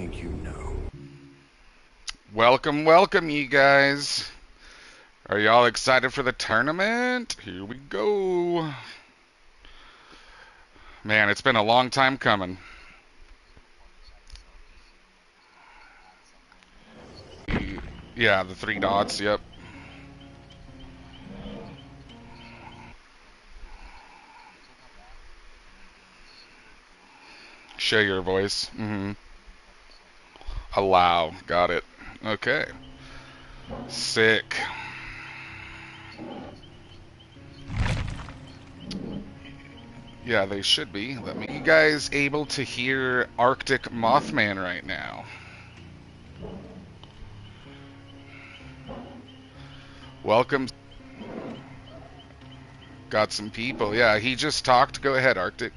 think you know. Welcome, welcome, you guys. Are y'all excited for the tournament? Here we go. Man, it's been a long time coming. Yeah, the three dots, yep. Share your voice. Allow. Got it. Okay. Sick. Yeah, they should be. You guys able to hear Arctic Mothman right now? Welcome. Got some people. Yeah, he just talked. Go ahead, Arctic.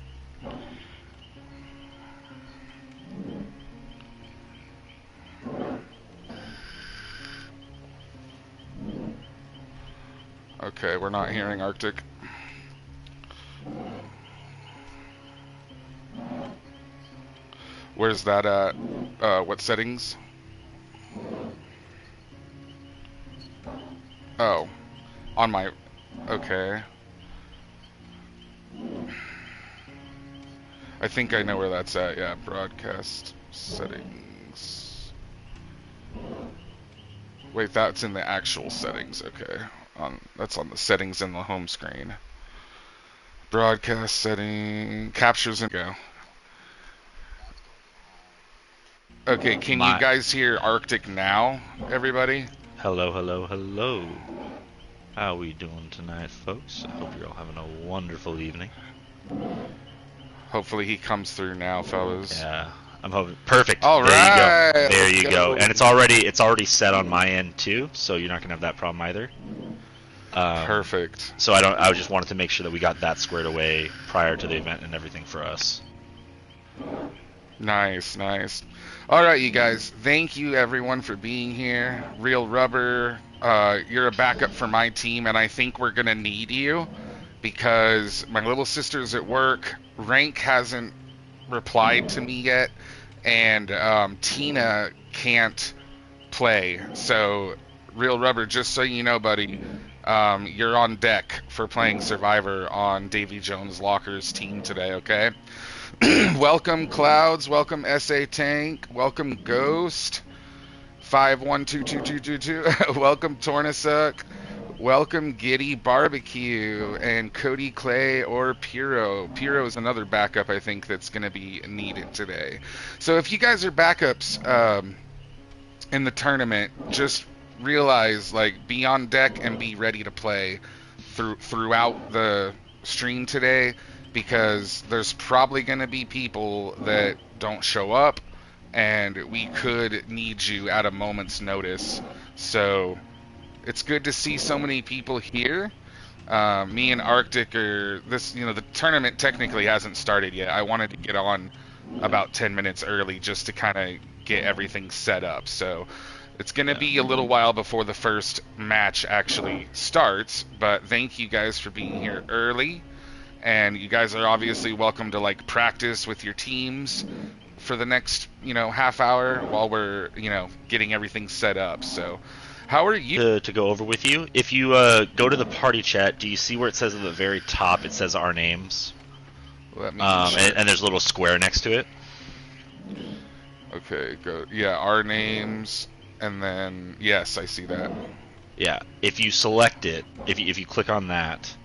Okay, we're not hearing Arctic. Where's that at? What settings? Oh, on my... Okay. I think I know where that's at, yeah. Broadcast settings. Wait, that's in the actual settings, okay. That's on the settings in the home screen. Broadcast setting... Captures and go. Okay, can you guys hear Arctic now, everybody? Hello, hello, hello. How we doing tonight, folks? I hope you're all having a wonderful evening. Hopefully he comes through now, fellas. Yeah, I'm hoping. Perfect. All right. right. There you go. And it's already set on my end too, so you're not gonna have that problem either. Perfect. So I just wanted to make sure that we got that squared away prior to the event and everything for us. Nice, nice. All right, you guys. Thank you, everyone, for being here. Real Rubber, you're a backup for my team, and I think we're going to need you because my little sister's at work. Rank hasn't replied to me yet, and Tina can't play. So, Real Rubber, just so you know, buddy, you're on deck for playing Survivor on Davy Jones Locker's team today, okay? Welcome Clouds, welcome SA Tank, welcome Ghost 512222, welcome Tornasuck, welcome Giddy Barbecue, and Cody Clay or Piro. Piro is another backup I think that's going to be needed today. So if you guys are backups in the tournament, just realize, like, be on deck and be ready to play throughout the stream today, because there's probably going to be people that don't show up, and we could need you at a moment's notice. So it's good to see so many people here. Me and Arctic are the tournament technically hasn't started yet. I wanted to get on about 10 minutes early just to kind of get everything set up. So it's going to be a little while before the first match actually starts, but thank you guys for being here early. And you guys are obviously welcome to, like, practice with your teams for the next, half hour while we're, getting everything set up. So, how are you? To go over with you, if you go to the party chat, do you see where it says at the very top, it says our names? Let me and there's a little square next to it. Okay, go. Yeah, our names, and then, yes, I see that. Yeah, if you select it, if you click on that,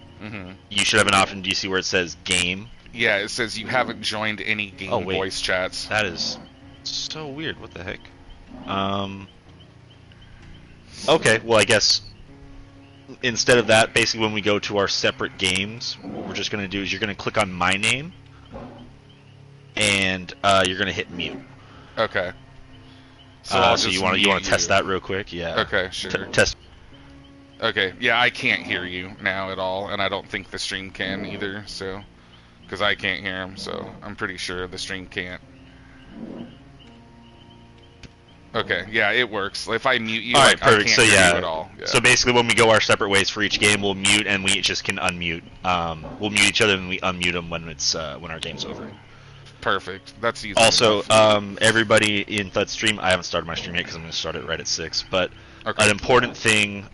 you should have an option. Do you see where it says game? Yeah, it says you haven't joined any game voice chats. That is so weird. What the heck? Okay, well, I guess instead of that, basically when we go to our separate games, what we're just going to do is you're going to click on my name, and you're going to hit mute. Okay. So, so you want to test that real quick? Yeah. Okay, sure. Test. Okay, yeah, I can't hear you now at all, and I don't think the stream can either, so, because I can't hear him, so I'm pretty sure the stream can't. Okay, yeah, it works. If I mute you, I can't hear you at all. Yeah. So basically when we go our separate ways for each game, we'll mute and we just can unmute. We'll mute each other and we unmute them when it's when our game's over. Perfect. That's easy Also, enough. everybody in that stream, I haven't started my stream yet because I'm going to start it right at 6. But Okay. an important thing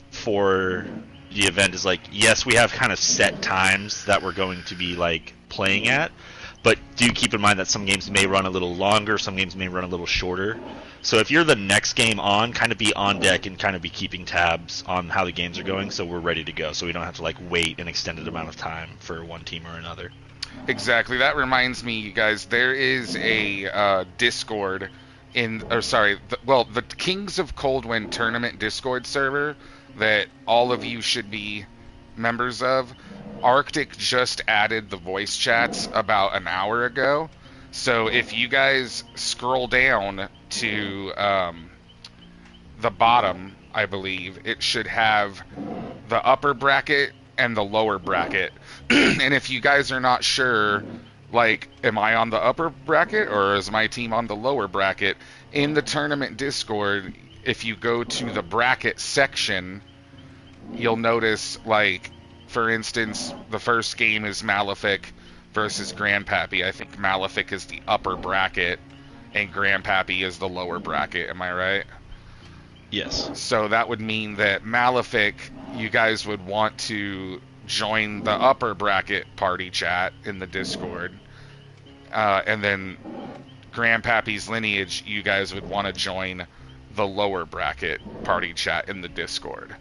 for the event is like, yes, we have kind of set times that we're going to be like playing at, but do keep in mind that some games may run a little longer, some games may run a little shorter. So if you're the next game on, kind of be on deck and kind of be keeping tabs on how the games are going, so we're ready to go. So we don't have to like wait an extended amount of time for one team or another. Exactly. That reminds me, you guys. There is a Discord the Kings of Coldwind tournament Discord server that all of you should be members of. Arctic just added the voice chats about an hour ago. So if you guys scroll down to the bottom, I believe, it should have the upper bracket and the lower bracket. And if you guys are not sure, like, am I on the upper bracket or is my team on the lower bracket? In the tournament Discord, if you go to the bracket section, you'll notice, like, for instance, the first game is Malefic versus Grandpappy. I think Malefic is the upper bracket and Grandpappy is the lower bracket. Am I right? Yes. So that would mean that Malefic, you guys would want to join the upper bracket party chat in the Discord. And then Grandpappy's Lineage, you guys would want to join the lower bracket party chat in the Discord.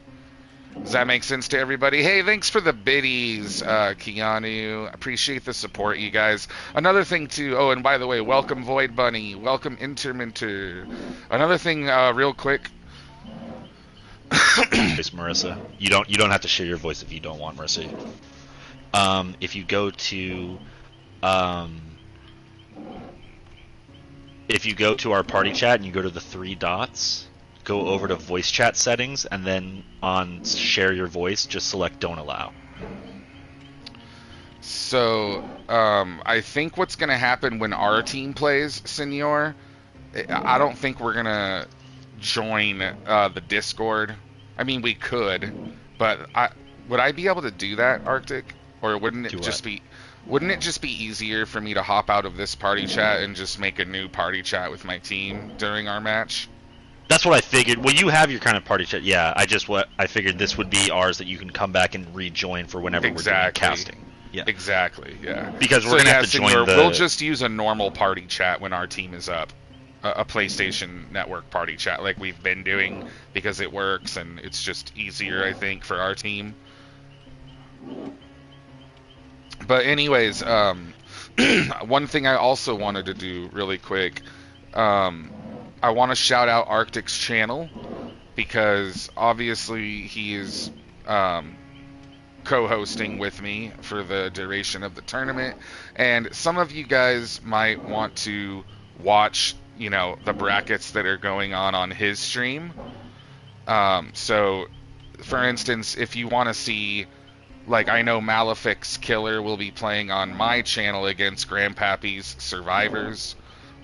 Does that make sense to everybody? Hey, thanks for the biddies, Keanu. Appreciate the support, you guys. Another thing, too. Oh, and by the way, welcome Void Bunny. Welcome Interminter. Another thing, real quick. Marissa, you don't have to share your voice if you don't want, Marissa. If you go to our party chat and you go to the 3 dots, go over to voice chat settings, and then on share your voice, just select don't allow. So, I think what's going to happen when our team plays, Senor, I don't think we're going to join the Discord. I mean, we could, but would I be able to do that, Arctic? Or wouldn't it just be easier for me to hop out of this party chat and just make a new party chat with my team during our match? That's what I figured. Well, you have your kind of party chat. Yeah, I figured this would be ours that you can come back and rejoin for whenever we're doing casting. Yeah. Exactly, yeah. Because we're going to have to join We'll just use a normal party chat when our team is up. A PlayStation Network party chat like we've been doing because it works and it's just easier, I think, for our team. But anyways, one thing I also wanted to do really quick, I want to shout out Arctic's channel because obviously he is co-hosting with me for the duration of the tournament, and some of you guys might want to watch, you know, the brackets that are going on his stream. So, for instance, if you want to see, like, I know Malefic's Killer will be playing on my channel against Grandpappy's Survivors,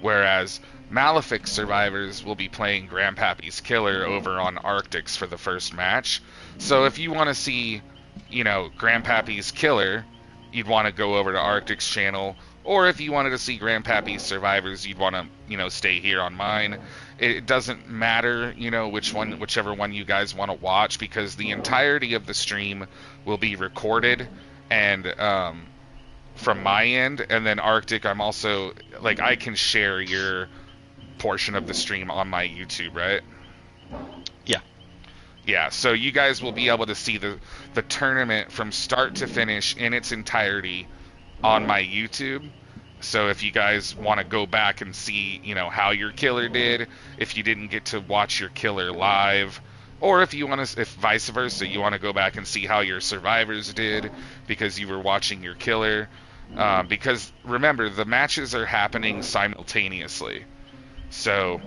whereas Malefic's Survivors will be playing Grandpappy's Killer over on Arctic's for the first match. So if you want to see, you know, Grandpappy's Killer, you'd want to go over to Arctic's channel. Or if you wanted to see Grandpappy's Survivors, you'd want to, you know, stay here on mine. It doesn't matter, you know, whichever one you guys want to watch, because the entirety of the stream will be recorded and from my end. And then Arctic, I'm also, like, I can share your portion of the stream on my YouTube, right? Yeah. Yeah, so you guys will be able to see the tournament from start to finish in its entirety on my YouTube. So if you guys want to go back and see, you know, how your killer did, if you didn't get to watch your killer live, or if you want to, if vice versa, you want to go back and see how your survivors did because you were watching your killer. Because remember, the matches are happening simultaneously. So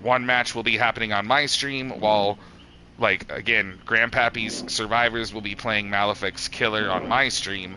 one match will be happening on my stream while, like, again, Grandpappy's Survivors will be playing Malefic's Killer on my stream.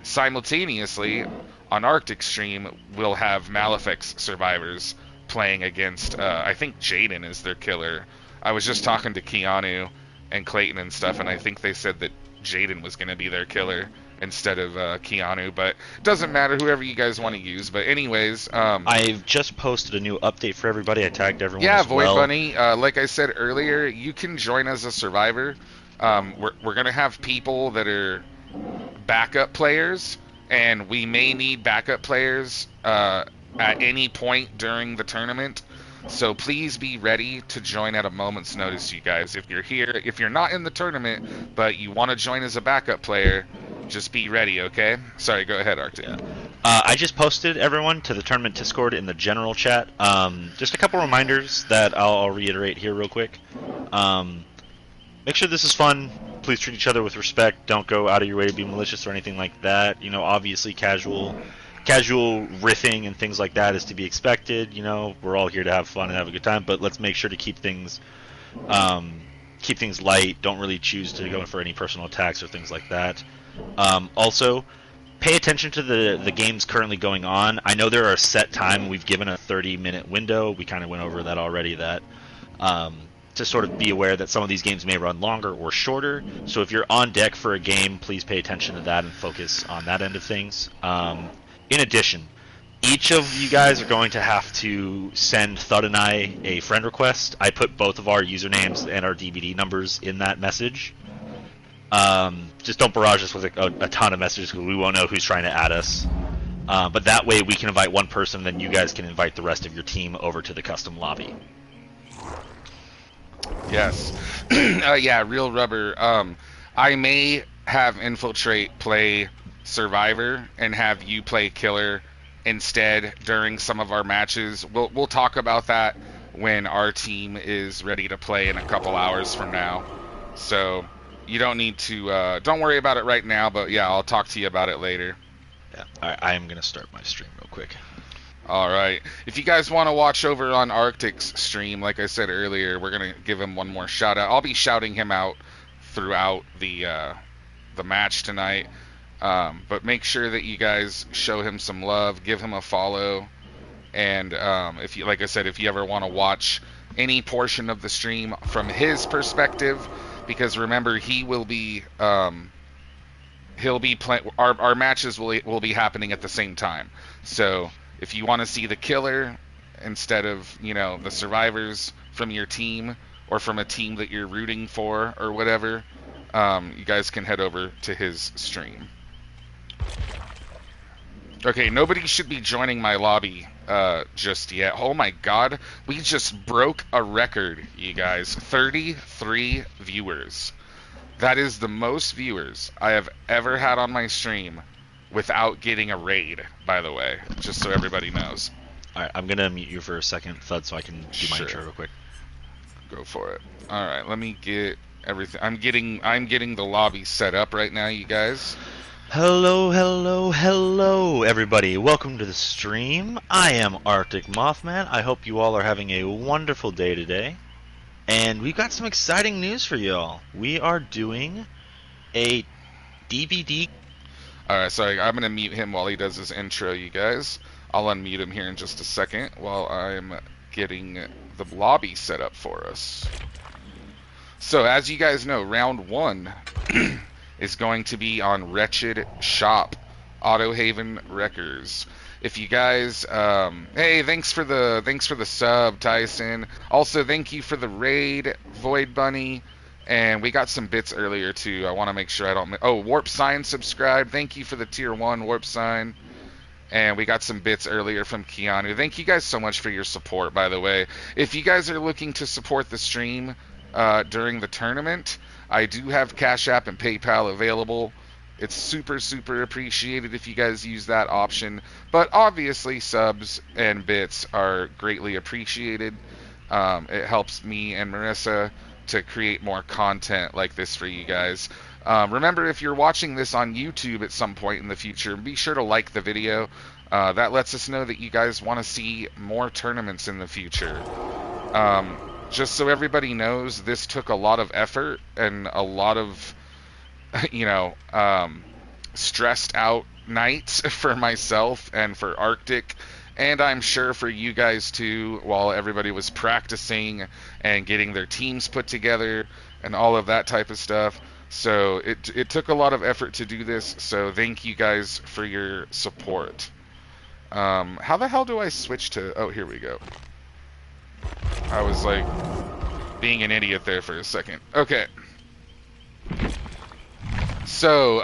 Simultaneously, on Arctic stream, we'll have Malefic's Survivors playing against, I think Jaden is their killer. I was just talking to Keanu and Clayton and stuff, and I think they said that Jaden was going to be their killer instead of Keanu, but doesn't matter, whoever you guys want to use. But anyways, I've just posted a new update for everybody. I tagged everyone yeah, as Void well. Bunny, like I said earlier, you can join as a survivor. We're going to have people that are backup players, and we may need backup players at any point during the tournament. So please be ready to join at a moment's notice, you guys. If you're here, if you're not in the tournament, but you want to join as a backup player, just be ready, okay? Sorry, go ahead, Arctic. Yeah. I just posted everyone to the tournament Discord in the general chat. Just a couple reminders that I'll reiterate here real quick. Make sure this is fun. Please treat each other with respect. Don't go out of your way to be malicious or anything like that. You know, obviously casual riffing and things like that is to be expected. You know, we're all here to have fun and have a good time, but let's make sure to keep things light. Don't really choose to go in for any personal attacks or things like that. Also, pay attention to the games currently going on. I know there are a set time. We've given a 30-minute window. We kind of went over that already. That to sort of be aware that some of these games may run longer or shorter. So if you're on deck for a game, please pay attention to that and focus on that end of things. In addition, each of you guys are going to have to send Thud and I a friend request. I put both of our usernames and our DVD numbers in that message. Just don't barrage us with a ton of messages because we won't know who's trying to add us. But that way we can invite one person, then you guys can invite the rest of your team over to the custom lobby. Yes. Yeah, Real Rubber. I may have Infiltrate play Survivor and have you play Killer instead during some of our matches. We'll talk about that when our team is ready to play in a couple hours from now. So you don't need to don't worry about it right now, but yeah, I'll talk to you about it later. Yeah, I am gonna start my stream real quick. All right. If you guys want to watch over on Arctic's stream, like I said earlier, we're gonna give him one more shout out. I'll be shouting him out throughout the match tonight. But make sure that you guys show him some love, give him a follow, and if you, like I said, if you ever want to watch any portion of the stream from his perspective, because remember he will be he'll be playing. Our matches will be happening at the same time. So if you want to see the killer instead of, you know, the survivors from your team or from a team that you're rooting for or whatever, you guys can head over to his stream. Okay, nobody should be joining my lobby just yet. Oh my god, we just broke a record, you guys. 33 viewers. That is the most viewers I have ever had on my stream without getting a raid, by the way, just so everybody knows. Alright, I'm gonna mute you for a second, Thud, so I can do my Sure. intro real quick. Go for it. Alright, let me get everything. I'm getting the lobby set up right now, you guys. Hello, hello, hello, everybody. Welcome to the stream. I am Arctic Mothman. I hope you all are having a wonderful day today. And we've got some exciting news for y'all. We are doing a DVD. Alright, sorry, I'm going to mute him while he does his intro, you guys. I'll unmute him here in just a second while I'm getting the lobby set up for us. So, as you guys know, round one is going to be on Wretched Shop, Autohaven Wreckers. If you guys, hey, thanks for the sub, Tyson. Also, thank you for the raid, Void Bunny. And we got some bits earlier too. I want to make sure I don't. Oh, Warp Sign subscribed. Thank you for the tier 1 Warp Sign. And we got some bits earlier from Keanu. Thank you guys so much for your support, by the way. If you guys are looking to support the stream during the tournament, I do have Cash App and PayPal available. It's super, super appreciated if you guys use that option. But obviously, subs and bits are greatly appreciated. It helps me and Marissa to create more content like this for you guys. Remember, if you're watching this on YouTube at some point in the future, be sure to like the video. That lets us know that you guys want to see more tournaments in the future. Just so everybody knows, this took a lot of effort and a lot of, you know, stressed out nights for myself and for Arctic, and I'm sure for you guys too, while everybody was practicing and getting their teams put together and all of that type of stuff. So it took a lot of effort to do this. So thank you guys for your support. How the hell do I switch to? Oh, here we go. I was like being an idiot there for a second. Okay. So,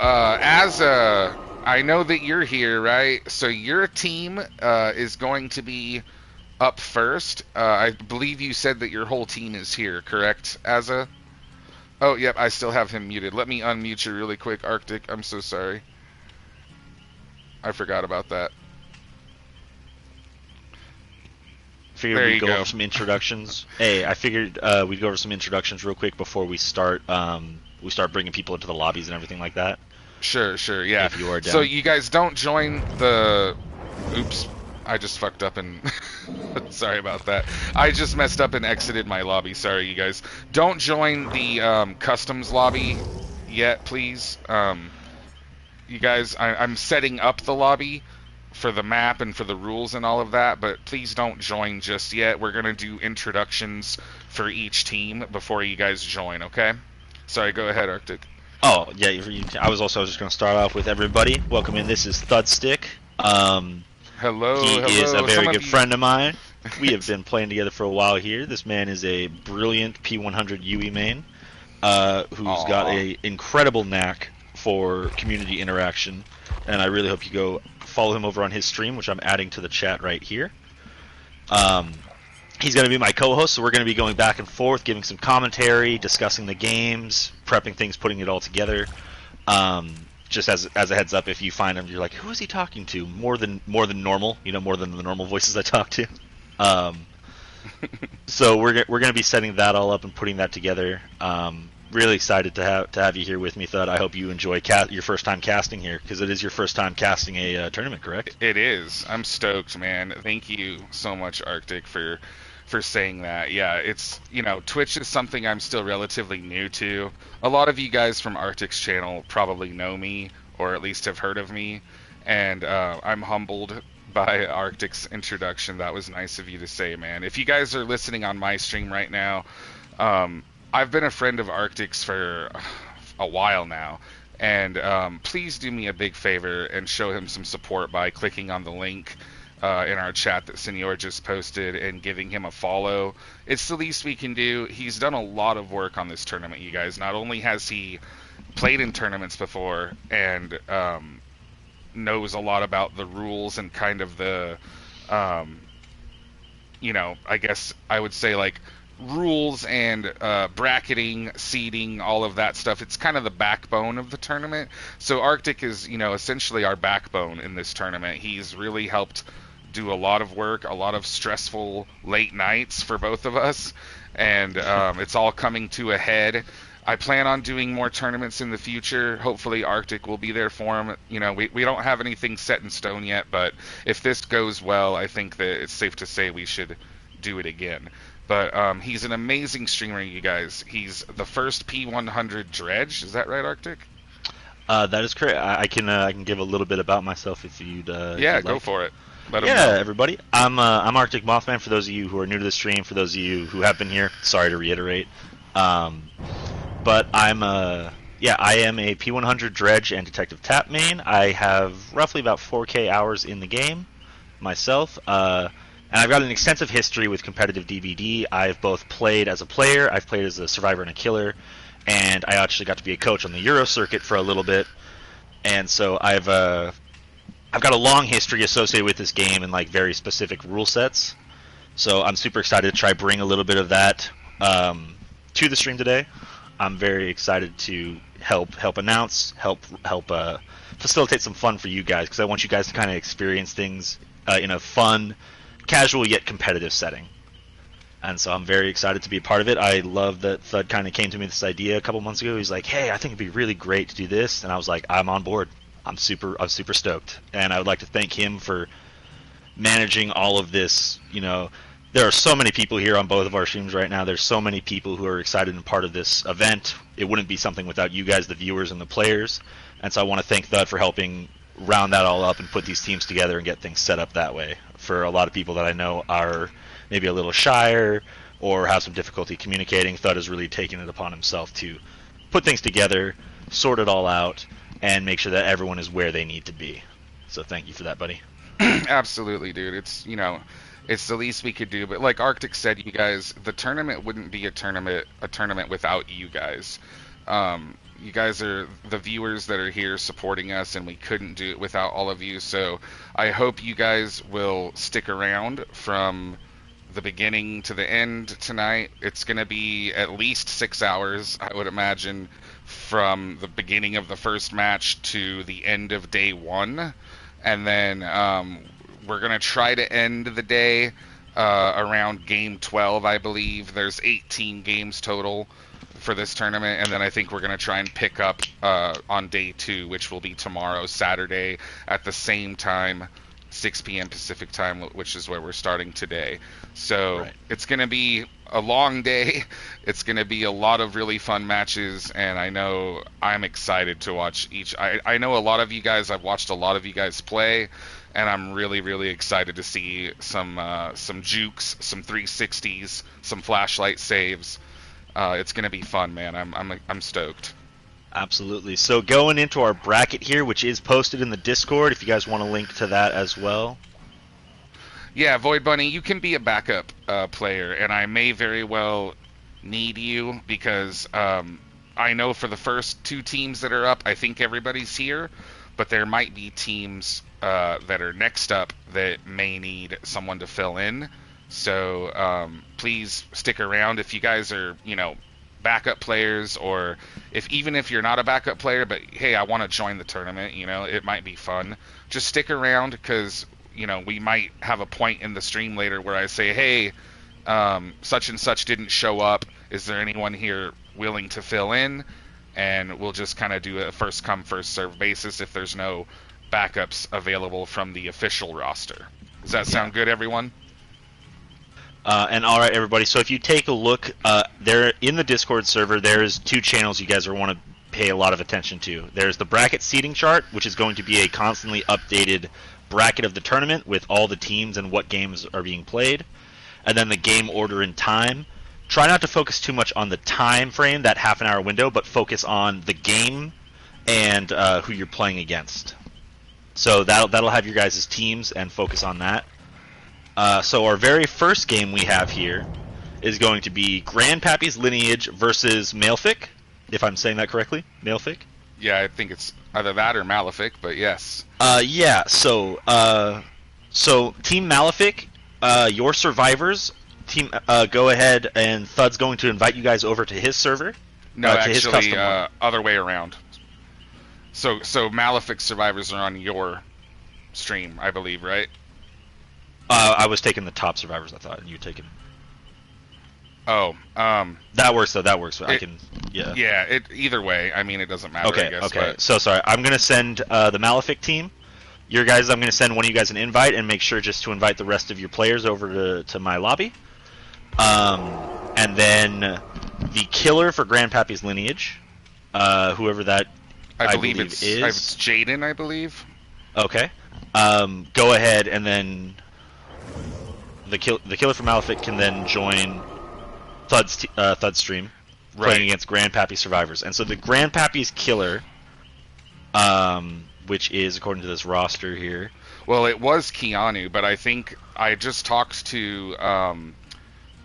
I know that you're here, right? So your team is going to be up first. I believe you said that your whole team is here, correct, Azza? Oh, yep, I still have him muted. Let me unmute you really quick, Arctic. I'm so sorry. I forgot about that. Figured we'd go over some introductions. Hey, I figured we'd go over some introductions real quick before we start bringing people into the lobbies and everything like that. Sure, yeah. If you are down. So you guys don't join the... Oops, I just fucked up and... Sorry about that. I just messed up and exited my lobby. Sorry, you guys. Don't join the customs lobby yet, please. You guys, I'm setting up the lobby for the map and for the rules and all of that, but please don't join just yet. We're going to do introductions for each team before you guys join, okay? Sorry, go ahead, Arctic. Oh, yeah, I was just going to start off with everybody. Welcome in, this is Thudstick. Hello, He is a very good friend of mine. We have been playing together for a while here. This man is a brilliant P100 UE main who's got an incredible knack for community interaction, and I really hope you go follow him over on his stream, which I'm adding to the chat right here. He's going to be my co-host, so we're going to be going back and forth, giving some commentary, discussing the games, prepping things, putting it all together. Just as a heads up, if you find him, you're like, who is he talking to? More than normal, more than the normal voices I talk to. So we're going to be setting that all up and putting that together. Really excited to have you here with me, Thud. I hope you enjoy your first time casting here, because it is your first time casting a tournament, correct? It is. I'm stoked, man. Thank you so much, Arctic, for saying that. Yeah, it's, Twitch is something I'm still relatively new to. A lot of you guys from Arctic's channel probably know me, or at least have heard of me, and I'm humbled by Arctic's introduction. That was nice of you to say, man. If you guys are listening on my stream right now, I've been a friend of Arctic's for a while now, and please do me a big favor and show him some support by clicking on the link in our chat that Senor just posted and giving him a follow. It's the least we can do. He's done a lot of work on this tournament, you guys. Not only has he played in tournaments before and knows a lot about the rules and kind of the, I guess I would say like rules and bracketing, seeding, all of that stuff. It's kind of the backbone of the tournament. So Arctic is, essentially our backbone in this tournament. He's really helped do a lot of work, a lot of stressful late nights for both of us, and it's all coming to a head. I plan on doing more tournaments in the future. Hopefully Arctic will be there for him. We don't have anything set in stone yet, but if this goes well, I think that it's safe to say we should do it again. But he's an amazing streamer, you guys. He's the first P100 dredge. Is that right, Arctic? That is correct. I can give a little bit about myself if you'd. Yeah, go for it. Everybody. I'm Arctic Mothman. For those of you who are new to the stream, for those of you who have been here, sorry to reiterate. But I am a P100 dredge and detective tap main. I have roughly about 4K hours in the game myself. And I've got an extensive history with competitive DBD. I've both played as a player, I've played as a survivor and a killer, and I actually got to be a coach on the Euro circuit for a little bit. And so I've got a long history associated with this game and like very specific rule sets. So I'm super excited to try bring a little bit of that to the stream today. I'm very excited to help announce, help facilitate some fun for you guys, because I want you guys to kind of experience things in a fun, casual yet competitive setting. And so I'm very excited to be a part of it. I love that Thud kind of came to me with this idea a couple months ago. He's like, hey, I think it'd be really great to do this. And I was like, I'm on board. I'm super stoked. And I would like to thank him for managing all of this. There are so many people here on both of our streams right now. There's so many people who are excited and part of this event. It wouldn't be something without you guys, the viewers and the players. And so I want to thank Thud for helping round that all up and put these teams together and get things set up that way. For a lot of people that I know are maybe a little shyer or have some difficulty communicating, Thud has really taken it upon himself to put things together, sort it all out, and make sure that everyone is where they need to be. So thank you for that, buddy. Absolutely, dude. It's it's the least we could do. But like Arctic said, you guys, the tournament wouldn't be a tournament without you guys. You guys are the viewers that are here supporting us, and we couldn't do it without all of you. So I hope you guys will stick around from the beginning to the end tonight. It's going to be at least 6 hours, I would imagine, from the beginning of the first match to the end of day one. And then we're going to try to end the day around game 12, I believe. There's 18 games total for this tournament, and then I think we're going to try and pick up on day 2, which will be tomorrow, Saturday, at the same time, 6 p.m. Pacific time, which is where we're starting today. So Right. It's going to be a long day. It's going to be a lot of really fun matches, and I know I'm excited to watch each. I know a lot of you guys, I've watched a lot of you guys play, and I'm really, really excited to see some jukes, some 360s, some flashlight saves. It's going to be fun, man. I'm stoked. Absolutely. So going into our bracket here, which is posted in the Discord, if you guys want to link to that as well. Yeah, Void Bunny, you can be a backup player, and I may very well need you because I know for the first 2 teams that are up, I think everybody's here, but there might be teams that are next up that may need someone to fill in. So please stick around if you guys are, backup players, or even if you're not a backup player, but hey, I want to join the tournament, it might be fun. Just stick around because, we might have a point in the stream later where I say, hey, such and such didn't show up. Is there anyone here willing to fill in? And we'll just kind of do a first come, first serve basis if there's no backups available from the official roster. Does that sound good, everyone? And all right, everybody. So if you take a look, there in the Discord server, there's 2 channels you guys want to pay a lot of attention to. There's the bracket seating chart, which is going to be a constantly updated bracket of the tournament with all the teams and what games are being played, and then the game order and time. Try not to focus too much on the time frame, that half-an-hour window, but focus on the game and who you're playing against. So that'll have your guys' teams and focus on that. So our very first game we have here is going to be Grandpappy's Lineage versus Malefic, if I'm saying that correctly. Malefic? Yeah, I think it's either that or Malefic, but yes. Yeah. So Team Malefic, your survivors. Team, go ahead, and Thud's going to invite you guys over to his server. No, to actually, his custom one. other way around. So Malefic survivors are on your stream, I believe, right? I was taking the top survivors, I thought, and you taking. Oh, that works though. That works. I can. Yeah. Yeah. Either way, I mean, it doesn't matter. Okay. I guess, Okay. But... So sorry. I'm gonna send the Malefic team. Your guys, I'm gonna send one of you guys an invite, and make sure just to invite the rest of your players over to my lobby. And then the killer for Grandpappy's Lineage, whoever that I believe it's is Jaden, I believe. Okay. Go ahead, and then the killer for Malefic can then join Thud's stream, playing against Grandpappy survivors. And so the Grandpappy's killer, which is according to this roster here. Well, it was Keanu, but I think I just talked to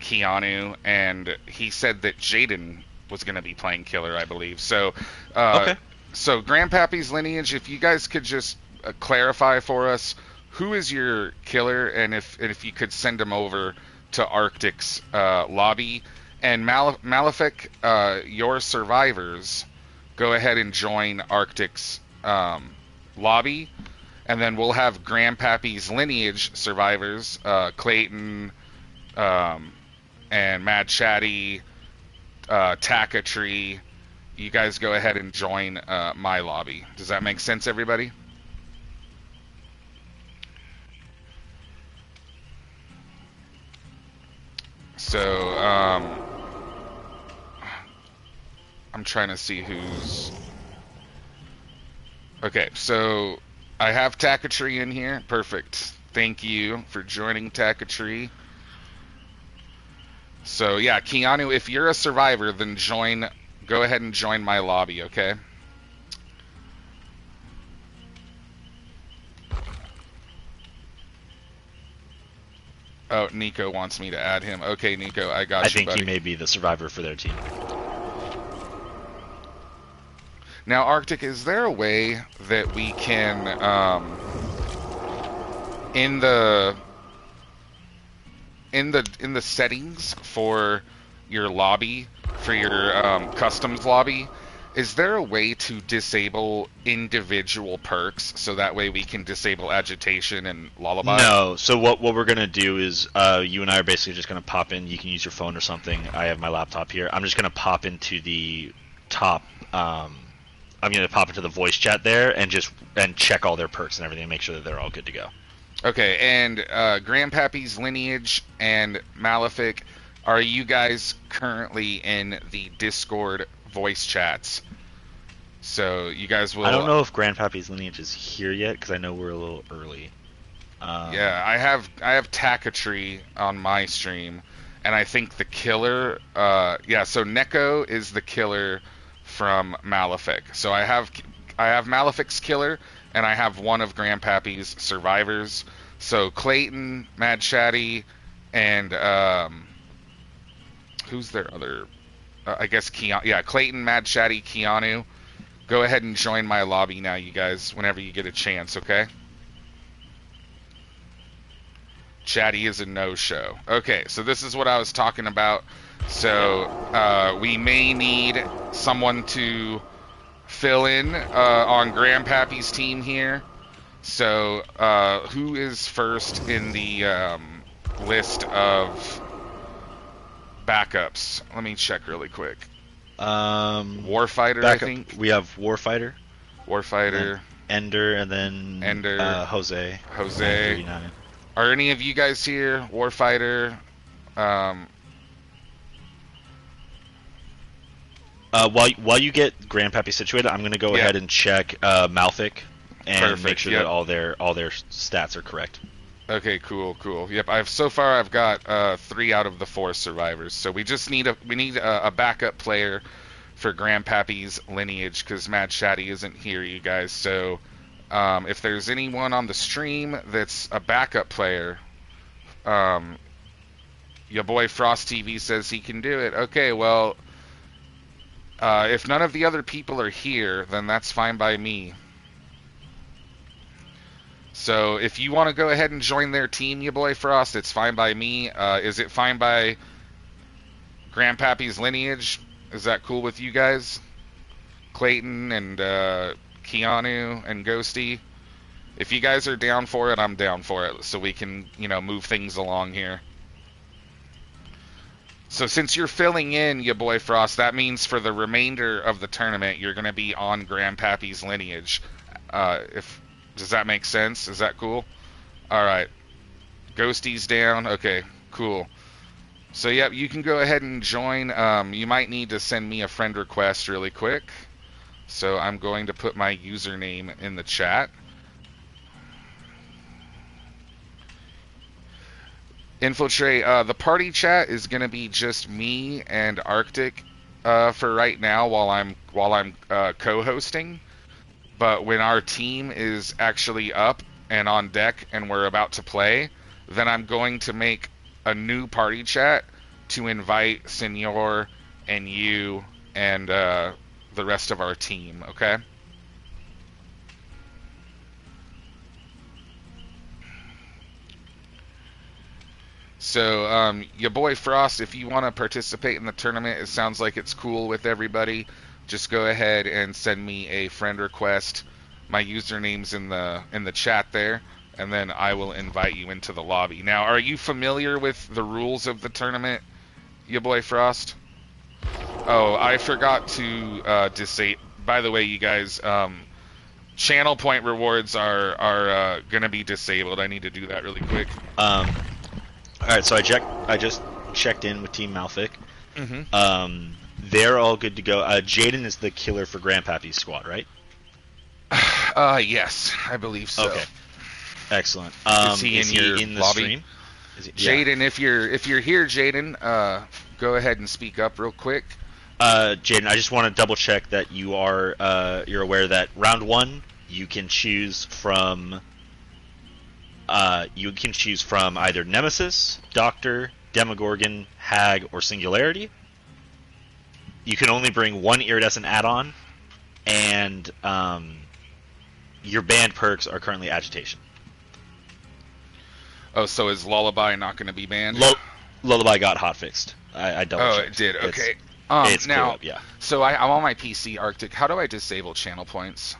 Keanu, and he said that Jaden was going to be playing killer, I believe. So, Okay. So Grandpappy's Lineage, if you guys could just clarify for us, who is your killer, and if you could send him over to Arctic's lobby, and Malefic, your survivors, go ahead and join Arctic's lobby, and then we'll have Grandpappy's Lineage survivors, Clayton, and Mad Chatty, Takatree. You guys go ahead and join my lobby. Does that make sense, everybody? So, I'm trying to see who's... Okay, so I have Takatree in here. Perfect. Thank you for joining, Takatree. So, yeah, Keanu, if you're a survivor, then join go ahead and join my lobby, okay? Oh, Nico wants me to add him. Okay, Nico, I got I you, think buddy. he may be the survivor for their team. Now, Arctic, is there a way that we can, in the settings for your lobby, for your customs lobby, is there a way to disable individual perks so that way we can disable agitation and lullaby? No. So what we're gonna do is you and I are basically just gonna pop in. You can use your phone or something. I have my laptop here. I'm just gonna pop into the top. I'm gonna pop into the voice chat there and check all their perks and everything and make sure that they're all good to go. Okay, and Grandpappy's Lineage and Malefic, are you guys currently in the Discord voice chats? So you guys will... I don't know if Grandpappy's Lineage is here yet because I know we're a little early. Yeah, I have Takatree on my stream, and I think the killer... yeah, so Neko is the killer from Malefic. So I have Malefic's killer, and I have one of Grandpappy's survivors. So Clayton, Mad Shaddy, and who's their other? I guess Keanu. Yeah, Clayton, Mad Shaddy, Keanu. Go ahead and join my lobby now, you guys, whenever you get a chance, okay? Chatty is a no-show. Okay, so this is what I was talking about. So we may need someone to fill in on Grandpappy's team here. So who is first in the list of backups? Let me check really quick. Warfighter, backup, I think. We have Warfighter. Warfighter. Ender, and then Ender. Jose. Jose. 39. Are any of you guys here? Warfighter. While you get Grandpappy situated, I'm going to go ahead and check Malfic and Perfect, make sure that all their stats are correct. Okay, cool. Yep, so far I've got 3 out of the 4 survivors. So we just need a backup player for Grandpappy's Lineage because Mad Shaddy isn't here, you guys. So if there's anyone on the stream that's a backup player, your boy Frost TV says he can do it. Okay, well, if none of the other people are here, then that's fine by me. So if you want to go ahead and join their team, your boy Frost, it's fine by me. Is it fine by Grandpappy's Lineage? Is that cool with you guys? Clayton and Keanu and Ghosty? If you guys are down for it, I'm down for it. So we can, move things along here. So since you're filling in, your boy Frost, that means for the remainder of the tournament, you're going to be on Grandpappy's Lineage. Does that make sense? Is that cool? All right. Ghosty's down. Okay, cool. So, yep, you can go ahead and join. You might need to send me a friend request really quick. So I'm going to put my username in the chat. Infiltrate. The party chat is going to be just me and Arctic for right now while I'm co-hosting. But when our team is actually up and on deck and we're about to play, then I'm going to make a new party chat to invite Senor and you and the rest of our team, okay? So, your boy Frost, if you want to participate in the tournament, it sounds like it's cool with everybody. Just go ahead and send me a friend request. My username's in the chat there, and then I will invite you into the lobby. Now, are you familiar with the rules of the tournament, your boy Frost? Oh, I forgot to disable. By the way, you guys, channel point rewards are gonna be disabled. I need to do that really quick. All right, so I just checked in with Team Malfic. Mm-hmm. They're all good to go. Jaden is the killer for Grandpappy's squad, right? Yes, I believe so. Okay, excellent. Is he in the lobby? stream? Jaden, if you're here, Jaden, go ahead and speak up real quick. Jaden, I just want to double check that you're aware that round one you can choose from either Nemesis, Doctor, Demogorgon, Hag, or Singularity. You can only bring one iridescent add-on, and your banned perks are currently Agitation. Oh, so is Lullaby not going to be banned? Lullaby got hotfixed. I double checked. Oh, it did. Okay. It's now, up, yeah. So I'm on my PC, Arctic. How do I disable channel points?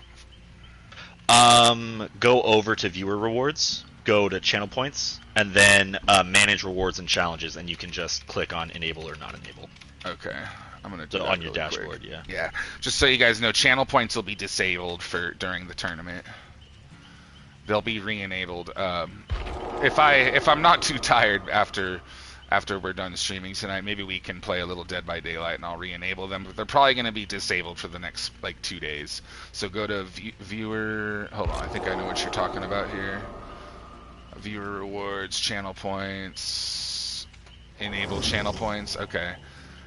Go over to viewer rewards, go to channel points, and then manage rewards and challenges, and you can just click on enable or not enable. Okay. I'm gonna do that on your really dashboard, quick. yeah. Yeah. Just so you guys know, channel points will be disabled during the tournament. They'll be re-enabled. If I'm not too tired after we're done streaming tonight, maybe we can play a little Dead by Daylight and I'll re-enable them. But they're probably going to be disabled for the next 2 days. So go to viewer. Hold on, I think I know what you're talking about here. Viewer rewards, channel points, enable channel points. Okay.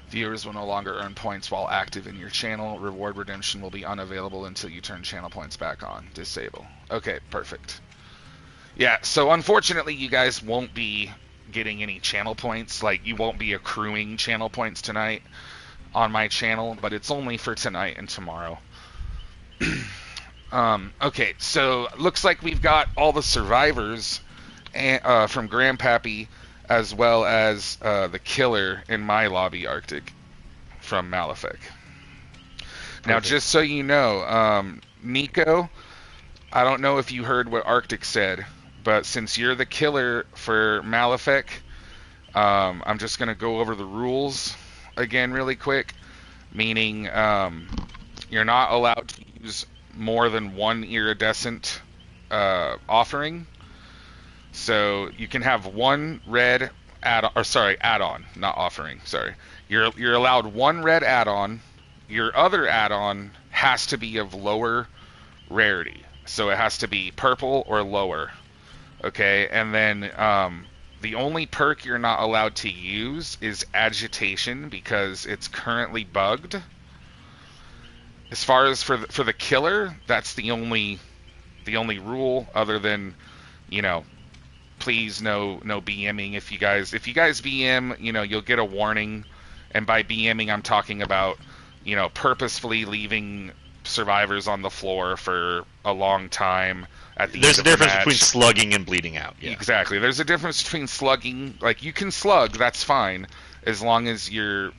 Viewers will no longer earn points while active in your channel. Reward redemption will be unavailable until you turn channel points back on. Disable. Okay, perfect. Yeah, so unfortunately you guys won't be getting any channel points. You won't be accruing channel points tonight on my channel, but it's only for tonight and tomorrow. Okay, so looks like we've got all the survivors from Grandpappy, as well as the killer in my lobby, Arctic, from Malefic. Now, just so you know, Nico, I don't know if you heard what Arctic said, but since you're the killer for Malefic, I'm just going to go over the rules again really quick, meaning you're not allowed to use more than one iridescent offering. So you can have one red add-on, not offering. Sorry, you're allowed one red add-on. Your other add-on has to be of lower rarity, so it has to be purple or lower. Okay, and then the only perk you're not allowed to use is Agitation because it's currently bugged. As far as for the killer, that's the only rule, other than, please no BMing. If you guys BM, you'll get a warning, and by BMing I'm talking about, purposefully leaving survivors on the floor for a long time at the There's end a of the difference match. between slugging and bleeding out. Yeah. Exactly. There's a difference between slugging. You can slug, that's fine, as long as you're,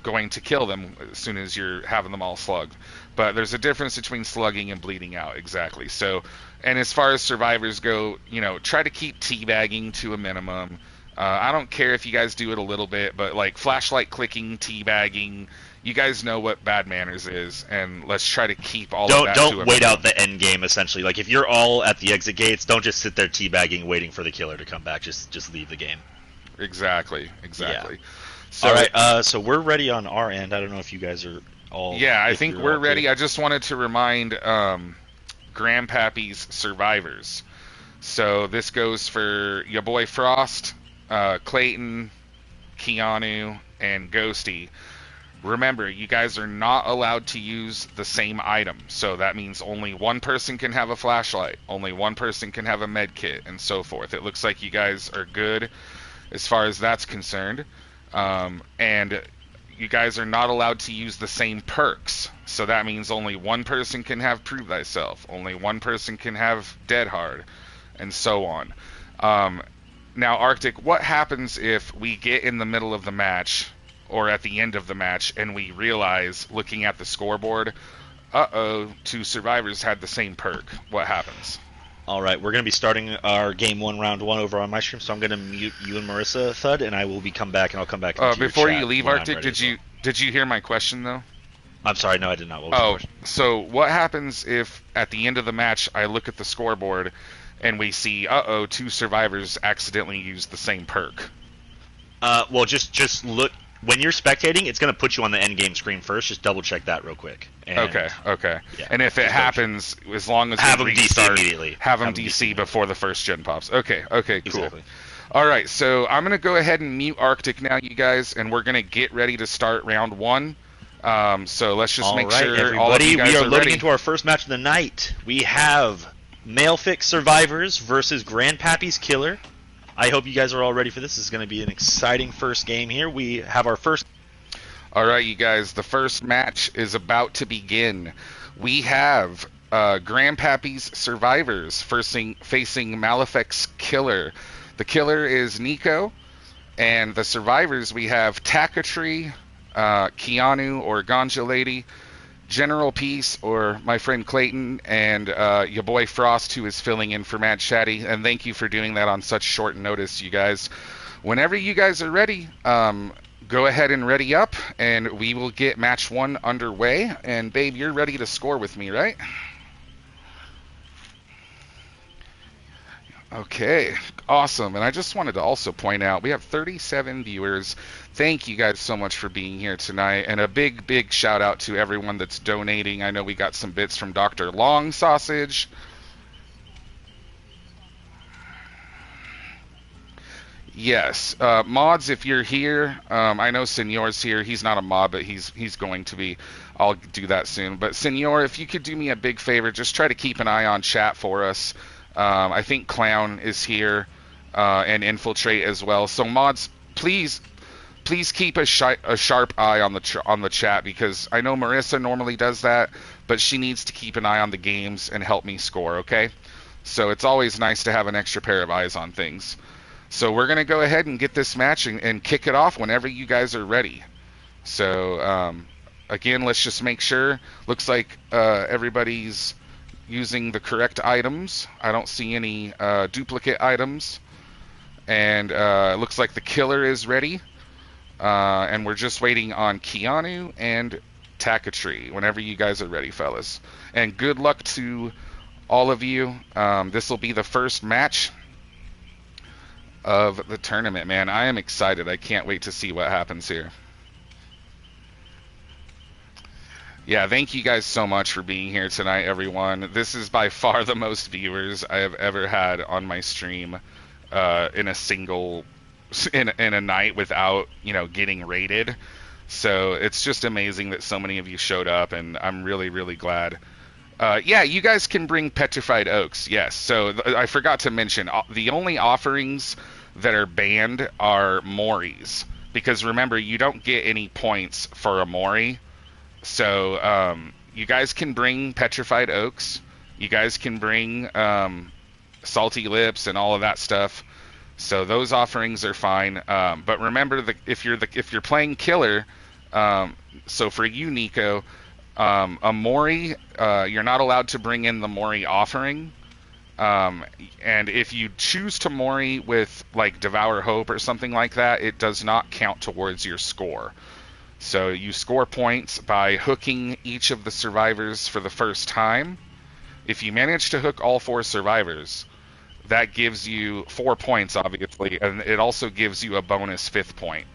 going to kill them as soon as you're having them all slugged. But there's a difference between slugging and bleeding out, exactly. So, and as far as survivors go, try to keep teabagging to a minimum. I don't care if you guys do it a little bit, but flashlight clicking, teabagging, you guys know what bad manners is, and let's try to keep all of that to a minimum. Don't wait out the end game, essentially. If you're all at the exit gates, don't just sit there teabagging waiting for the killer to come back. Just leave the game. Exactly. Yeah. So, all right, so we're ready on our end. I don't know if you guys are all... Yeah, I think we're ready. I just wanted to remind Grandpappy's survivors. So this goes for your boy Frost, Clayton, Keanu, and Ghosty. Remember, you guys are not allowed to use the same item. So that means only one person can have a flashlight, only one person can have a med kit, and so forth. It looks like you guys are good as far as that's concerned. And you guys are not allowed to use the same perks. So that means only one person can have Prove Thyself, only one person can have Dead Hard, and so on. Now, Arctic, what happens if we get in the middle of the match, or at the end of the match, and we realize, looking at the scoreboard, two survivors had the same perk? What happens? All right, we're going to be starting our game one, round one over on my stream, so I'm going to mute you and Marissa, Thud, and I will come back into before your chat you leave, Arctic, did you hear my question, though? I'm sorry, no, I did not. What was the question? So what happens if, at the end of the match, I look at the scoreboard, and we see, two survivors accidentally used the same perk? Well, just look. When you're spectating, it's going to put you on the end game screen first. Just double check that real quick. And, okay. Yeah, and if it happens, as long as have we them DC immediately. Have them DC before the first gen pops. Okay, cool. Exactly. All right, so I'm going to go ahead and mute Arctic now, you guys, and we're going to get ready to start round one. So let's just All make right, sure all of everybody, you guys we are are loading ready. into our first match of the night. We have Male Fix Survivors versus Grandpappy's Killer. I hope you guys are all ready for this. This is going to be an exciting first game here. We have our first... All right, you guys, the first match is about to begin. We have Grandpappy's Survivors facing Malefac's Killer. The killer is Nico, and the survivors we have Takatri, Keanu or Ganja Lady, General Peace or my friend Clayton, and your boy Frost, who is filling in for Mad Chatty. And thank you for doing that on such short notice, you guys. Whenever you guys are ready, go ahead and ready up, and we will get match 1 underway. And babe, you're ready to score with me, right? Okay, awesome. And I just wanted to also point out we have 37 viewers. Thank you guys so much for being here tonight, and a big, big shout out to everyone that's donating. I know we got some bits from Dr. Long Sausage. Yes, mods, if you're here, I know Senor's here. He's not a mod, but he's going to be. I'll do that soon. But Senor, if you could do me a big favor, just try to keep an eye on chat for us. I think Clown is here, and Infiltrate as well. So mods, please keep a sharp eye on the chat, because I know Marissa normally does that, but she needs to keep an eye on the games and help me score. Okay, so it's always nice to have an extra pair of eyes on things. So we're gonna go ahead and get this match and kick it off whenever you guys are ready. So again, let's just make sure. Looks like everybody's using the correct items. I don't see any duplicate items, and it looks like the killer is ready. And we're just waiting on Keanu and Takatri. Whenever you guys are ready, fellas. And good luck to all of you. This will be the first match of the tournament, man. I am excited. I can't wait to see what happens here. Yeah, thank you guys so much for being here tonight, everyone. This is by far the most viewers I have ever had on my stream in a single in a night without, getting rated. So it's just amazing that so many of you showed up, and I'm really, really glad. Yeah, you guys can bring petrified oaks. Yes. So I forgot to mention, the only offerings that are banned are Moris, because remember, you don't get any points for a Mori. So you guys can bring petrified oaks. You guys can bring salty lips and all of that stuff. So those offerings are fine. But remember, if you're playing killer, so for you, Nico, a Mori, you're not allowed to bring in the Mori offering. And if you choose to Mori with like Devour Hope or something like that, it does not count towards your score. So you score points by hooking each of the survivors for the first time. If you manage to hook all 4 survivors, that gives you 4 points, obviously, and it also gives you a bonus 5th point.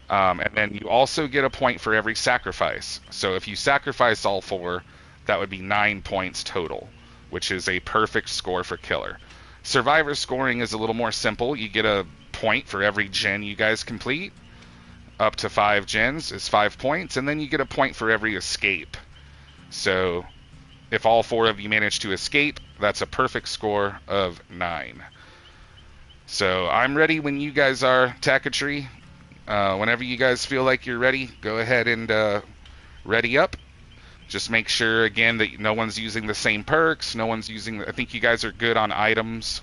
And then you also get a point for every sacrifice. So if you sacrifice all 4, that would be 9 points total, which is a perfect score for killer. Survivor scoring is a little more simple. You get a point for every gen you guys complete. Up to 5 gens is 5 points, and then you get a point for every escape. So if all 4 of you manage to escape, that's a perfect score of 9. So I'm ready when you guys are, Takatri. Whenever you guys feel like you're ready, go ahead and ready up. Just make sure, again, that no one's using the same perks. No one's using... I think you guys are good on items.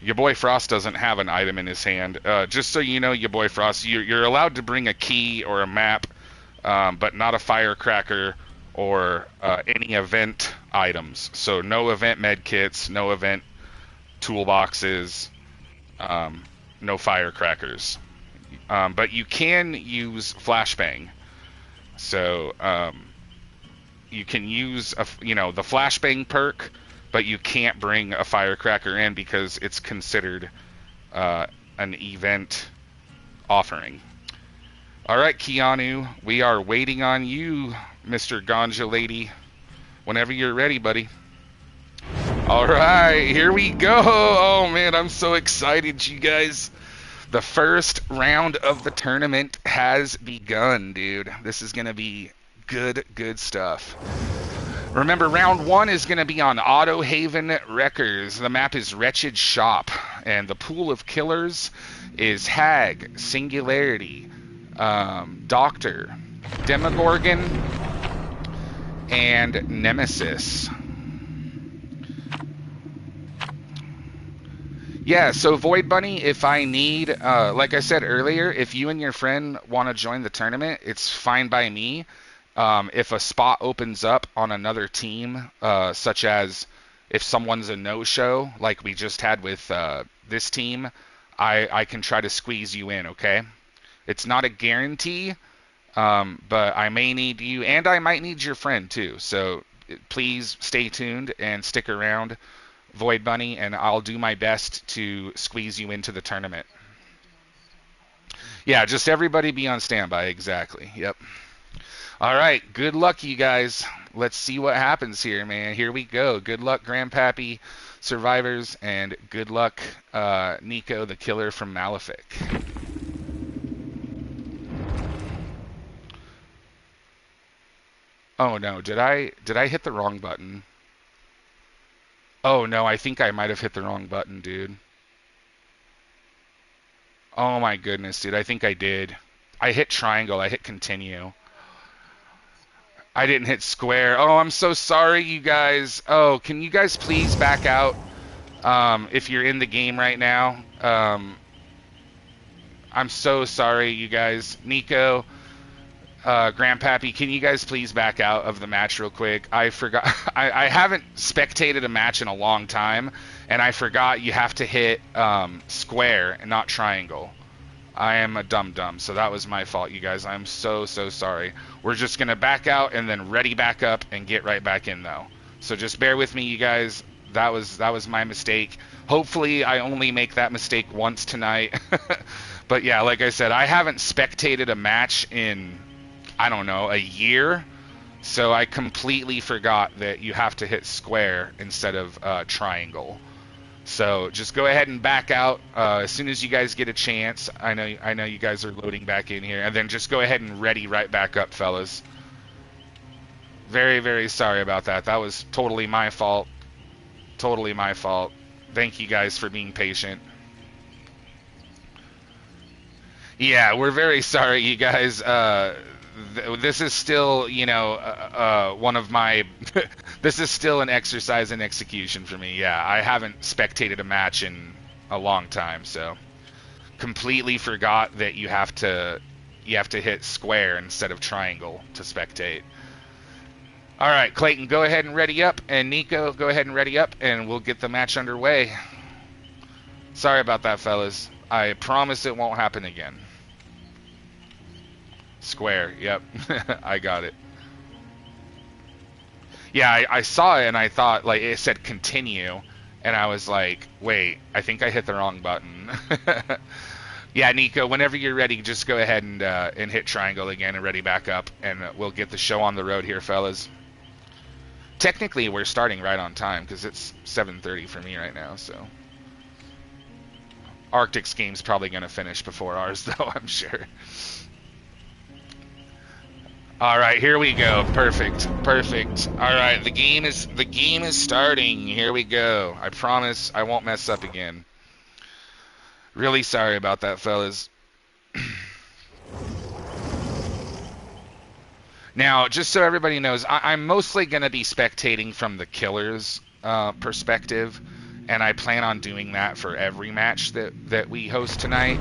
Your boy Frost doesn't have an item in his hand. Just so you know, your boy Frost, you're allowed to bring a key or a map, but not a firecracker or any event items. So no event med kits, no event toolboxes, no firecrackers. But you can use flashbang. So you can use the flashbang perk, but you can't bring a firecracker in because it's considered an event offering. All right, Keanu, we are waiting on you, Mr. Ganja Lady. Whenever you're ready, buddy. All right, here we go. Oh, man, I'm so excited, you guys. The first round of the tournament has begun, dude. This is going to be good stuff. Remember, round one is going to be on Auto Haven Wreckers. The map is Wretched Shop, and the pool of killers is Hag, Singularity, Doctor, Demogorgon, and Nemesis. Yeah, so Void Bunny, if I need, like I said earlier, if you and your friend want to join the tournament, it's fine by me. If a spot opens up on another team, such as if someone's a no-show, like we just had with this team, I can try to squeeze you in, okay? It's not a guarantee, but I may need you, and I might need your friend too. So please stay tuned and stick around, Void Bunny, and I'll do my best to squeeze you into the tournament. Yeah, just everybody be on standby. Exactly. Yep. All right. Good luck, you guys. Let's see what happens here, man. Here we go. Good luck, Grandpappy survivors, and good luck, Nico, the killer from Malefic. Oh no, did I hit the wrong button? Oh no, I think I might have hit the wrong button, dude. Oh my goodness, dude, I think I did. I hit triangle, I hit continue. I didn't hit square. Oh, I'm so sorry, you guys. Oh, can you guys please back out if you're in the game right now? I'm so sorry, you guys. Nico, Grandpappy, can you guys please back out of the match real quick? I forgot. I haven't spectated a match in a long time, and I forgot you have to hit square and not triangle. I am a dum-dum, so that was my fault, you guys. I'm so sorry. We're just going to back out and then ready back up and get right back in, though. So just bear with me, you guys. That was my mistake. Hopefully, I only make that mistake once tonight. But yeah, like I said, I haven't spectated a match in, I don't know, a year. So I completely forgot that you have to hit square instead of triangle. So just go ahead and back out as soon as you guys get a chance. I know you guys are loading back in here, and then just go ahead and ready right back up, fellas. Very sorry about that. That was totally my fault. Totally my fault. Thank you guys for being patient. Yeah, we're very sorry, you guys. This is still, you know, one of my. This is still an exercise in execution for me. Yeah, I haven't spectated a match in a long time, so completely forgot that you have to hit square instead of triangle to spectate. All right, Clayton, go ahead and ready up, and Nico, go ahead and ready up, and we'll get the match underway. Sorry about that, fellas. I promise it won't happen again. Square, yep. I got it. Yeah, I saw it and I thought, like, it said continue, and I was like, wait, I think I hit the wrong button. Yeah, Nico, whenever you're ready, just go ahead and hit triangle again and ready back up, and we'll get the show on the road here, fellas. Technically, we're starting right on time, because it's 7:30 for me right now, so. Arctic's game's probably going to finish before ours, though, I'm sure. All right, here we go. Perfect. All right, the game is starting. Here we go. I promise I won't mess up again. Really sorry about that, fellas. Now, just so everybody knows, I'm mostly going to be spectating from the killer's perspective, and I plan on doing that for every match that we host tonight.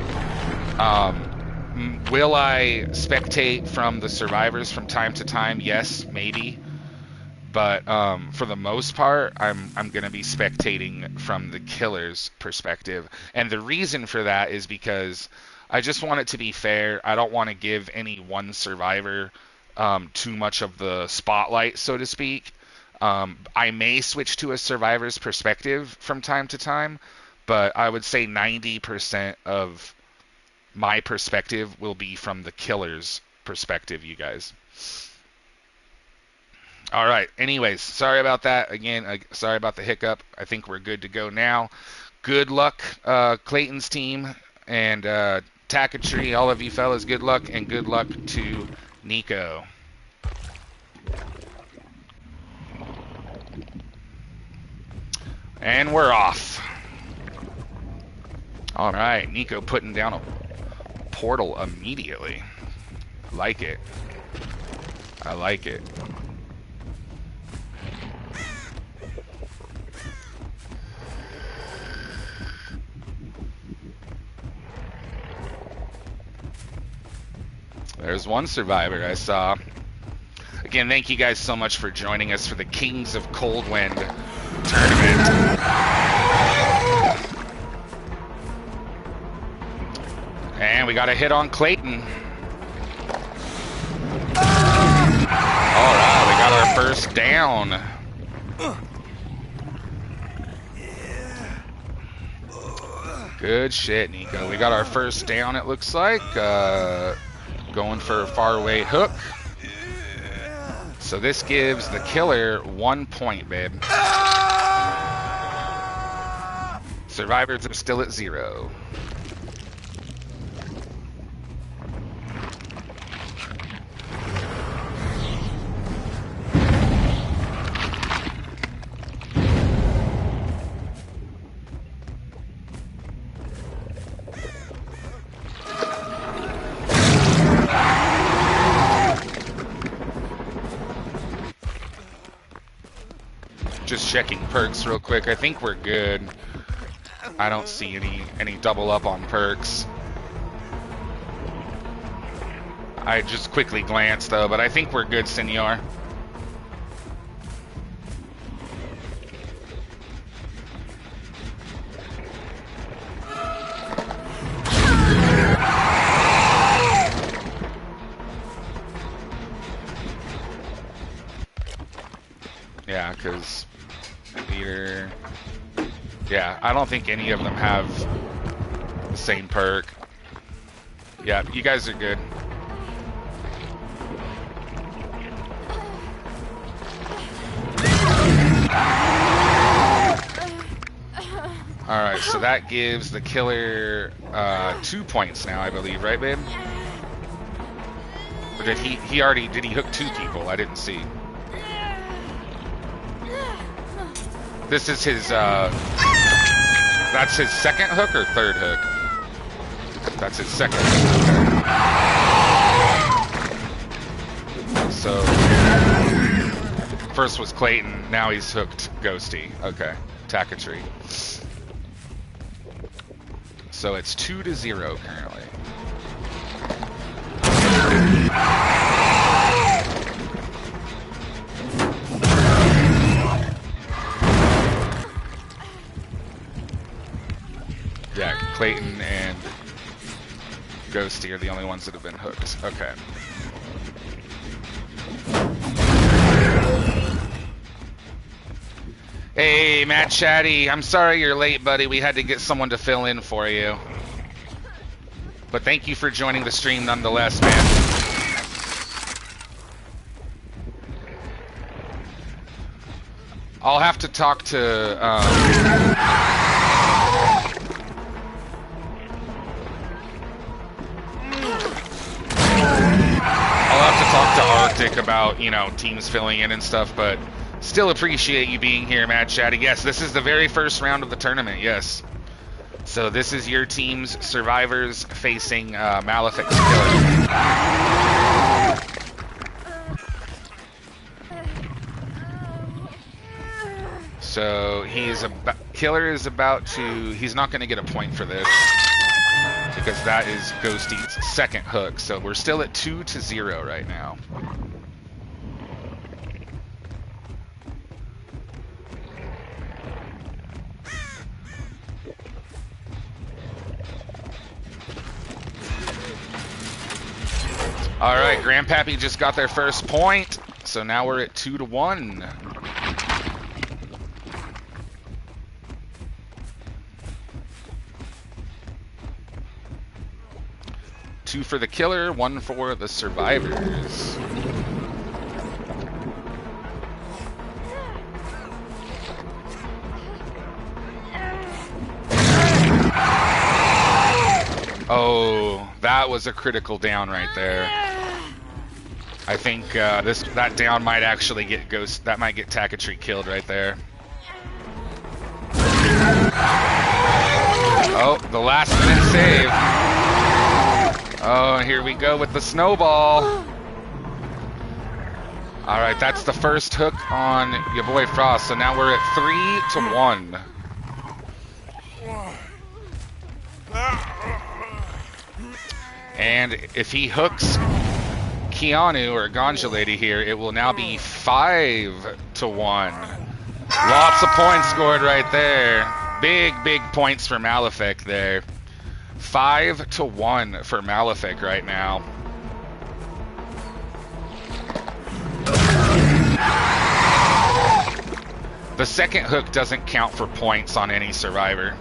Will I spectate from the survivors from time to time? Yes, maybe. But for the most part, I'm going to be spectating from the killer's perspective. And the reason for that is because I just want it to be fair. I don't want to give any one survivor too much of the spotlight, so to speak. I may switch to a survivor's perspective from time to time, but I would say 90% of my perspective will be from the killer's perspective, you guys. All right. Anyways, sorry about that. Again, sorry about the hiccup. I think we're good to go now. Good luck, Clayton's team. And Takatri, all of you fellas, good luck, and good luck to Nico. And we're off. All right, Nico putting down a portal immediately. Like it. I like it. There's one survivor I saw. Again, thank you guys so much for joining us for the Kings of Coldwind tournament. And we got a hit on Clayton. Alright, we got our first down. Good shit, Nico. We got our first down, it looks like. Going for a faraway hook. So this gives the killer 1 point, babe. Survivors are still at 0. Just checking perks real quick. I think we're good. I don't see any double up on perks. I just quickly glanced though, but I think we're good, Senor. Yeah, because leader. Yeah, I don't think any of them have the same perk. Yeah, you guys are good. Alright, so that gives the killer 2 points now, I believe, right, babe? Or did he hook 2 people? I didn't see. This is his, that's his second hook or third hook? That's his second hook. Okay. So, first was Clayton, now he's hooked Ghosty. Okay, Takatri. So it's 2-0 currently. Yeah, Clayton and Ghosty are the only ones that have been hooked. Okay. Hey, Matt Chatty, I'm sorry you're late, buddy. We had to get someone to fill in for you. But thank you for joining the stream nonetheless, man. I'll have to talk to... Arctic about, you know, teams filling in and stuff, but still appreciate you being here, Mad Chatty. Yes, this is the very first round of the tournament, yes. So this is your team's survivors facing Malefic's killer. So killer is about to, he's not going to get a point for this, because that is Ghosty's second hook. So we're still at 2-0 right now. All right, Grandpappy just got their first point, so now we're at 2-1. Two for the killer, 1 for the survivors. that was a critical down right there. I think that down might actually get Ghost. That might get Takatri killed right there. Oh, the last minute save. Oh, here we go with the snowball. All right, that's the first hook on your boy Frost. So now we're at 3-1. And if he hooks Keanu or Ganja Lady here, it will now be 5-1. Lots of points scored right there. Big points for Malefic there. 5-1 for Malefic right now. The second hook doesn't count for points on any survivor.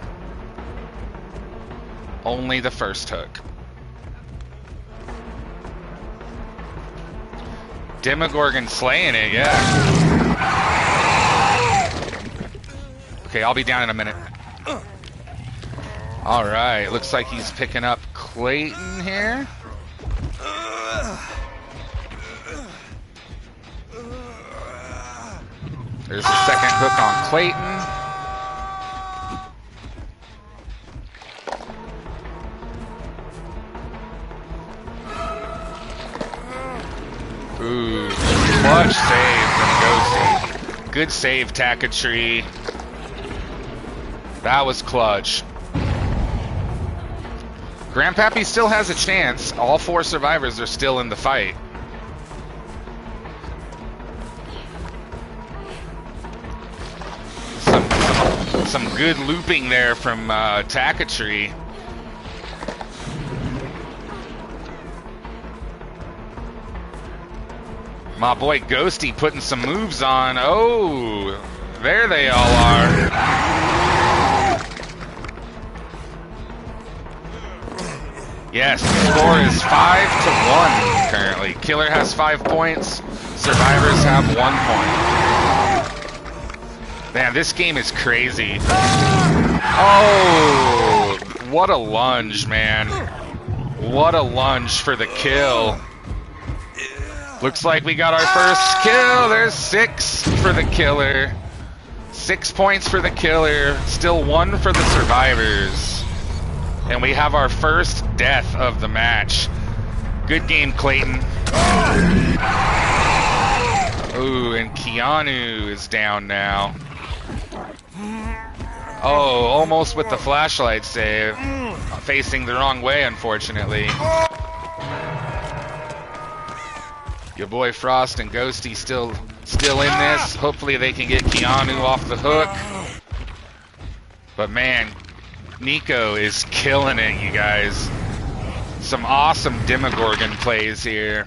Only the first hook. Demogorgon slaying it, yeah. Okay, I'll be down in a minute. All right, looks like he's picking up Clayton here. There's the second hook on Clayton. Ooh, clutch save from Ghosty. Good save, Takatri. That was clutch. Grandpappy still has a chance. All 4 survivors are still in the fight. Some good looping there from Takatri. My boy Ghosty putting some moves on. Oh, there they all are. Yes, the score is 5-1 currently. Killer has 5 points. Survivors have 1 point. Man, this game is crazy. Oh, what a lunge, man. What a lunge for the kill. Looks like we got our first kill. There's 6 for the killer. 6 points for the killer. Still 1 for the survivors. And we have our first death of the match. Good game, Clayton. Ooh, and Keanu is down now. Oh, almost with the flashlight save. Facing the wrong way, unfortunately. Your boy Frost and Ghosty still in this. Hopefully they can get Keanu off the hook. But man, Nico is killing it, you guys. Some awesome Demogorgon plays here.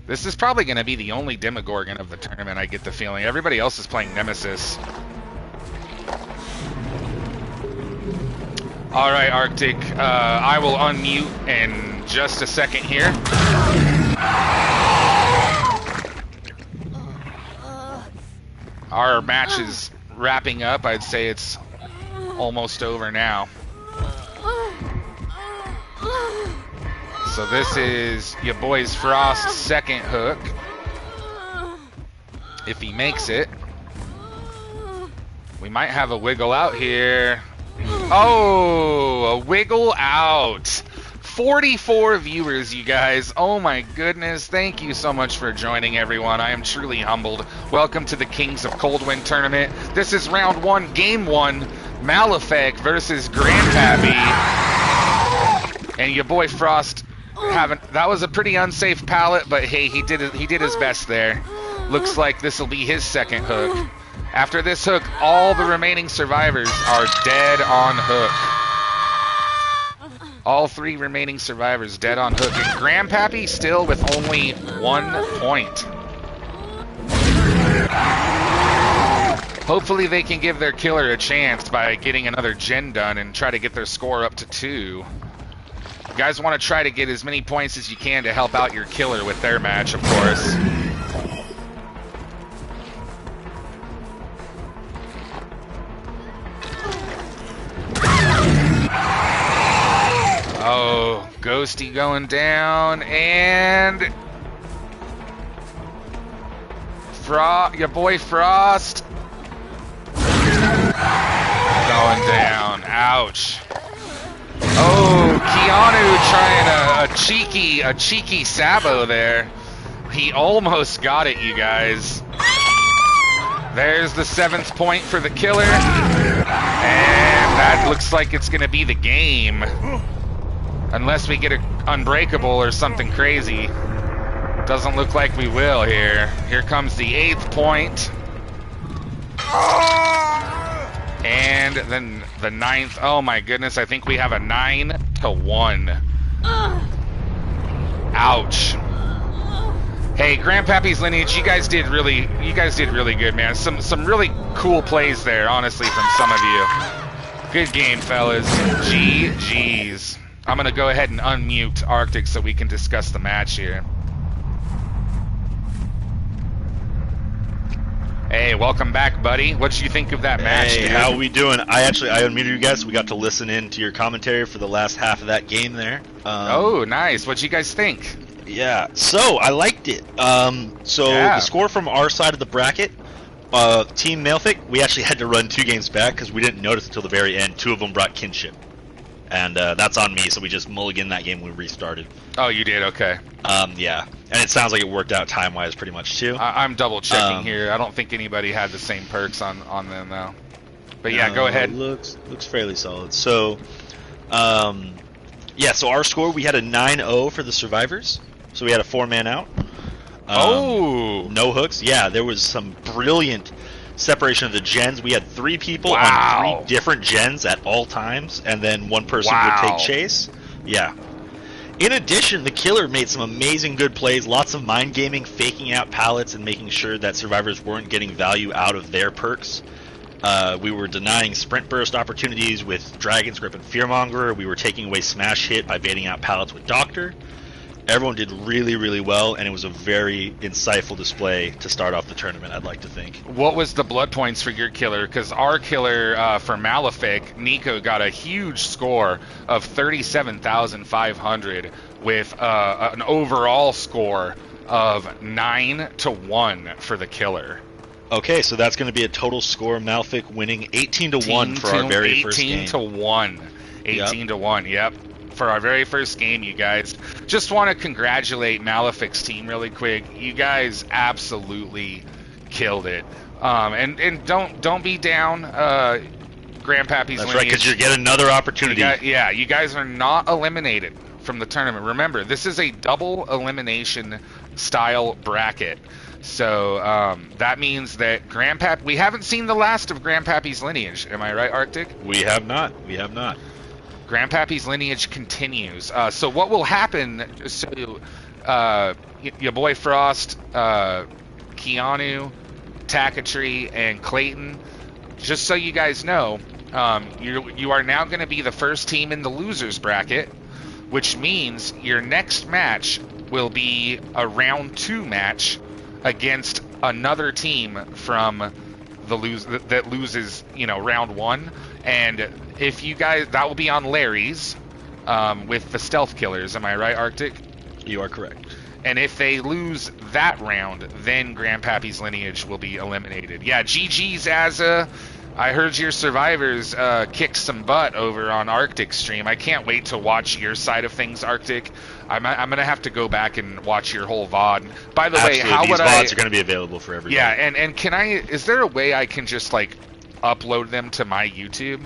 This is probably going to be the only Demogorgon of the tournament, I get the feeling. Everybody else is playing Nemesis. All right, Arctic. I will unmute in just a second here. Our match is wrapping up. I'd say it's almost over now. So this is your boy's Frost's second hook. If he makes it, we might have a wiggle out here. Oh, a wiggle out. 44 viewers, you guys. Oh my goodness. Thank you so much for joining, everyone. I am truly humbled. Welcome to the Kings of Coldwind tournament. This is round 1, game 1. Malefic versus Grandpappy. And your boy Frost that was a pretty unsafe pallet, but hey, he did his best there. Looks like this will be his second hook. After this hook, all the remaining survivors are dead on hook. All 3 remaining survivors dead on hook. And Grandpappy still with only 1 point. Hopefully they can give their killer a chance by getting another gen done and try to get their score up to 2. You guys want to try to get as many points as you can to help out your killer with their match, of course. Oh, Toasty going down, and your boy Frost going down. Ouch. Oh, Keanu trying a cheeky Sabo there. He almost got it, you guys. There's the 7th point for the killer, and that looks like it's going to be the game. Unless we get an unbreakable or something crazy. Doesn't look like we will here. Here comes the 8th point. And then the 9th. Oh my goodness, I think we have a 9-1. Ouch. Hey, Grandpappy's Lineage, you guys did really good, man. Some really cool plays there, honestly, from some of you. Good game, fellas. GG's. I'm gonna go ahead and unmute Arctic so we can discuss the match here. Hey, welcome back, buddy. What did you think of that match? Hey, dude? how we doing? I unmuted you guys. We got to listen in to your commentary for the last half of that game there. Oh, nice. What'd you guys think? Yeah, so I liked it. The score from our side of the bracket, Team Malfic, we actually had to run 2 games back because we didn't notice until the very end. 2 of them brought kinship. And that's on me, so we just mulliganed that game when we restarted. Oh, you did? Okay. Yeah. And it sounds like it worked out time-wise pretty much, too. I'm double-checking here. I don't think anybody had the same perks on them, though. But yeah, go ahead. Looks fairly solid. So, yeah, so our score, we had a 9-0 for the survivors. So we had a 4-man out. No hooks. Yeah, there was some brilliant separation of the gens. We had 3 people on 3 different gens at all times, and then 1 person would take chase. Yeah. In addition, the killer made some amazing good plays, lots of mind gaming, faking out pallets, and making sure that survivors weren't getting value out of their perks. We were denying sprint burst opportunities with Dragon's Grip and Fearmonger. We were taking away smash hit by baiting out pallets with Doctor. Everyone did really, really well, and it was a very insightful display to start off the tournament, I'd like to think. What was the blood points for your killer? Because our killer for Malefic, Nico, got a huge score of 37,500 with an overall score of 9-1 for the killer. Okay, so that's going to be a total score. Malefic winning 18-1 for our very first game. 18-1. 18-1, yep. For our very first game, you guys. Just want to congratulate Malefic's team really quick. You guys absolutely killed it. And don't be down, Grandpappy's Lineage. That's right, because you get another opportunity. You guys are not eliminated from the tournament. Remember, this is a double elimination style bracket. So that means that we haven't seen the last of Grandpappy's Lineage. Am I right, Arctic? We have not. We have not. Grandpappy's Lineage continues. So what will happen, your boy Frost, Keanu, Takatree, and Clayton, just so you guys know, you are now going to be the first team in the losers bracket, which means your next match will be a round 2 match against another team from that loses, round 1. And if you guys, that will be on Larry's with the stealth killers. Am I right, Arctic? You are correct. And if they lose that round, then Grandpappy's Lineage will be eliminated. Yeah, GG's, Azza. I heard your survivors kicked some butt over on Arctic's stream. I can't wait to watch your side of things, Arctic. I'm going to have to go back and watch your whole VOD. By the way, how would VODs are going to be available for everybody. Yeah, and is there a way I can just, upload them to my YouTube?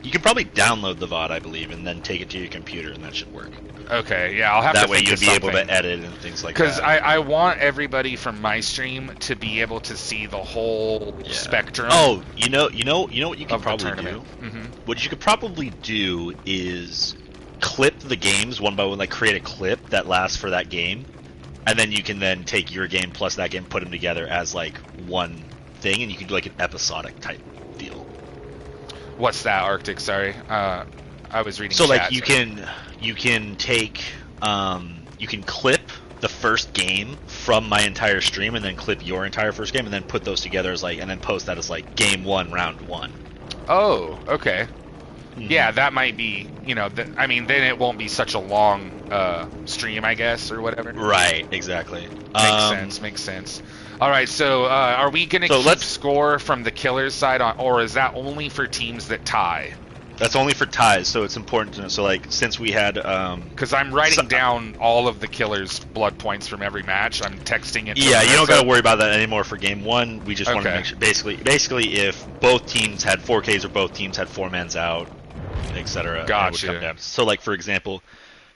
You can probably download the VOD, I believe, and then take it to your computer, and that should work. Okay, yeah, I'll have that to way think you'd of be something. able to edit and things like that. Because I want everybody from my stream to be able to see the whole spectrum. Oh, you know what you could probably do? Mm-hmm. What you could probably do is clip the games one by one, create a clip that lasts for that game, and then you can then take your game plus that game, put them together as one thing, and you can do an episodic type deal. What's that, Arctic? Sorry, I was reading. So chat, you can take you can clip the first game from my entire stream, and then clip your entire first game, and then put those together as and then post that as game 1, round 1. Oh, okay. Yeah, that might be, I mean, then it won't be such a long stream, I guess, or whatever. Right, exactly. Makes sense. All right, so are we going to keep score from the killer's side, or is that only for teams that tie? That's only for ties, so it's important to know. So, like, since we had... Because I'm writing down all of the killer's blood points from every match. I'm texting it. Yeah, you don't got to worry about that anymore for game 1. We just want to make sure... Basically, if both teams had 4Ks or both teams had 4-mans out, etc. Gotcha. So, like, for example...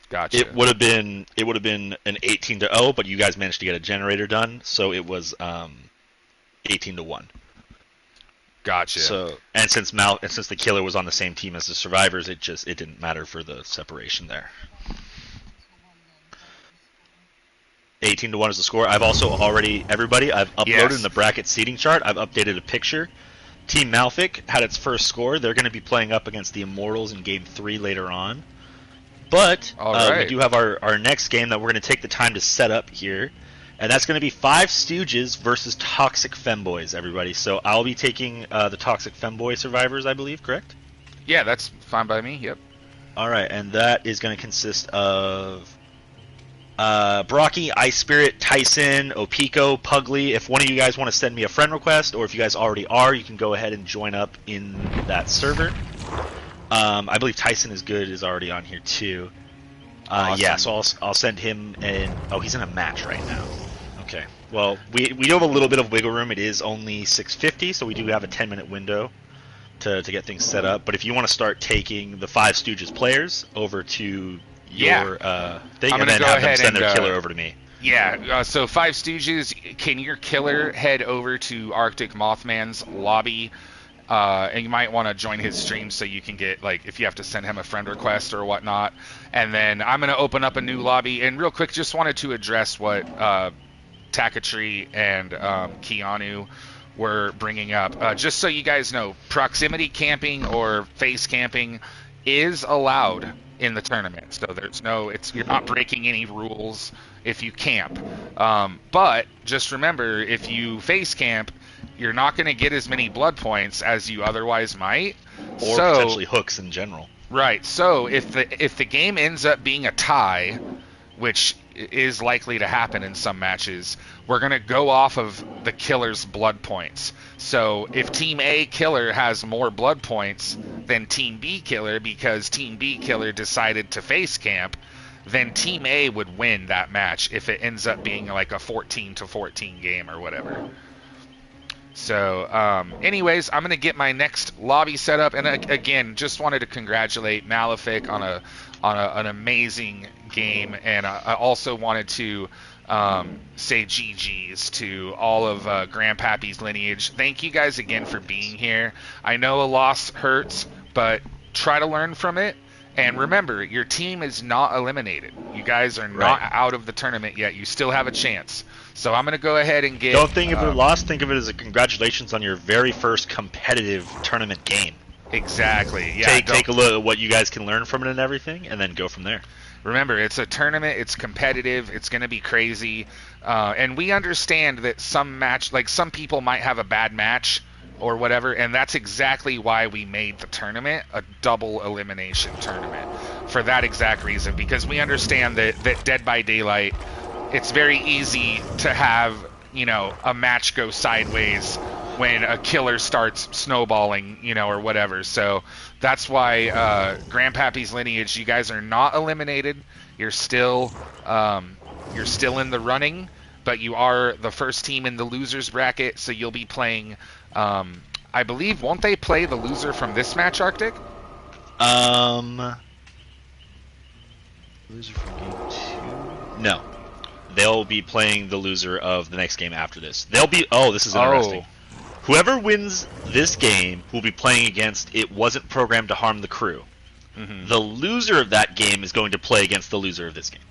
Gotcha. It would have been an 18-0, but you guys managed to get a generator done, so it was 18-1. Gotcha. So, and since the killer was on the same team as the survivors, it didn't matter for the separation there. 18-1 is the score. I've also already I've uploaded in the bracket seating chart. I've updated a picture. Team Malfic had its first score. They're going to be playing up against the Immortals in Game 3 later on. But we do have our next game that we're going to take the time to set up here. And that's going to be 5 Stooges versus Toxic Femboys, everybody. So I'll be taking the Toxic Femboy survivors, I believe, correct? Yeah, that's fine by me, yep. Alright, and that is going to consist of Brocky, Ice Spirit, Tyson, Opiko, Pugly. If one of you guys want to send me a friend request, or if you guys already are, you can go ahead and join up in that server. I believe Tyson is already on here too. Awesome. Yeah, so I'll send him in. Oh, he's in a match right now. Okay. Well, we do have a little bit of wiggle room. It is only 6:50, so we do have a 10-minute window to get things set up. But if you want to start taking the 5 Stooges players over to your thing, and then have them send their killer over to me. Yeah. So 5 Stooges, can your killer head over to Arctic Mothman's lobby? And you might want to join his stream so you can get, like, if you have to send him a friend request or whatnot. And then I'm going to open up a new lobby. And real quick, just wanted to address what Takatree and Keanu were bringing up. Just so you guys know, proximity camping or face camping is allowed in the tournament. So you're not breaking any rules if you camp. But just remember, if you face camp, you're not going to get as many blood points as you otherwise might, or potentially hooks in general. Right. So if the game ends up being a tie, which is likely to happen in some matches, we're going to go off of the killer's blood points. So if Team A killer has more blood points than Team B killer because Team B killer decided to face camp, then Team A would win that match if it ends up being like a 14-14 game or whatever. So, anyways, I'm going to get my next lobby set up. And again, just wanted to congratulate Malefic on an amazing game. And I also wanted to say GG's to all of Grandpappy's lineage. Thank you guys again for being here. I know a loss hurts, but try to learn from it. And remember, your team is not eliminated. You guys are not out of the tournament yet. You still have a chance. So I'm going to go ahead and get... Don't think of it as a loss. Think of it as a congratulations on your very first competitive tournament game. Exactly. Yeah. Take a look at what you guys can learn from it and everything, and then go from there. Remember, it's a tournament. It's competitive. It's going to be crazy. And we understand that some people might have a bad match or whatever, and that's exactly why we made the tournament a double elimination tournament, for that exact reason, because we understand that Dead by Daylight, it's very easy to have, a match go sideways when a killer starts snowballing, or whatever. So that's why Grandpappy's lineage, you guys are not eliminated. You're still in the running, but you are the first team in the losers bracket, so you'll be playing... I believe, won't they play the loser from this match, Arctic? Loser from game 2? No. They'll be playing the loser of the next game after this. This is interesting. Whoever wins this game will be playing against It Wasn't Programmed to Harm the Crew. Mm-hmm. The loser of that game is going to play against the loser of this game.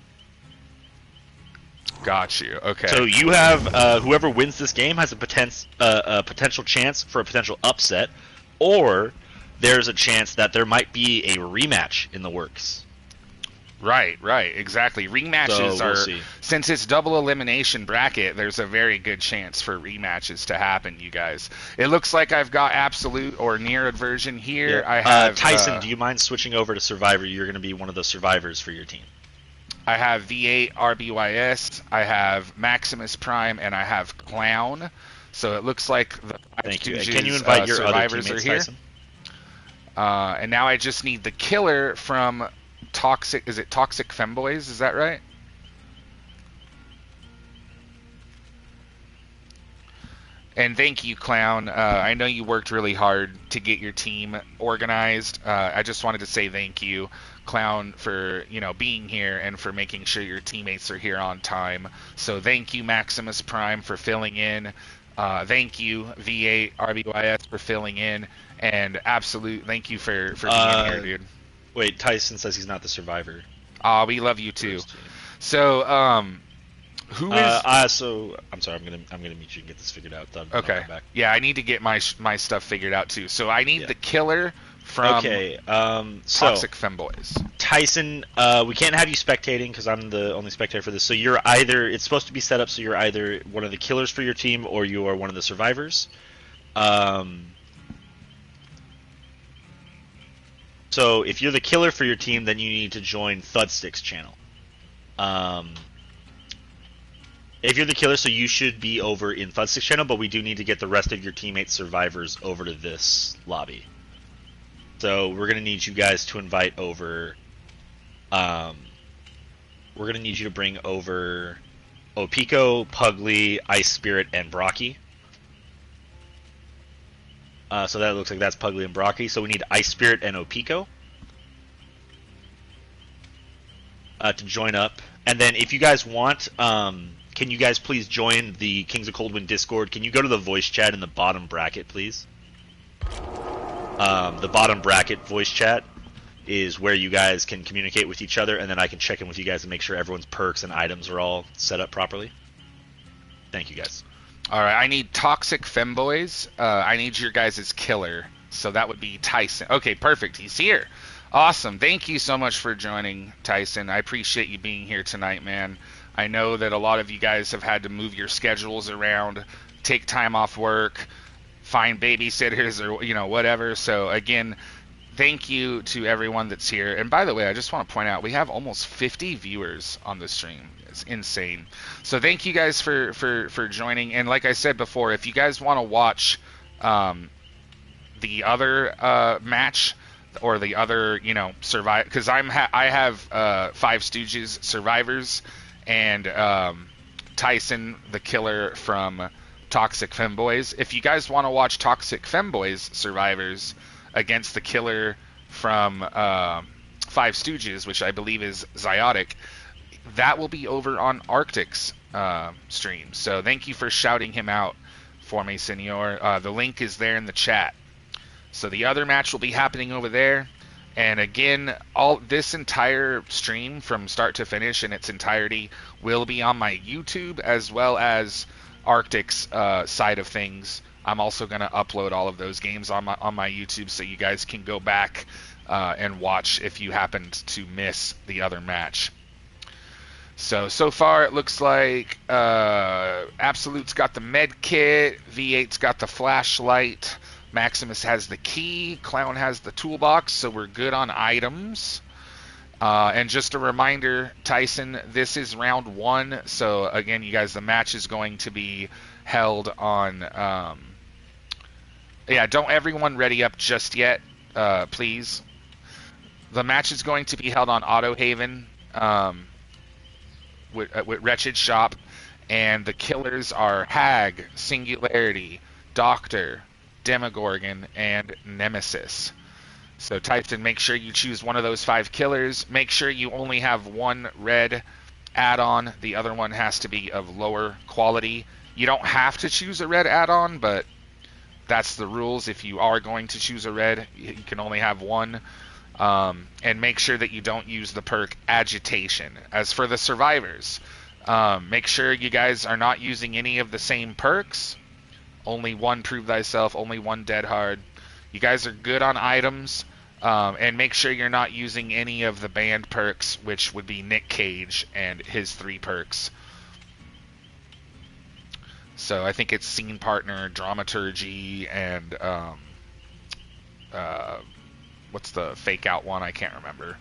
Got you. Okay. So you have whoever wins this game has a potential chance for a potential upset, or there's a chance that there might be a rematch in the works. Right, exactly. Rematches so we'll see. since it's double elimination bracket, there's a very good chance for rematches to happen, you guys. It looks like I've got absolute or near aversion here. Yeah. I have Tyson, do you mind switching over to Survivor? You're going to be one of the survivors for your team. I have V8 RBYS, I have Maximus Prime, and I have Clown. So it looks like the Thank you. Can you invite your survivors other are teammates, here. Tyson? And now I just need the killer from Toxic. Is it Toxic Femboys? Is that right? And thank you, Clown. I know you worked really hard to get your team organized. I just wanted to say thank you, Clown, for being here and for making sure your teammates are here on time. So thank you, Maximus Prime, for filling in. Thank you, V8 RBYS, for filling in. And absolute thank you for being here, dude. Wait, Tyson says he's not the survivor. We love you too. So, who is? So I'm sorry. I'm gonna meet you and get this figured out. Okay. Yeah, I need to get my stuff figured out too. So I need the killer from Toxic Femboys. Tyson, we can't have you spectating because I'm the only spectator for this. So it's supposed to be set up so you're either one of the killers for your team or you are one of the survivors. So if you're the killer for your team, then you need to join Thudstick's channel. If you're the killer, so you should be over in Thudstick's channel, but we do need to get the rest of your teammates survivors over to this lobby. So we're going to need you guys to invite over... we're going to need you to bring over Opico, Pugly, Ice Spirit, and Brocky. So that looks like that's Pugly and Brocky. So we need Ice Spirit and Opico to join up. And then if you guys want, can you guys please join the Kings of Coldwind Discord? Can you go to the voice chat in the bottom bracket, please? The bottom bracket voice chat is where you guys can communicate with each other, and then I can check in with you guys and make sure everyone's perks and items are all set up properly. Thank you, guys. All right, I need Toxic Femboys. I need your guys' killer. So that would be Tyson. Okay, perfect. He's here. Awesome. Thank you so much for joining, Tyson. I appreciate you being here tonight, man. I know that a lot of you guys have had to move your schedules around, take time off work, find babysitters or, whatever. So, again, thank you to everyone that's here. And by the way, I just want to point out, we have almost 50 viewers on the stream. It's insane. So thank you guys for joining. And like I said before, if you guys want to watch the other match or the other, survive, because I have Five Stooges survivors and Tyson, the killer from Toxic Femboys. If you guys want to watch Toxic Femboys survivors against the killer from Five Stooges, which I believe is Ziotic, that will be over on Arctic's stream. So thank you for shouting him out for me, Senor. The link is there in the chat. So the other match will be happening over there. And again, all this entire stream from start to finish in its entirety will be on my YouTube as well as Arctic's side of things. I'm also going to upload all of those games on my YouTube so you guys can go back and watch if you happened to miss the other match. So far it looks like Absolute's got the med kit, V8's got the flashlight, Maximus has the key, Clown has the toolbox, so we're good on items. And just a reminder, Tyson, this is round 1, so again, you guys, the match is going to be held on... don't everyone ready up just yet, please. The match is going to be held on Autohaven, with Wretched Shop, and the killers are Hag, Singularity, Doctor, Demogorgon, and Nemesis. So Tyson, make sure you choose one of those 5 killers. Make sure you only have one red add-on. The other one has to be of lower quality. You don't have to choose a red add-on, but that's the rules. If you are going to choose a red, you can only have one. And make sure that you don't use the perk Agitation. As for the survivors, make sure you guys are not using any of the same perks. Only one Prove Thyself, only one Dead Hard. You guys are good on items. And make sure you're not using any of the banned perks, which would be Nick Cage and his 3 perks. So I think it's Scene Partner, Dramaturgy, and what's the fake out one? I can't remember.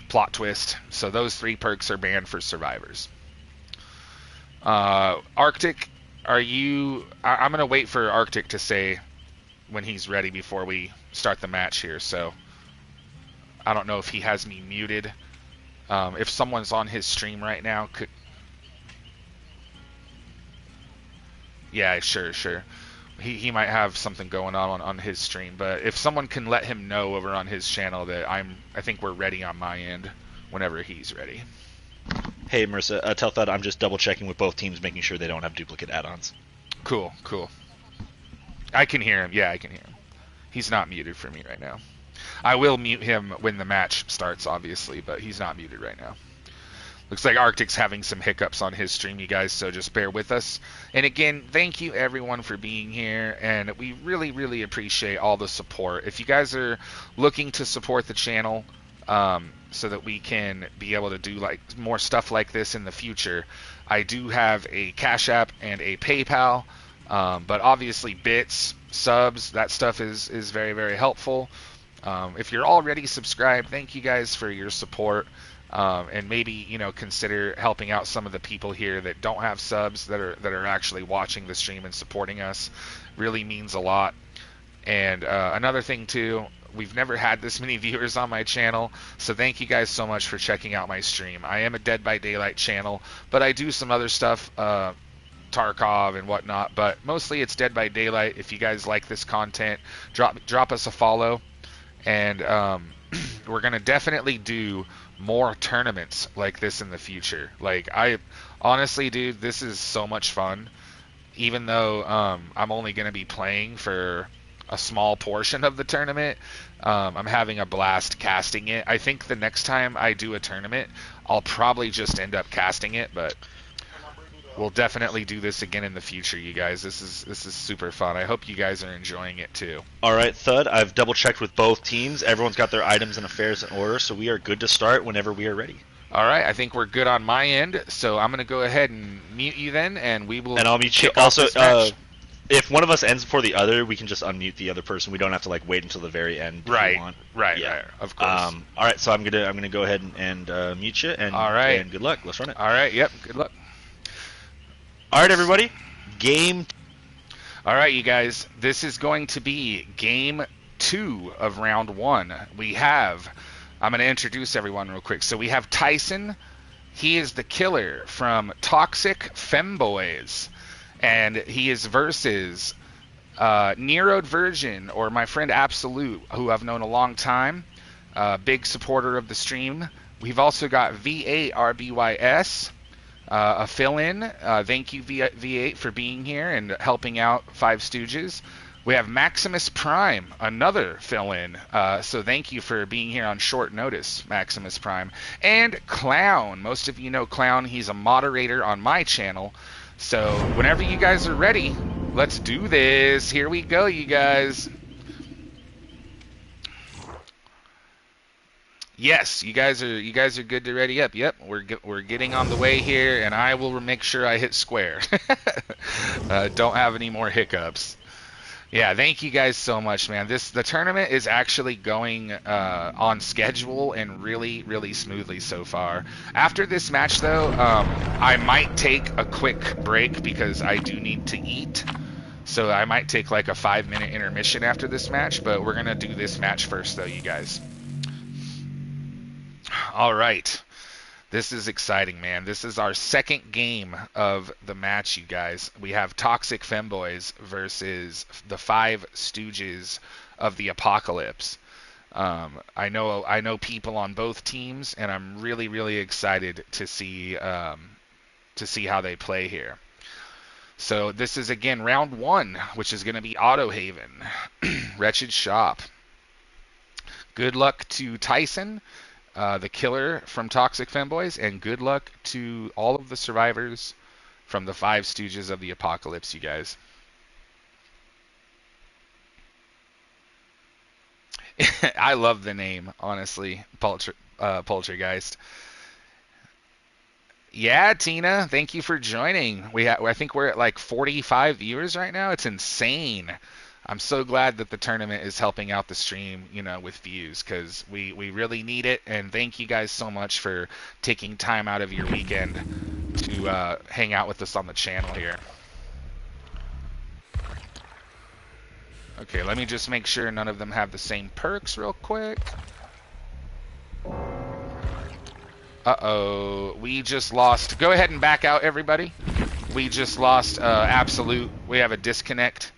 Plot Twist. So those 3 perks are banned for survivors. Arctic, are you... I'm going to wait for Arctic to say when he's ready before we start the match here, so I don't know if he has me muted. If someone's on his stream right now, could... Yeah, sure. He might have something going on his stream, but if someone can let him know over on his channel that I think we're ready on my end whenever he's ready. Hey, Marissa, tell Thud I'm just double checking with both teams, making sure they don't have duplicate add-ons. Cool. I can hear him. Yeah, I can hear him. He's not muted for me right now. I will mute him when the match starts, obviously, but he's not muted right now. Looks like Arctic's having some hiccups on his stream, you guys, so just bear with us. And again, thank you everyone for being here, and we really, really appreciate all the support. If you guys are looking to support the channel so that we can be able to do like more stuff like this in the future, I do have a Cash App and a PayPal, but obviously bits, subs, that stuff is very, very helpful. If you're already subscribed, thank you guys for your support. And maybe consider helping out some of the people here that don't have subs that are actually watching the stream and supporting us. Really means a lot. And another thing too, we've never had this many viewers on my channel, so thank you guys so much for checking out my stream. I am a Dead by Daylight channel, but I do some other stuff, Tarkov and whatnot, but mostly it's Dead by Daylight. If you guys like this content, drop us a follow, and we're gonna definitely do more tournaments like this in the future. Like, I honestly, dude, this is so much fun. Even though I'm only going to be playing for a small portion of the tournament, I'm having a blast casting it. I think the next time I do a tournament, I'll probably just end up casting it, but we'll definitely do this again in the future, you guys. This is super fun. I hope you guys are enjoying it too. All right, Thud, I've double checked with both teams. Everyone's got their items and affairs in order, so we are good to start whenever we are ready. All right, I think we're good on my end, so I'm going to go ahead and mute you then, and we will. And I'll mute you. Also, if one of us ends before the other, we can just unmute the other person. We don't have to like wait until the very end. Right. If you want. Right. Yeah. Right. Of course. All right, so I'm gonna go ahead and mute you. And all right. And good luck. Let's run it. All right. Yep. Good luck. All right, everybody. Game. All right, you guys. This is going to be game 2 of round 1. I'm going to introduce everyone real quick. So we have Tyson. He is the killer from Toxic Femboys. And he is versus Neroed Virgin, or my friend Absolute, who I've known a long time. Big supporter of the stream. We've also got V8RBYS. A fill-in. Thank you, V8, for being here and helping out Five Stooges. We have Maximus Prime, another fill-in. So thank you for being here on short notice, Maximus Prime. And Clown. Most of you know Clown. He's a moderator on my channel. So whenever you guys are ready, let's do this. Here we go, you guys. Yes, you guys are good to ready up. Yep, we're getting on the way here, and I will make sure I hit square. Don't have any more hiccups. Yeah, thank you guys so much, man. The tournament is actually going on schedule and really, really smoothly so far. After this match, though, I might take a quick break because I do need to eat. So I might take like a 5-minute intermission after this match, but we're gonna do this match first, though, you guys. All right, this is exciting, man. This is our second game of the match, you guys. We have Toxic Femboys versus the Five Stooges of the Apocalypse. I know people on both teams, and I'm really, really excited to see how they play here. So this is again round 1, which is going to be Auto Haven, Wretched Shop. Good luck to Tyson, the killer from Toxic Femboys, and good luck to all of the survivors from the Five Stooges of the Apocalypse, you guys. I love the name, honestly, Poltergeist. Yeah, Tina, thank you for joining. I think we're at like 45 viewers right now. It's insane. I'm so glad that the tournament is helping out the stream, with views because we really need it. And thank you guys so much for taking time out of your weekend to hang out with us on the channel here. Okay, let me just make sure none of them have the same perks real quick. Uh-oh, we just lost. Go ahead and back out, everybody. We just lost absolute. We have a disconnect.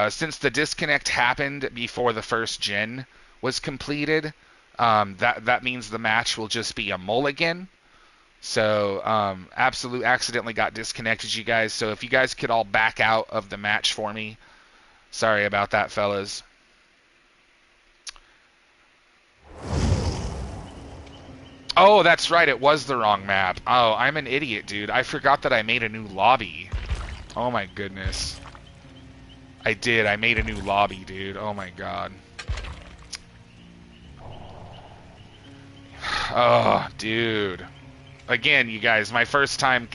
Since the disconnect happened before the first gen was completed, that means the match will just be a mulligan. So absolute accidentally got disconnected, you guys. So if you guys could all back out of the match for me. Sorry about that, fellas. Oh, that's right. It was the wrong map. Oh, I'm an idiot, dude. I forgot that I made a new lobby. Oh, my goodness. I did. I made a new lobby, dude. Oh, my God. Oh, dude. Again, you guys, my first time...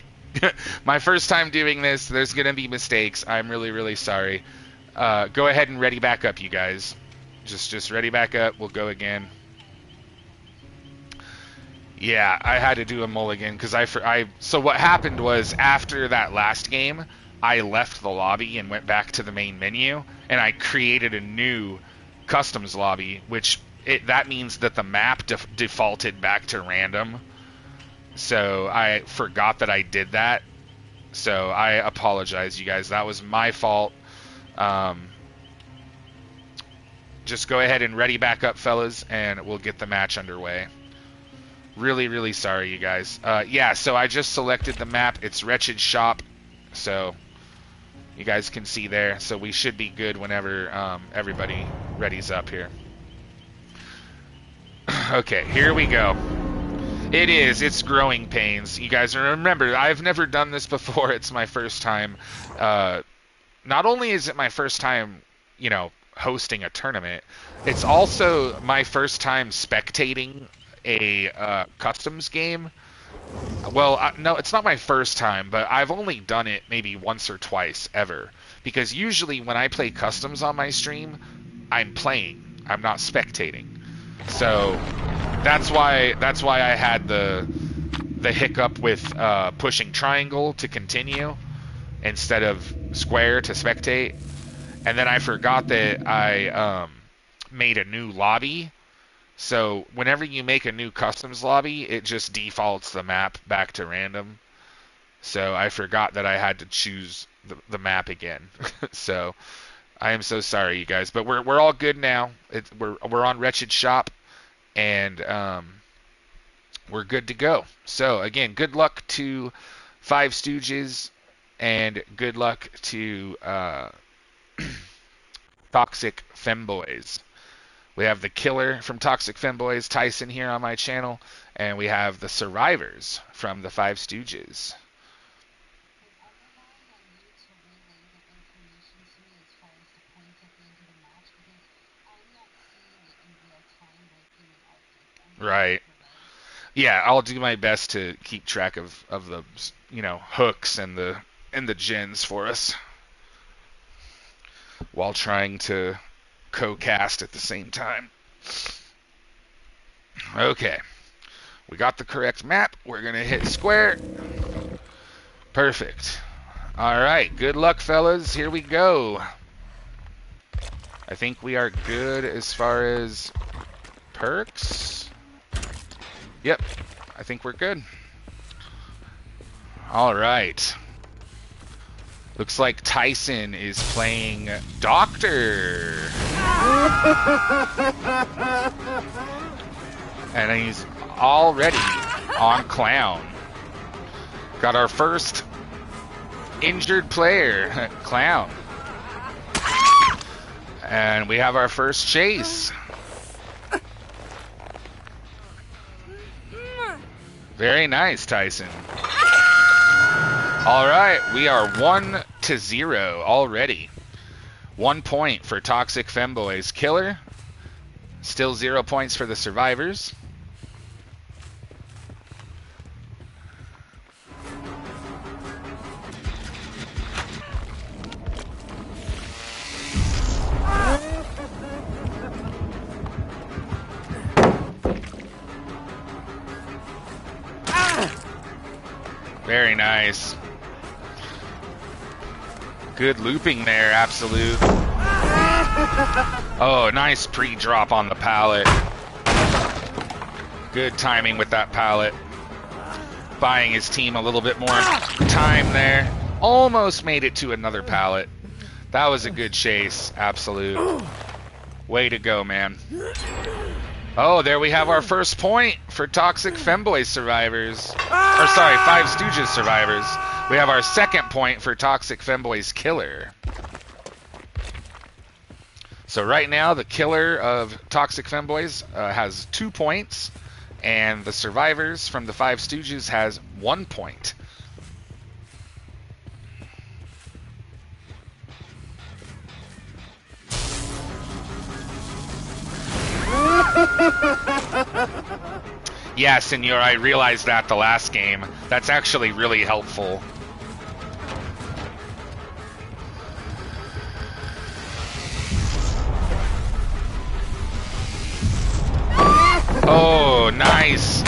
my first time doing this. There's going to be mistakes. I'm really, really sorry. Go ahead and ready back up, you guys. Just ready back up. We'll go again. Yeah, I had to do a mulligan because so what happened was after that last game, I left the lobby and went back to the main menu, and I created a new customs lobby, which that means that the map defaulted back to random. So I forgot that I did that. So I apologize, you guys. That was my fault. Just go ahead and ready back up, fellas, and we'll get the match underway. Really, really sorry, you guys. Yeah, so I just selected the map. It's Wretched Shop, so you guys can see there. So we should be good whenever everybody readies up here. Okay, here we go. It's growing pains. You guys remember, I've never done this before. It's my first time. Not only is it my first time, hosting a tournament, it's also my first time spectating a customs game. Well, no, it's not my first time, but I've only done it maybe once or twice ever. Because usually when I play customs on my stream, I'm playing. I'm not spectating. So that's why I had the hiccup with pushing triangle to continue instead of square to spectate. And then I forgot that I made a new lobby. So whenever you make a new customs lobby, it just defaults the map back to random. So I forgot that I had to choose the map again. So I am so sorry, you guys. But we're all good now. We're on Wretched Shop, and we're good to go. So again, good luck to Five Stooges, and good luck to Toxic Femboys. We have the Killer from Toxic Femboys, Tyson, here on my channel, and we have the Survivors from the Five Stooges. Right. Yeah, I'll do my best to keep track of the hooks and the gens for us while trying to co-cast at the same time. Okay, we got the correct map. We're gonna hit square. Perfect. All right, good luck, fellas. Here we go. I think we are good as far as perks. Yep, I think we're good. All right. Looks like Tyson is playing Doctor. And he's already on Clown. Got our first injured player, Clown. And we have our first chase. Very nice, Tyson. All right, we are 1-0 already. 1 point for Toxic Femboys. Killer, Still 0 points for the survivors. Very nice. Good looping there, Absolute. Oh, nice pre-drop on the pallet. Good timing with that pallet. Buying his team a little bit more time there. Almost made it to another pallet. That was a good chase, Absolute. Way to go, man. Oh, there we have our first point for Toxic Femboy survivors. Or sorry, Five Stooges survivors. We have our second point for Toxic Femboy's killer. So right now, the killer of Toxic Femboys has 2 points, and the survivors from the Five Stooges has 1 point. Yeah, Senor, I realized that the last game. That's actually really helpful. Oh, nice.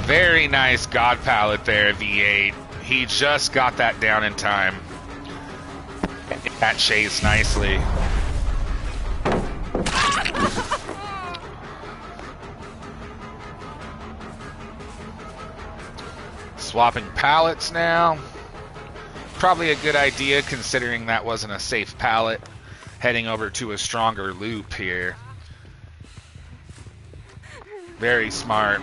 Very nice God Pallet there, V8. He just got that down in time. That chase nicely. Swapping pallets now. Probably a good idea considering that wasn't a safe pallet. Heading over to a stronger loop here. Very smart.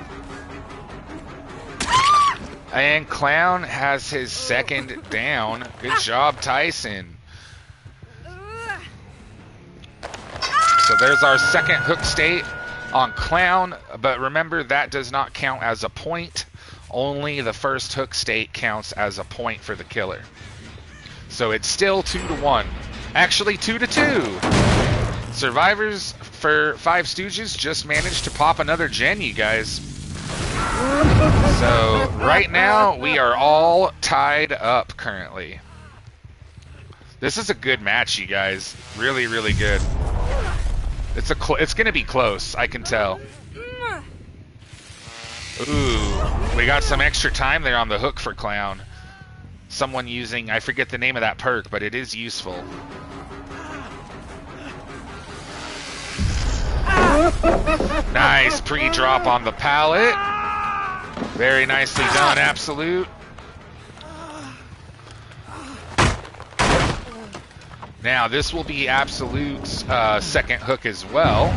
And Clown has his second down. Good job, Tyson. So there's our second hook state on Clown, but remember that does not count as a point. Only the first hook state counts as a point for the killer. So it's still 2-1. Actually 2-2. Survivors for Five Stooges just managed to pop another gen, you guys. So right now we are all tied up currently. This is a good match, you guys. Really, really good. It's gonna be close, I can tell. Ooh, we got some extra time there on the hook for Clown. Someone using, I forget the name of that perk, but it is useful. Nice pre-drop on the pallet. Very nicely done, Absolute. Now this will be Absolute's second hook as well.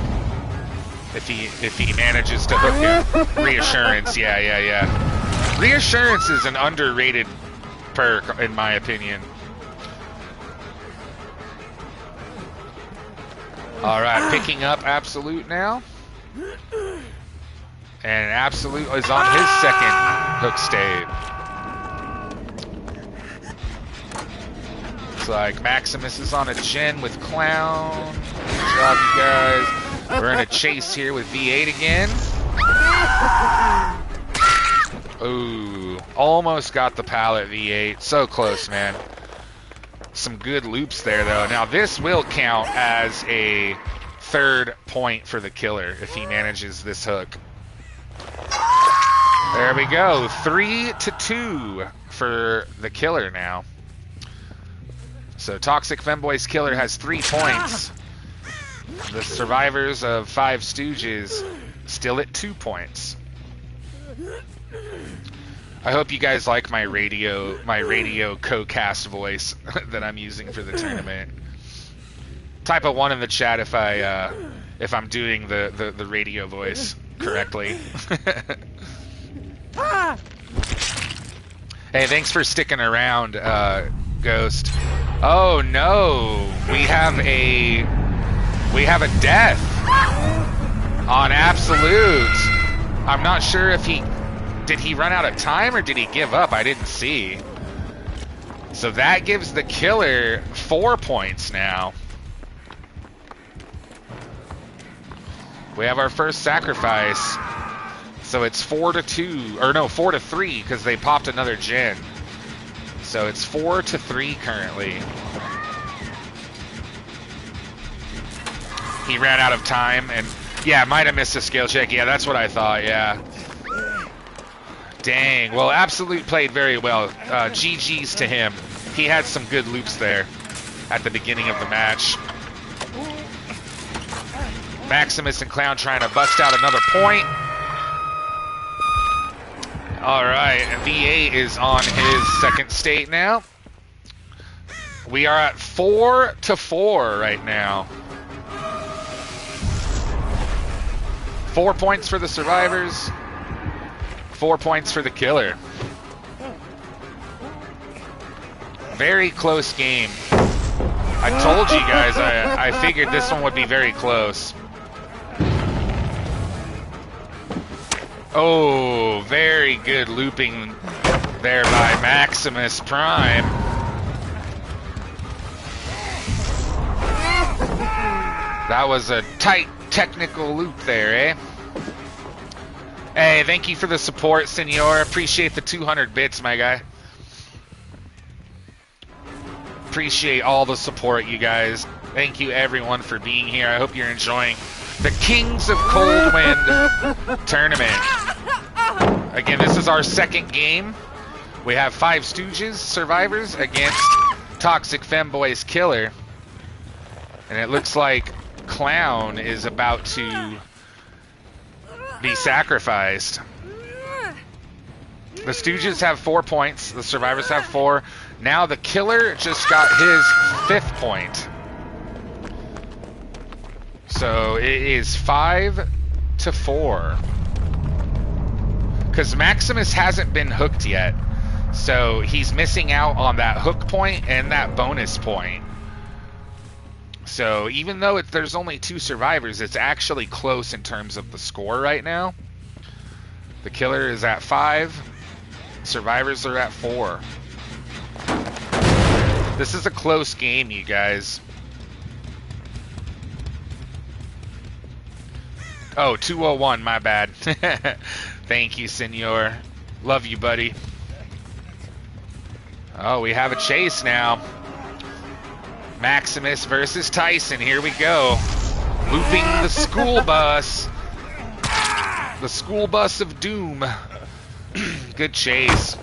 If he manages to hook it. Reassurance, yeah. Reassurance is an underrated perk, in my opinion. Alright, picking up Absolute now. And Absolute is on his second hook state. Looks like Maximus is on a gen with Clown. Good job, you guys. We're in a chase here with V8 again. Ooh, almost got the pallet, V8. So close, man. Some good loops there, though. Now, this will count as a third point for the killer if he manages this hook. There we go. 3-2 for the killer now. So Toxic Femboy's killer has 3 points. The survivors of Five Stooges still at 2 points. I hope you guys like my radio co-cast voice that I'm using for the tournament. Type a 1 in the chat if I'm doing the radio voice correctly. Hey, thanks for sticking around, Ghost. Oh no, we have a death on Absolute. I'm not sure if did he run out of time or did he give up? I didn't see. So that gives the killer 4 points now. We have our first sacrifice. So it's 4-2, or no, 4-3, because they popped another gen. So it's 4-3 currently. He ran out of time, and yeah, might have missed a skill check. Yeah, that's what I thought, yeah. Dang, well, Absolute played very well. GG's to him. He had some good loops there at the beginning of the match. Maximus and Clown trying to bust out another point. All right, V8 is on his second state now. We are at 4-4 right now. 4 points for the survivors, 4 points for the killer. Very close game. I told you guys, I figured this one would be very close. Oh, very good looping there by Maximus Prime. That was a tight technical loop there, eh? Hey, thank you for the support, Senor. Appreciate the 200 bits, my guy. Appreciate all the support, you guys. Thank you, everyone, for being here. I hope you're enjoying the Kings of Coldwind tournament. Again, this is our second game. We have 5 Stooges survivors against Toxic Femboy's Killer. And it looks like Clown is about to be sacrificed. The Stooges have 4 points. The survivors have 4. Now the Killer just got his 5th point. So it is 5-4. Because Maximus hasn't been hooked yet. So he's missing out on that hook point and that bonus point. So even though there's only 2 survivors, it's actually close in terms of the score right now. The Killer is at 5. Survivors are at 4. This is a close game, you guys. Oh, 201, my bad. Thank you, Senor. Love you, buddy. Oh, we have a chase now. Maximus versus Tyson. Here we go. Looping the school bus. The school bus of doom. Good chase.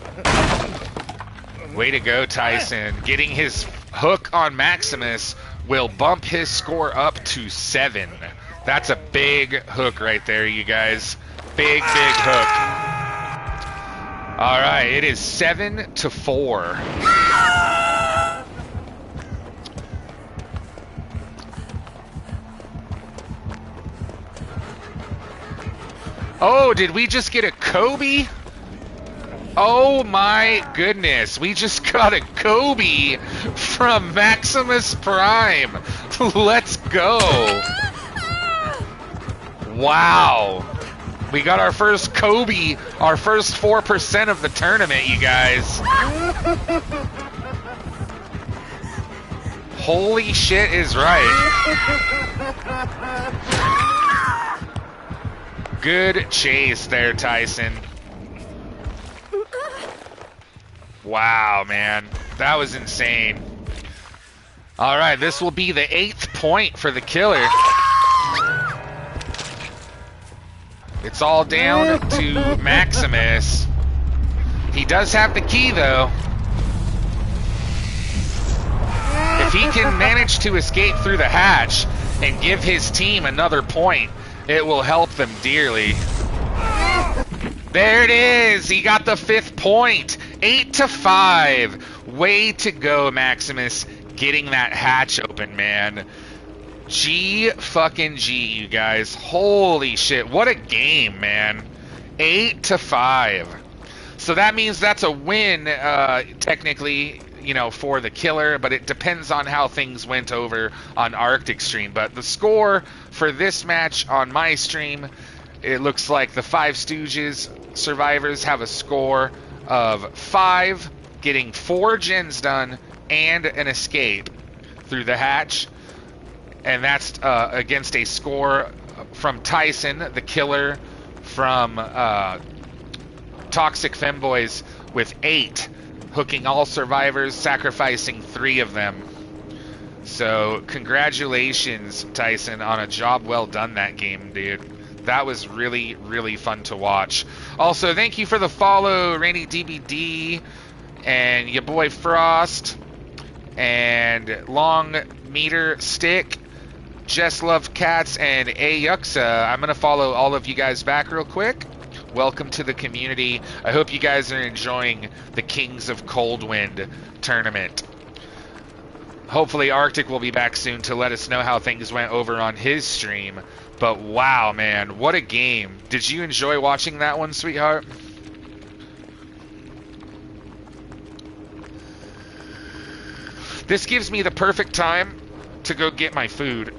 Way to go, Tyson. Getting his hook on Maximus will bump his score up to 7. That's a big hook right there, you guys. Big, big hook. All right, it is 7-4. Oh, did we just get a Kobe? Oh my goodness, we just got a Kobe from Maximus Prime. Let's go. Wow. We got our first Kobe, our first 4% of the tournament, you guys. Holy shit is right. Good chase there, Tyson. Wow, man. That was insane. All right, this will be the 8th point for the Killer. It's all down to Maximus. He does have the key, though. If he can manage to escape through the hatch and give his team another point, it will help them dearly. There it is. He got the 5th point. 8-5. Way to go, Maximus. Getting that hatch open, man. G fucking G, you guys. Holy shit. What a game, man. 8-5. So that means that's a win, technically, you know, for the Killer, but it depends on how things went over on Arctic Stream. But the score for this match on my stream, it looks like the 5 Stooges survivors have a score of 5, getting 4 gens done and an escape through the hatch. And that's against a score from Tyson, the killer from Toxic Femboys, with 8, hooking all survivors, sacrificing 3 of them. So congratulations, Tyson, on a job well done that game, dude. That was really, really fun to watch. Also, thank you for the follow, Rainy DBD, and your boy Frost, and Long Meter Stick, Jess Love Cats, and A Yuxa. I'm going to follow all of you guys back real quick. Welcome to the community. I hope you guys are enjoying the Kings of Coldwind tournament. Hopefully Arctic will be back soon to let us know how things went over on his stream. But wow, man, what a game. Did you enjoy watching that one, sweetheart? This gives me the perfect time to go get my food,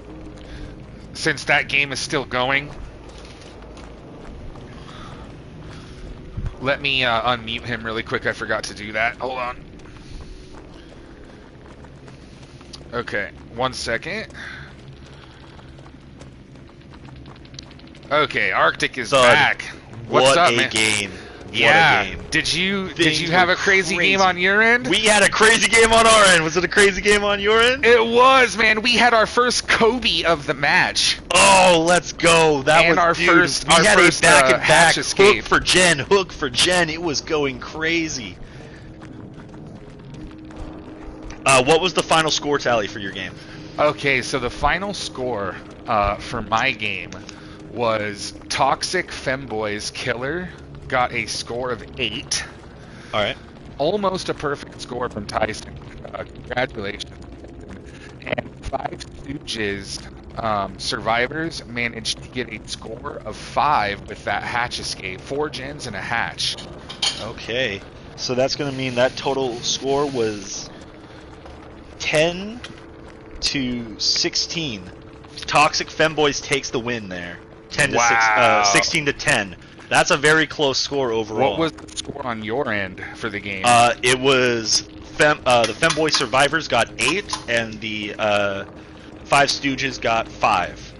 since that game is still going. Let me unmute him really quick. I forgot to do that. Hold on. Okay, 1 second. Okay, Arctic is back. What's up, man? What a game. Yeah. What a game. Did you have a crazy game on your end? We had a crazy game on our end. Was it a crazy game on your end? It was, man. We had our first Kobe of the match. Oh, let's go. That and was our dude, first. We our had first, a back-and-back escape. hook for Jen. It was going crazy. What was the final score tally for your game? Okay, so the final score for my game was Toxic Femboys Killer got a score of 8. All right. Almost a perfect score from Tyson. Congratulations. And Five Stooges survivors managed to get a score of 5 with that hatch escape. 4 gens and a hatch. Okay. So that's going to mean that total score was 10 to 16. Toxic Femboys takes the win there. 10 to 16 to 10. That's a very close score overall. What was the score on your end for the game? It was the Femboy survivors got 8, and the Five Stooges got 5.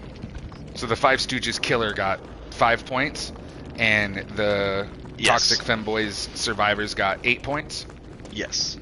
So the Five Stooges killer got 5 points, and the Toxic Femboys survivors got 8 points. Yes.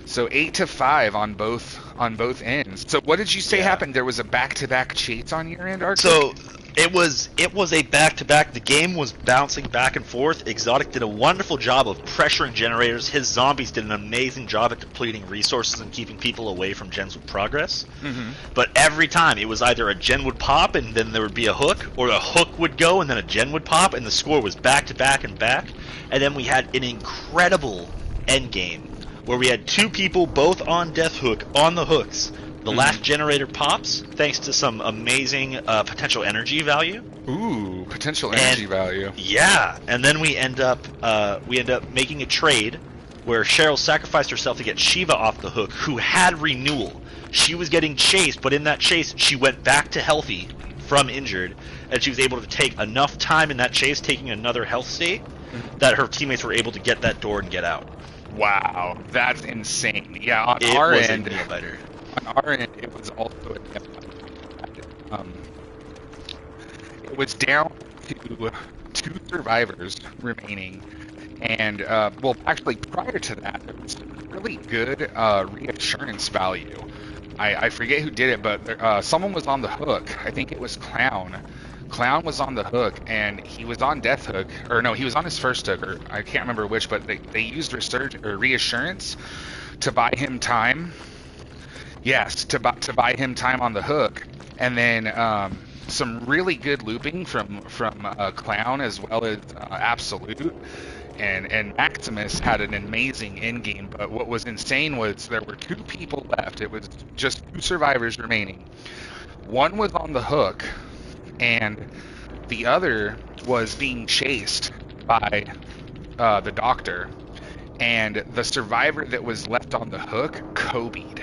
So 8 to 5 on both ends. So what did you say happened? There was a back-to-back chase on your end, Arctic? So it was a back-to-back. The game was bouncing back and forth. Exotic did a wonderful job of pressuring generators. His zombies did an amazing job at depleting resources and keeping people away from gens with progress. Mm-hmm. But every time it was either a gen would pop and then there would be a hook, or a hook would go and then a gen would pop, and the score was back-to-back and back. And then we had an incredible end game where we had 2 people both on death hook on the hooks. The last generator pops thanks to some amazing potential energy value. Ooh, potential energy value. Yeah, and then we end up making a trade where Cheryl sacrificed herself to get Shiva off the hook, who had renewal. She was getting chased, but in that chase she went back to healthy from injured, and she was able to take enough time in that chase, taking another health state, that her teammates were able to get that door and get out. Wow, that's insane. Yeah, on our end, it was also it was down to 2 survivors remaining, and well, actually prior to that, there was really good reassurance value. I forget who did it, but someone was on the hook. I think it was Clown. Clown was on the hook, and he was on death hook, or no, he was on his first hook, or I can't remember which, but they used reassurance to buy him time. Yes, to buy him time on the hook, and then some really good looping from Clown, as well as Absolute, and Maximus had an amazing end game. But what was insane was there were 2 people left. It was just 2 survivors remaining. One was on the hook, and the other was being chased by the doctor, and the survivor that was left on the hook Kobe'd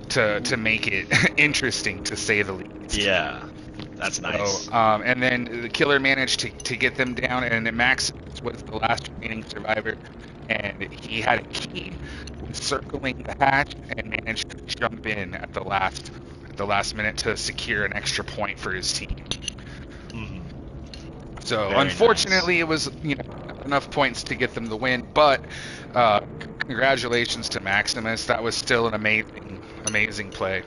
to make it interesting, to say the least. Yeah, that's nice. So, and then the killer managed to get them down, and Max was the last remaining survivor, and he had a key, was circling the hatch, and managed to jump in at the last at the last minute to secure an extra point for his team. Mhm. So Very unfortunately, nice. it was enough points to get them the win. But congratulations to Maximus. That was still an amazing play.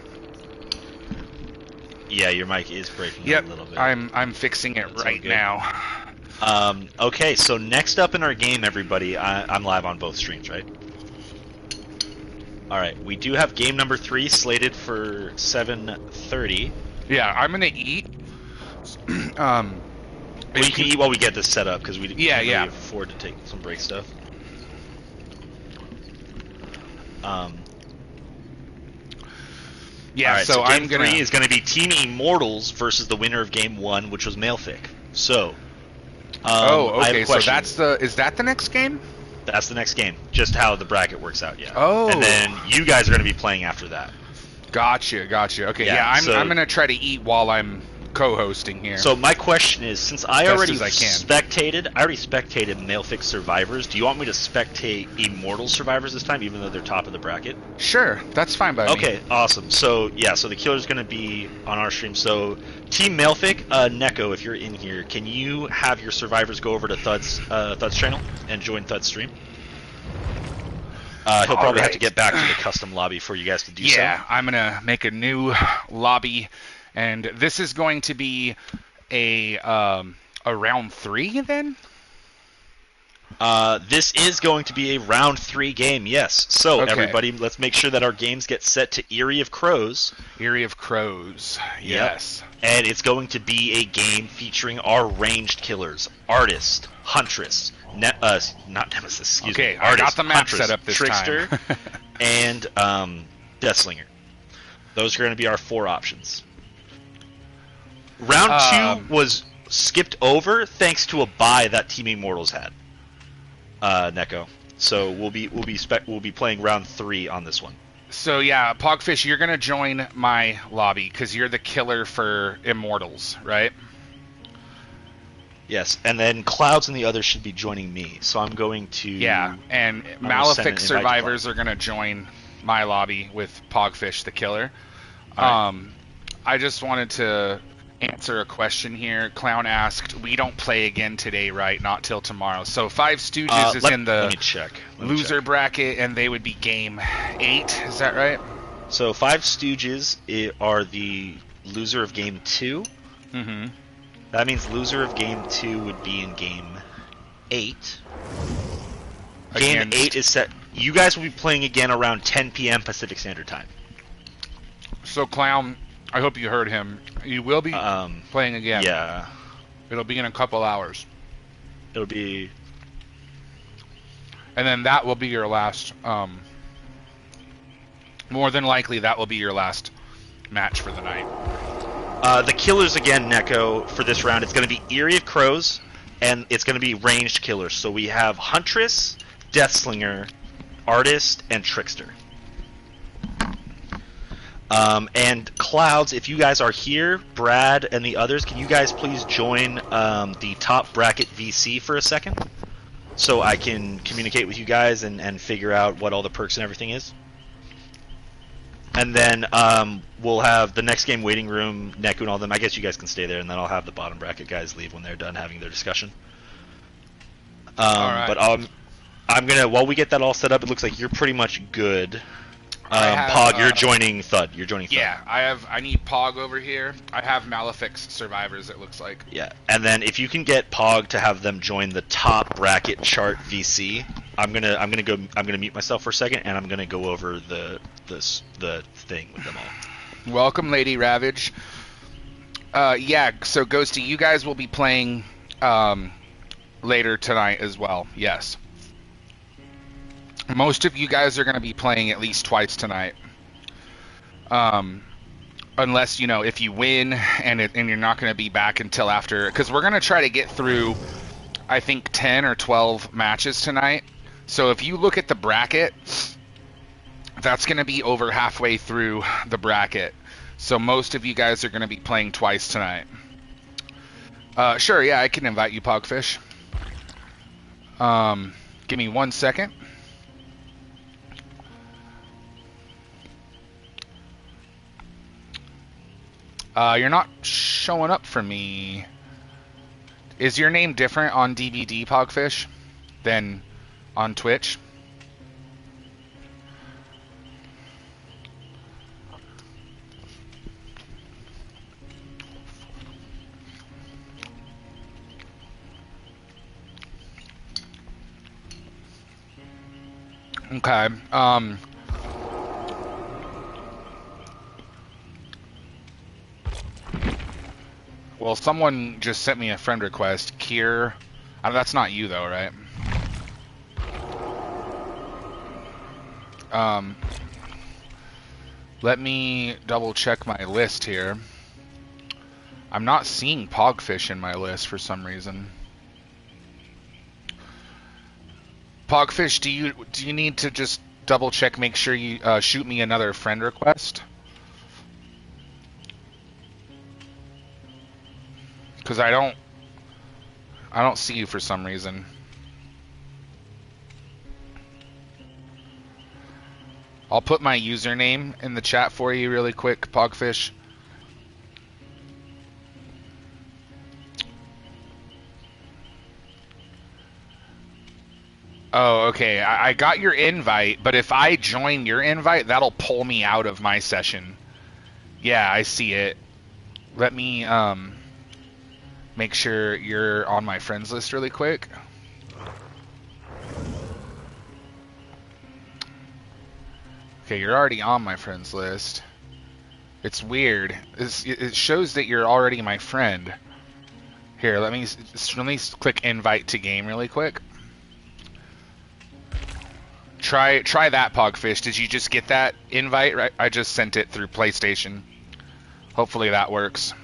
Yeah, your mic is breaking up Yep, a little bit. I'm fixing it That's all right good. now. Okay, so next up in our game, everybody, I'm live on both streams, right? All right, we do have game number 3 slated for 7:30. Yeah, I'm gonna eat. Well, you can eat while we get this set up because we can't really Yeah. afford to take some break stuff. Yeah, All right, so game I'm gonna. 3 is going to be Team Immortals versus the winner of game 1, which was Malefic. So, I have Okay. a So question. is that the next game? That's the next game. Just how the bracket works out, yeah. Oh. And then you guys are going to be playing after that. Gotcha. Okay. Yeah, I'm gonna try to eat while I'm co-hosting here. So my question is, since I Best already as I can. spectated Malefic Survivors, do you want me to spectate Immortal Survivors this time, even though they're top of the bracket? Sure, that's fine by me. Okay, awesome. So yeah, so the killer's gonna be on our stream. So Team Malefic, Neko, if you're in here, can you have your survivors go over to Thud's channel and join Thud's stream? He'll probably have to get back to the custom lobby for you guys to do so. Yeah, I'm gonna make a new lobby, and this is going to be a round 3 then. This is going to be a round 3 game, yes. So Okay. everybody, let's make sure that our games get set to Eyrie of Crows. Eyrie of Crows. Yes. And it's going to be a game featuring our ranged killers: Artist, Huntress, not Nemesis, excuse me. Okay, I Artist, got the map Huntress, set up this Trickster, time. and Deathslinger. Those are going to be our 4 options. Round 2 was skipped over thanks to a bye that Team Immortals had. Neko. So we'll be playing round 3 on this one. So yeah, Pogfish, you're gonna join my lobby because you're the killer for Immortals, right? Yes, and then Clouds and the others should be joining me. So I'm going to and I'm gonna send an Malefic invite to survivors are gonna join my lobby with Pogfish, the killer. Alright. I just wanted to answer a question here. Clown asked, "We don't play again today, right? Not till tomorrow." So Five Stooges is in Let the me check. loser bracket, and they would be game 8. Is that right? So Five Stooges are the loser of game 2. Mm-hmm. That means loser of game 2 would be in game 8. Game Against- 8 is set. You guys will be playing again around 10 p.m. Pacific Standard Time. So Clown, I hope you heard him. You will be playing again. Yeah. It'll be in a couple hours. It'll be... And then that will be your last, more than likely that will be your last match for the night. The killers again, Neko, for this round, it's going to be Eyrie of Crows, and it's going to be ranged killers. So we have Huntress, Deathslinger, Artist, and Trickster. And Clouds, if you guys are here, Brad and the others, can you guys please join the top bracket VC for a second? So I can communicate with you guys and figure out what all the perks and everything is. And then we'll have the next game waiting room, Neku and all them. I guess you guys can stay there, and then I'll have the bottom bracket guys leave when they're done having their discussion. Alright. But I'm gonna, while we get that all set up, it looks like you're pretty much good. have, Pog, you're joining Thud. You're joining Thud. Yeah, I need Pog over here. I have Malefic's survivors, it looks like. Yeah, and then if you can get Pog to have them join the top bracket chart VC, I'm gonna mute myself for a second, and I'm gonna go over the thing with them all. Welcome, Lady Ravage. Yeah, so Ghosty, you guys will be playing later tonight as well. Yes. Most of you guys are going to be playing at least twice tonight. Unless, if you win and you're not going to be back until after, because we're going to try to get through, I think, 10 or 12 matches tonight. So if you look at the bracket, that's going to be over halfway through the bracket. So most of you guys are going to be playing twice tonight. Sure, yeah, I can invite you, Pogfish. Give me 1 second. You're not showing up for me. Is your name different on DVD, Pogfish, than on Twitch? Okay. Well, someone just sent me a friend request. Kier. That's not you, though, right? Let me double check my list here. I'm not seeing Pogfish in my list for some reason. Pogfish, do you need to just double check, make sure you shoot me another friend request? Because I don't see you for some reason. I'll put my username in the chat for you really quick, Pogfish. Oh, okay. I got your invite, but if I join your invite, that'll pull me out of my session. Yeah, I see it. Let me make sure you're on my friends list really quick. Okay, you're already on my friends list. It's weird. It shows that you're already my friend. Here, let me click invite to game really quick. Try that, Pogfish. Did you just get that invite? Right? I just sent it through PlayStation. Hopefully that works.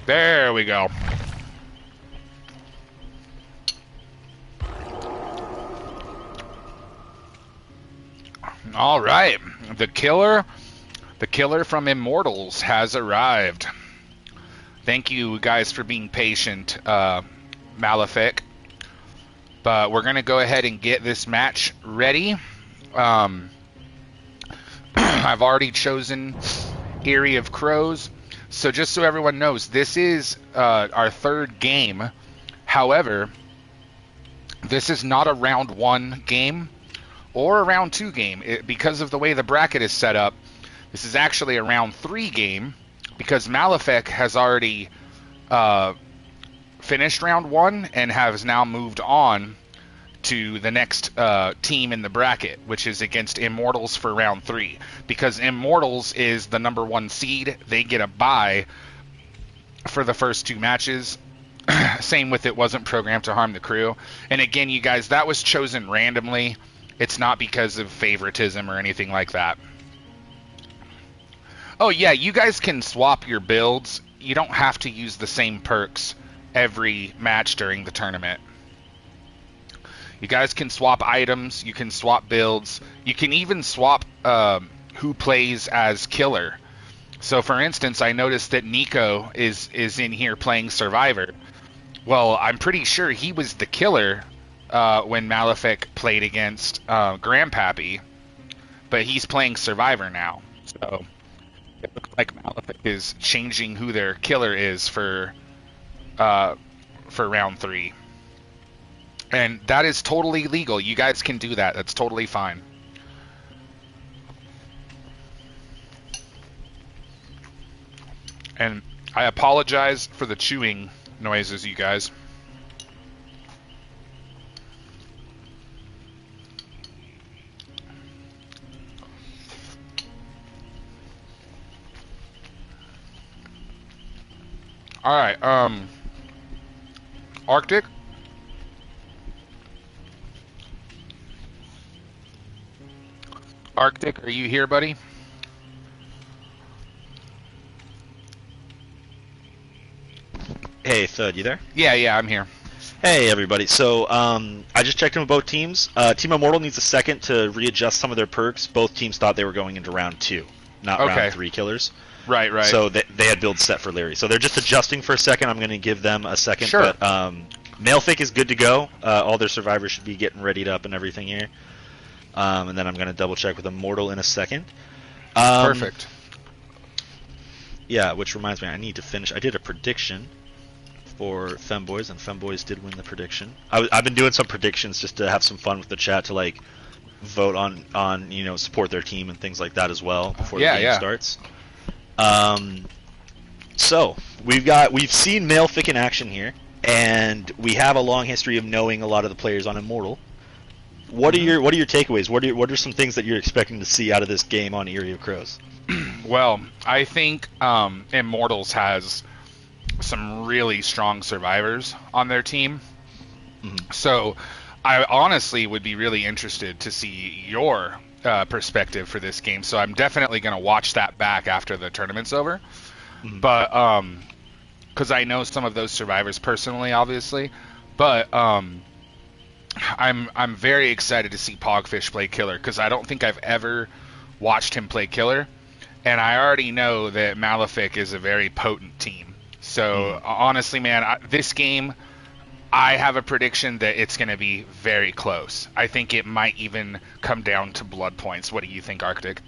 There we go. All right. The killer from Immortals has arrived. Thank you guys for being patient, Malefic. But we're going to go ahead and get this match ready. I've already chosen Eyrie of Crows. So just so everyone knows, this is our third game. However, this is not a round 1 game or a round 2 game. Because of the way the bracket is set up, this is actually a round 3 game. Because Malefic has already finished round 1 and has now moved on to the next team in the bracket, which is against Immortals for round 3. Because Immortals is the number 1 seed, they get a bye for the first 2 matches. Same with It Wasn't Programmed to Harm the Crew. And again, you guys, that was chosen randomly. It's not because of favoritism or anything like that. Oh yeah, you guys can swap your builds. You don't have to use the same perks every match during the tournament. You guys can swap items, you can swap builds, you can even swap who plays as killer. So for instance, I noticed that Nico is in here playing Survivor. Well, I'm pretty sure he was the killer when Malefic played against Grandpappy, but he's playing Survivor now. So it looks like Malefic is changing who their killer is for round 3. And that is totally legal. You guys can do that. That's totally fine. And I apologize for the chewing noises, you guys. All right, Arctic? Arctic, are you here, buddy? Hey, Thud, you there? Yeah, I'm here. Hey, everybody. So, I just checked in with both teams. Team Immortal needs a second to readjust some of their perks. Both teams thought they were going into round 2, not round 3 killers. Right. So they had builds set for Larry. So they're just adjusting for a second. I'm going to give them a second. Sure. But Malefic is good to go. All their survivors should be getting readied up and everything here. And then I'm going to double check with Immortal in a second. Perfect. Yeah, which reminds me, I need to finish. I did a prediction for Femboys, and Femboys did win the prediction. I've been doing some predictions just to have some fun with the chat, to like vote on support their team and things like that as well before the game starts. So we've seen Malefic in action here, and we have a long history of knowing a lot of the players on Immortal. What are your takeaways? What are some things that you're expecting to see out of this game on Eerie of Crows? Well, I think Immortals has some really strong survivors on their team. So I honestly would be really interested to see your perspective for this game. So I'm definitely going to watch that back after the tournament's over. But because I know some of those survivors personally, obviously. But I'm very excited to see Pogfish play Killer, because I don't think I've ever watched him play Killer. And I already know that Malefic is a very potent team. So honestly, man, this game, I have a prediction that it's going to be very close. I think it might even come down to blood points. What do you think, Arctic?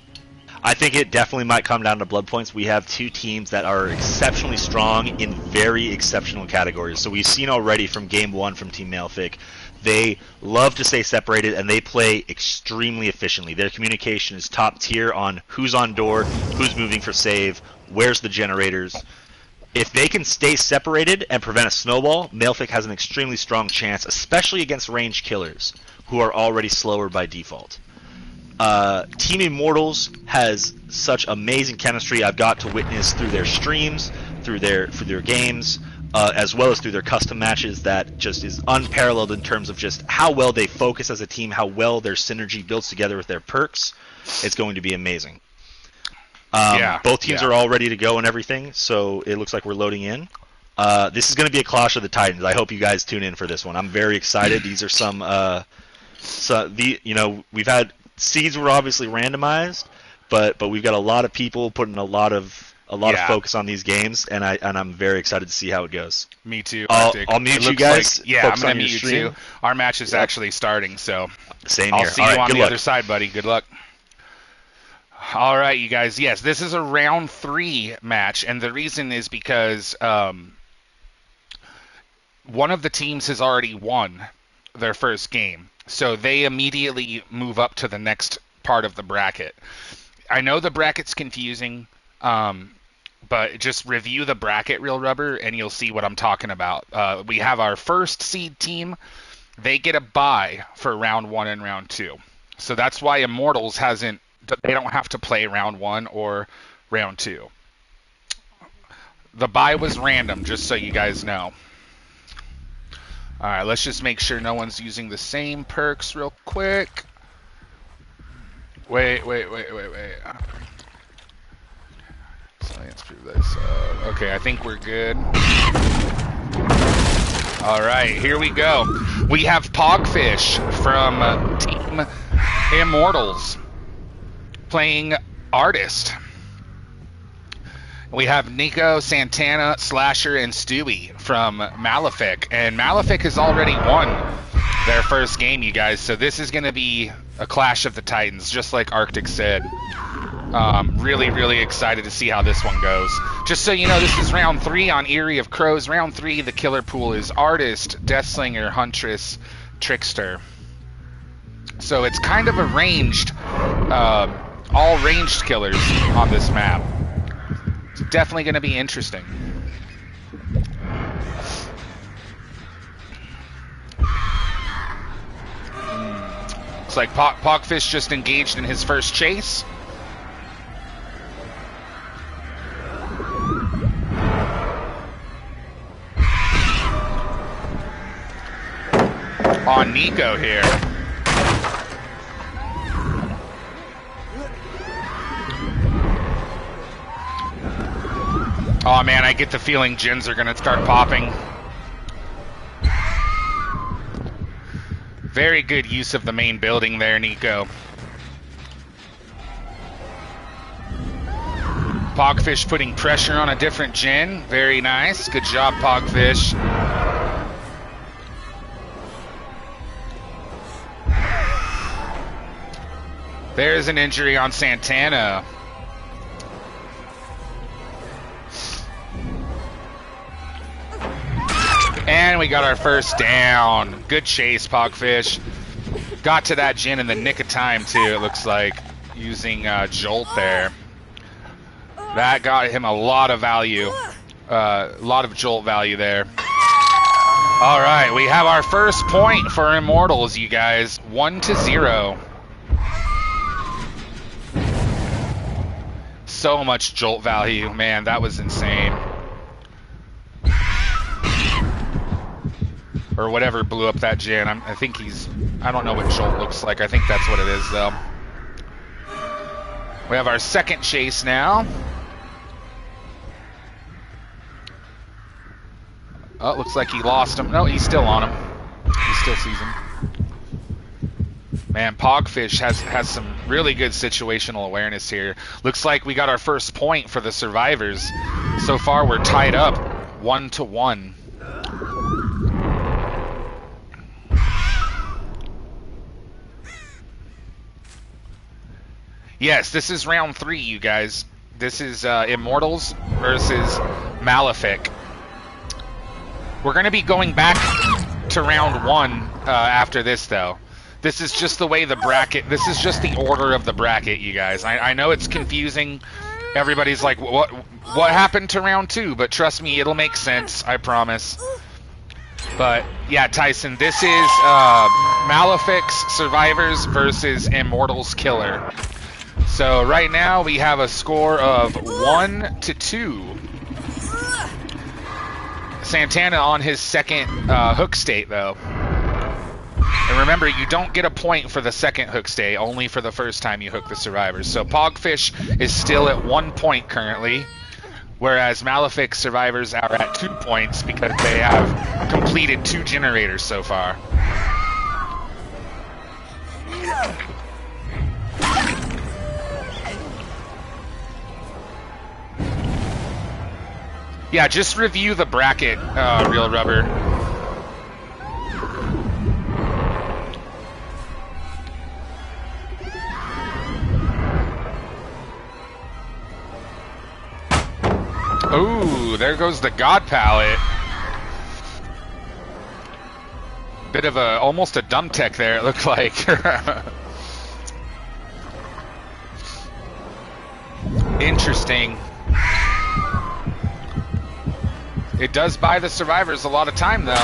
I think it definitely might come down to blood points. We have two teams that are exceptionally strong in very exceptional categories. So we've seen already from game one from Team Malefic, they love to stay separated, and they play extremely efficiently. Their communication is top tier on who's on door, who's moving for save, where's the generators. If they can stay separated and prevent a snowball, Malefic has an extremely strong chance, especially against ranged killers, who are already slower by default. Team Immortals has such amazing chemistry I've got to witness through their streams, through their games, as well as through their custom matches, that just is unparalleled in terms of just how well they focus as a team, how well their synergy builds together with their perks. It's going to be amazing. Both teams are all ready to go and everything, so it looks like we're loading in. This is going to be a Clash of the Titans. I hope you guys tune in for this one. I'm very excited. These are some we've had seeds were obviously randomized, but we've got a lot of people putting a lot of focus on these games, and I'm very excited to see how it goes. Me too. I'll mute you guys. Like, I'm gonna mute you too. Our match is actually starting, so same I'll here. see you on the other side, buddy. Good luck. All right, you guys. Yes, this is a round 3 match, and the reason is because one of the teams has already won their first game, so they immediately move up to the next part of the bracket. I know the bracket's confusing, but just review the bracket, Real Rubber, and you'll see what I'm talking about. We have our first seed team. They get a bye for round 1 and round 2. So that's why Immortals they don't have to play round 1 or round 2. The bye was random, just so you guys know. All right, let's just make sure no one's using the same perks real quick. Wait. So let's prove this. Okay, I think we're good. All right, here we go. We have Pogfish from Team Immortals playing Artist. We have Nico, Santana, Slasher, and Stewie from Malefic. And Malefic has already won their first game, you guys. So this is going to be a Clash of the Titans, just like Arctic said. Really, really excited to see how this one goes. Just so you know, this is round 3 on Eerie of Crows. Round 3, the killer pool is Artist, Deathslinger, Huntress, Trickster. So it's kind of a ranged, all ranged killers on this map. It's definitely going to be interesting. Looks like Pogfish just engaged in his first chase. On Nico here. Oh man, I get the feeling gens are going to start popping. Very good use of the main building there, Nico. Pogfish putting pressure on a different gen. Very nice. Good job, Pogfish. There's an injury on Santana. And we got our first down. Good chase, Pogfish. Got to that Jin in the nick of time, too, it looks like, using Jolt there. That got him a lot of value. A lot of Jolt value there. All right, we have our first point for Immortals, you guys. 1-0. So much Jolt value. Man, that was insane. Or whatever blew up that Jin. I think he's... I don't know what Jolt looks like. I think that's what it is, though. We have our second chase now. Oh, looks like he lost him. No, he's still on him. He still sees him. Man, Pogfish has some really good situational awareness here. Looks like we got our first point for the survivors. So far, we're tied up 1-1. Yes, this is round 3, you guys. This is Immortals versus Malefic. We're going to be going back to round 1 after this, though. This is just the way the bracket... This is just the order of the bracket, you guys. I know it's confusing. Everybody's like, what happened to round 2? But trust me, it'll make sense, I promise. But, yeah, Tyson, this is Malefic's Survivors versus Immortals Killer. So right now we have a score of 1-2. Santana on his second hook state, though. And remember, you don't get a point for the second hook state, only for the first time you hook the survivors. So Pogfish is still at 1 point currently, whereas Malefic's survivors are at 2 points because they have completed 2 generators so far. Yeah, just review the bracket, Real Rubber. Ooh, there goes the God Palette. Bit of a, almost a dumb tech there, it looked like. Interesting. It does buy the survivors a lot of time, though.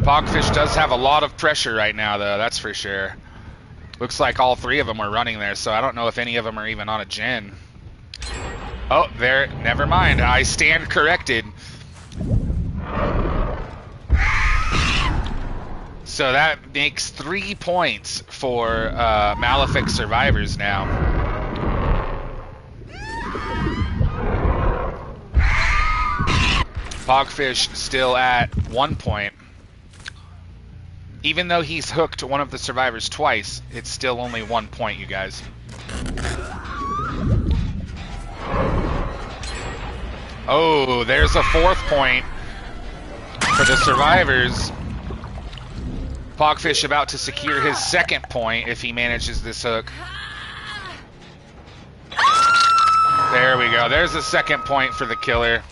Pogfish does have a lot of pressure right now, though, that's for sure. Looks like all 3 of them are running there, so I don't know if any of them are even on a gen. Oh, there, never mind. I stand corrected. So that makes 3 points for Malefic survivors now. Pogfish still at 1 point. Even though he's hooked one of the survivors twice, it's still only 1 point, you guys. Oh, there's a 4th point for the survivors. Pogfish about to secure his 2nd point if he manages this hook. There we go. There's a 2nd point for the killer.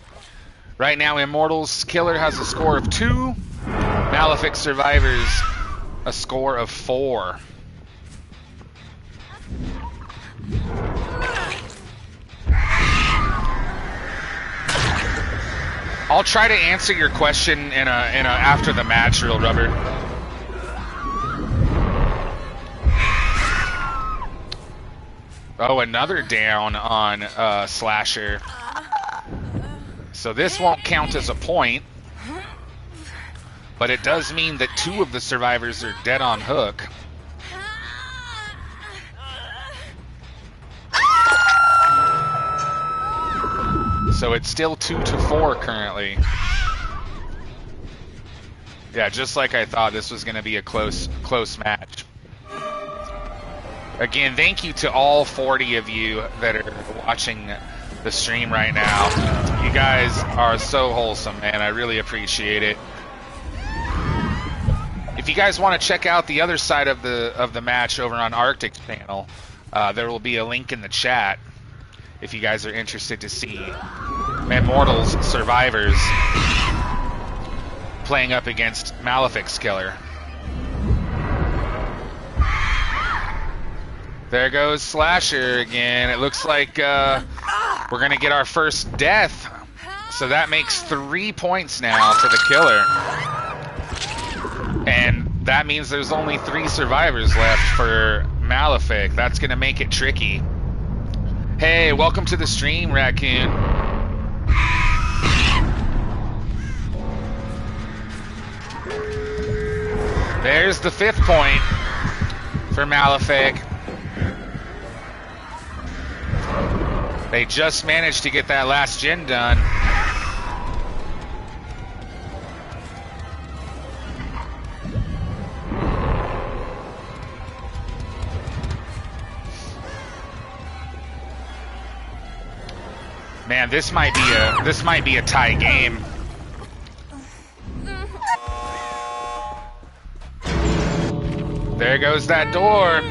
Right now, Immortals Killer has a score of 2. Malefic Survivors a score of 4. I'll try to answer your question in a after the match, Real Rubber. Oh, another down on Slasher. So this won't count as a point, but it does mean that 2 of the survivors are dead on hook. So it's still 2-4 currently. Yeah, just like I thought, this was going to be a close match. Again, thank you to all 40 of you that are watching the stream right now. You guys are so wholesome, man. I really appreciate it. you guys want to check out the other side of the match over on Arctic's panel, there will be a link in the chat if you guys are interested to see Immortals Survivors playing up against Malefic's Killer. There goes Slasher again. It looks like we're going to get our first death. So that makes 3 points now for the Killer. And that means there's only 3 survivors left for Malefic. That's going to make it tricky. Hey, welcome to the stream, Raccoon. There's the 5th point for Malefic. They just managed to get that last gen done. Man, this might be a tie game. There goes that door.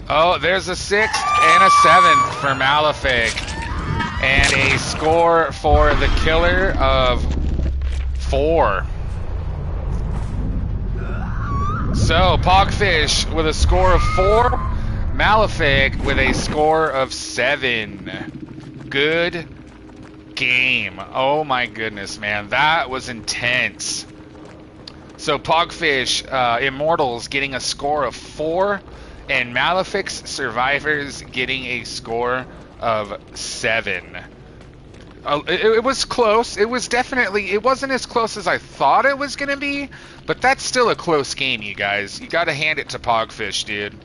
Oh, there's a 6th and a 7th for Malefic. And a score for the Killer of 4. So, Pogfish with a score of 4. Malefic with a score of 7. Good game. Oh my goodness, man. That was intense. So, Pogfish, Immortals getting a score of 4. And Malefic's Survivors getting a score of 7. It was close. It wasn't as close as I thought it was going to be, but that's still a close game, you guys. You got to hand it to Pogfish, dude.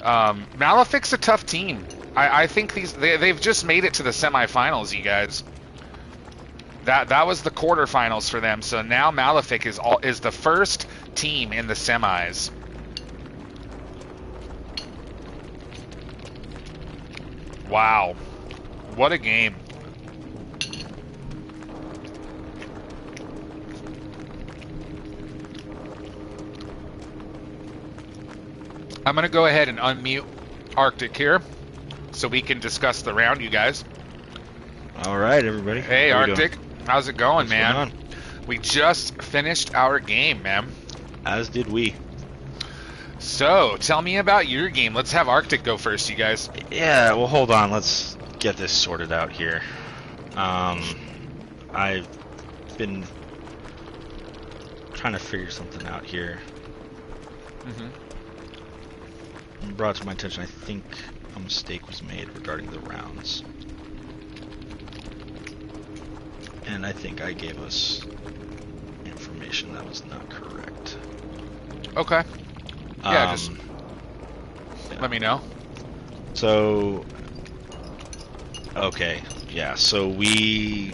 Malefic's a tough team. I think they've just made it to the semifinals, you guys. That was the quarterfinals for them, so now Malefic is the first team in the semis. Wow. What a game. I'm going to go ahead and unmute Arctic here so we can discuss the round, you guys. All right, everybody. Hey, Arctic. How's it going, What's man? going on? We just finished our game, man. As did we. So, tell me about your game. Let's have Arctic go first, you guys. Yeah, well, hold on. Let's get this sorted out here. I've been trying to figure something out here. Brought to my attention, I think a mistake was made regarding the rounds. And I think I gave us information that was not correct. Okay. Yeah, just let me know. So, okay, yeah, so we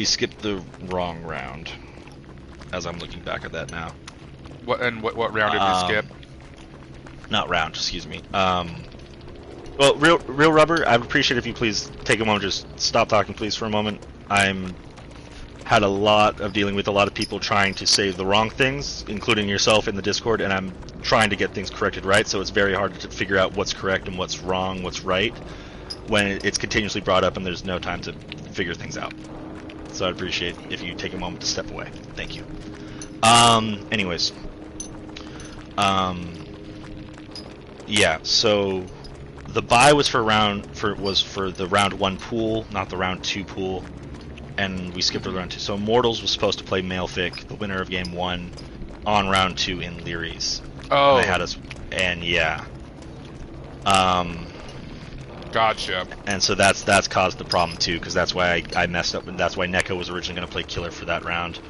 skipped the wrong round, as I'm looking back at that now. What round did we skip? Not round, excuse me. Well, real rubber, I'd appreciate if you please take a moment, just stop talking please for a moment. Had a lot of dealing with a lot of people trying to say the wrong things, including yourself in the Discord, and I'm trying to get things corrected right, so it's very hard to figure out what's correct and what's wrong, what's right, when it's continuously brought up and there's no time to figure things out. So I'd appreciate if you take a moment to step away. Thank you. Anyways. Yeah, so the bye was for the round 1 pool, not the round 2 pool. And we skipped round 2. So Immortals was supposed to play Malefic, the winner of game 1, on round 2 in Leary's. Oh. And they had us, and yeah. Gotcha. And so that's caused the problem too, because that's why I messed up, and that's why Neko was originally going to play Killer for that round.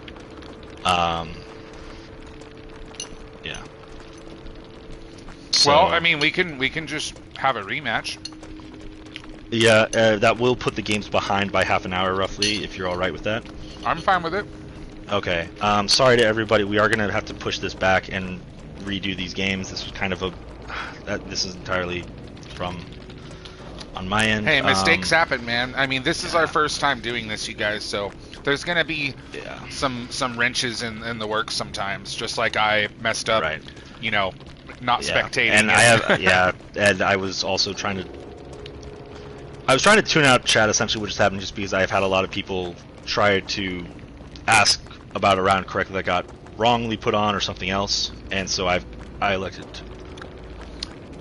Yeah. So, well, I mean, we can just have a rematch. Yeah, that will put the games behind by half an hour roughly, if you're all right with that. I'm fine with it. Okay. Sorry to everybody. We are going to have to push this back and redo these games. This was kind of this is entirely from on my end. Hey, mistakes happen, man. I mean, this is our first time doing this, you guys, so there's gonna be some wrenches in the works sometimes. Just like I messed up, Right. you know, not spectating. And I have and I was also trying to tune out chat essentially, which is happening just because I've had a lot of people try to ask about a round correctly that got wrongly put on or something else, and so I elected to.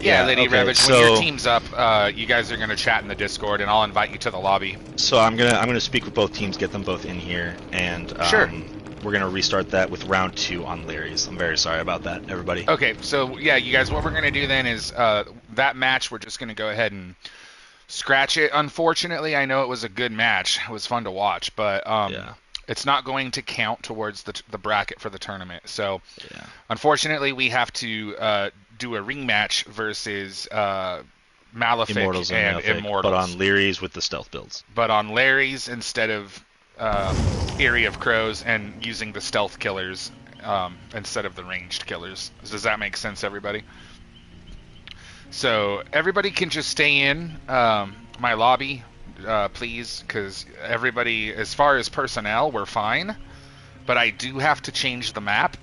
Yeah, Lady okay, Ravage, so, when your team's up, you guys are gonna chat in the Discord, and I'll invite you to the lobby. So I'm gonna speak with both teams, get them both in here, and Sure. We're gonna restart that with round 2 on Larry's. I'm very sorry about that, everybody. Okay, so yeah, you guys, what we're gonna do then is that match. We're just gonna go ahead and scratch it. Unfortunately, I know it was a good match. It was fun to watch, but it's not going to count towards the bracket for the tournament. So unfortunately, we have to do a ring match versus Malefic Immortals and Immortals. but on Leary's with the stealth builds. But on Larry's instead of Eerie of Crows, and using the stealth killers instead of the ranged killers. Does that make sense, everybody? So everybody can just stay in my lobby, please, because everybody, as far as personnel, we're fine. But I do have to change the map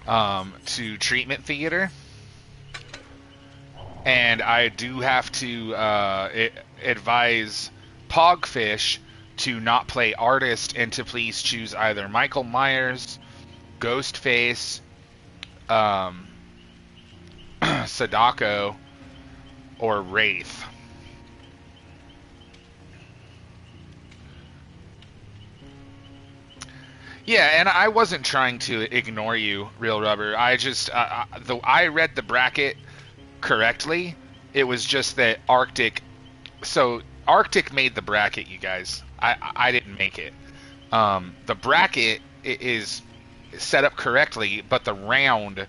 to Treatment Theater. And I do have to advise Pogfish to not play Artist and to please choose either Michael Myers, Ghostface, Sadako, or Wraith. Yeah, and I wasn't trying to ignore you, Real Rubber. I just, I read the bracket correctly. It was just that Arctic, so Arctic made the bracket, you guys. I didn't make it. The bracket is set up correctly, but the round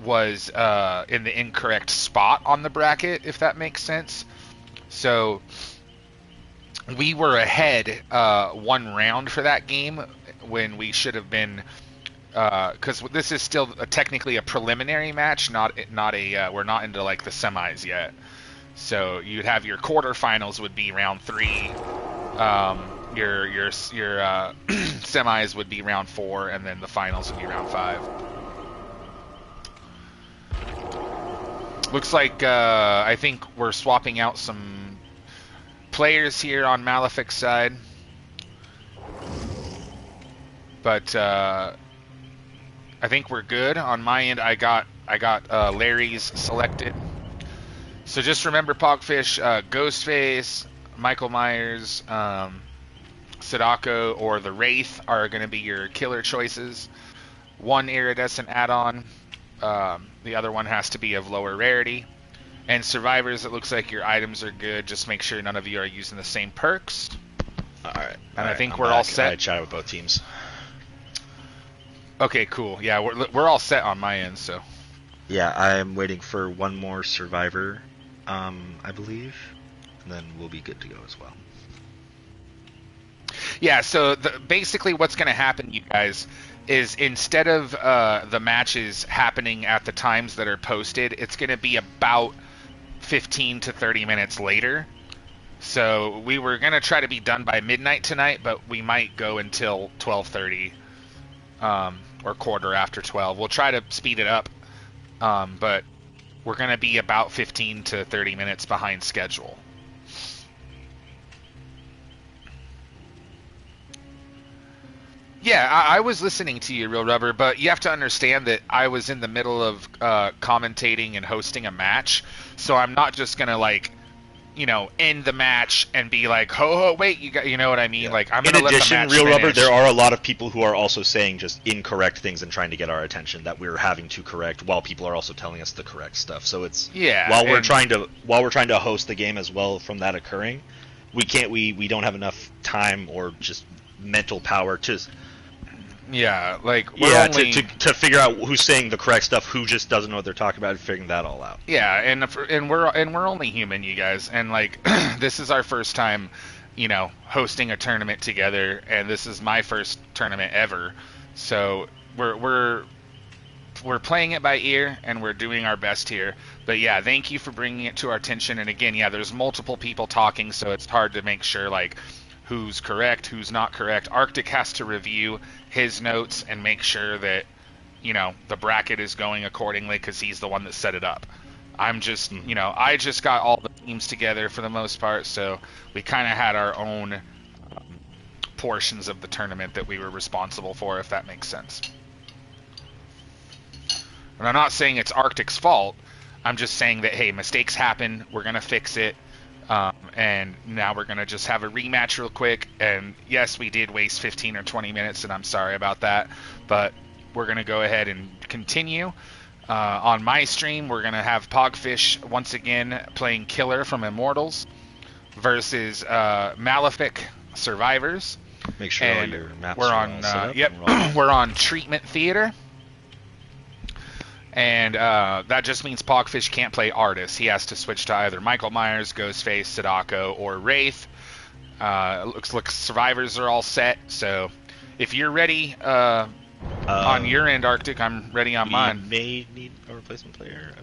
was in the incorrect spot on the bracket, if that makes sense. So we were ahead one round for that game when we should have been, because this is still technically a preliminary match, not a we're not into like the semis yet. So you'd have your quarterfinals would be round 3. Your semis would be round 4, and then the finals would be round 5. Looks like I think we're swapping out some players here on Malefic's side, but I think we're good. On my end, I got Larry's selected. So just remember, Pogfish, Ghostface, Michael Myers, Sadako, or the Wraith are going to be your killer choices. One iridescent add-on. The other one has to be of lower rarity. And survivors, it looks like your items are good. Just make sure none of you are using the same perks. Alright. And I think we're all set. I chatted with both teams. Okay, cool. Yeah, we're all set on my end, so. Yeah, I'm waiting for one more survivor, I believe. And then we'll be good to go as well. Yeah, so basically what's going to happen, you guys, is instead of the matches happening at the times that are posted, it's going to be about 15 to 30 minutes later. So we were going to try to be done by midnight tonight, but we might go until 12:30 or quarter after 12. We'll try to speed it up, but we're going to be about 15 to 30 minutes behind schedule. Yeah, I was listening to you, Real Rubber, but you have to understand that I was in the middle of commentating and hosting a match, so I'm not just gonna end the match and be like, ho, wait, you know what I mean? Yeah. Like, I'm gonna let the match finish. In addition, Real Rubber, there are a lot of people who are also saying just incorrect things and trying to get our attention that we're having to correct, while people are also telling us the correct stuff. So it's while we're trying to host the game as well from that occurring, we don't have enough time or just mental power to. Yeah, like to figure out who's saying the correct stuff, who just doesn't know what they're talking about, and figuring that all out. Yeah, and we're only human, you guys, and like this is our first time, hosting a tournament together, and this is my first tournament ever, so we're we're playing it by ear and we're doing our best here. But yeah, thank you for bringing it to our attention. And again, yeah, there's multiple people talking, so it's hard to make sure like who's correct, who's not correct. Arctic has to review his notes and make sure that, you know, the bracket is going accordingly because he's the one that set it up. I'm just, you know, I just got all the teams together for the most part, so we kind of had our own portions of the tournament that we were responsible for, if that makes sense. And I'm not saying it's Arctic's fault. I'm just saying that, hey, mistakes happen. We're going to fix it. And now we're going to just have a rematch real quick. And yes, we did waste 15 or 20 minutes, and I'm sorry about that. But we're going to go ahead and continue. On my stream, we're going to have Pogfish once again playing Killer from Immortals versus Malefic Survivors. Make sure all your maps we're are on, set up. Yep, we're on Treatment Theater. And that just means Pogfish can't play Artist. He has to switch to either Michael Myers, Ghostface, Sadako, or Wraith. Looks like Survivors are all set. So if you're ready on your end, Arctic, I'm ready on mine. We may need a replacement player.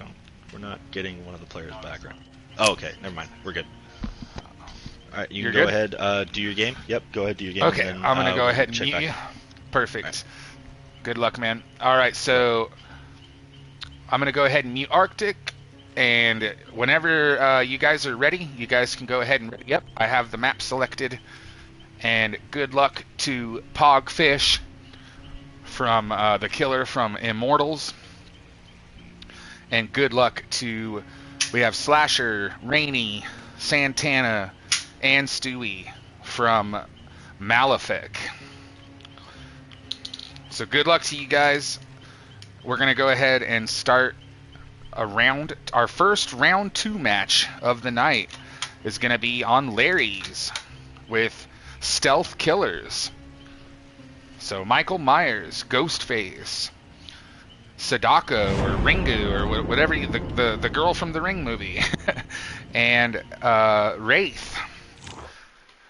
We're not getting one of the players back, right? Oh, okay. Never mind. We're good. All right, you can go ahead, do your game. Yep, go ahead, do your game. Okay, then, I'm going to go ahead and mute you. Perfect. Right. Good luck, man. All right, so I'm going to go ahead and mute Arctic, and whenever you guys are ready, you guys can go ahead and... Yep, I have the map selected, and good luck to Pogfish from the Killer from Immortals, and good luck to... We have Slasher, Rainy, Santana, and Stewie from Malefic. So good luck to you guys. We're going to go ahead and start our first round 2 match of the night is going to be on Larry's with Stealth Killers. So Michael Myers, Ghostface, Sadako or Ringu or whatever, the girl from the Ring movie, and Wraith.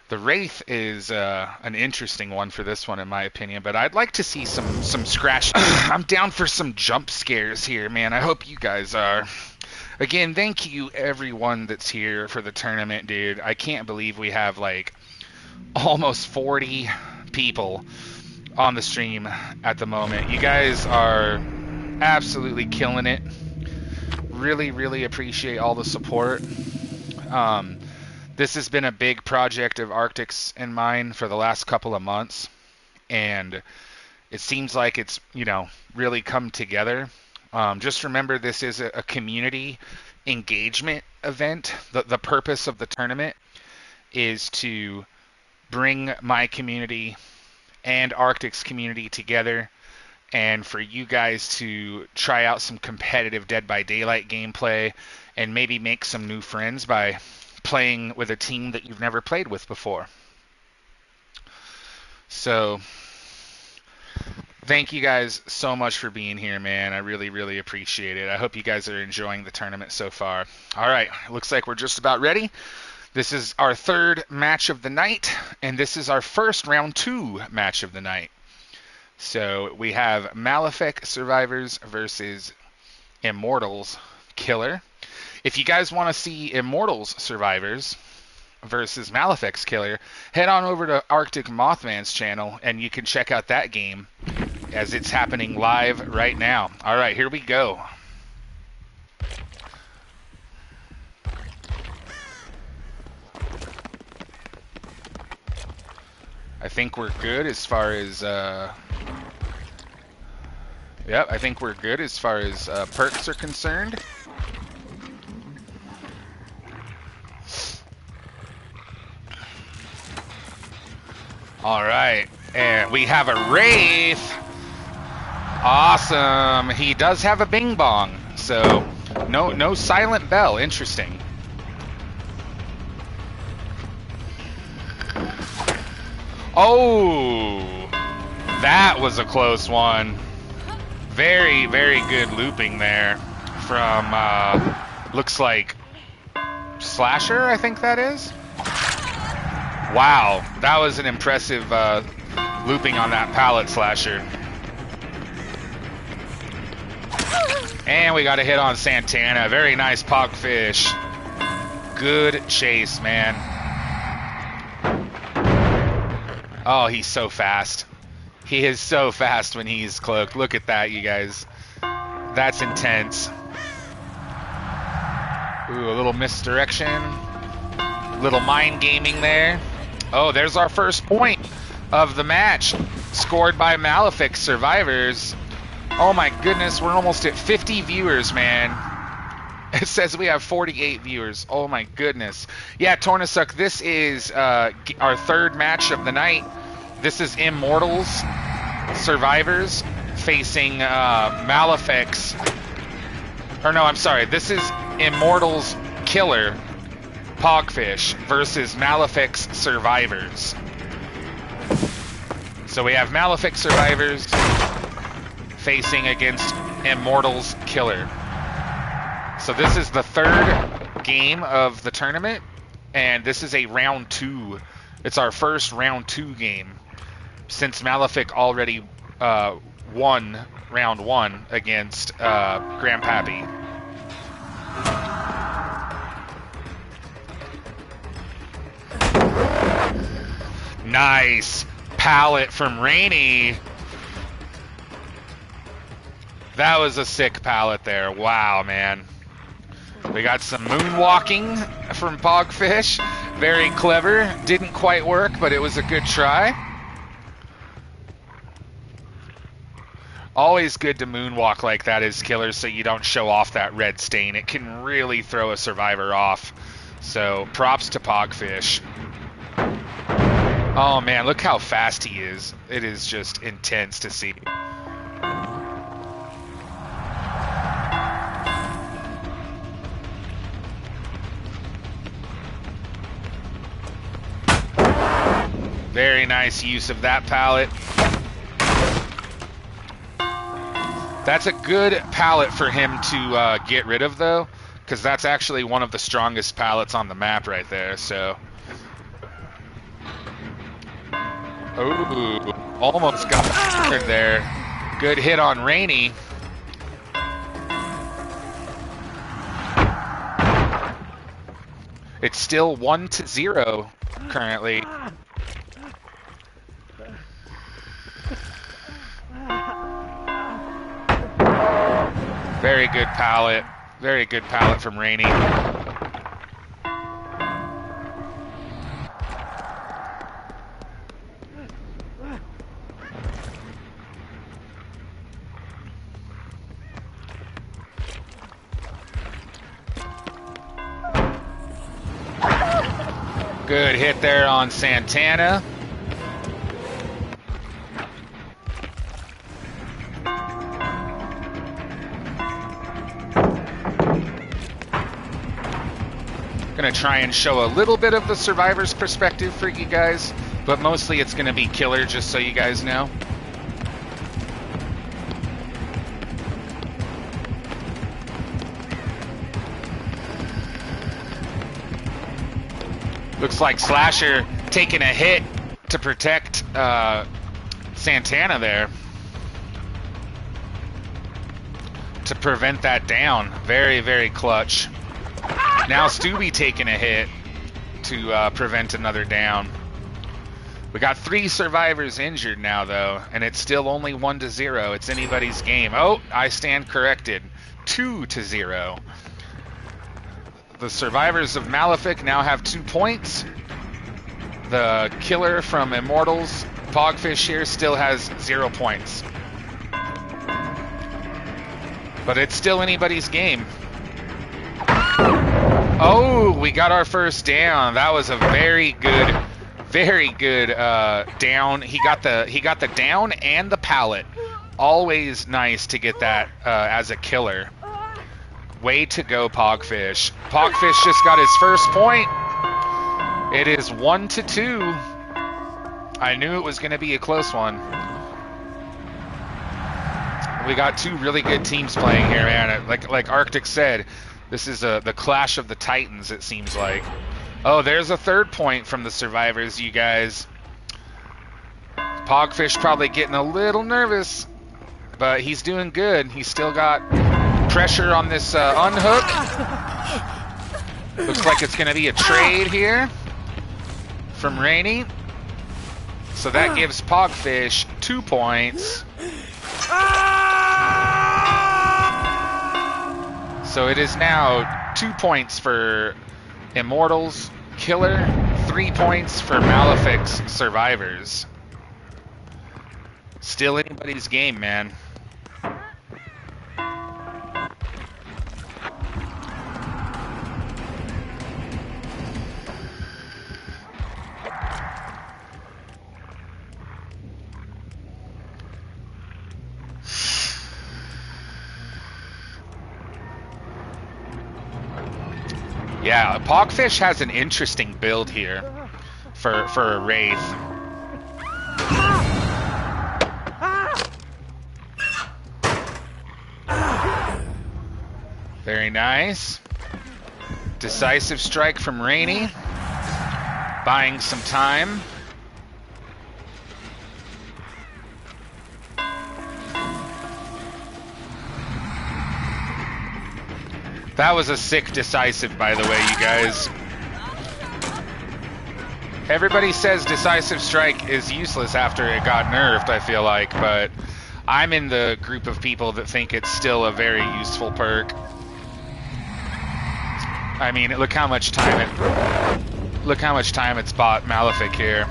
The Wraith is an interesting one for this one, in my opinion, but I'd like to see some scratch. I'm down for some jump scares here, man. I hope you guys are. Again, thank you everyone that's here for the tournament, dude. I can't believe we have like almost 40 people on the stream at the moment. You guys are absolutely killing it. Really, really appreciate all the support. This has been a big project of Arctic's and mine for the last couple of months, and it seems like it's, you know, really come together. Just remember, this is a community engagement event. The purpose of the tournament is to bring my community and Arctic's community together, and for you guys to try out some competitive Dead by Daylight gameplay and maybe make some new friends by playing with a team that you've never played with before. So thank you guys so much for being here, man. I really, really appreciate it. I hope you guys are enjoying the tournament so far. All right, looks like we're just about ready. This is our 3rd match of the night, and this is our first round 2 match of the night. So we have Malefic Survivors versus Immortals Killer. If you guys want to see Immortals Survivors versus Malefic's Killer, head on over to Arctic Mothman's channel, and you can check out that game as it's happening live right now. All right, here we go. I think we're good as far as... Yep, I think we're good as far as perks are concerned. All right, and we have a Wraith. Awesome. He does have a Bing Bong, so no silent bell. Interesting. Oh, that was a close one. Very, very good looping there from, looks like Slasher, I think that is. Wow, that was an impressive looping on that pallet, Slasher. And we got a hit on Santana. Very nice Pogfish. Good chase, man. Oh, he's so fast. He is so fast when he's cloaked. Look at that, you guys. That's intense. Ooh, a little misdirection. Little mind gaming there. Oh, there's our first point of the match. Scored by Malefic Survivors. Oh my goodness, we're almost at 50 viewers, man. It says we have 48 viewers. Oh my goodness. Yeah, Tornasuk, this is our third match of the night. This is Immortals Survivors facing Malefic's... Or no, I'm sorry. This is Immortals Killer Pogfish versus Malefic's Survivors. So we have Malefic Survivors facing against Immortals Killer. So this is the third game of the tournament, and this is a round 2. It's our first round 2 game, since Malefic already won round 1 against Grandpappy. Nice pallet from Rainey. That was a sick pallet there. Wow, man. We got some moonwalking from Pogfish. Very clever. Didn't quite work, but it was a good try. Always good to moonwalk like that as killers so you don't show off that red stain. It can really throw a survivor off. So props to Pogfish. Oh man, look how fast he is. It is just intense to see. Very nice use of that pallet. That's a good pallet for him to get rid of, though, because that's actually one of the strongest pallets on the map right there, so... Ooh, almost got there. Good hit on Rainey. It's still 1-0 currently. Very good pallet. Very good pallet from Rainey. Good hit there on Santana. Gonna try and show a little bit of the survivor's perspective for you guys, but mostly it's gonna be killer, just so you guys know. Looks like Slasher taking a hit to protect Santana there. To prevent that down. Very, very clutch. Now Stubby taking a hit to prevent another down. We got 3 survivors injured now, though, and it's still only 1-0. It's anybody's game. Oh, I stand corrected. 2-0. The survivors of Malefic now have 2 points. The killer from Immortals, Pogfish here, still has 0 points. But it's still anybody's game. Oh, we got our first down. That was a very good down. He got the down and the pallet. Always nice to get that as a killer. Way to go, Pogfish. Pogfish just got his first point. It is 1-2. I knew it was going to be a close one. We got 2 really good teams playing here, man. Like Arctic said, this is the clash of the titans, it seems like. Oh, there's a 3rd point from the survivors, you guys. Pogfish probably getting a little nervous, but he's doing good. He's still got pressure on this unhook. Looks like it's going to be a trade here from Rainey. So that gives Pogfish 2 points. So it is now 2 points for Immortals Killer, 3 points for Malefic's Survivors. Still anybody's game, man. Yeah, Pogfish has an interesting build here for a Wraith. Very nice. Decisive strike from Rainey. Buying some time. That was a sick decisive, by the way, you guys. Everybody says decisive strike is useless after it got nerfed, I feel like, but I'm in the group of people that think it's still a very useful perk. I mean, look how much time it's bought Malefic here.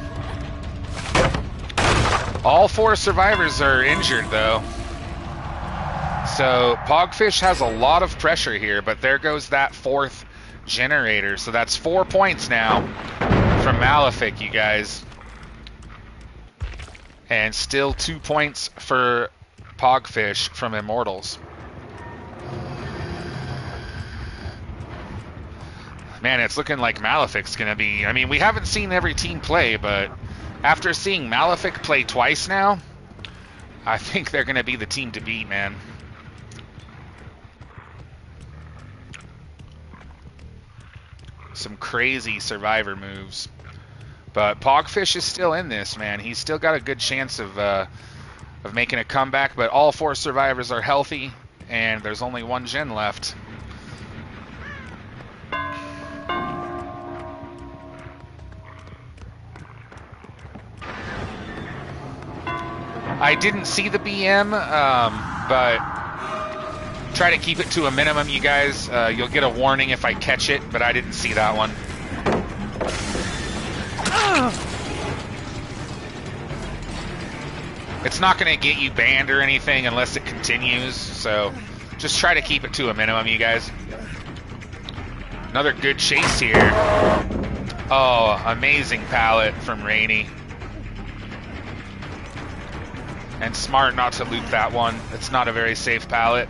All 4 survivors are injured, though. So Pogfish has a lot of pressure here, but there goes that 4th generator. So that's 4 points now from Malefic, you guys. And still 2 points for Pogfish from Immortals. Man, it's looking like Malefic's going to be... I mean, we haven't seen every team play, but after seeing Malefic play twice now, I think they're going to be the team to beat, man. Some crazy survivor moves. But Pogfish is still in this, man. He's still got a good chance of making a comeback, but all 4 survivors are healthy, and there's only 1 gen left. I didn't see the BM, but try to keep it to a minimum, you guys. You'll get a warning if I catch it, but I didn't see that one. It's not going to get you banned or anything unless it continues, so just try to keep it to a minimum, you guys. Another good chase here. Oh, amazing pallet from Rainey. And smart not to loop that one. It's not a very safe pallet.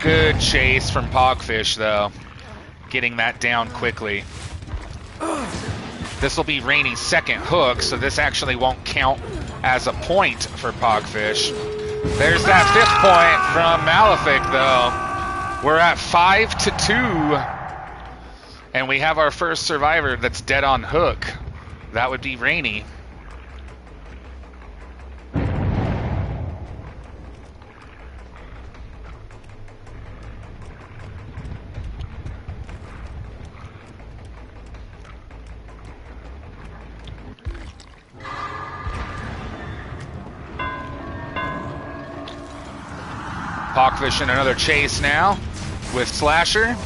Good chase from Pogfish, though. Getting that down quickly. This will be Rainey's 2nd hook, so this actually won't count as a point for Pogfish. There's that 5th point from Malefic, though. We're at 5-2. And we have our first survivor that's dead on hook. That would be Rainey. Pogfish in another chase now with Slasher.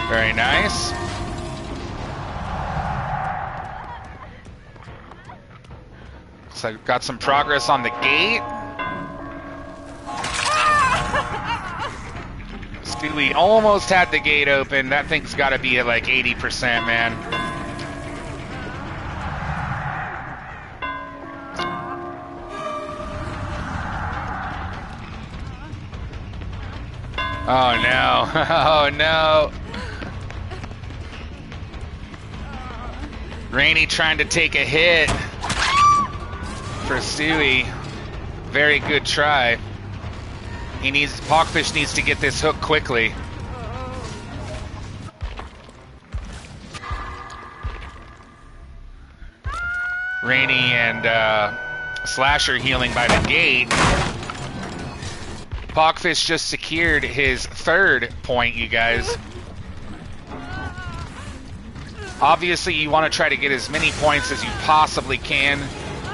Very nice. So got some progress on the gate. We almost had the gate open. That thing's got to be at like 80%, man. Oh no. Oh no. Rainey trying to take a hit for Stewie. Very good try. Pogfish needs to get this hook quickly. Rainy and Slasher healing by the gate. Pogfish just secured his 3rd point, you guys. Obviously, you want to try to get as many points as you possibly can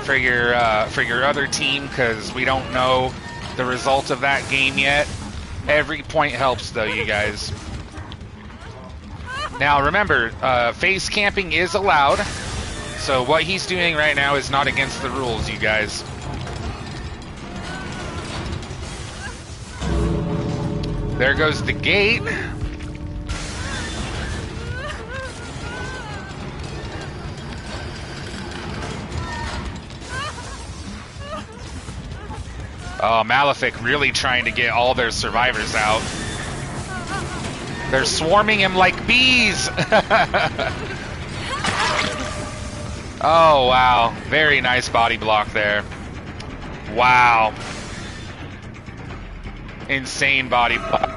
for your other team, because we don't know the result of that game yet. Every point helps, though, you guys. Now, remember, face camping is allowed, so what he's doing right now is not against the rules, you guys. There goes the gate. Oh, Malefic really trying to get all their survivors out. They're swarming him like bees! Oh, wow. Very nice body block there. Wow. Insane body block.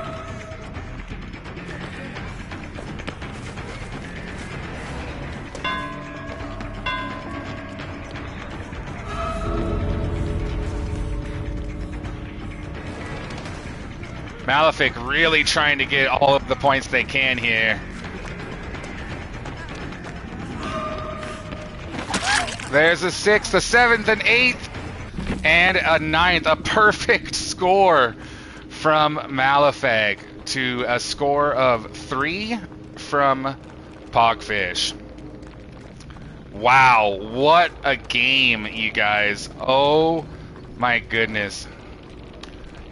Malefic really trying to get all of the points they can here. There's a 6th, a 7th, an 8th, and a 9th. A perfect score from Malefic to a score of 3 from Pogfish. Wow, what a game, you guys. Oh my goodness.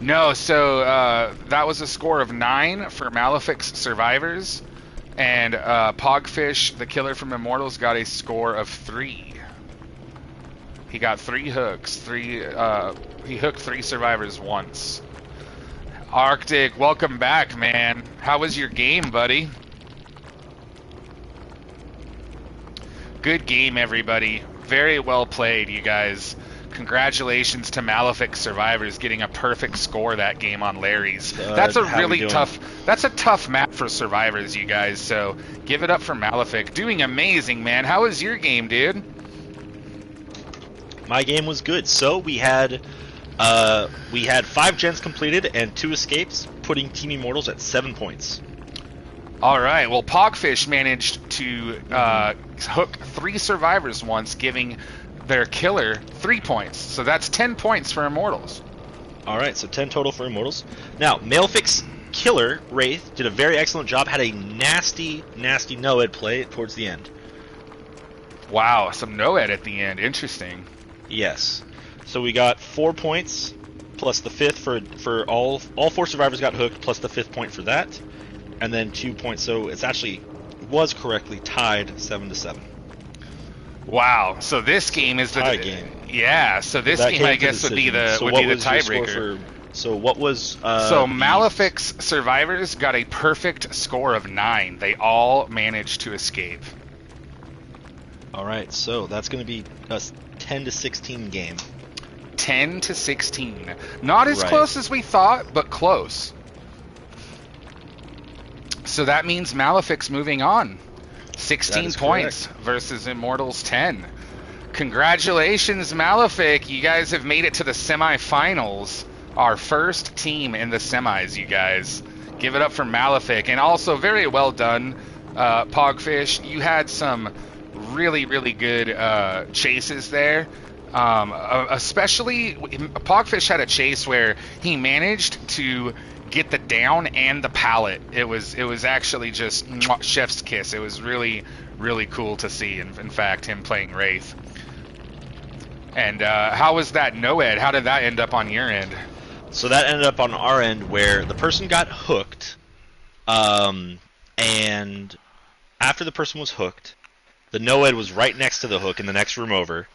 No, so that was a score of 9 for Malefic's survivors, and Pogfish, the killer from Immortals, got a score of 3. He got 3 hooks. He hooked 3 survivors once. Arctic, welcome back, man. How was your game, buddy? Good game, everybody. Very well played, you guys. Congratulations to Malefic survivors getting a perfect score that game on Larry's. That's a really tough map for survivors, you guys. So give it up for Malefic. Doing amazing, man. How was your game, dude? My game was good. So we had 5 gens completed and 2 escapes, putting Team Immortals at 7 points. All right. Well, Pogfish managed to hook 3 survivors once, giving their killer 3 points. So that's 10 points for Immortals. All right, so 10 total for Immortals. Now, Malefic's killer, Wraith, did a very excellent job, had a nasty no-ed play towards the end. Wow, some no-ed at the end. Interesting. Yes. So we got 4 points, plus the 5th for all 4 survivors got hooked, plus the 5th point for that, and then 2 points. So it's actually was correctly tied 7-7. Wow. So this game is the tie game. Yeah. So this game, I guess, would be the tiebreaker. So what was? So Malefic's survivors got a perfect score of 9. They all managed to escape. All right. So that's going to be a 10-16 game. 10-16. Not as close as we thought, but close. So that means Malefic's moving on. 16 points versus Immortals 10. Congratulations, Malefic. You guys have made it to the semifinals. Our first team in the semis, you guys. Give it up for Malefic. And also, very well done, Pogfish. You had some really, really good chases there. Especially, Pogfish had a chase where he managed to get the down and the pallet. It was actually just chef's kiss. It was really, really cool to see. In fact, him playing Wraith. And how was that no-ed? How did that end up on your end? So that ended up on our end where the person got hooked, and after the person was hooked, the no-ed was right next to the hook in the next room over,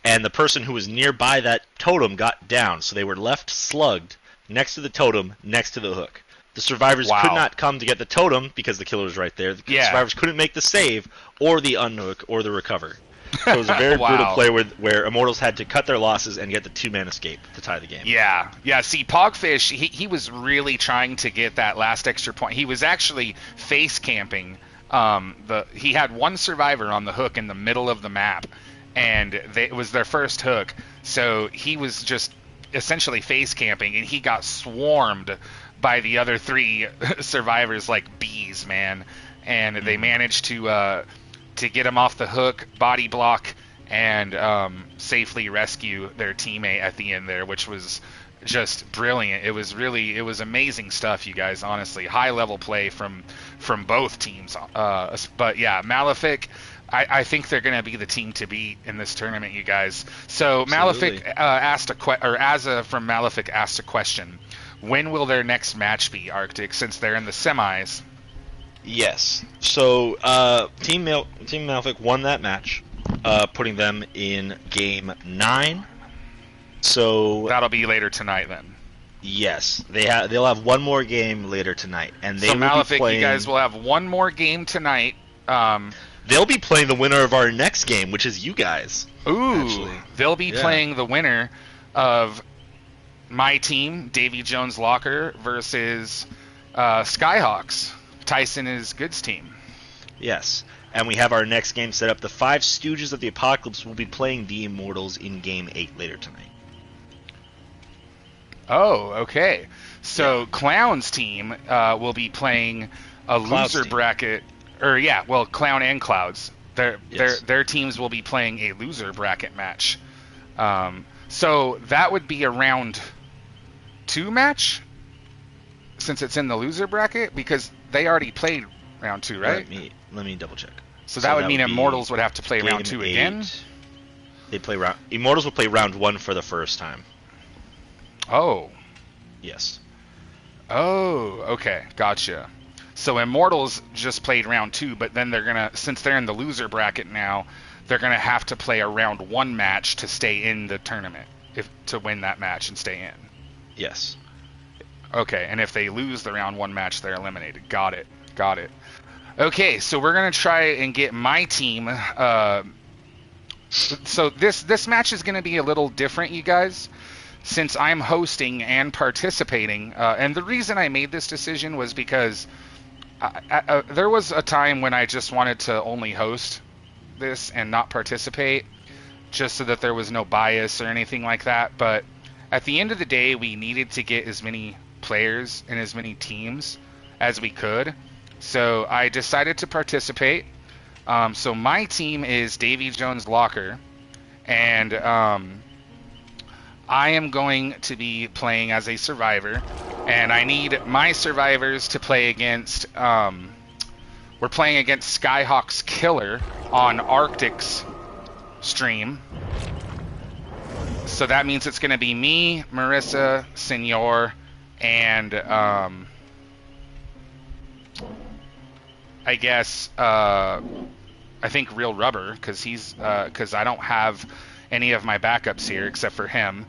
and the person who was nearby that totem got down, so they were left slugged next to the totem, next to the hook. The survivors could not come to get the totem because the killer was right there. The survivors couldn't make the save, or the unhook, or the recover. So it was a very brutal play where Immortals had to cut their losses and get the 2-man escape to tie the game. Yeah. See, Pogfish, he was really trying to get that last extra point. He was actually face camping. He had 1 survivor on the hook in the middle of the map, and it was their first hook, so he was just essentially face camping, and he got swarmed by the other 3 survivors like bees, man. And they managed to get him off the hook, body block, and safely rescue their teammate at the end there, which was just brilliant. It was amazing stuff, you guys. Honestly, high level play from both teams. But yeah, Malefic, I think they're going to be the team to beat in this tournament, you guys. So Absolutely. Malefic asked Azza from Malefic asked a question. When will their next match be, Arctic, since they're in the semis? Yes. So Team Malefic won that match, putting them in game 9. So That'll be later tonight then. yes, they'll have one more game later tonight, and they So will Malefic, be playing, you guys will have one more game tonight. They'll be playing the winner of our next game, which is you guys. Actually. They'll be playing the winner of my team, Davy Jones Locker, versus Skyhawks. Tyson is Good's team. Yes. And we have our next game set up. The 5 Stooges of the Apocalypse will be playing the Immortals in game 8 later tonight. Oh, okay. So Clown's team will be playing a Cloud's loser team. bracket, Clown and Clouds. Their teams will be playing a loser bracket match. So that would be a round 2 match, since it's in the loser bracket, because they already played round 2, right? Let me double check. So that would mean be Immortals would have to play round 2 game again. 8. Immortals will play round 1 for the first time. Oh. Yes. Oh, okay, gotcha. So Immortals just played round 2, but then since they're in the loser bracket now, they're gonna have to play a round 1 match to stay in the tournament, to win that match and stay in. Yes. Okay, and if they lose the round 1 match, they're eliminated. Got it. Okay, so we're gonna try and get my team. So this match is gonna be a little different, you guys, since I'm hosting and participating. And the reason I made this decision was because there was a time when I just wanted to only host this and not participate, just so that there was no bias or anything like that. But at the end of the day, we needed to get as many players and as many teams as we could. So I decided to participate. So my team is Davy Jones Locker, and I am going to be playing as a survivor, and I need my survivors to play against. We're playing against Skyhawk's Killer on Arctic's stream. So that means it's going to be me, Marissa, Senor, and I guess I think Real Rubber, because I don't have any of my backups here except for him.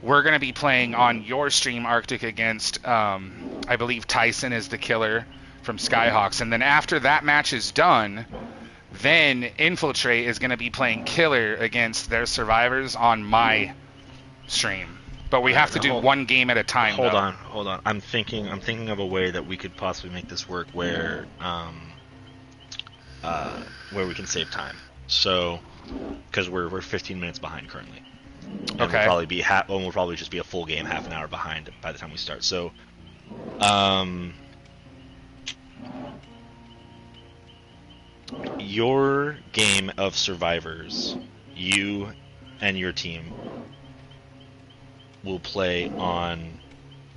We're going to be playing on your stream, Arctic, against I believe Tyson is the Killer from Skyhawks, and then after that match is done, then Infiltrate is going to be playing Killer against their survivors on my stream. But we have to do one game at a time. Hold on. I'm thinking of a way that we could possibly make this work where we can save time. So, because we're 15 minutes behind currently. And Okay. we'll probably just be a full game, half an hour behind by the time we start. So, your game of survivors, you and your team will play on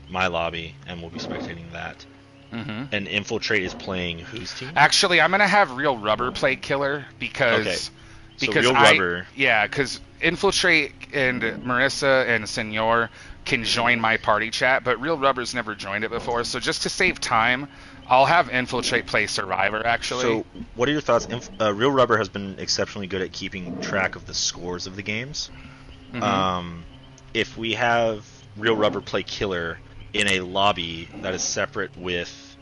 my lobby, and we'll be spectating that. Mm-hmm. And Infiltrate is playing whose team? Actually, I'm gonna have Real Rubber play Killer because Real Rubber. because Infiltrate and Marissa and Senor can join my party chat, but Real Rubber's never joined it before. So just to save time, I'll have Infiltrate play Survivor. Actually, So, what are your thoughts? Real Rubber has been exceptionally good at keeping track of the scores of the games. Mhm. If we have Real Rubber play Killer in a lobby that is separate with,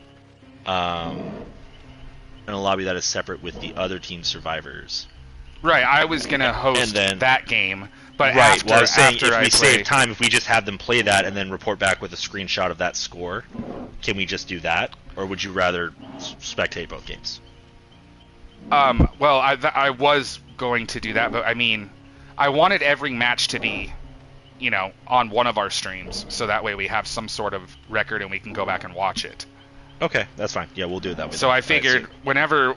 the other team's survivors. right. I was gonna host that game, but Right. after Well, I was saying after if I we play, save time, if we just have them play that and then report back with a screenshot of that score, can we just do that, or would you rather spectate both games? well, I was going to do that, but I mean, I wanted every match to be, on one of our streams, so that way we have some sort of record and we can go back and watch it. Okay, that's fine. Yeah, we'll do it that way. So then. I figured whenever.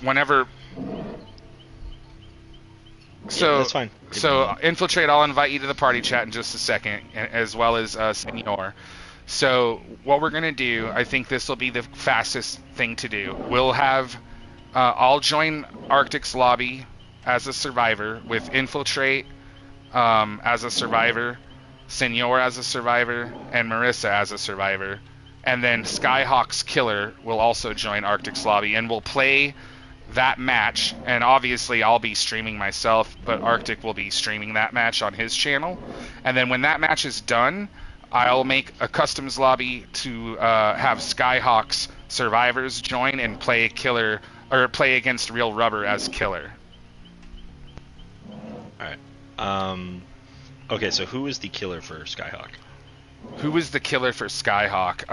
So yeah, that's fine. So Infiltrate, I'll invite you to the party chat in just a second, as well as Senor. So what we're gonna do, I think this will be the fastest thing to do. We'll have, I'll join Arctic's lobby as a survivor with Infiltrate as a survivor, Senor as a survivor, and Marissa as a survivor. And then Skyhawk's killer will also join Arctic's lobby, and we'll play that match. And obviously I'll be streaming myself, but Arctic will be streaming that match on his channel. And then when that match is done, I'll make a customs lobby to have Skyhawk's survivors join and play killer, or play against Real Rubber as killer. Alright. Okay, so who is the killer for Skyhawk? Who is the killer for Skyhawk?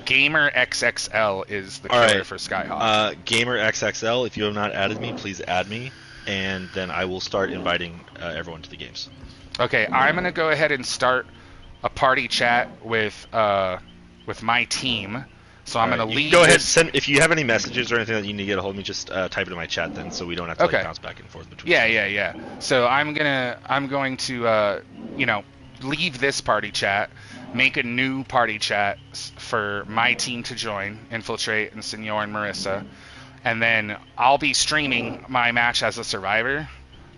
Gamer XXL is the killer for Skyhawk. Gamer XXL, if you have not added me, please add me, and then I will start inviting everyone to the games. Okay, I'm gonna go ahead and start a party chat with my team. So I'm gonna leave. Go ahead. Send if you have any messages or anything that you need to get a hold of me. Just type it in my chat then, so we don't have to bounce back and forth between. Yeah. So I'm going to leave this party chat, make a new party chat for my team to join, Infiltrate and Senor and Marissa, and then I'll be streaming my match as a survivor,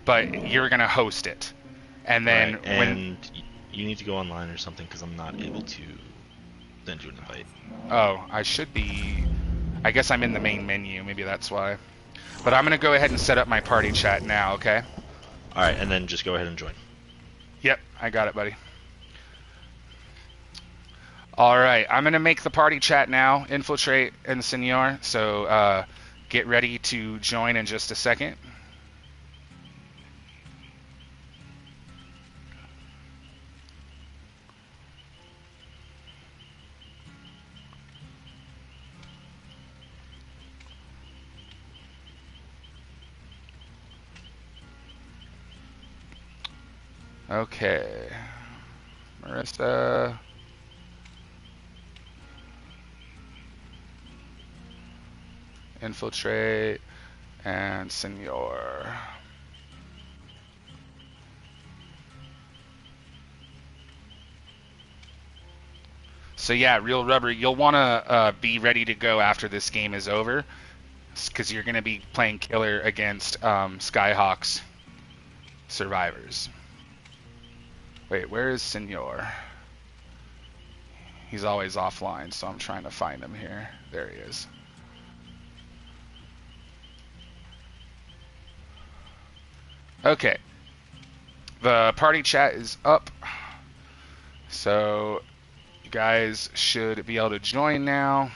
but you're gonna host it, and then and you need to go online or something because I'm not able to send you an invite. Oh, I should be. I guess I'm in the main menu. Maybe that's why. But I'm gonna go ahead and set up my party chat now. Okay. All right, and then just go ahead and join. Yep, I got it, buddy. All right, I'm gonna make the party chat now, Infiltrate and Senor. So get ready to join in just a second. Okay, Marissa. Infiltrate and Senor. So yeah, Real Rubber, you'll want to be ready to go after this game is over, because you're going to be playing killer against Skyhawk's survivors. Wait, where is Senor? He's always offline, so I'm trying to find him here. There he is. Okay. The party chat is up. So you guys should be able to join now.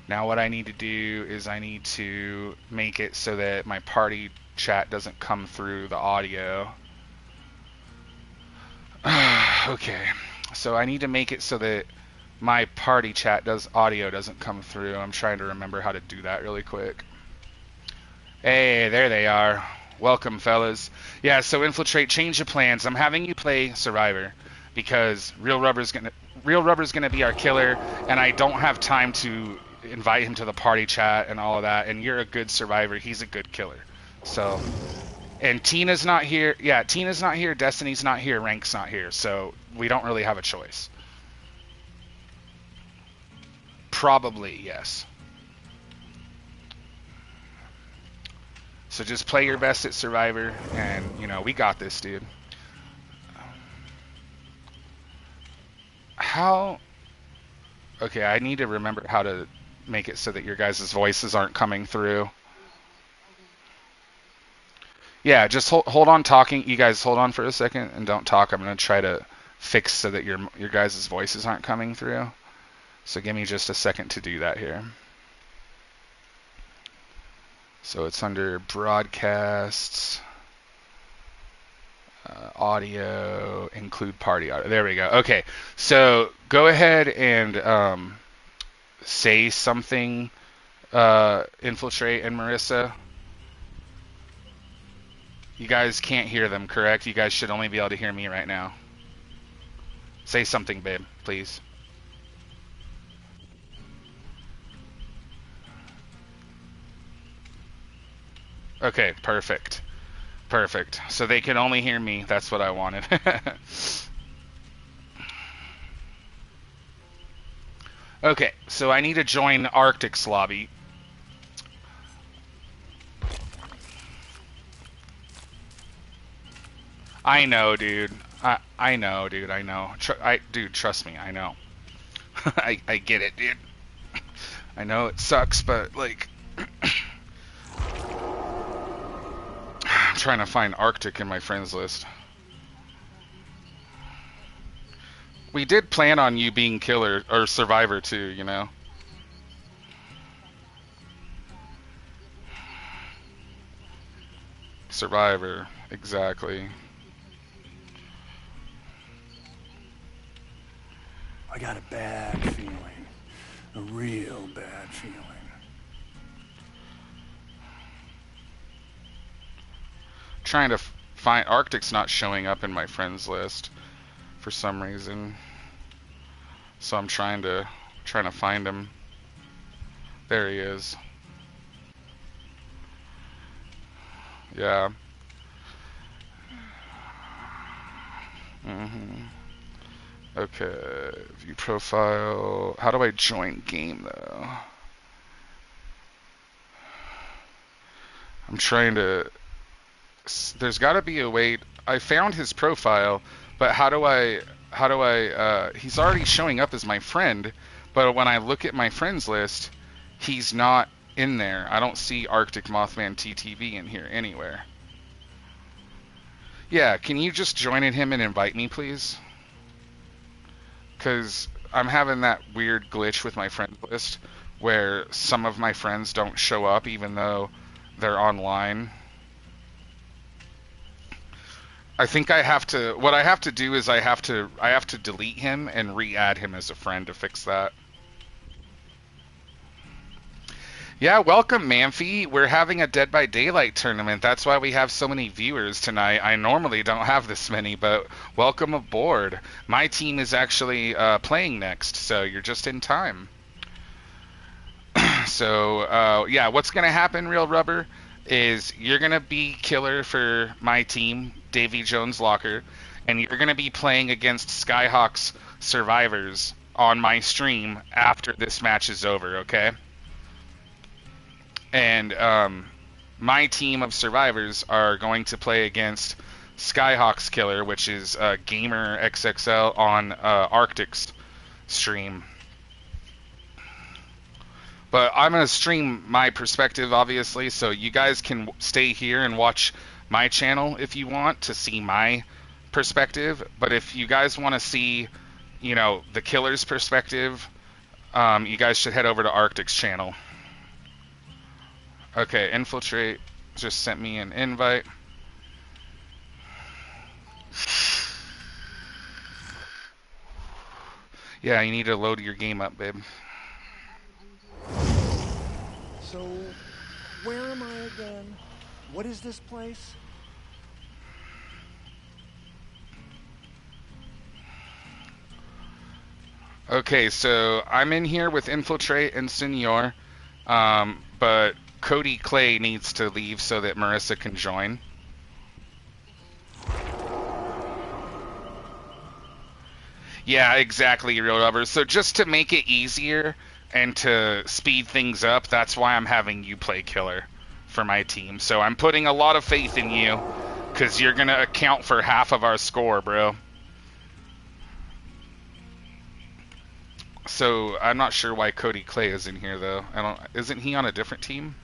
Now what I need to do is I need to make it so that my party chat doesn't come through the audio. Okay, so I need to make it so that my party chat audio doesn't come through. I'm trying to remember how to do that really quick. Hey, there they are. Welcome, fellas. Yeah, so Infiltrate, change of plans. I'm having you play Survivor because Real Rubber's gonna be our killer, and I don't have time to invite him to the party chat and all of that. And you're a good survivor. He's a good killer. So. And Tina's not here. Yeah, Tina's not here. Destiny's not here. Rank's not here. So we don't really have a choice. Probably, yes. So just play your best at Survivor, and, we got this, dude. How... Okay, I need to remember how to make it so that your guys' voices aren't coming through. Yeah, just hold on talking. You guys hold on for a second and don't talk. I'm going to try to fix so that your guys' voices aren't coming through. So give me just a second to do that here. So it's under broadcasts, audio, include party audio. There we go. Okay, so go ahead and say something, Infiltrate and Marissa. You guys can't hear them, correct? You guys should only be able to hear me right now. Say something, babe, please. Okay, perfect. Perfect. So they can only hear me. That's what I wanted. Okay, so I need to join Arctic's lobby. I know, dude. I know, dude. I know. Dude, trust me. I know. I get it, dude. I know it sucks, but like, I'm trying to find Arctic in my friends list. We did plan on you being killer or survivor too, you know. Survivor, exactly. I got a bad feeling. A real bad feeling. Trying to find Arctic's not showing up in my friends list for some reason. So I'm trying to find him. There he is. Yeah. Okay, view profile. How do I join game though? I'm trying to. There's got to be a way. I found his profile, but how do I? He's already showing up as my friend, but when I look at my friends list, he's not in there. I don't see Arctic Mothman TTV in here anywhere. Yeah, can you just join in him and invite me, please? Because I'm having that weird glitch with my friends list where some of my friends don't show up even though they're online. I think I have to. What I have to do is I have to delete him and re-add him as a friend to fix that. Yeah, welcome, Manfi. We're having a Dead by Daylight tournament. That's why we have so many viewers tonight. I normally don't have this many, but welcome aboard. My team is actually playing next, so you're just in time. So, yeah, what's going to happen, Real Rubber, is you're going to be killer for my team, Davy Jones Locker, and you're going to be playing against Skyhawk's survivors on my stream after this match is over, okay? And my team of survivors are going to play against Skyhawk's killer, which is Gamer XXL on Arctic's stream. But I'm going to stream my perspective, obviously, so you guys can stay here and watch my channel if you want to see my perspective. But if you guys want to see, you know, the killer's perspective, you guys should head over to Arctic's channel. Okay, Infiltrate just sent me an invite. Yeah, you need to load your game up, babe. So, where am I again? What is this place? Okay, so I'm in here with Infiltrate and Senor, but Cody Clay needs to leave so that Marissa can join. Yeah, exactly, Real Rubber. So just to make it easier and to speed things up, that's why I'm having you play killer for my team. So I'm putting a lot of faith in you because you're going to account for half of our score, bro. So I'm not sure why Cody Clay is in here, though. Isn't he on a different team?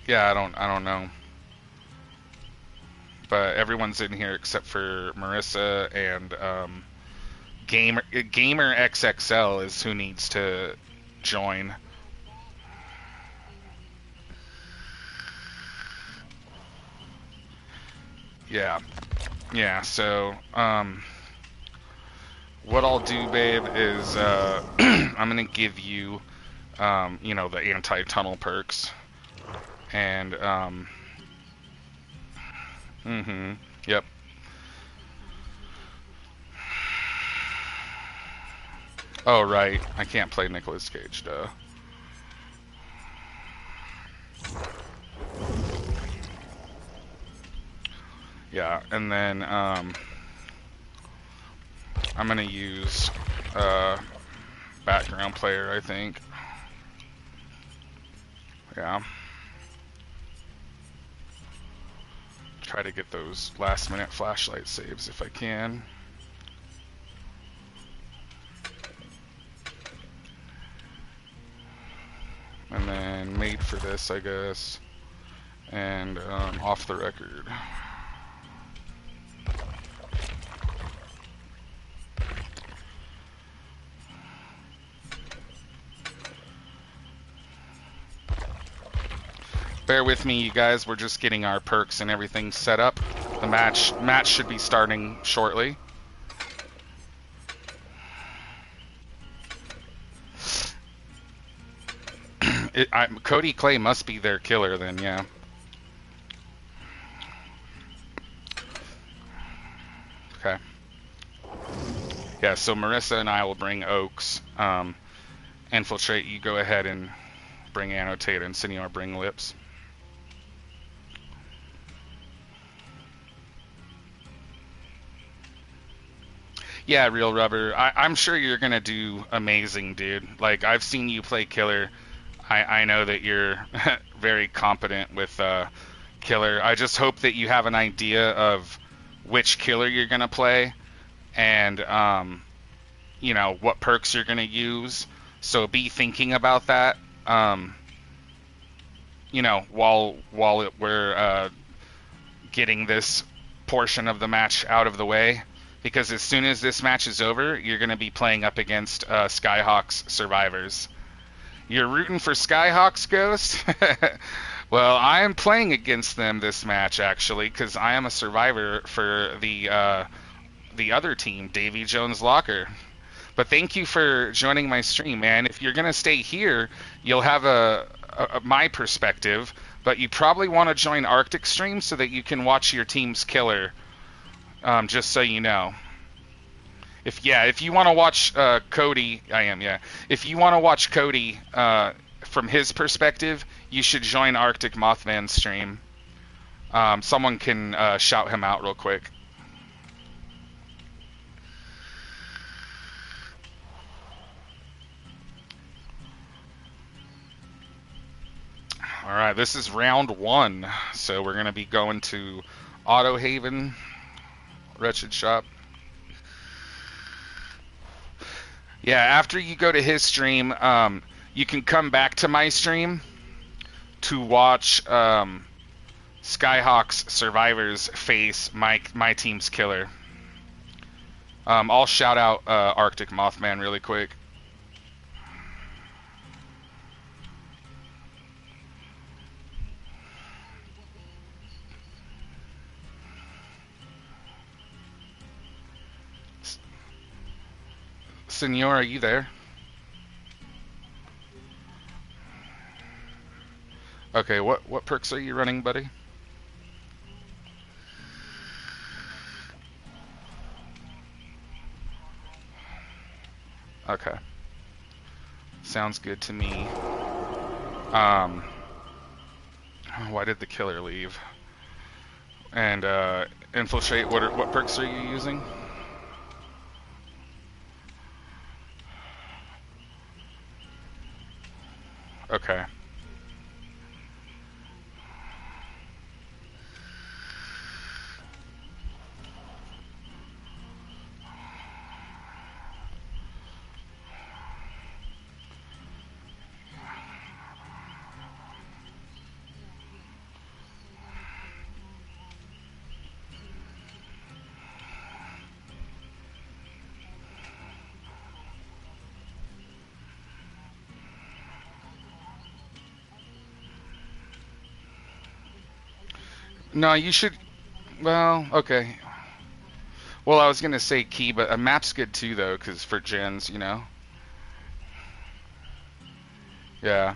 Yeah, I don't know. But everyone's in here except for Marissa and Gamer XXL is who needs to join. Yeah. Yeah, so what I'll do, babe, is I'm going to give you you know, the anti-tunnel perks. And, yep. Oh, right. I can't play Nicolas Cage, duh. Yeah, and then, I'm gonna use, background player, I think. Yeah. Try to get those last minute flashlight saves if I can. And then made for this, I guess. And off the record. Bear with me, you guys. We're just getting our perks and everything set up. The match should be starting shortly. Cody Clay must be their killer then, yeah. Okay. Yeah, so Marissa and I will bring Oaks. Infiltrate, you go ahead and bring Annotate, and Senior bring Lips. Yeah, Real Rubber. I'm sure you're gonna do amazing, dude. Like, I've seen you play Killer. I know that you're very competent with Killer. I just hope that you have an idea of which Killer you're gonna play, and you know, what perks you're gonna use. So be thinking about that. You know, while we're getting this portion of the match out of the way. Because as soon as this match is over, you're going to be playing up against Skyhawk's survivors. You're rooting for Skyhawks, Ghost? Well, I am playing against them this match, actually, because I am a survivor for the other team, Davy Jones Locker. But thank you for joining my stream, man. If you're going to stay here, you'll have my perspective, but you probably want to join Arctic Stream so that you can watch your team's killer. Just so you know. If you want to watch Cody, if you want to watch Cody from his perspective, you should join Arctic Mothman's stream. Someone can shout him out real quick. All right, this is round 1, so we're gonna be going to Auto Haven. Wretched Shop. Yeah, after you go to his stream, you can come back to my stream to watch Skyhawk's survivors face my team's killer. I'll shout out Arctic Mothman really quick. Senor, are you there? Okay, what perks are you running, buddy? Okay. Sounds good to me. Why did the killer leave? And infiltrate, what perks are you using? Okay. No, you should. Well, okay. Well, I was gonna say key, but a map's good too, though, because for gens, you know. Yeah.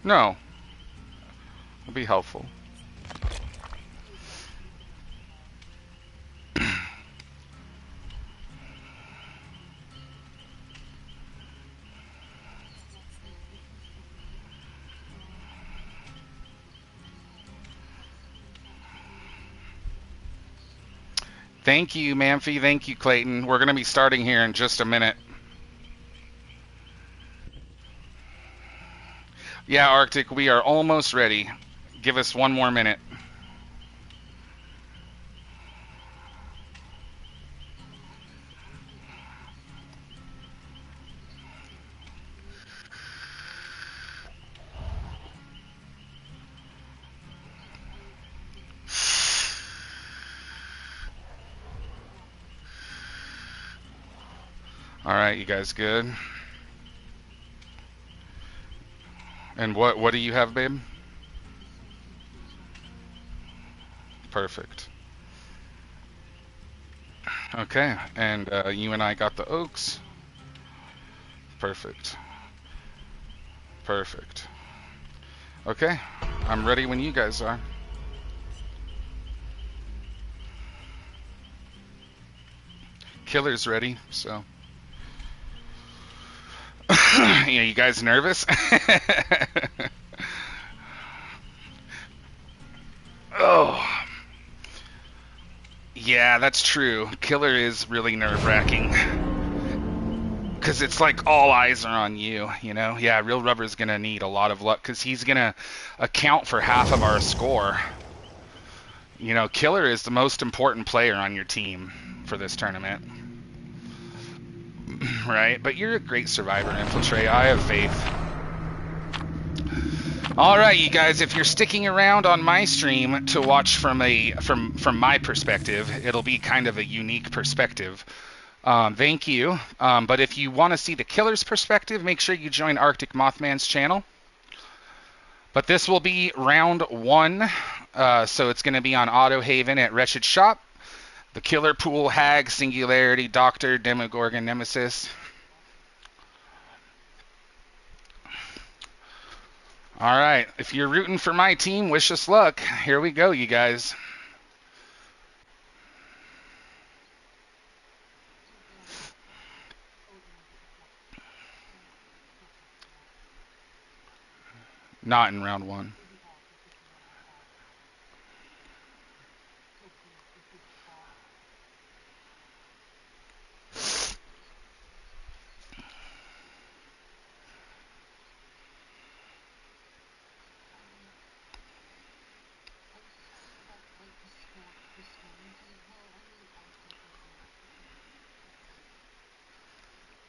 No. It'll be helpful. Thank you, Manfi. Thank you, Clayton. We're going to be starting here in just a minute. Yeah, Arctic, we are almost ready. Give us one more minute. All right, you guys good? And what do you have, babe? Perfect. Okay, and you and I got the oaks. Perfect. Perfect. Okay, I'm ready when you guys are. Killer's ready, so. Yeah, you guys nervous? Oh. Yeah, that's true. Killer is really nerve-wracking. Because it's like all eyes are on you, you know? Yeah, Real Rubber's going to need a lot of luck because he's going to account for half of our score. You know, Killer is the most important player on your team for this tournament. Right? But you're a great survivor, Infiltrate. I have faith. All right, you guys, if you're sticking around on my stream to watch from my perspective, it'll be kind of a unique perspective. Thank you. But if you want to see the killer's perspective, make sure you join Arctic Mothman's channel. But this will be round 1, so it's going to be on Auto Haven at Wretched Shop. The Killer Pool, Hag, Singularity, Doctor, Demogorgon, Nemesis. All right, if you're rooting for my team, wish us luck. Here we go, you guys. Not in round 1.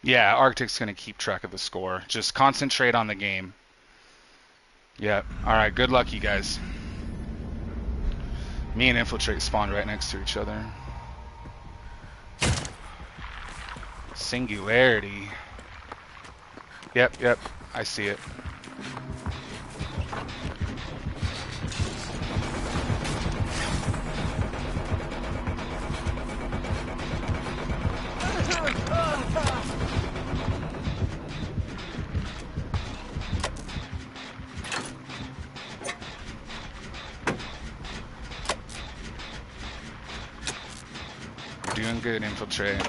Yeah, Arctic's going to keep track of the score. Just concentrate on the game. Yep. All right, good luck, you guys. Me and Infiltrate spawned right next to each other. Singularity. Yep, I see it. Doing good, Infiltrate.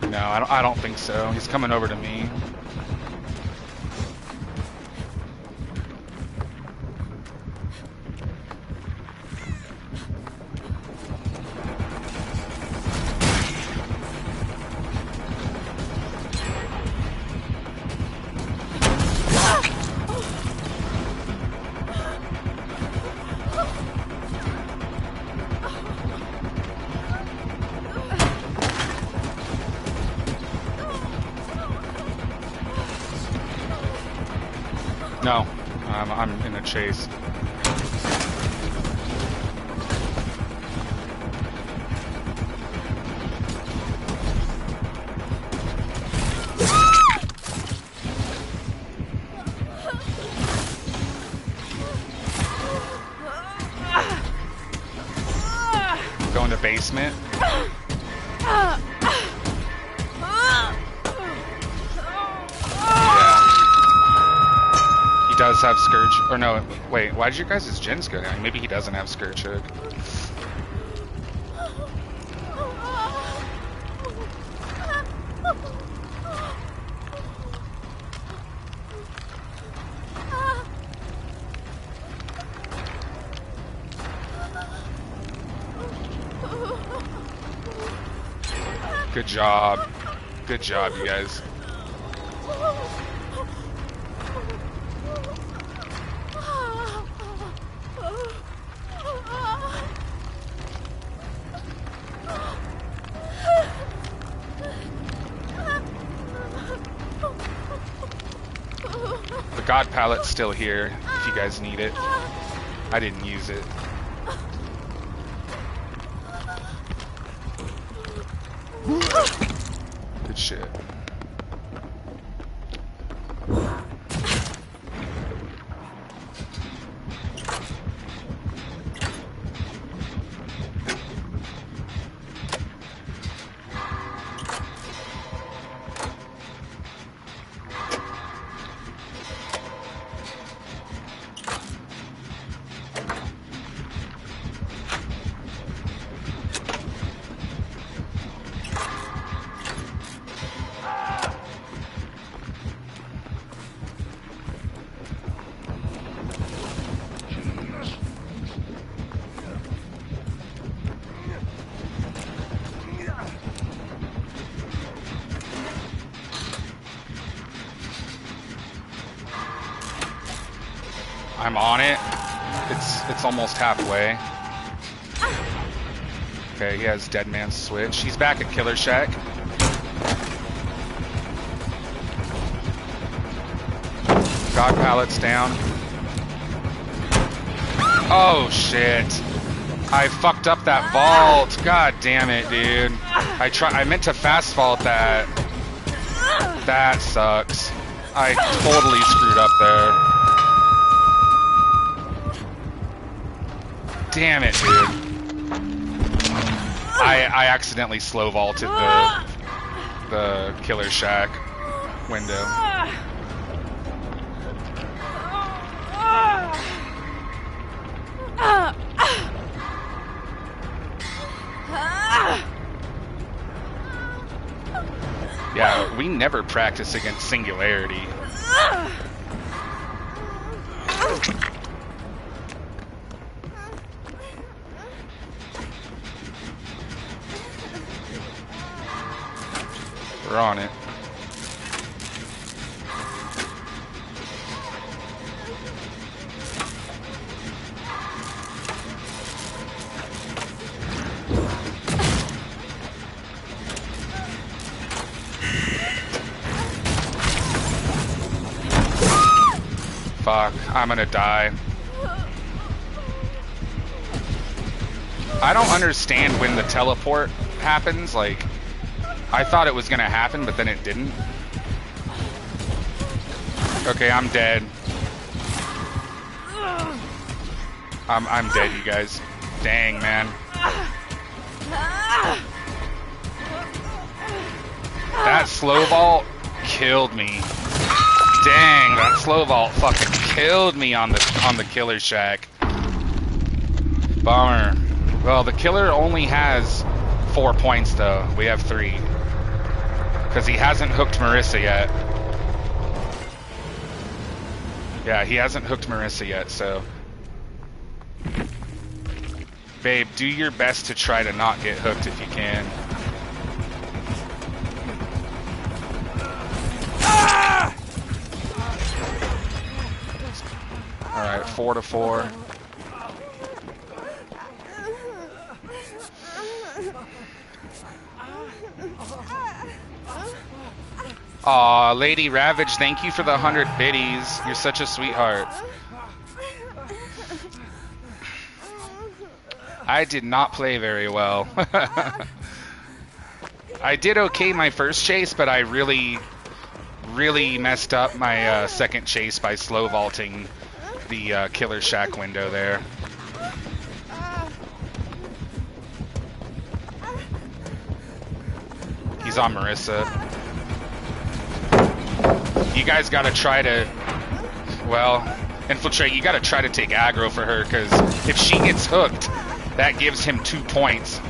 No, I don't think so. He's coming over to me. No, I'm in a chase. Go in the basement. Yeah. He does have Scourge. Or no, wait, why did your guys' gens go down? Maybe he doesn't have Scourge Hook. Good job. Good job, you guys. The God Pallet's still here if you guys need it. I didn't use it. Good shit. I'm on it. It's almost halfway. Okay, he has Dead Man's Switch. He's back at Killer Shack. God Pallet's down. Oh shit. I fucked up that vault. God damn it, dude. I meant to fast vault that. That sucks. I totally screwed up there. Damn it, dude. I accidentally slow vaulted the Killer Shack window. Yeah, we never practice against Singularity. We're on it. Fuck, I'm gonna die. I don't understand when the teleport happens, like, I thought it was gonna happen, but then it didn't. Okay, I'm dead. I'm dead, you guys. Dang, man. That slow vault killed me. Dang, that slow vault fucking killed me on the Killer Shack. Bummer. Well, the killer only has 4 points though. We have 3. Because he hasn't hooked Marissa yet. Yeah, he hasn't hooked Marissa yet, so. Babe, do your best to try to not get hooked if you can. Alright, 4-4. Aw, Lady Ravage, thank you for the 100 biddies. You're such a sweetheart. I did not play very well. I did okay my first chase, but I really messed up my second chase by slow vaulting the Killer Shack window there. He's on Marissa. You guys gotta try to, well, Infiltrate, you gotta try to take aggro for her, because if she gets hooked, that gives him 2 points.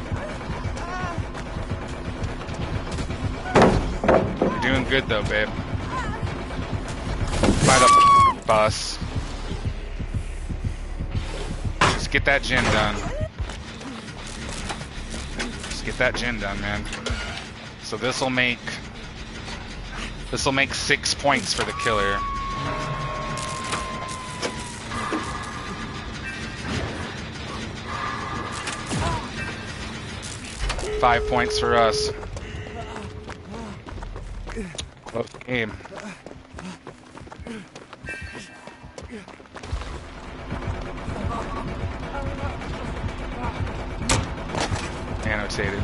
You're doing good though, babe. By the bus. Just get that gen done. Just get that gen done, man. So this'll make 6 points for the killer. Five points for us. Close game. Annotated.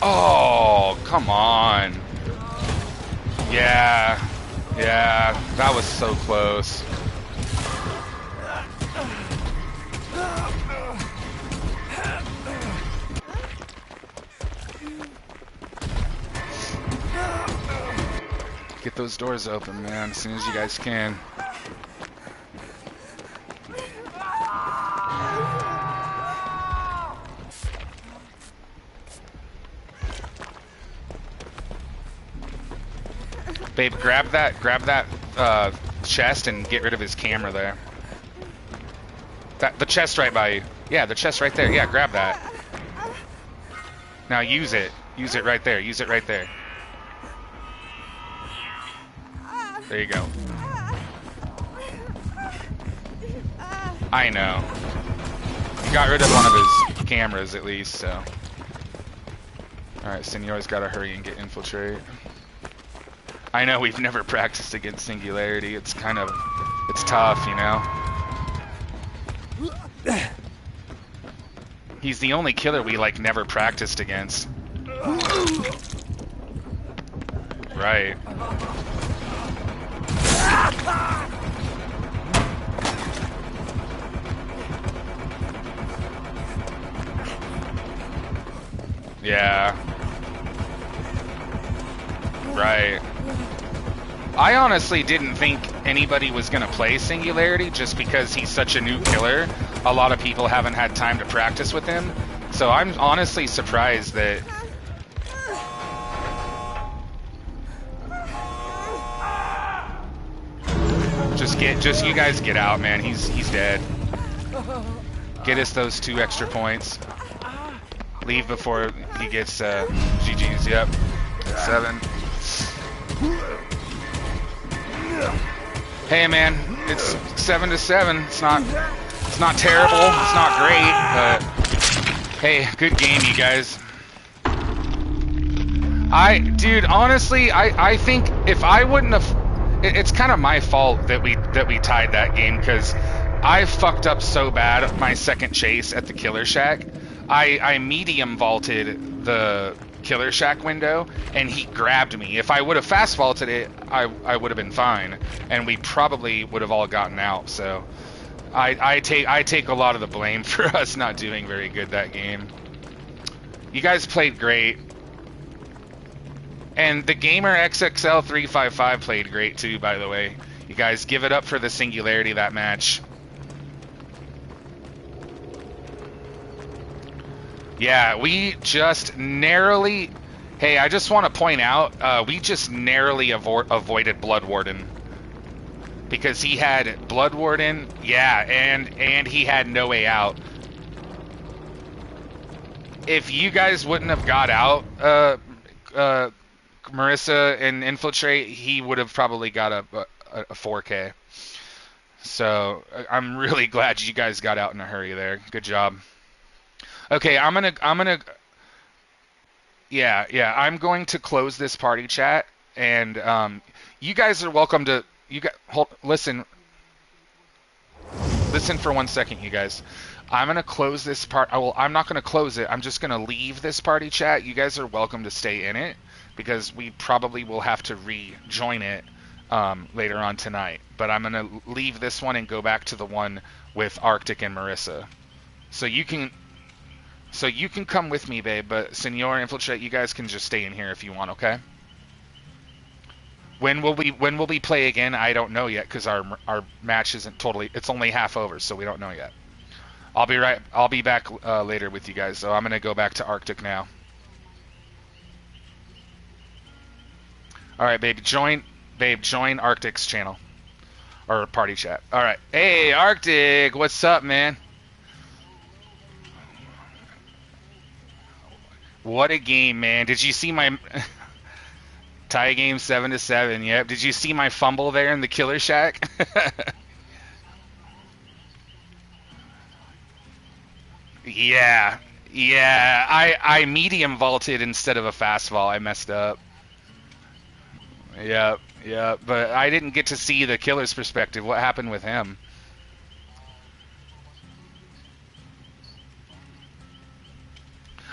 Oh, come on. Yeah, that was so close. Get those doors open, man, as soon as you guys can. Babe, grab that chest and get rid of his camera there. The chest right by you. Yeah, the chest right there. Yeah, grab that. Now use it. Use it right there. Use it right there. There you go. I know. You got rid of one of his cameras at least, so. Alright, Senor's gotta hurry and get infiltrate. I know we've never practiced against Singularity. It's kind of, it's tough, you know? He's the only killer we, like, never practiced against. Right. Yeah. Right. I honestly didn't think anybody was going to play Singularity just because he's such a new killer. A lot of people haven't had time to practice with him. So I'm honestly surprised that... Just you guys get out, man. He's dead. Get us those 2 extra points. Leave before he gets GG's. Yep. 7. Hey man, it's 7-7. It's not terrible. It's not great, but hey, good game, you guys. Dude, honestly, I think if I wouldn't have, it's kind of my fault that we tied that game, because I fucked up so bad my second chase at the Killer Shack. I medium vaulted the Killer Shack window, and he grabbed me. If I would have fast vaulted it, I would have been fine, and we probably would have all gotten out. So I take a lot of the blame for us not doing very good that game. You guys played great, and the Gamer XXL355 played great too, by the way. You guys give it up for the Singularity that match. Yeah, we just narrowly... Hey, I just want to point out, we just narrowly avoided Blood Warden. Because he had Blood Warden, yeah, and he had no way out. If you guys wouldn't have got out, Marissa and Infiltrate, he would have probably got a 4K. So, I'm really glad you guys got out in a hurry there. Good job. Okay, I'm gonna Yeah. I'm going to close this party chat, and you guys are welcome to. Listen for 1 second, you guys. I'm gonna close this part. Well, I'm not gonna close it. I'm just gonna leave this party chat. You guys are welcome to stay in it because we probably will have to rejoin it later on tonight. But I'm gonna leave this one and go back to the one with Arctic and Marissa. So you can come with me, babe. But Senor Infiltrate, you guys can just stay in here if you want. Okay. When will we play again? I don't know yet because our match isn't totally. It's only half over, so we don't know yet. I'll be back later with you guys. So I'm gonna go back to Arctic now. All right, babe. Join Arctic's channel or party chat. All right. Hey, Arctic, what's up, man? What a game, man! Did you see my? Tie game 7-7. Yep. Did you see my fumble there in the Killer Shack? Yeah. I medium vaulted instead of a fast vault. I messed up. Yep. But I didn't get to see the killer's perspective. What happened with him?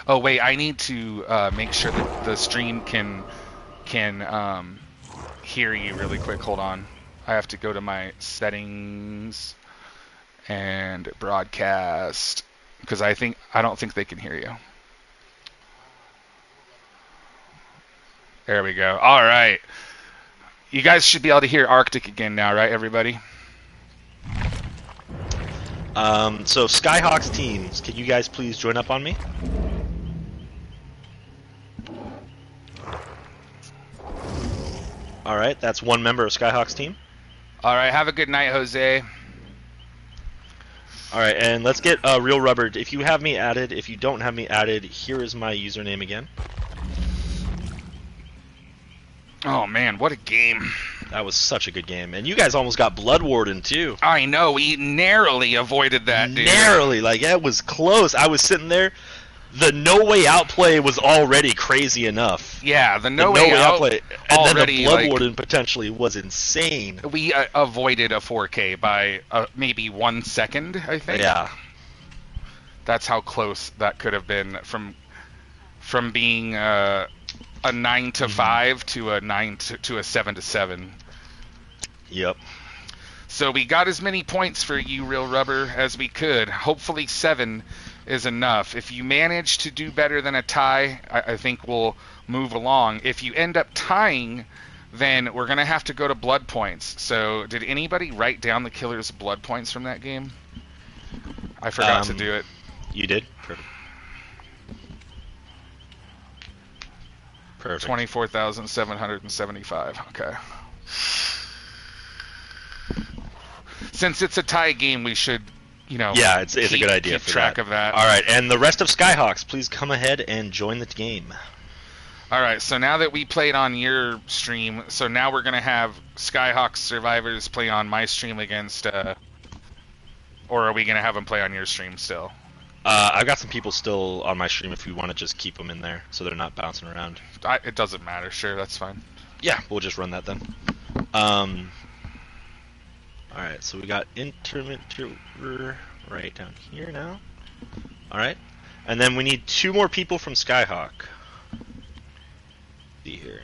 Oh wait, I need to make sure that the stream can hear you really quick. Hold on. I have to go to my settings and broadcast because I don't think they can hear you. There we go. All right. You guys should be able to hear Arctic again now, right, everybody? So Skyhawk's teams, can you guys please join up on me? All right, that's one member of Skyhawk's team. All right, have a good night, Jose. All right, and let's get Real Rubber. If you have me added, if you don't have me added, here is my username again. Oh man, what a game! That was such a good game, and you guys almost got Blood Warden too. I know, we narrowly avoided that, dude. Narrowly, like it was close. I was sitting there. The No Way Out play was already crazy enough. Yeah, the No Way Out play, and already, then the Blood Warden potentially was insane. We avoided a 4K by maybe 1 second, I think. Yeah, that's how close that could have been from being a 9-5 to a 7-7. Yep. So we got as many points for you, Real Rubber, as we could. Hopefully 7 is enough. If you manage to do better than a tie, I think we'll move along. If you end up tying, then we're going to have to go to blood points. So did anybody write down the killer's blood points from that game? I forgot to do it. You did? Perfect. 24,775. Okay. Since it's a tie game, we should, yeah, it's a good idea. Keep track of that. All right, and the rest of Skyhawks, please come ahead and join the game. All right, so now that we played on your stream, so now we're gonna have Skyhawks Survivors play on my stream against, or are we gonna have them play on your stream still? I've got some people still on my stream if you want to just keep them in there so they're not bouncing around. It doesn't matter. Sure, that's fine. Yeah, we'll just run that then. Alright, so we got Intermittent right down here now. Alright, and then we need 2 more people from Skyhawk. See here.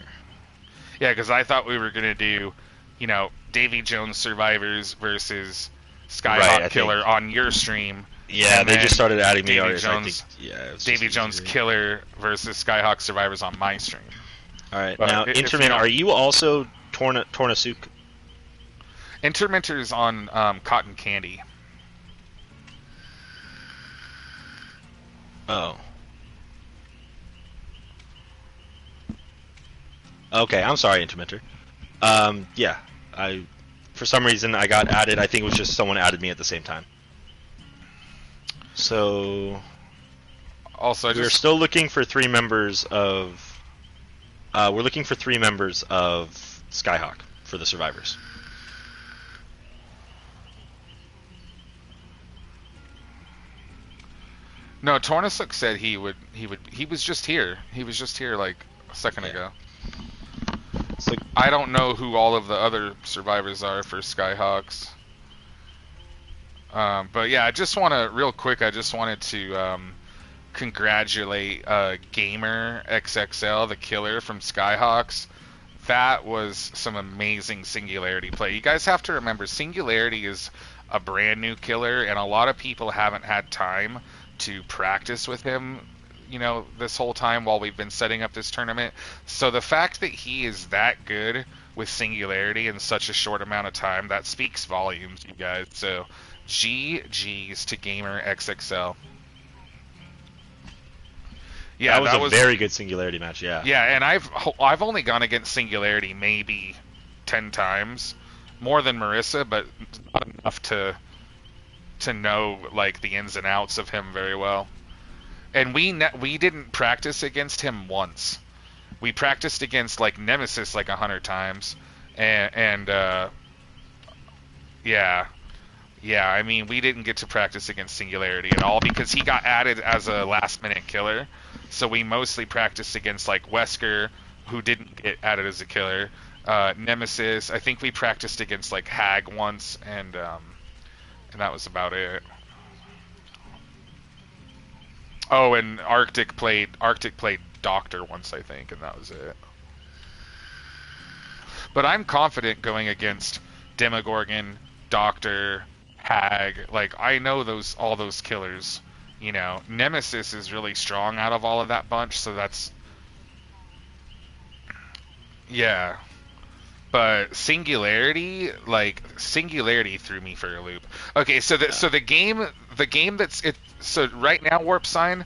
Yeah, because I thought we were going to do, Davy Jones Survivors versus Skyhawk Killer on your stream. Yeah, they just started adding me Davy already. Jones, Davy Jones Killer versus Skyhawk Survivors on my stream. Alright, now Intermittent, are you also Tornasuk? Intermitter's on Cotton Candy. Oh. Okay, I'm sorry, Intermitter. Yeah, for some reason I got added. I think it was just someone added me at the same time. So also, we're still looking for 3 members of. We're looking for 3 members of Skyhawk for the survivors. No, Tornasuk said he would. He was just here. He was just here like a second ago. It's like, I don't know who all of the other survivors are for Skyhawks. But yeah, I just want to real quick. I just wanted to congratulate Gamer XXL, the killer from Skyhawks. That was some amazing Singularity play. You guys have to remember, Singularity is a brand new killer, and a lot of people haven't had time to practice with him, you know, this whole time while we've been setting up this tournament. So the fact that he is that good with Singularity in such a short amount of time, that speaks volumes, you guys. So GG's to Gamer XXL. Yeah, that was a very good Singularity match. Yeah. Yeah, and I've only gone against Singularity maybe 10 times, more than Marissa, but not enough to know like the ins and outs of him very well. And we didn't practice against him once. We practiced against like Nemesis like 100 times, and yeah. I mean, we didn't get to practice against Singularity at all because he got added as a last-minute killer. So we mostly practiced against like Wesker, who didn't get added as a killer. Nemesis, I think we practiced against like Hag once, and that was about it. Oh, and Arctic played Doctor once, I think, and that was it. But I'm confident going against Demogorgon, Doctor, Hag. Like, I know all those killers. You know, Nemesis is really strong out of all of that bunch, so that's... Yeah. But Singularity threw me for a loop. Okay, so the game that's it. So right now, Warp Sign,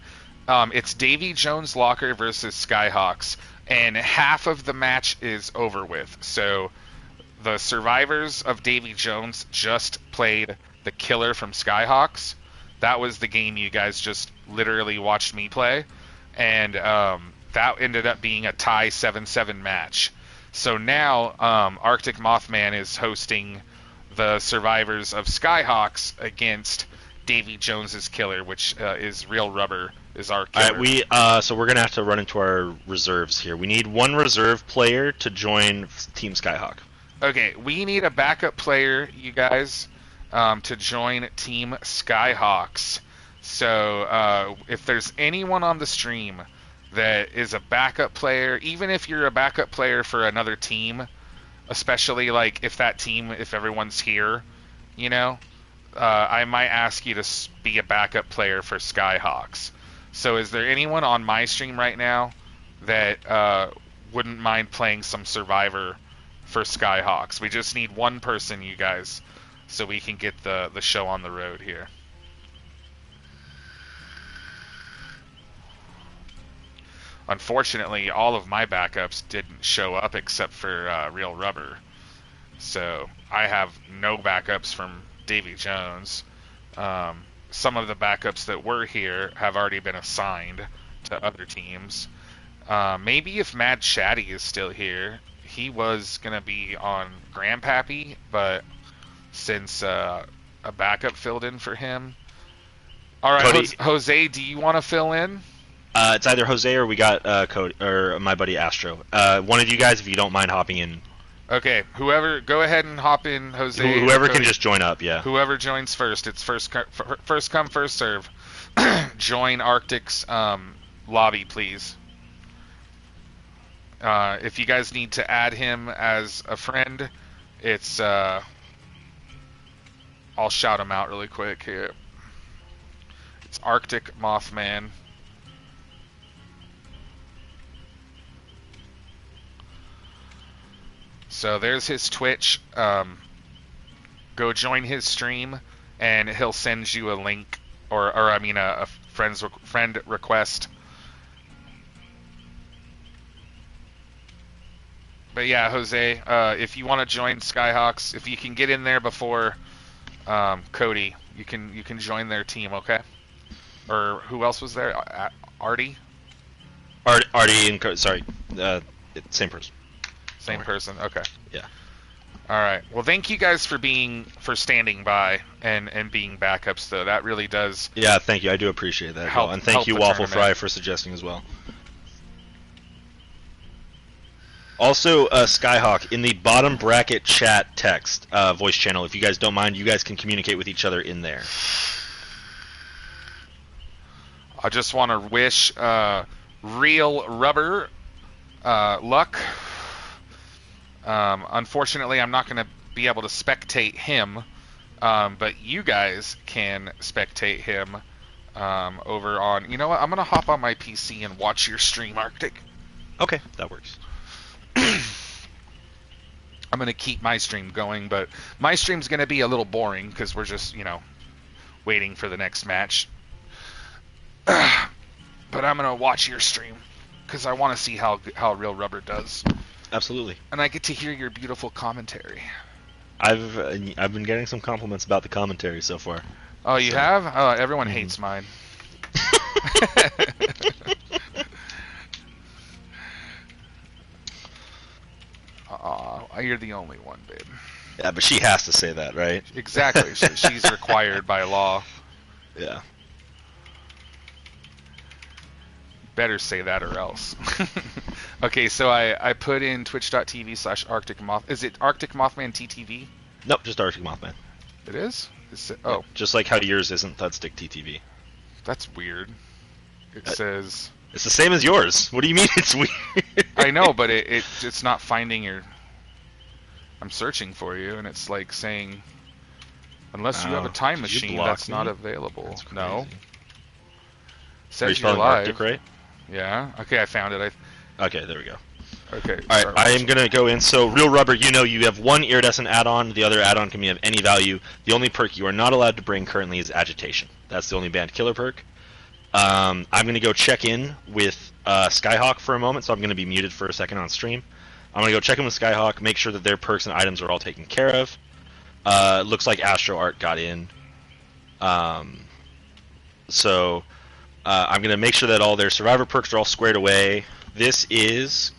it's Davy Jones Locker versus Skyhawks, and half of the match is over with. So the survivors of Davy Jones just played the killer from Skyhawks. That was the game you guys just literally watched me play, and that ended up being a tie 7-7 match. So now Arctic Mothman is hosting the survivors of Skyhawks against Davy Jones's killer, which is Real Rubber, is our killer. All right, so we're gonna have to run into our reserves here. We need one reserve player to join Team Skyhawk. Okay, we need a backup player, you guys, to join Team Skyhawks. So if there's anyone on the stream that is a backup player, even if you're a backup player for another team, especially like if everyone's here, you know, I might ask you to be a backup player for Skyhawks. So is there anyone on my stream right now that wouldn't mind playing some Survivor for Skyhawks? We just need one person, you guys, so we can get the show on the road here. Unfortunately, all of my backups didn't show up except for Real Rubber. So I have no backups from Davy Jones. Some of the backups that were here have already been assigned to other teams. Maybe if Mad Chatty is still here, he was going to be on Grandpappy, but since a backup filled in for him. All right, Jose, do you want to fill in? It's either Jose or we got Cody or my buddy Astro. One of you guys, if you don't mind hopping in. Okay, go ahead and hop in, Jose. Whoever can just join up, yeah. Whoever joins first, it's first come, first serve. Join Arctic's lobby, please. If you guys need to add him as a friend, it's I'll shout him out really quick here. It's Arctic Mothman. So there's his Twitch. Go join his stream, and he'll send you a link, or I mean a friend request. But yeah, Jose, if you want to join Skyhawks, if you can get in there before Cody, you can join their team, okay? Or who else was there? Artie? Artie and Cody. Sorry, same person. Same person. Okay. Yeah. All right. Well, thank you guys for standing by and being backups, though. That really does. Yeah, thank you. I do appreciate that. Help, And thank help you, the Waffle tournament. Fry, for suggesting as well. Also, Skyhawk, in the bottom bracket chat text voice channel, if you guys don't mind, you guys can communicate with each other in there. I just want to wish Real Rubber luck. Unfortunately, I'm not going to be able to spectate him, but you guys can spectate him over on... You know what? I'm going to hop on my PC and watch your stream, Arctic. Okay, that works. I'm going to keep my stream going, but my stream's going to be a little boring because we're just, waiting for the next match. But I'm going to watch your stream because I want to see how Real Rubber does. Absolutely. And I get to hear your beautiful commentary. I've been getting some compliments about the commentary so far. Oh, you have? Oh, everyone hates mine. Aw, you're the only one, babe. Yeah, but she has to say that, right? Exactly. She's required by law. Yeah. Better say that or else. Okay, so I put in twitch.tv/Arctic Moth. Is it Arctic Mothman TTV? Nope, just Arctic Mothman. It is? Oh. Yep, just like how yours isn't Thudstick TTV. That's weird. It says... It's the same as yours. What do you mean it's weird? I know, but it's not finding your... I'm searching for you, and it's like saying... Unless you have a time machine, that's not available. That's no. Are you Says you're spelling live. Arctic right? Yeah. Okay, I found it. Okay, there we go. Okay. All right, I am going to go in. So, Real Rubber, you have one iridescent add-on. The other add-on can be of any value. The only perk you are not allowed to bring currently is Agitation. That's the only banned killer perk. I'm going to go check in with Skyhawk for a moment, so I'm going to be muted for a second on stream. I'm going to go check in with Skyhawk, make sure that their perks and items are all taken care of. Looks like Astro Art got in. So I'm going to make sure that all their Survivor perks are all squared away. This is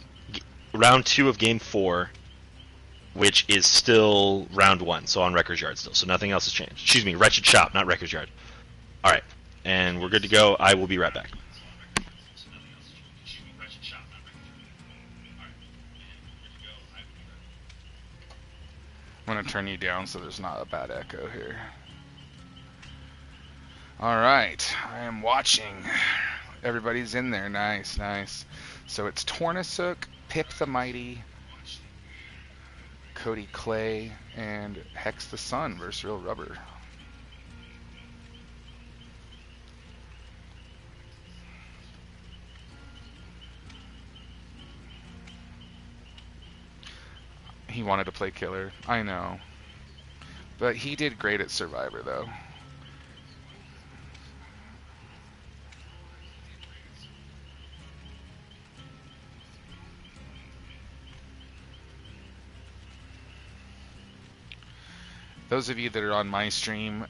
round 2 of game 4, which is still round 1, so on Wrecker's Yard still. So nothing else has changed. Excuse me, Wretched Shop, not Wrecker's Yard. All right, and we're good to go. I will be right back. I'm going to turn you down so there's not a bad echo here. All right, I am watching. Everybody's in there. Nice, nice. So it's Tornasook, Pip the Mighty, Cody Clay, and Hex the Sun versus Real Rubber. He wanted to play killer. I know. But he did great at Survivor, though. Those of you that are on my stream,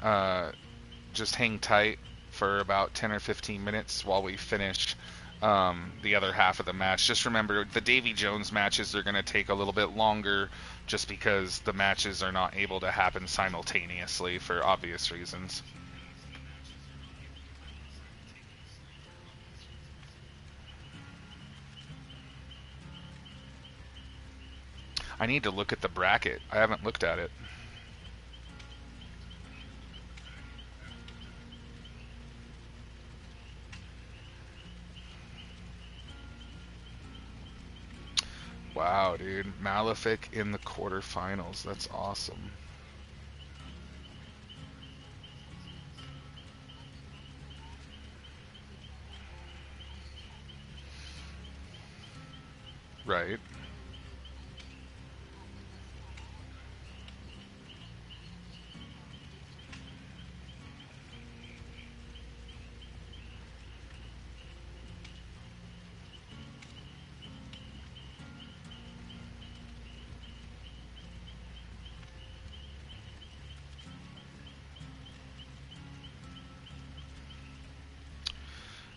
just hang tight for about 10 or 15 minutes while we finish the other half of the match. Just remember, the Davy Jones matches are going to take a little bit longer just because the matches are not able to happen simultaneously for obvious reasons. I need to look at the bracket. I haven't looked at it. Wow, dude. Malefic in the quarterfinals. That's awesome. Right.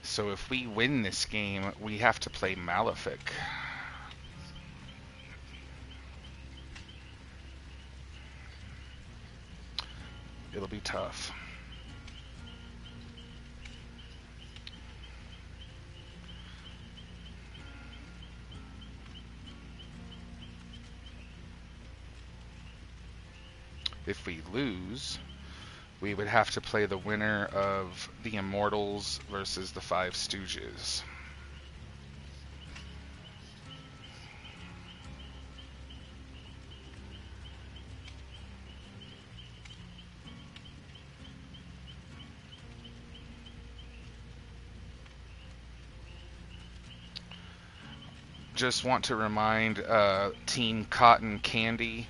So if we win this game, we have to play Malefic. It'll be tough. If we lose, we would have to play the winner of the Immortals versus the Five Stooges. Just want to remind Team Cotton Candy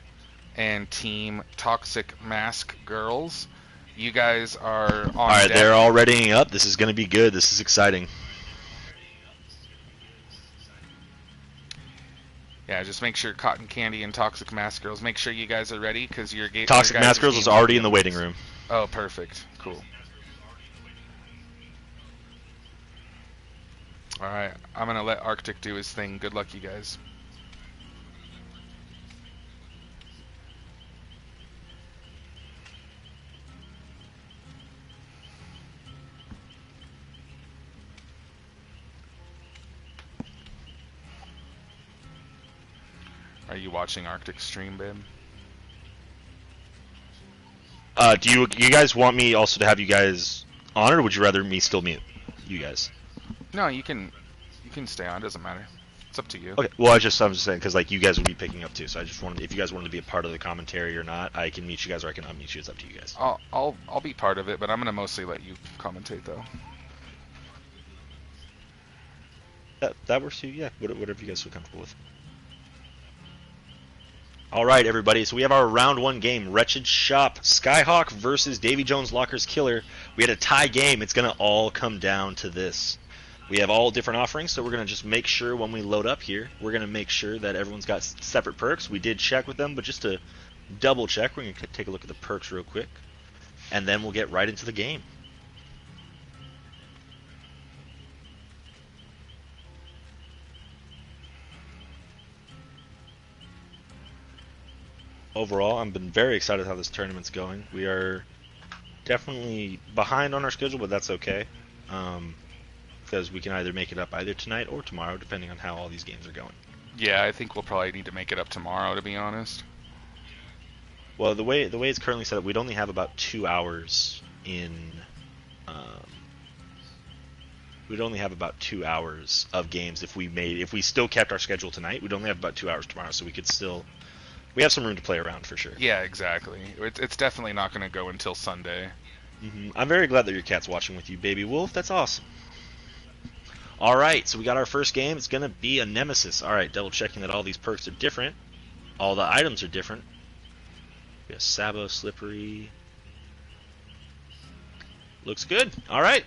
and Team Toxic Mask Girls, you guys are on Alright, deck. they're all readying up. This is going to be good. This is exciting. Yeah, just make sure Cotton Candy and Toxic Mask Girls, make sure you guys are ready, because your Toxic Mask Girls is already in the waiting room. Oh, perfect. Cool. Alright, I'm going to let Arctic do his thing. Good luck, you guys. Are you watching Arctic stream, babe? Do you guys want me also to have you guys on, or would you rather me still mute you guys? No, you can stay on. Doesn't matter. It's up to you. Okay. Well, I'm just saying because like you guys will be picking up too, so I just wanted, if you guys wanted to be a part of the commentary or not, I can mute you guys or I can unmute you. It's up to you guys. I'll be part of it, but I'm gonna mostly let you commentate though. That works too. Yeah. Whatever you guys feel comfortable with. All right, everybody. So we have our round one game: Wretched Shop, Skyhawk versus Davy Jones Locker's Killer. We had a tie game. It's gonna all come down to this. We have all different offerings, so we're going to just make sure when we load up here, we're going to make sure that everyone's got separate perks. We did check with them, but just to double check, we're going to take a look at the perks real quick, and then we'll get right into the game. Overall, I've been very excited how this tournament's going. We are definitely behind on our schedule, but that's okay. Because we can either make it up either tonight or tomorrow, depending on how all these games are going. Yeah, I think we'll probably need to make it up tomorrow, to be honest. Well, the way it's currently set up, we'd only have about 2 hours in. We'd only have about 2 hours of games if we still kept our schedule tonight. We'd only have about 2 hours tomorrow, so we have some room to play around for sure. Yeah, exactly. It's definitely not going to go until Sunday. I'm very glad that your cat's watching with you, baby wolf. That's awesome. Alright, so we got our first game. It's going to be a Nemesis. Alright, double checking that all these perks are different. All the items are different. We have Sabo, Slippery. Looks good. Alright.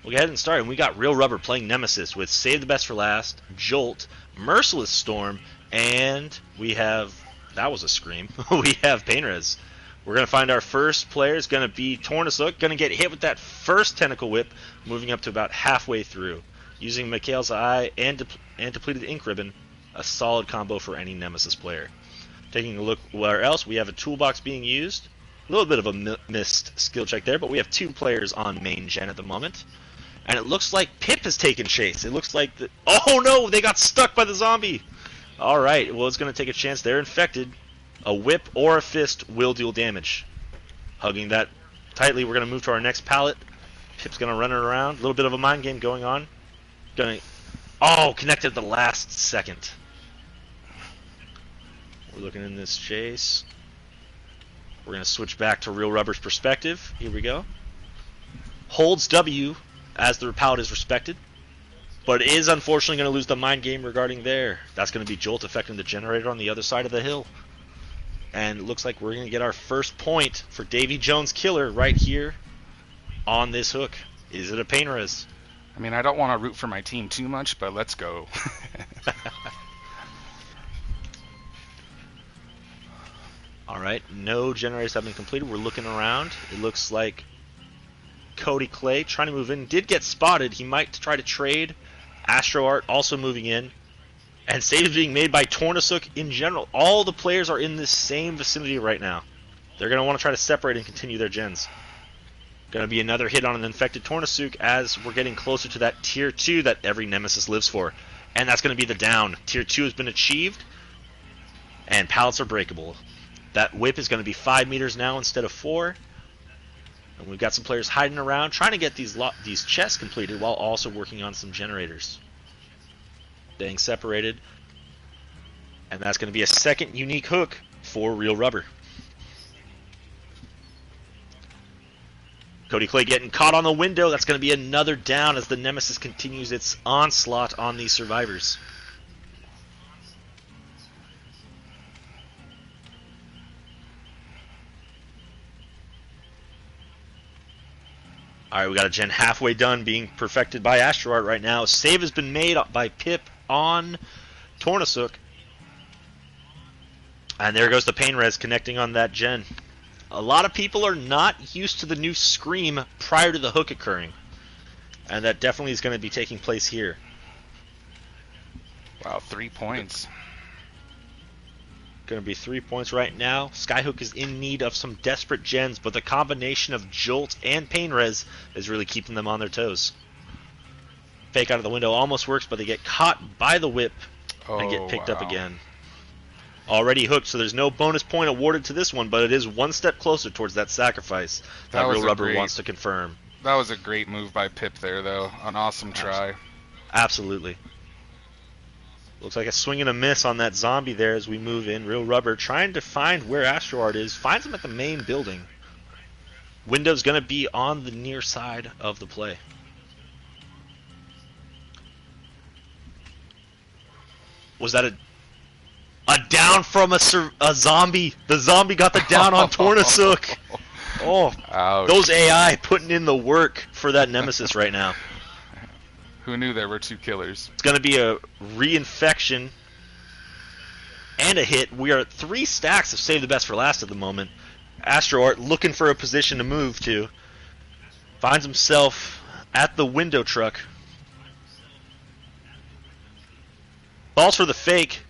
We'll go ahead and start. And we got Real Rubber playing Nemesis with Save the Best for Last, Jolt, Merciless Storm, and we have... That was a scream. We have Painrez. We're going to find our first player is going to be Tornasook, going to get hit with that first Tentacle Whip, moving up to about halfway through. Using Mikhail's Eye and Depleted Ink Ribbon, a solid combo for any Nemesis player. Taking a look where else, we have a toolbox being used. A little bit of a missed skill check there, but we have 2 players on main gen at the moment. And it looks like Pip has taken chase. It looks like... Oh no, they got stuck by the zombie! Alright, well it's going to take a chance. They're infected. A whip or a fist will deal damage. Hugging that tightly, we're going to move to our next pallet. Pip's going to run it around. A little bit of a mind game going on. Connected at the last second. We're looking in this chase. We're going to switch back to Real Rubber's perspective. Here we go. Holds W as the pallet is respected. But is unfortunately going to lose the mind game regarding there. That's going to be Jolt affecting the generator on the other side of the hill. And it looks like we're going to get our first point for Davy Jones Killer right here on this hook. Is it a Painrez? I mean, I don't want to root for my team too much, but let's go. Alright, no generators have been completed. We're looking around. It looks like Cody Clay trying to move in. Did get spotted. He might try to trade. Astro Art also moving in. And saves being made by Tornasook in general. All the players are in the same vicinity right now. They're going to want to try to separate and continue their gens. Going to be another hit on an infected Tornasuk as we're getting closer to that tier 2 that every Nemesis lives for. And that's going to be the down. Tier 2 has been achieved, and pallets are breakable. That whip is going to be 5 meters now instead of 4. And we've got some players hiding around trying to get these chests completed while also working on some generators. Staying separated. And that's going to be a second unique hook for Real Rubber. Cody Clay getting caught on the window. That's going to be another down as the Nemesis continues its onslaught on these survivors. Alright, we got a gen halfway done being perfected by AstroArt right now. Save has been made by Pip on Tornasuk. And there goes the Pain Res connecting on that gen. A lot of people are not used to the new Scream prior to the hook occurring. And that definitely is going to be taking place here. Wow, 3 points. Going to be 3 points right now. Skyhook is in need of some desperate gens, but the combination of Jolt and Pain Res is really keeping them on their toes. Fake out of the window almost works, but they get caught by the whip and get picked up again. Already hooked, so there's no bonus point awarded to this one, but it is one step closer towards that sacrifice that Real Rubber wants to confirm. That was a great move by Pip there, though. An awesome try. Absolutely. Looks like a swing and a miss on that zombie there as we move in. Real Rubber trying to find where AstroArt is. Finds him at the main building. Window's going to be on the near side of the play. Was that a down from a zombie? The zombie got the down on Tornasuk. Oh, ouch. Those AI putting in the work for that Nemesis right now. Who knew there were 2 killers? It's going to be a reinfection and a hit. We are at 3 stacks of Save the Best for Last at the moment. AstroArt looking for a position to move to. Finds himself at the window truck. Falls for the fake.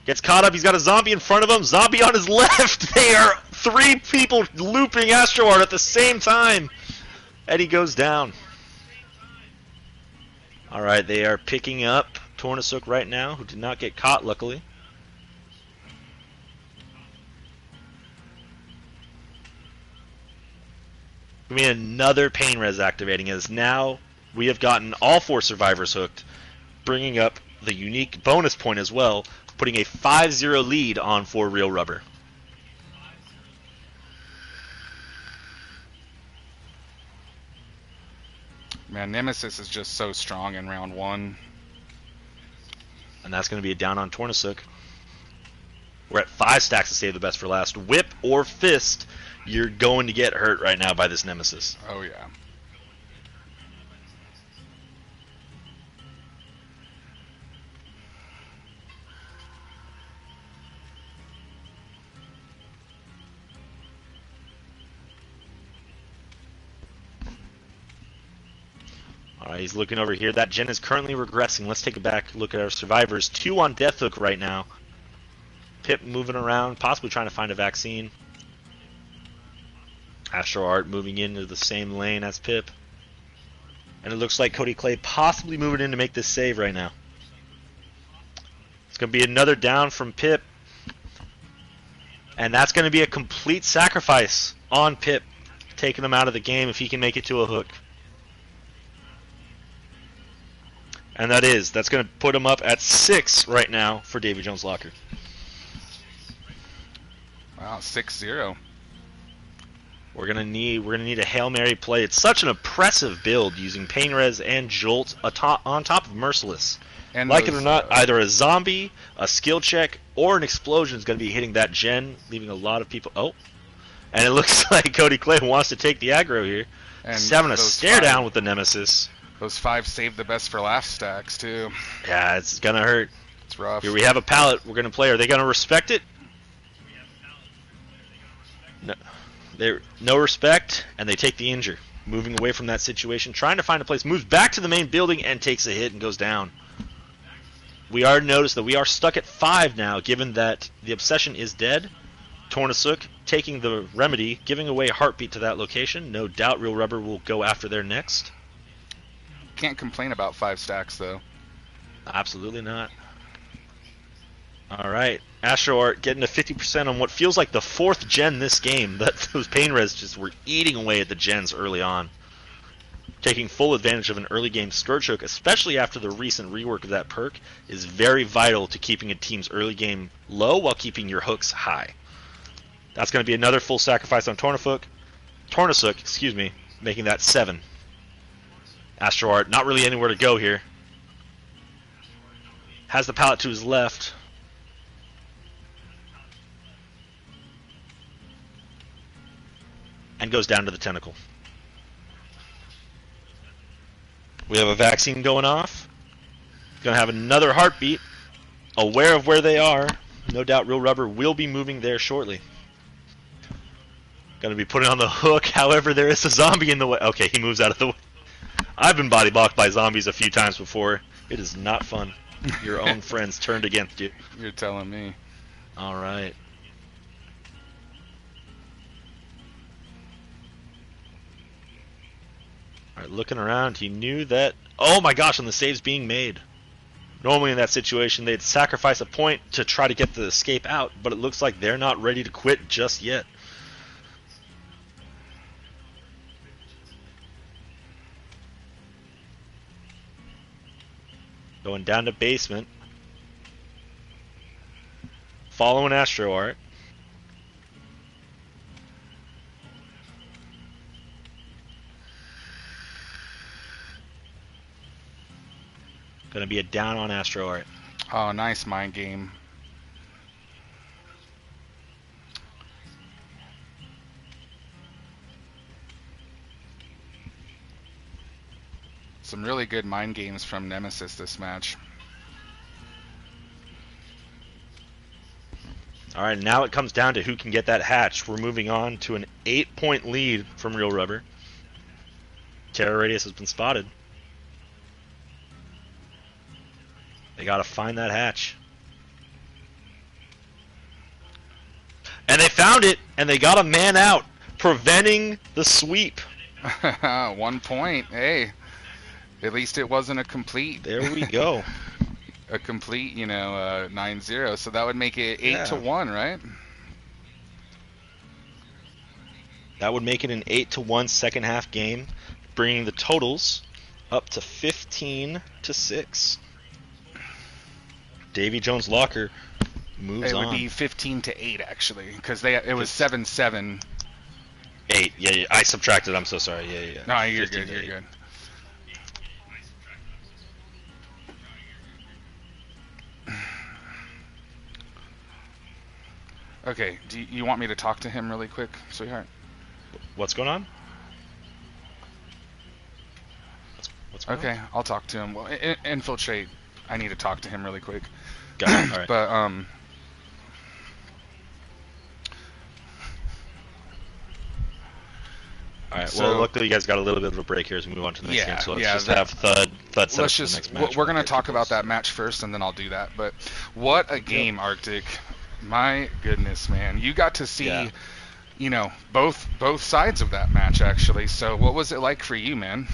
Gets caught up. He's got a zombie in front of him. Zombie on his left. They are 3 people looping AstroArt at the same time. And he goes down. Alright, they are picking up Tornasuk right now, who did not get caught, luckily. We mean another Pain Res activating as now we have gotten all 4 survivors hooked, bringing up the unique bonus point as well, putting a 5-0 lead on for Real Rubber. Man, Nemesis is just so strong in round 1. And that's going to be a down on Tornasuk. We're at 5 stacks to Save the Best for Last. Whip or fist, you're going to get hurt right now by this Nemesis. Oh, yeah. Alright, he's looking over here. That gen is currently regressing. Let's take a back look at our survivors. 2 on Death Hook right now. Pip moving around, possibly trying to find a vaccine. AstroArt moving into the same lane as Pip. And it looks like Cody Clay possibly moving in to make this save right now. It's going to be another down from Pip. And that's going to be a complete sacrifice on Pip, taking him out of the game if he can make it to a hook. And that's going to put him up at 6 right now for Davy Jones Locker. Wow, 6-0. We're gonna need a Hail Mary play. It's such an impressive build using Pain Res and Jolt on top of Merciless. And like it or not, either a zombie, a skill check, or an explosion is going to be hitting that gen, leaving a lot of people. Oh, and it looks like Cody Clay wants to take the aggro here. And he's having a stare down with the Nemesis. Those 5 Save the Best for Last stacks too. Yeah, it's gonna hurt. It's rough. Here we have a pallet. We're gonna play. Are they gonna respect it? No, they're no respect, and they take the injure. Moving away from that situation, trying to find a place. Moves back to the main building and takes a hit and goes down. We are noticed that we are stuck at 5 now, given that the Obsession is dead. Tornasuk taking the Remedy, giving away Heartbeat to that location. No doubt Real Rubber will go after their next. Can't complain about 5 stacks, though. Absolutely not. All right, Astro Art getting to 50% on what feels like the 4th gen this game. That those pain res just were eating away at the gens early on. Taking full advantage of an early game Scourge Hook, especially after the recent rework of that perk, is very vital to keeping a team's early game low while keeping your hooks high. That's going to be another full sacrifice on Tornasook, making that 7. Astro Art, not really anywhere to go here. Has the pallet to his left. And goes down to the tentacle. We have a vaccine going off. Gonna have another Heartbeat. Aware of where they are. No doubt Real Rubber will be moving there shortly. Gonna be putting on the hook. However, there is a zombie in the way. Okay, he moves out of the way. I've been body blocked by zombies a few times before. It is not fun. Your own friends turned against you. You're telling me. All right. All right, looking around, he knew that... Oh my gosh, and the save's being made. Normally in that situation, they'd sacrifice a point to try to get the escape out, but it looks like they're not ready to quit just yet. Going down to basement. Following Astro Art. Gonna be a down on Astro Art. Oh, nice mind game. Some really good mind games from Nemesis this match. All right, now it comes down to who can get that hatch. We're moving on to an 8-point lead from Real Rubber. Terror Radius has been spotted. They got to find that hatch. And they found it, and they got a man out, preventing the sweep. 1 point. Hey, at least it wasn't a complete. There we go. A complete, 9-0. So that would make it 8-1, right? That would make it an 8-1 second half game, bringing the totals up to 15-6. Davy Jones Locker moves on. It would be 15-8 actually, because it was 7-7. 8. Yeah, I subtracted. I'm so sorry. Yeah. No, you're good. You're good. Okay. Do you want me to talk to him really quick, sweetheart? What's going on? What's going on? Okay, I'll talk to him. Well, infiltrate. I need to talk to him really quick. Got it. All right. But All right. So, well, luckily you guys got a little bit of a break here as we move on to the next game. So let's just have Thud set up for the next match. We're gonna talk about that match first, and then I'll do that. But what a game, Arctic! My goodness, man, you got to see, both sides of that match actually. So what was it like for you, man?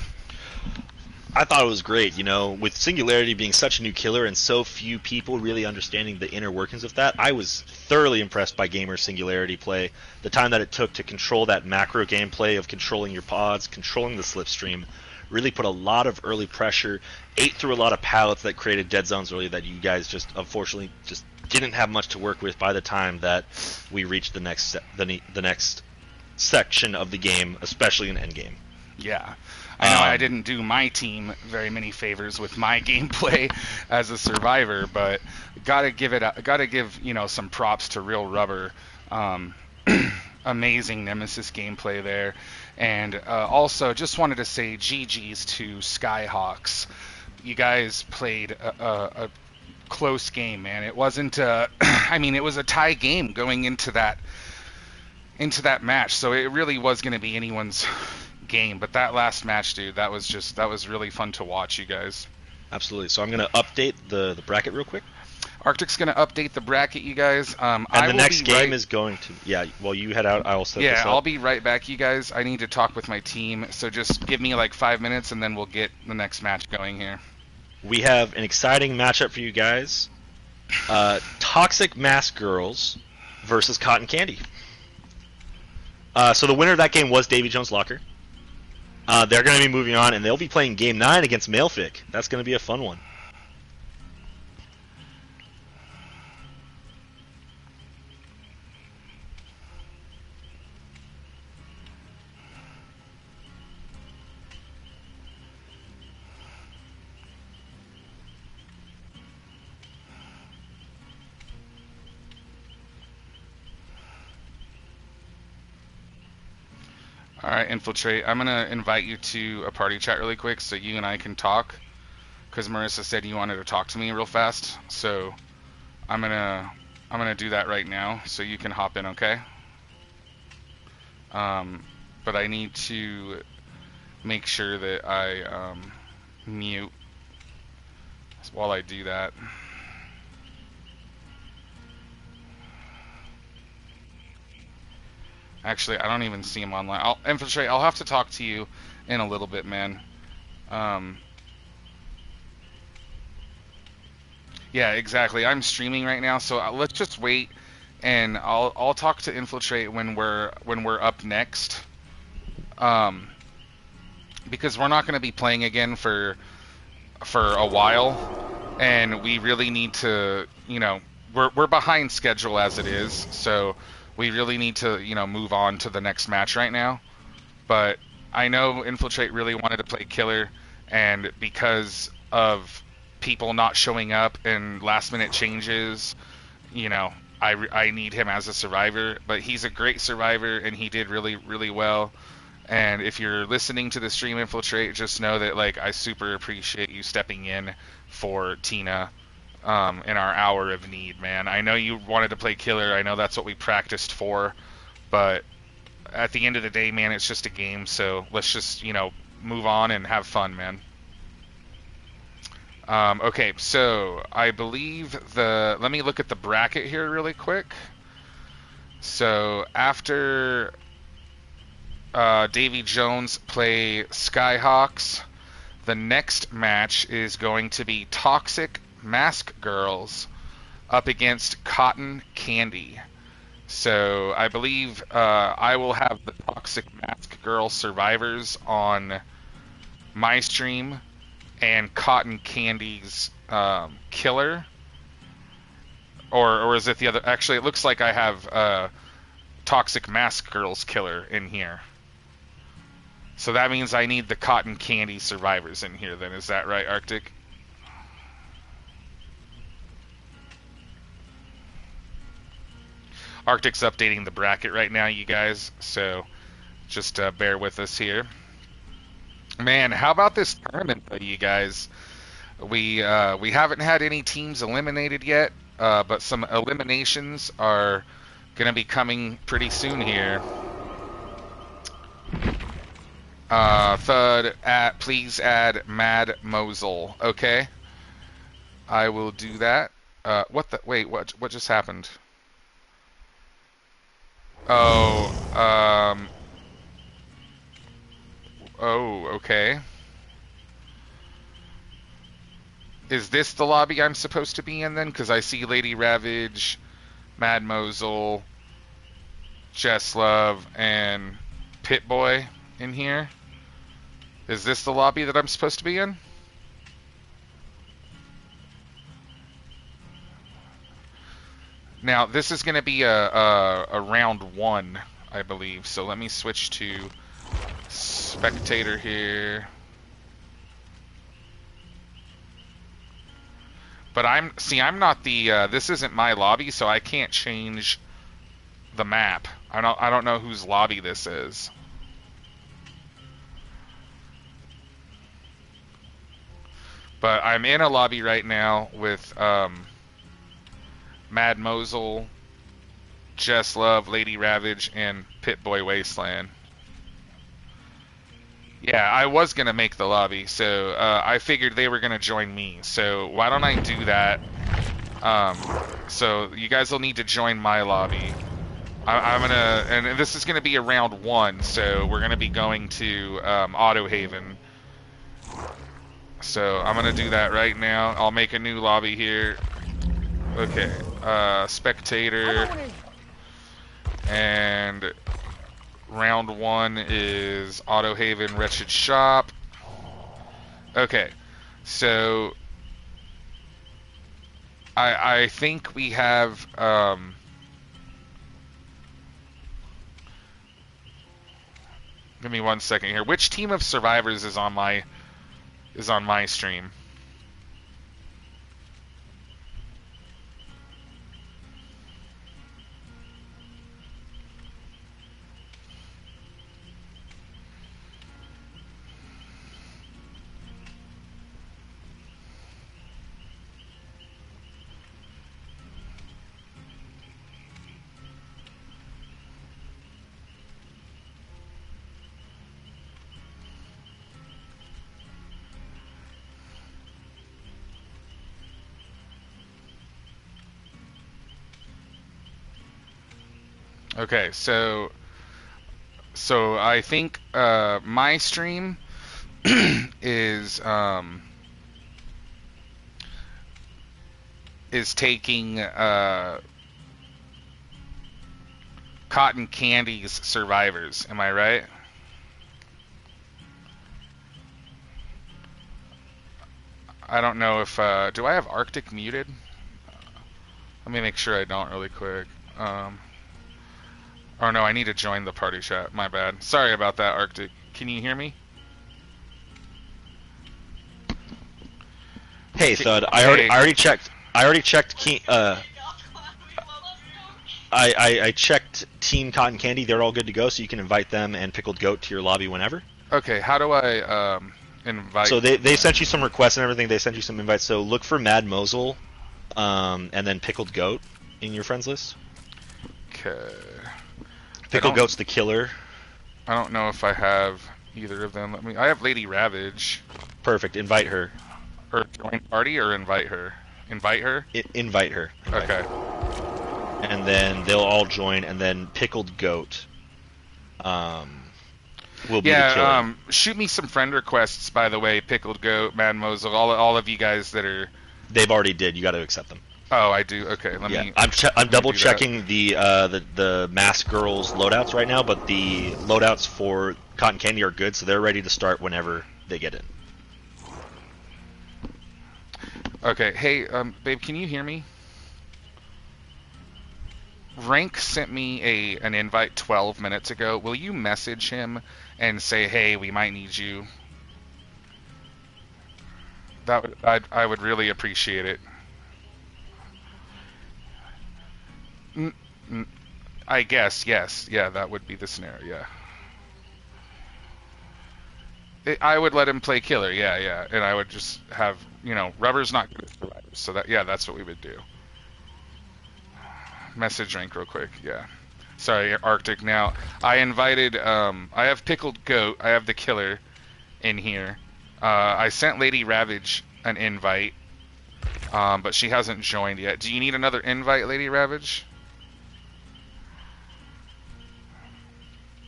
I thought it was great, with Singularity being such a new killer and so few people really understanding the inner workings of that. I was thoroughly impressed by Gamer's Singularity play. The time that it took to control that macro gameplay of controlling your pods, controlling the slipstream, really put a lot of early pressure, ate through a lot of pallets that created dead zones early that you guys just unfortunately just didn't have much to work with by the time that we reached the next section of the game, especially in endgame. Yeah. I know I didn't do my team very many favors with my gameplay as a survivor, but gotta give some props to Real Rubber. Amazing Nemesis gameplay there, and also just wanted to say GG's to Skyhawks. You guys played a close game, man. It wasn't. It was a tie game going into that match, so it really was going to be anyone's game. But that last match, dude, that was really fun to watch, you guys. Absolutely. So I'm going to update the bracket real quick. Arctic's going to update the bracket, you guys. And the next game is going to... Yeah, well, you head out. I'll set this up. Yeah, I'll be right back, you guys. I need to talk with my team, so just give me like 5 minutes, and then we'll get the next match going here. We have an exciting matchup for you guys. Toxic Mask Girls versus Cotton Candy. So the winner of that game was Davy Jones Locker. They're going to be moving on, and they'll be playing Game 9 against Malefic. That's going to be a fun one. Alright, Infiltrate. I'm going to invite you to a party chat really quick so you and I can talk. Because Marissa said you wanted to talk to me real fast. So I'm gonna do that right now so you can hop in, okay? But I need to make sure that I mute while I do that. Actually, I don't even see him online. Infiltrate, I'll have to talk to you in a little bit, man. Yeah, exactly. I'm streaming right now, so let's just wait, and I'll talk to Infiltrate when we're up next. Because we're not going to be playing again for a while, and we really need to, you know, we're behind schedule as it is, so we really need to, you know, move on to the next match right now. But I know Infiltrate really wanted to play Killer, and because of people not showing up and last minute changes, you know, I need him as a survivor. But he's a great survivor, and he did really, really well. And if you're listening to the stream, Infiltrate, just know that, like, I super appreciate you stepping in for Tina in our hour of need, man. I know you wanted to play Killer. I know that's what we practiced for. But at the end of the day, man, it's just a game. So let's just, you know, move on and have fun, man. Okay, so I believe let me look at the bracket here really quick. So after Davy Jones play Skyhawks, the next match is going to be Toxic Mask Girls up against Cotton Candy. So I believe I will have the Toxic Mask Girl survivors on my stream, and Cotton Candy's Killer. Or is it the other? Actually, it looks like I have Toxic Mask Girl's Killer in here. So that means I need the Cotton Candy survivors in here then. Is that right, Arctic? Arctic's updating the bracket right now, you guys. So just bear with us here. Man, how about this tournament, though, you guys? We haven't had any teams eliminated yet, but some eliminations are going to be coming pretty soon here. Thud, please add Mad Mosul. Okay, I will do that. Wait, what just happened? Oh, oh, okay. Is this the lobby I'm supposed to be in then? Because I see Lady Ravage, Mad Mosul, Jesslove, and Pitboy in here. Is this the lobby that I'm supposed to be in? Now, this is going to be a round one, I believe. So let me switch to spectator here. But I'm not the this isn't my lobby, so I can't change the map. I don't know whose lobby this is. But I'm in a lobby right now with Mad Mosul, Jesslove, Lady Ravage, and Pitboy Wasteland. Yeah, I was going to make the lobby, so I figured they were going to join me. So why don't I do that? So you guys will need to join my lobby. I'm gonna, and this is gonna be a round 1, so we're gonna be going to Auto Haven. So I'm gonna do that right now. I'll make a new lobby here. Okay, spectator, and round 1 is Auto Haven Wretched Shop. Okay, so I think we have give me 1 second here. Which team of survivors is on my stream? Okay, so I think my stream is taking Cotton Candy's survivors. Am I right? I don't know if do I have Arctic muted? Let me make sure I don't really quick. Oh no, I need to join the party chat. My bad. Sorry about that, Arctic. Can you hear me? Hey, Thud. I already checked. I checked Team Cotton Candy. They're all good to go, so you can invite them and Pickled Goat to your lobby whenever. Okay, how do I invite? So they sent you some requests and everything. They sent you some invites. So look for Mad Mosul, and then Pickled Goat in your friends list. Okay. Pickled Goat's the killer. I don't know if I have either of them. I have Lady Ravage. Perfect. Invite her. Or join party or invite her? Invite her? Invite her. Okay. And then they'll all join, and then Pickled Goat will be the killer. Shoot me some friend requests, by the way, Pickled Goat, Mad Mosul, all of you guys that are... They've already did. You got to accept them. Oh, I do. Okay, let me. I'm double checking the Mask Girls loadouts right now, but the loadouts for Cotton Candy are good, so they're ready to start whenever they get in. Okay, hey, babe, can you hear me? Rank sent me an invite 12 minutes ago. Will you message him and say, hey, we might need you? I would really appreciate it. I guess, yes. Yeah, that would be the scenario, yeah. I would let him play killer, yeah. And I would just have, Rubber's not good at survivors, so that's what we would do. Message rank real quick, yeah. Sorry, Arctic. Now, I invited, I have Pickled Goat, I have the killer in here. I sent Lady Ravage an invite, but she hasn't joined yet. Do you need another invite, Lady Ravage?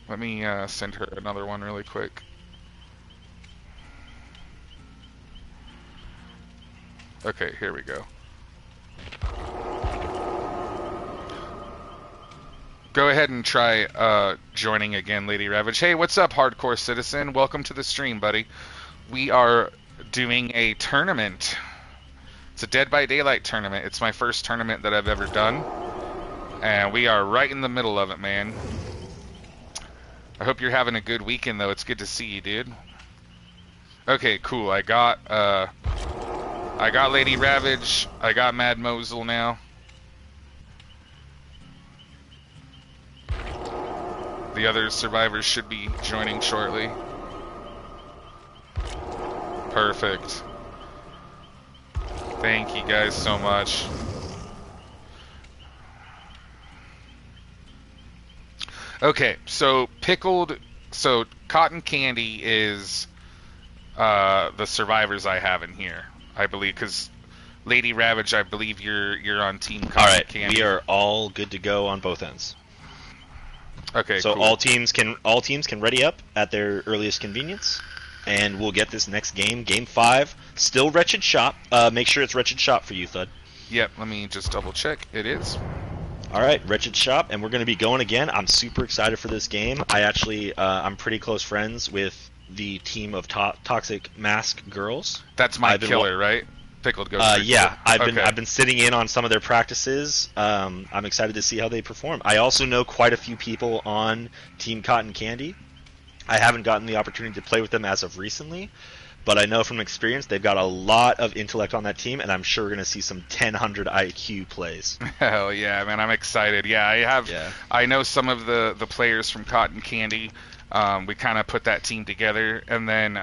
Let me send her another one really quick. Okay, here we go. Go ahead and try joining again, Lady Ravage. Hey, what's up, Hardcore Citizen? Welcome to the stream, buddy. We are doing a tournament. It's a Dead by Daylight tournament. It's my first tournament that I've ever done. And we are right in the middle of it, man. I hope you're having a good weekend, though. It's good to see you, dude. Okay, cool. I got Lady Ravage. I got Mad Mosul now. The other survivors should be joining shortly. Perfect. Thank you guys so much. Okay, so Cotton Candy is the survivors I have in here, I believe, because Lady Ravage, I believe you're on Team All Cotton right, Candy. we are all good to go on both ends. Okay, So cool. all teams can ready up at their earliest convenience, and we'll get this next game, Game 5. Still Wretched Shop. Make sure it's Wretched Shop for you, Thud. Yep, let me just double check. It is. All right, Wretched Shop, and we're going to be going again. I'm super excited for this game. I'm pretty close friends with the team of Toxic Mask Girls. That's my killer, right? Pickled Goat. Yeah, I've been sitting in on some of their practices. I'm excited to see how they perform. I also know quite a few people on Team Cotton Candy. I haven't gotten the opportunity to play with them as of recently, but I know from experience they've got a lot of intellect on that team, and I'm sure we're going to see some 1000 IQ plays. Hell yeah, man! I'm excited. Yeah, I know some of the players from Cotton Candy. We kind of put that team together, and then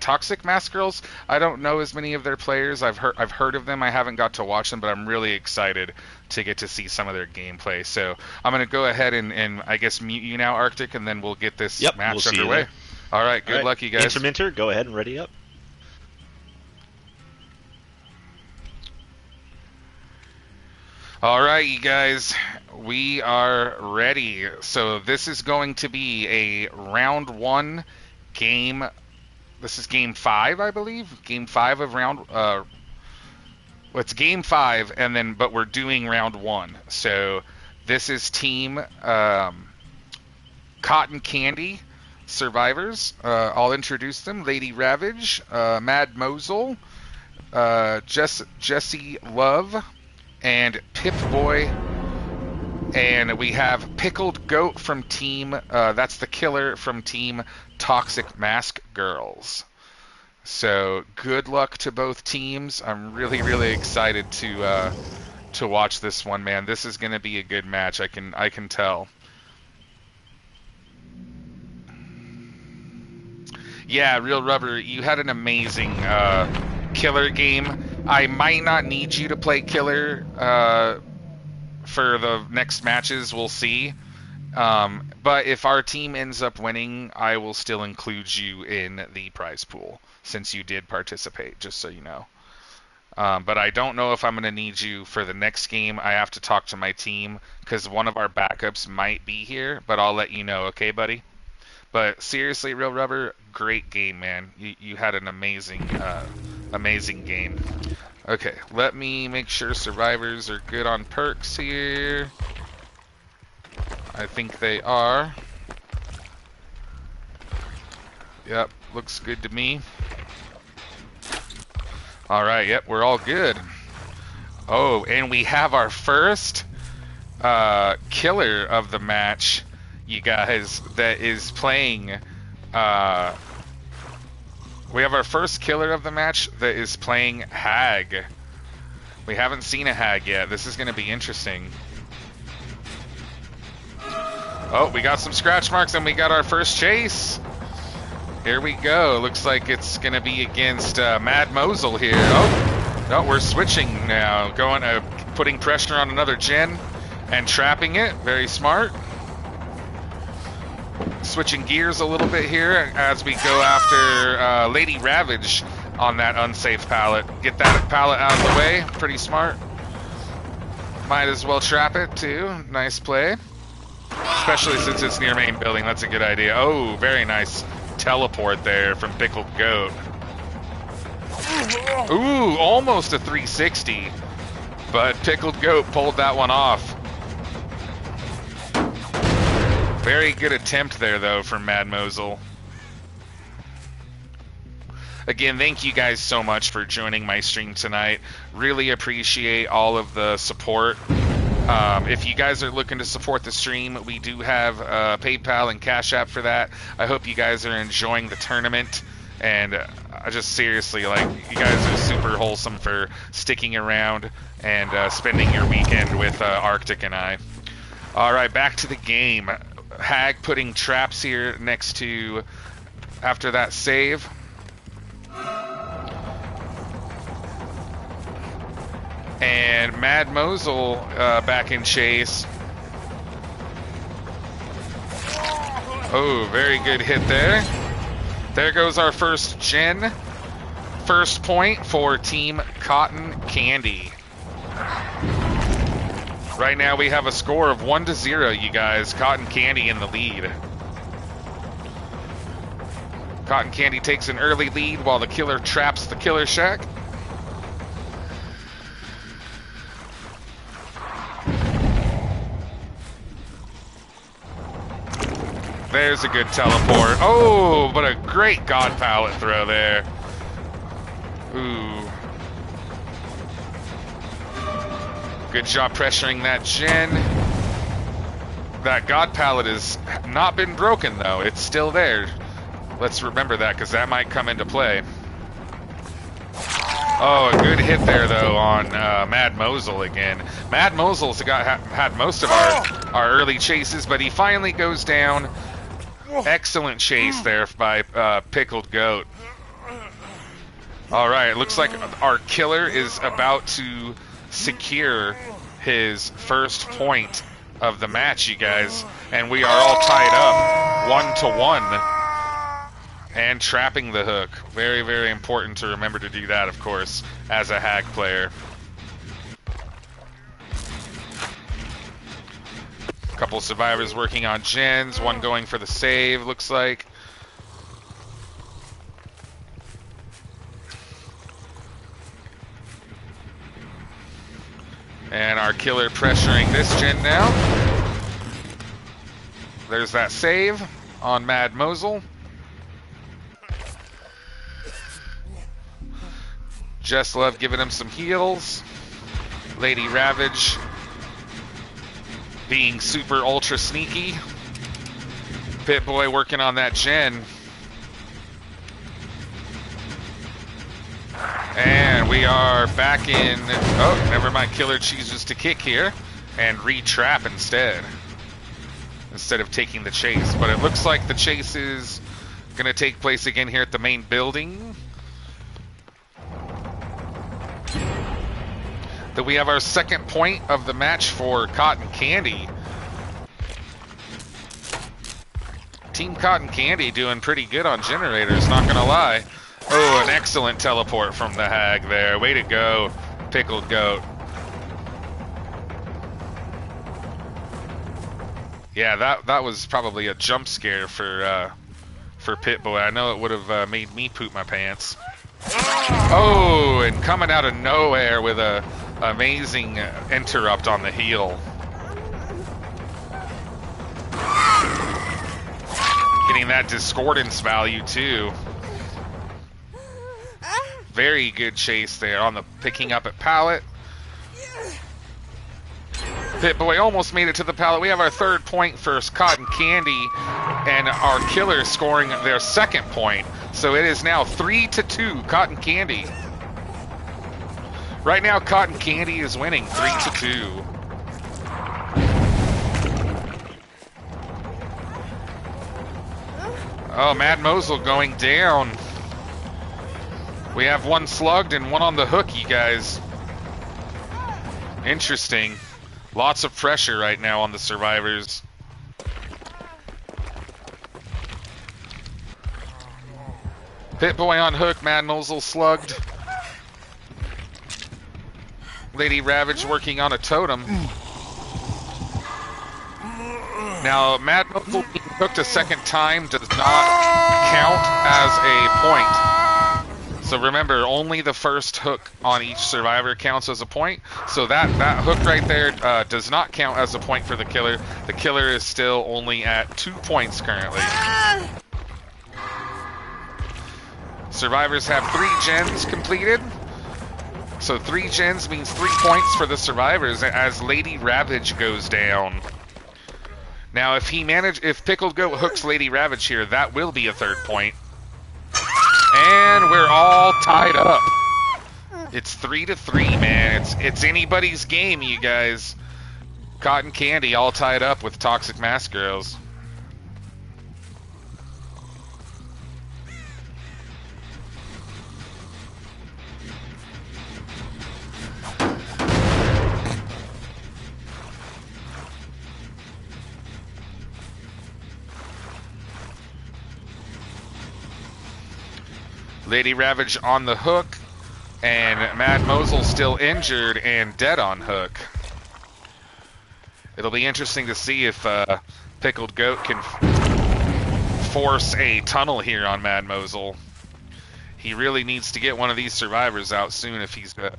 Toxic Mask Girls. I don't know as many of their players. I've heard of them. I haven't got to watch them, but I'm really excited to get to see some of their gameplay. So I'm gonna go ahead and I guess mute you now, Arctic, and then we'll get this match underway. All right, good luck, you guys. Interminter, go ahead and ready up. All right, you guys, we are ready. So this is going to be a round 1 game. This is game 5, I believe. Game 5 of round. It's game 5, and then but we're doing round 1. So this is team Cotton Candy survivors. I'll introduce them: Lady Ravage, Mad Mosul, Jesse Love, and Pip Boy, and we have Pickled Goat from team, that's the killer from team Toxic Mask Girls. So good luck to both teams. I'm really, really excited to watch this one, man. This is going to be a good match. I can tell. Yeah, Real Rubber, you had an amazing killer game. I might not need you to play killer for the next matches. We'll see. But if our team ends up winning, I will still include you in the prize pool since you did participate, just so you know. But I don't know if I'm going to need you for the next game. I have to talk to my team because one of our backups might be here, but I'll let you know, okay, buddy? But seriously, Real Rubber, great game, man. You had an amazing game. Okay, let me make sure survivors are good on perks here. I think they are. Yep, looks good to me. Alright, yep, we're all good. Oh, and we have our first killer of the match, you guys, that is playing... we have our first killer of the match that is playing Hag. We haven't seen a Hag yet. This is going to be interesting. Oh, we got some scratch marks and we got our first chase. Here we go. Looks like it's going to be against Mad Mosul here. Oh, no, we're switching now. Putting pressure on another gen and trapping it. Very smart. Switching gears a little bit here as we go after Lady Ravage on that unsafe pallet. Get that pallet out of the way. Pretty smart. Might as well trap it too. Nice play. Especially since it's near main building. That's a good idea. Oh, very nice teleport there from Pickled Goat. Ooh, almost a 360. But Pickled Goat pulled that one off. Very good attempt there, though, from Mad Mosul. Again, thank you guys so much for joining my stream tonight. Really appreciate all of the support. If you guys are looking to support the stream, we do have PayPal and Cash App for that. I hope you guys are enjoying the tournament. And I just seriously, like, you guys are super wholesome for sticking around and spending your weekend with Arctic and I. All right, back to the game. Hag putting traps here next to, after that save. And Mad Mosul back in chase. Oh, very good hit there. There goes our first gen first point for Team Cotton Candy. Right now we have a score of 1-0, you guys. Cotton Candy in the lead. Cotton Candy takes an early lead while the killer traps the killer shack. There's a good teleport. Oh, but a great God Pallet throw there. Ooh. Good job pressuring that gen. That God Pallet has not been broken, though. It's still there. Let's remember that, because that might come into play. Oh, a good hit there, though, on Mad Mosul again. Mad Mosul's had most of our early chases, but he finally goes down. Excellent chase there by Pickled Goat. All right, it looks like our killer is about to secure his first point of the match, you guys. And we are all tied up 1-1. And trapping the hook. Very, very important to remember to do that, of course, as a hag player. Couple survivors working on gens, one going for the save, looks like. And our killer pressuring this gen now. There's that save on Mad Mosul. Just Love giving him some heals. Lady Ravage being super ultra sneaky. Pit-Boy working on that gen. And we are back in... Oh, never mind. Killer chooses to kick here and re-trap instead of taking the chase. But it looks like the chase is going to take place again here at the main building. That we have our second point of the match for Cotton Candy. Team Cotton Candy doing pretty good on generators, not gonna lie. Oh, an excellent teleport from the hag there. Way to go, Pickled Goat. Yeah, that was probably a jump scare for Pit-Boy. I know it would have made me poop my pants. Oh, and coming out of nowhere with a amazing interrupt on the heel. Getting that discordance value too. Very good chase there on the picking up at pallet. Pit-Boy almost made it to the pallet. We have our third point for Cotton Candy, and our killer scoring their second point. So it is now 3-2 Cotton Candy. Right now, Cotton Candy is winning 3-2. Oh, Mad Mosul going down. We have one slugged and one on the hook, you guys. Interesting. Lots of pressure right now on the survivors. Pit-Boy on hook, Mad Mosul slugged. Lady Ravage working on a totem. Now, Mad Mosul being hooked a second time does not count as a point. So remember, only the first hook on each survivor counts as a point. So that hook right there does not count as a point for the killer. The killer is still only at 2 points currently. Survivors have 3 gens completed. So 3 gens means 3 points for the survivors as Lady Ravage goes down. Now, if Pickled Goat hooks Lady Ravage here, that will be a third point. And we're all tied up. It's 3-3, man. It's anybody's game, you guys. Cotton Candy all tied up with Toxic Mask Girls. Lady Ravage on the hook, and Mad Mosul still injured and dead on hook. It'll be interesting to see if Pickled Goat can force a tunnel here on Mad Mosul. He really needs to get one of these survivors out soon if he's going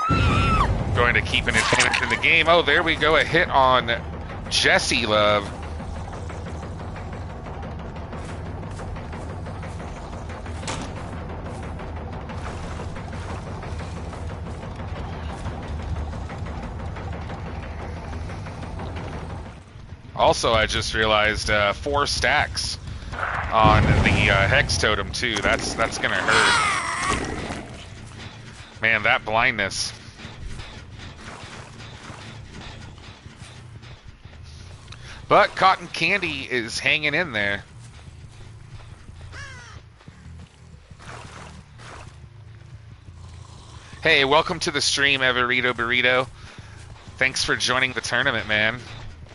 to keep an advantage in the game. Oh, there we go, a hit on Jesse Love. Also, I just realized 4 stacks on the Hex Totem too. That's gonna hurt. Man, that blindness. But Cotton Candy is hanging in there. Hey, welcome to the stream, Everito Burrito. Thanks for joining the tournament, man.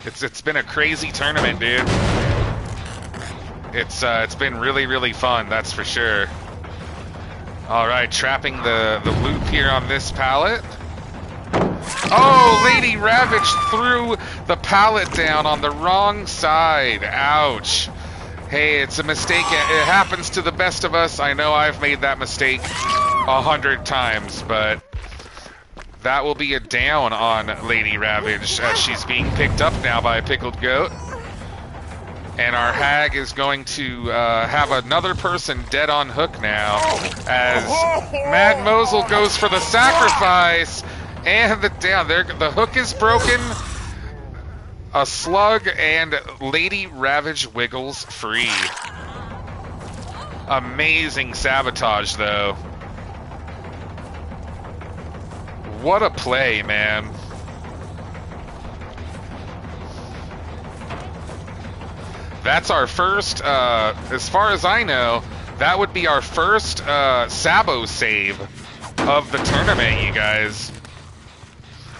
It's been a crazy tournament, dude. It's been really, really fun, that's for sure. Alright, trapping the loop here on this pallet. Oh, Lady Ravage threw the pallet down on the wrong side. Ouch. Hey, it's a mistake. It happens to the best of us. I know I've made that mistake 100 times, but that will be a down on Lady Ravage as she's being picked up now by Pickled Goat. And our hag is going to have another person dead on hook now as Mad Mosul goes for the sacrifice and the down. There, the hook is broken. A slug and Lady Ravage wiggles free. Amazing sabotage though. What a play, man. That's our first, as far as I know, that would be our first Sabo save of the tournament, you guys.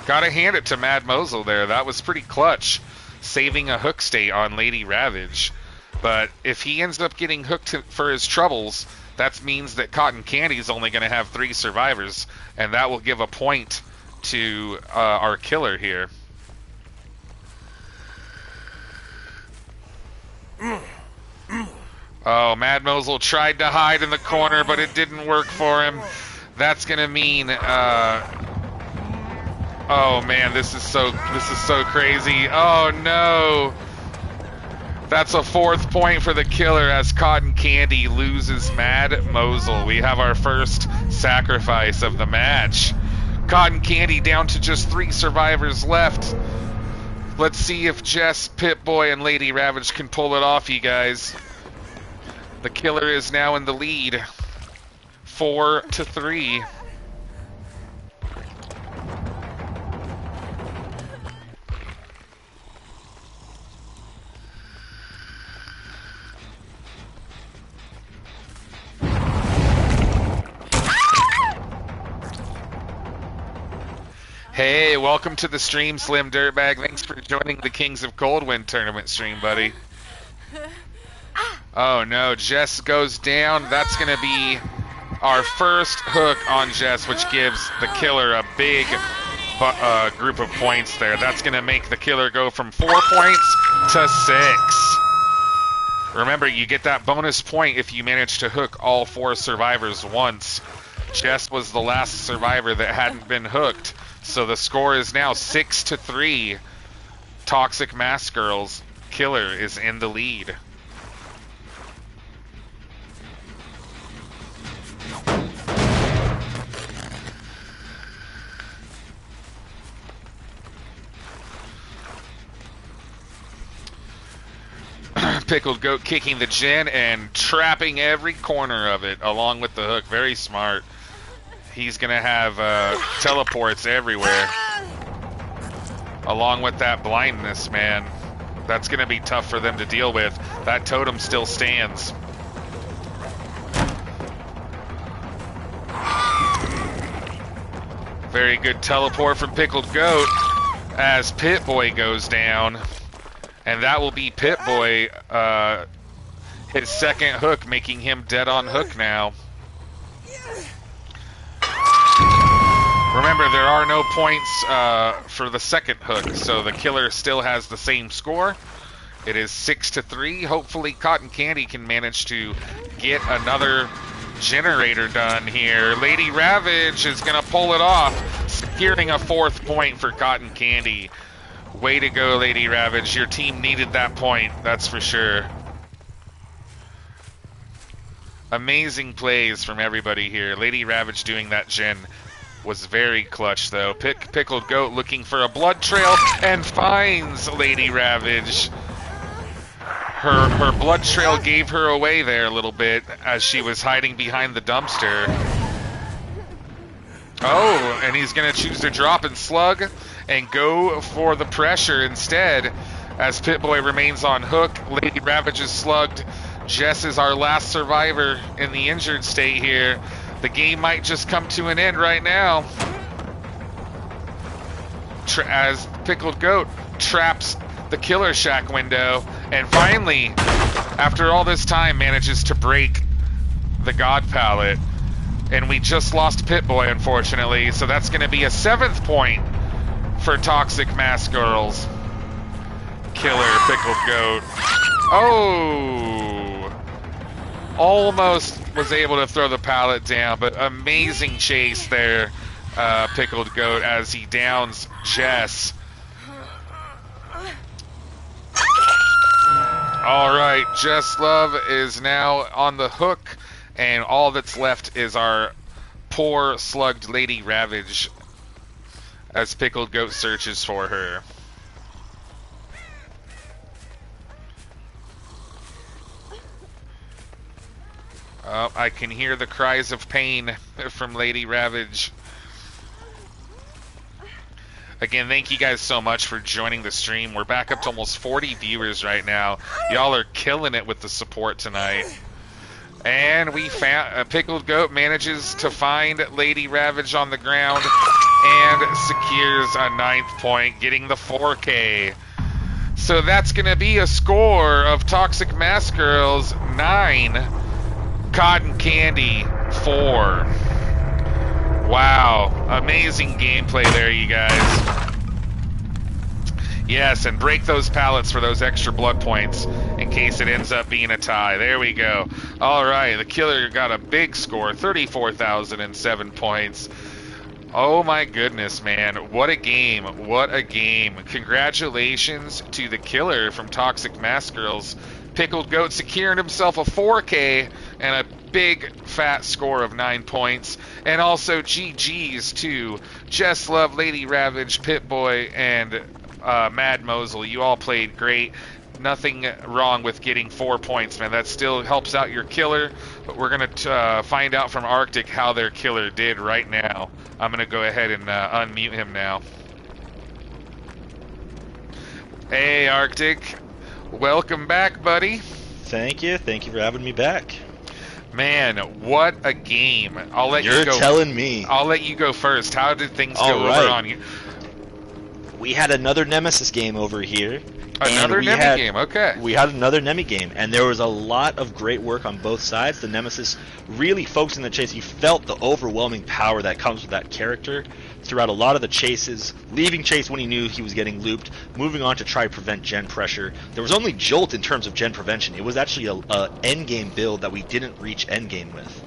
Gotta hand it to Mad Mosul there. That was pretty clutch, saving a hook state on Lady Ravage. But if he ends up getting hooked for his troubles, that means that Cotton Candy is only going to have 3 survivors, and that will give a point to our killer here. Oh, Mad Mosul tried to hide in the corner, but it didn't work for him. That's going to mean... oh man, this is so crazy. Oh no! That's a 4th point for the killer as Cotton Candy loses Mad Mosul. We have our first sacrifice of the match. Cotton Candy down to just 3 survivors left. Let's see if Jess, Pip-Boy, and Lady Ravage can pull it off, you guys. The killer is now in the lead. 4-3. Hey, welcome to the stream, Slim Dirtbag. Thanks for joining the Kings of Coldwind tournament stream, buddy. Oh no, Jess goes down. That's going to be our first hook on Jess, which gives the killer a big group of points there. That's going to make the killer go from 4 points to 6. Remember, you get that bonus point if you manage to hook all 4 survivors once. Jess was the last survivor that hadn't been hooked. So the score is now 6-3. Toxic Mask Girls killer is in the lead. Pickled Goat kicking the gen and trapping every corner of it along with the hook. Very smart. He's going to have teleports everywhere. Along with that blindness, man. That's going to be tough for them to deal with. That totem still stands. Very good teleport from Pickled Goat as Pit-Boy goes down. And that will be Pit-Boy His second hook, making him dead on hook now. Remember, there are no points for the second hook, so the killer still has the same score. It is 6-3. Hopefully, Cotton Candy can manage to get another generator done here. Lady Ravage is going to pull it off, securing a 4th point for Cotton Candy. Way to go, Lady Ravage. Your team needed that point, that's for sure. Amazing plays from everybody here. Lady Ravage doing that gen was very clutch, though. Pickled Goat looking for a blood trail and finds Lady Ravage. Her blood trail gave her away there a little bit as she was hiding behind the dumpster. Oh, and he's going to choose to drop and slug and go for the pressure instead as Pit-Boy remains on hook. Lady Ravage is slugged. Jess is our last survivor in the injured state here. The game might just come to an end right now. As Pickled Goat traps the Killer Shack window and finally, after all this time, manages to break the God Pallet. And we just lost Pit-Boy, unfortunately, so that's going to be a 7th point for Toxic Mask Girls. Killer Pickled Goat. Oh! Almost was able to throw the pallet down, but amazing chase there, Pickled Goat, as he downs Jess. All right, Jess Love is now on the hook, and all that's left is our poor slugged Lady Ravage as Pickled Goat searches for her. Oh, I can hear the cries of pain from Lady Ravage. Again, thank you guys so much for joining the stream. We're back up to almost 40 viewers right now. Y'all are killing it with the support tonight. And we found Pickled Goat manages to find Lady Ravage on the ground and secures a 9th point, getting the 4K. So that's going to be a score of Toxic Mask Girls 9, Cotton Candy 4. Wow, amazing gameplay there, you guys. Yes, and break those pallets for those extra blood points in case it ends up being a tie. There we go. All right, the killer got a big score, 34,007 points. Oh my goodness, man. What a game. What a game. Congratulations to the killer from Toxic Mask Girls. Pickled Goat securing himself a 4K and a big fat score of 9 points. And also GG's to Jess Love, Lady Ravage, Pit-Boy, and Mad Mosul. You all played great. Nothing wrong with getting 4 points, man. That still helps out your killer. But we're going to find out from Arctic how their killer did right now. I'm going to go ahead and unmute him now. Hey, Arctic. Welcome back, buddy. Thank you. Thank you for having me back. Man, what a game. I'll let you go. You're telling me. I'll let you go first. How did things go All right. over on you? We had another Nemesis game over here. Another Nemi game, okay. We had another Nemi game, and there was a lot of great work on both sides. The Nemesis really focused on the chase. You felt the overwhelming power that comes with that character throughout a lot of the chases, leaving chase when he knew he was getting looped, moving on to try to prevent gen pressure. There was only Jolt in terms of gen prevention. It was actually a endgame build that we didn't reach endgame with.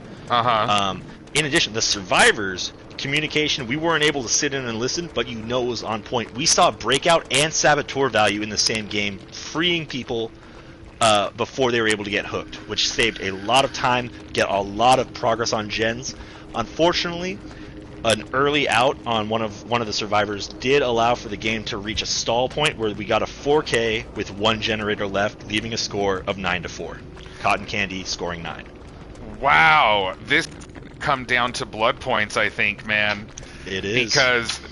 In addition, the survivors communication, we weren't able to sit in and listen, but you know it was on point. We saw breakout and saboteur value in the same game, freeing people before they were able to get hooked, which saved a lot of time, get a lot of progress on gens. Unfortunately, an early out on one of the survivors did allow for the game to reach a stall point where we got a 4K with one generator left, leaving a score of 9-4. Cotton Candy scoring 9. Wow, this come down to blood points, I think, man. It is.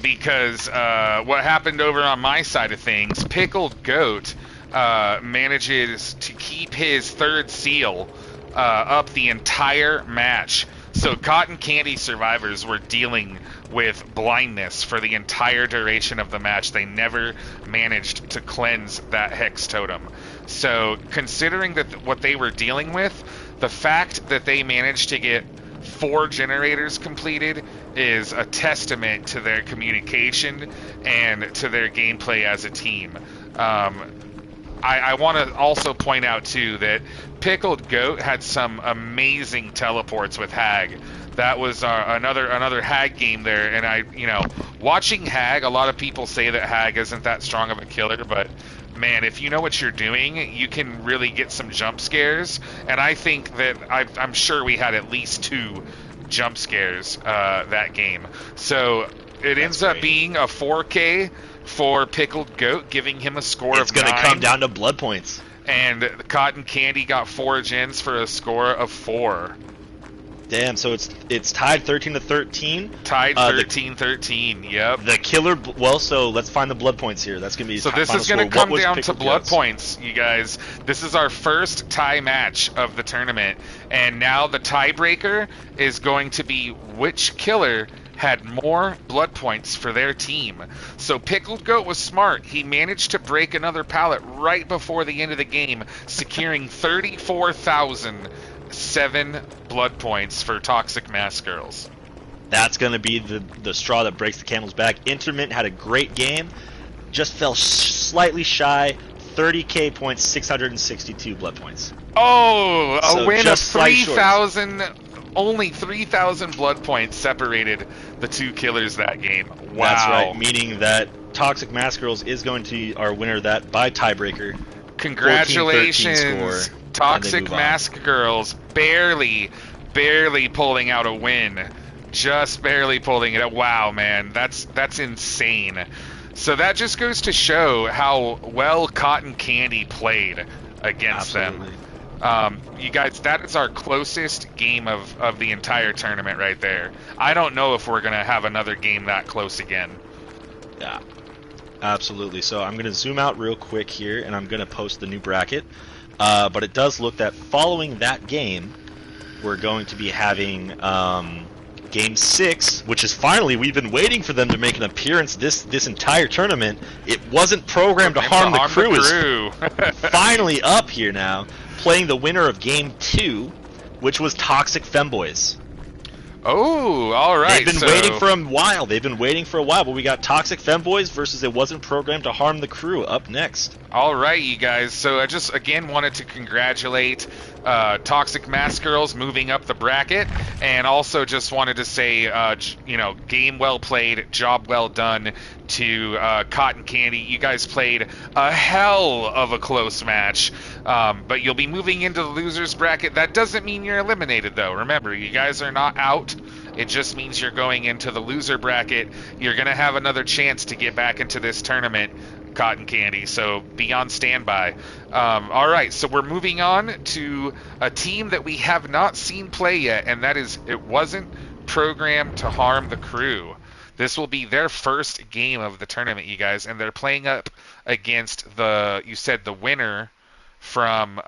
Because what happened over on my side of things, Pickled Goat manages to keep his third seal up the entire match. So Cotton Candy survivors were dealing with blindness for the entire duration of the match. They never managed to cleanse that Hex Totem. So considering that what they were dealing with, the fact that they managed to get 4 generators completed is a testament to their communication and to their gameplay as a team. I want to also point out too that Pickled Goat had some amazing teleports with Hag. That was another Hag game there, and watching Hag, a lot of people say that Hag isn't that strong of a killer, but man, if you know what you're doing, you can really get some jump scares. And I think that I'm sure we had at least 2 jump scares that game. So it ends up being a 4K for Pickled Goat, giving him a score of 9. It's going to come down to blood points. And Cotton Candy got 4 gens for a score of 4. Damn, so it's tied 13-13. Tied 13-13. Yep. The killer. Well, so let's find the blood points here. That's gonna be. So this is gonna come down to blood points, you guys. This is our first tie match of the tournament, and now the tiebreaker is going to be which killer had more blood points for their team. So Pickled Goat was smart. He managed to break another pallet right before the end of the game, securing 34,007 blood points for Toxic Mask Girls. That's going to be the straw that breaks the camel's back. Intermittent had a great game, just fell slightly shy, 30k points, 662 blood points. Oh, a win of just slight 3,000. Only 3,000 blood points separated the 2 killers that game. Wow. That's right, meaning that Toxic Mask Girls is going to be our winner of that by tiebreaker. Congratulations, 14-13 score, Toxic Mask Girls, barely pulling out a win. Just barely pulling it out. Wow, man, that's insane. So that just goes to show how well Cotton Candy played against them. You guys, that is our closest game of the entire tournament right there. I don't know if we're going to have another game that close again. Yeah, absolutely. So I'm going to zoom out real quick here, and I'm going to post the new bracket. But it does look that following that game, we're going to be having Game 6, which is finally, we've been waiting for them to make an appearance this entire tournament. It wasn't programmed to harm the crew. Is finally up here now, playing the winner of Game 2, which was Toxic Femboys. Oh, all right. They've been waiting for a while. But we got Toxic Femboys versus It Wasn't Programmed to Harm the Crew up next. All right, you guys. So I just, again, wanted to congratulate Toxic Mask Girls moving up the bracket, and also just wanted to say, game well played, job well done to Cotton Candy. You guys played a hell of a close match, but you'll be moving into the losers bracket. That doesn't mean you're eliminated, though. Remember, you guys are not out. It just means you're going into the loser bracket. You're going to have another chance to get back into this tournament, Cotton Candy, so be on standby. All right, so we're moving on to a team that we have not seen play yet, and that is It Wasn't Programmed to Harm the Crew. This will be their first game of the tournament, you guys, and they're playing up against the winner from,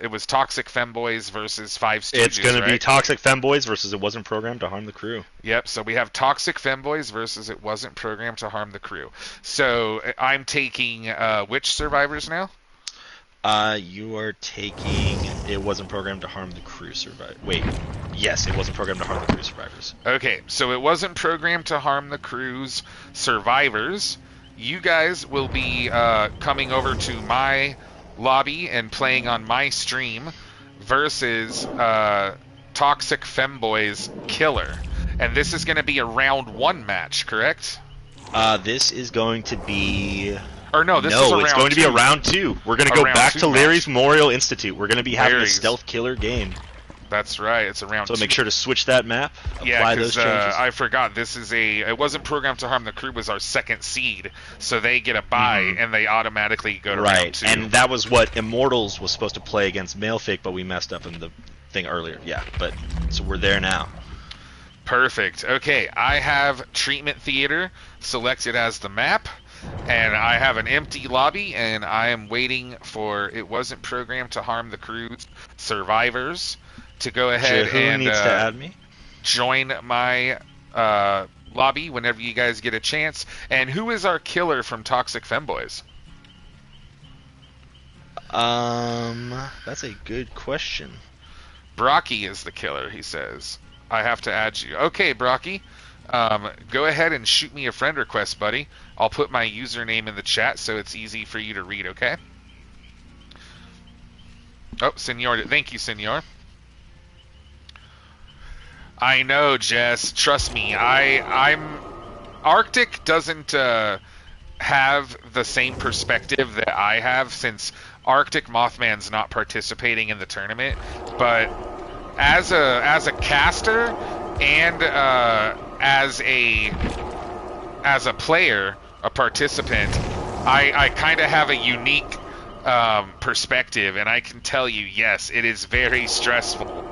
it was Toxic Femboys versus 5 Stooges, It's going to be Toxic Femboys versus It Wasn't Programmed to Harm the Crew. Yep, so we have Toxic Femboys versus It Wasn't Programmed to Harm the Crew. So I'm taking which survivors now? You are taking It Wasn't Programmed to Harm the Crew survivors. Wait, yes, It Wasn't Programmed to Harm the Crew survivors. Okay, so It Wasn't Programmed to Harm the Crew's survivors. You guys will be coming over to my lobby and playing on my stream versus Toxic Femboys Killer. And this is going to be a round 1 match, correct? This is going to be... Or no, this is a round 2. No, it's going to be a round 2. We're going to go back to Larry's Memorial Institute. We're going to be having a stealth killer game. That's right, it's a round 2. So make sure to switch that map, apply those changes. I forgot, this is It Wasn't Programmed to Harm the Crew was our 2nd seed, so they get a bye, and they automatically go to round 2. And that was what Immortals was supposed to play against Malefake, but we messed up in the thing earlier. Yeah, but, so we're there now. Perfect. Okay, I have Treatment Theater selected as the map, and I have an empty lobby, and I am waiting for It Wasn't Programmed to Harm the Crew's survivors to go ahead Who needs to add me? join my lobby whenever you guys get a chance. And who is our killer from Toxic Femboys? That's a good question. Brocky is the killer, he says. I have to add you. Okay, Brocky. Go ahead and shoot me a friend request, buddy. I'll put my username in the chat so it's easy for you to read, okay? Oh, Senor. Thank you, Senor. I know, Jess. Trust me. I'm... Arctic doesn't have the same perspective that I have, since Arctic Mothman's not participating in the tournament. But as a caster and as a player, a participant, I kind of have a unique perspective, and I can tell you, yes, it is very stressful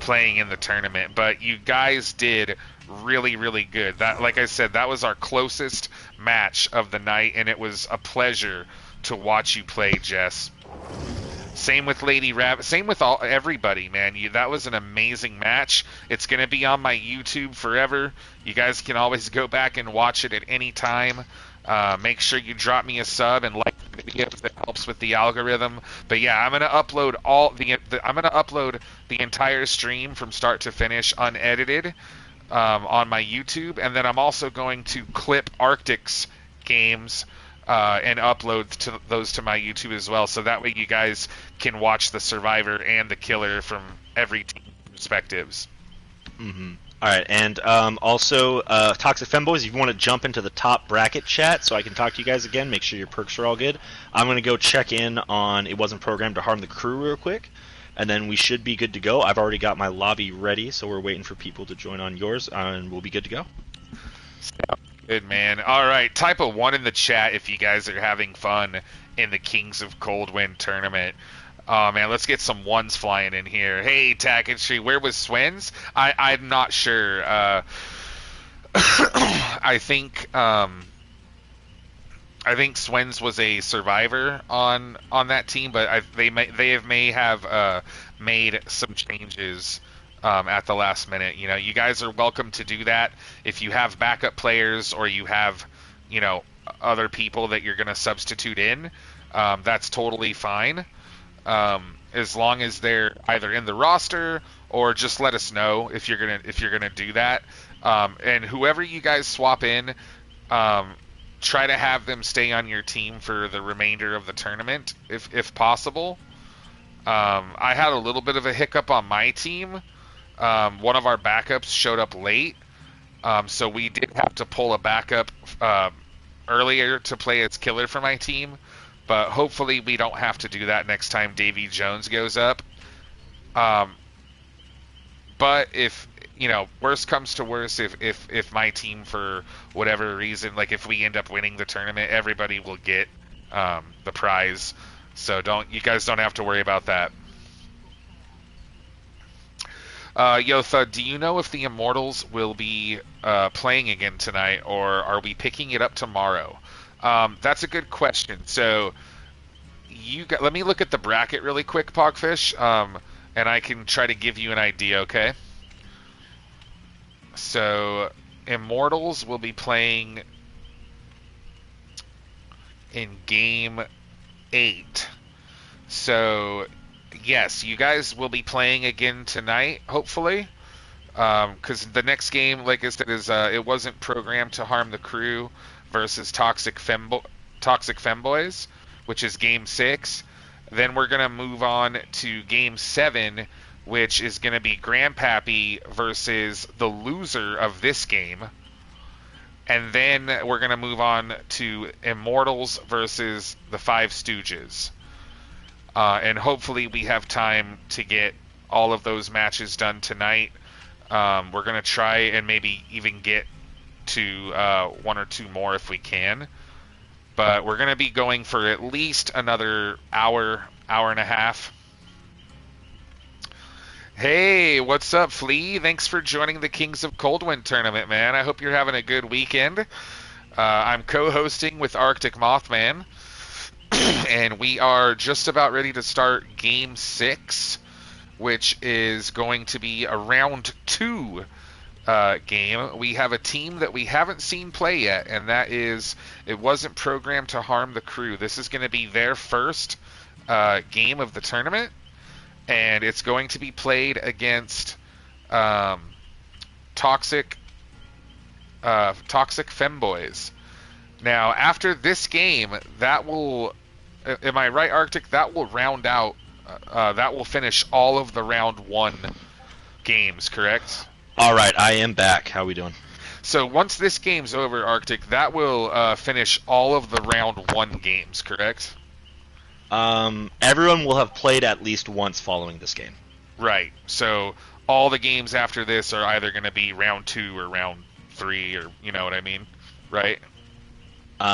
playing in the tournament. But you guys did really, really good. That, like I said, that was our closest match of the night, and it was a pleasure to watch you play, Jess. Same with Lady Rabbit. Same with everybody, man. That was an amazing match. It's going to be on my YouTube forever. You guys can always go back and watch it at any time. Make sure you drop me a sub and like the videos. That helps with the algorithm. But yeah, I'm going to upload I'm going to upload the entire stream from start to finish unedited on my YouTube, and then I'm also going to clip Arctic's games and upload those to my YouTube as well, so that way you guys can watch the survivor and the killer from every team's perspectives. Mm-hmm. All right, and also, Toxic Femboys, if you want to jump into the top bracket chat so I can talk to you guys again, make sure your perks are all good. I'm going to go check in on It Wasn't Programmed to Harm the Crew real quick, and then we should be good to go. I've already got my lobby ready, so we're waiting for people to join on yours, and we'll be good to go. Good, man. All right, type a 1 in the chat if you guys are having fun in the Kings of Coldwind tournament. Oh, man, let's get some ones flying in here. Hey, Tacketry, where was Swens? I'm not sure. I think Swens was a survivor on that team, but they may have made some changes at the last minute. You know, you guys are welcome to do that if you have backup players or you have, you know, other people that you're going to substitute in. That's totally fine, as long as they're either in the roster or just let us know if you're gonna do that. And whoever you guys swap in, try to have them stay on your team for the remainder of the tournament, if possible. I had a little bit of a hiccup on my team. One of our backups showed up late, so we did have to pull a backup earlier to play as killer for my team. But hopefully we don't have to do that next time Davy Jones goes up. But if, you know, worst comes to worst, if my team, for whatever reason, like if we end up winning the tournament, everybody will get the prize. So you guys don't have to worry about that. Yotha, do you know if the Immortals will be playing again tonight, or are we picking it up tomorrow? That's a good question. So let me look at the bracket really quick, Pogfish, and I can try to give you an idea, okay? So Immortals will be playing in Game 8. So yes, you guys will be playing again tonight, hopefully. Because the next game, like I said, is It Wasn't Programmed to Harm the Crew versus Toxic Femboys, which is Game 6. Then we're going to move on to Game 7, which is going to be Grandpappy versus the loser of this game. And then we're going to move on to Immortals versus the Five Stooges. And hopefully we have time to get all of those matches done tonight. We're going to try and maybe even get to 1 or 2 more if we can. But we're going to be going for at least another hour and a half. Hey, what's up, Flea? Thanks for joining the Kings of Coldwind tournament, man. I hope you're having a good weekend. I'm co-hosting with Arctic Mothman, and we are just about ready to start Game 6 which is going to be a round 2 game. We have a team that we haven't seen play yet, and that is It Wasn't Programmed to Harm the Crew. This is going to be their first game of the tournament, and it's going to be played against Toxic Femboys. Now, after this game, that will, am I right, Arctic? That will round out, that will finish all of the round 1 games, correct? All right, I am back. How we doing? So once this game's over, Arctic, that will finish all of the round 1 games, correct? Everyone will have played at least once following this game. Right. So all the games after this are either going to be round 2 or round 3, or you know what I mean, right? No.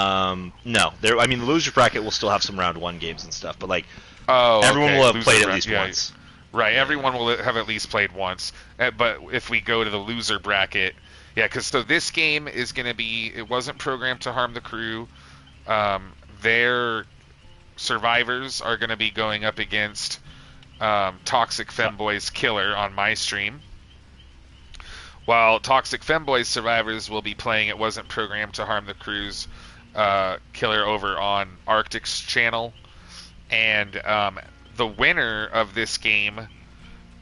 I mean, the loser bracket will still have some round 1 games and stuff, but like, everyone will have played at least once. Right. Everyone will have at least played once. But if we go to the loser bracket, yeah, because so this game is going to be, It Wasn't Programmed to Harm the Crew. Their survivors are going to be going up against Toxic Femboys Killer on my stream, while Toxic Femboys survivors will be playing It Wasn't Programmed to Harm the Crew's Killer over on Arctic's channel. And the winner of this game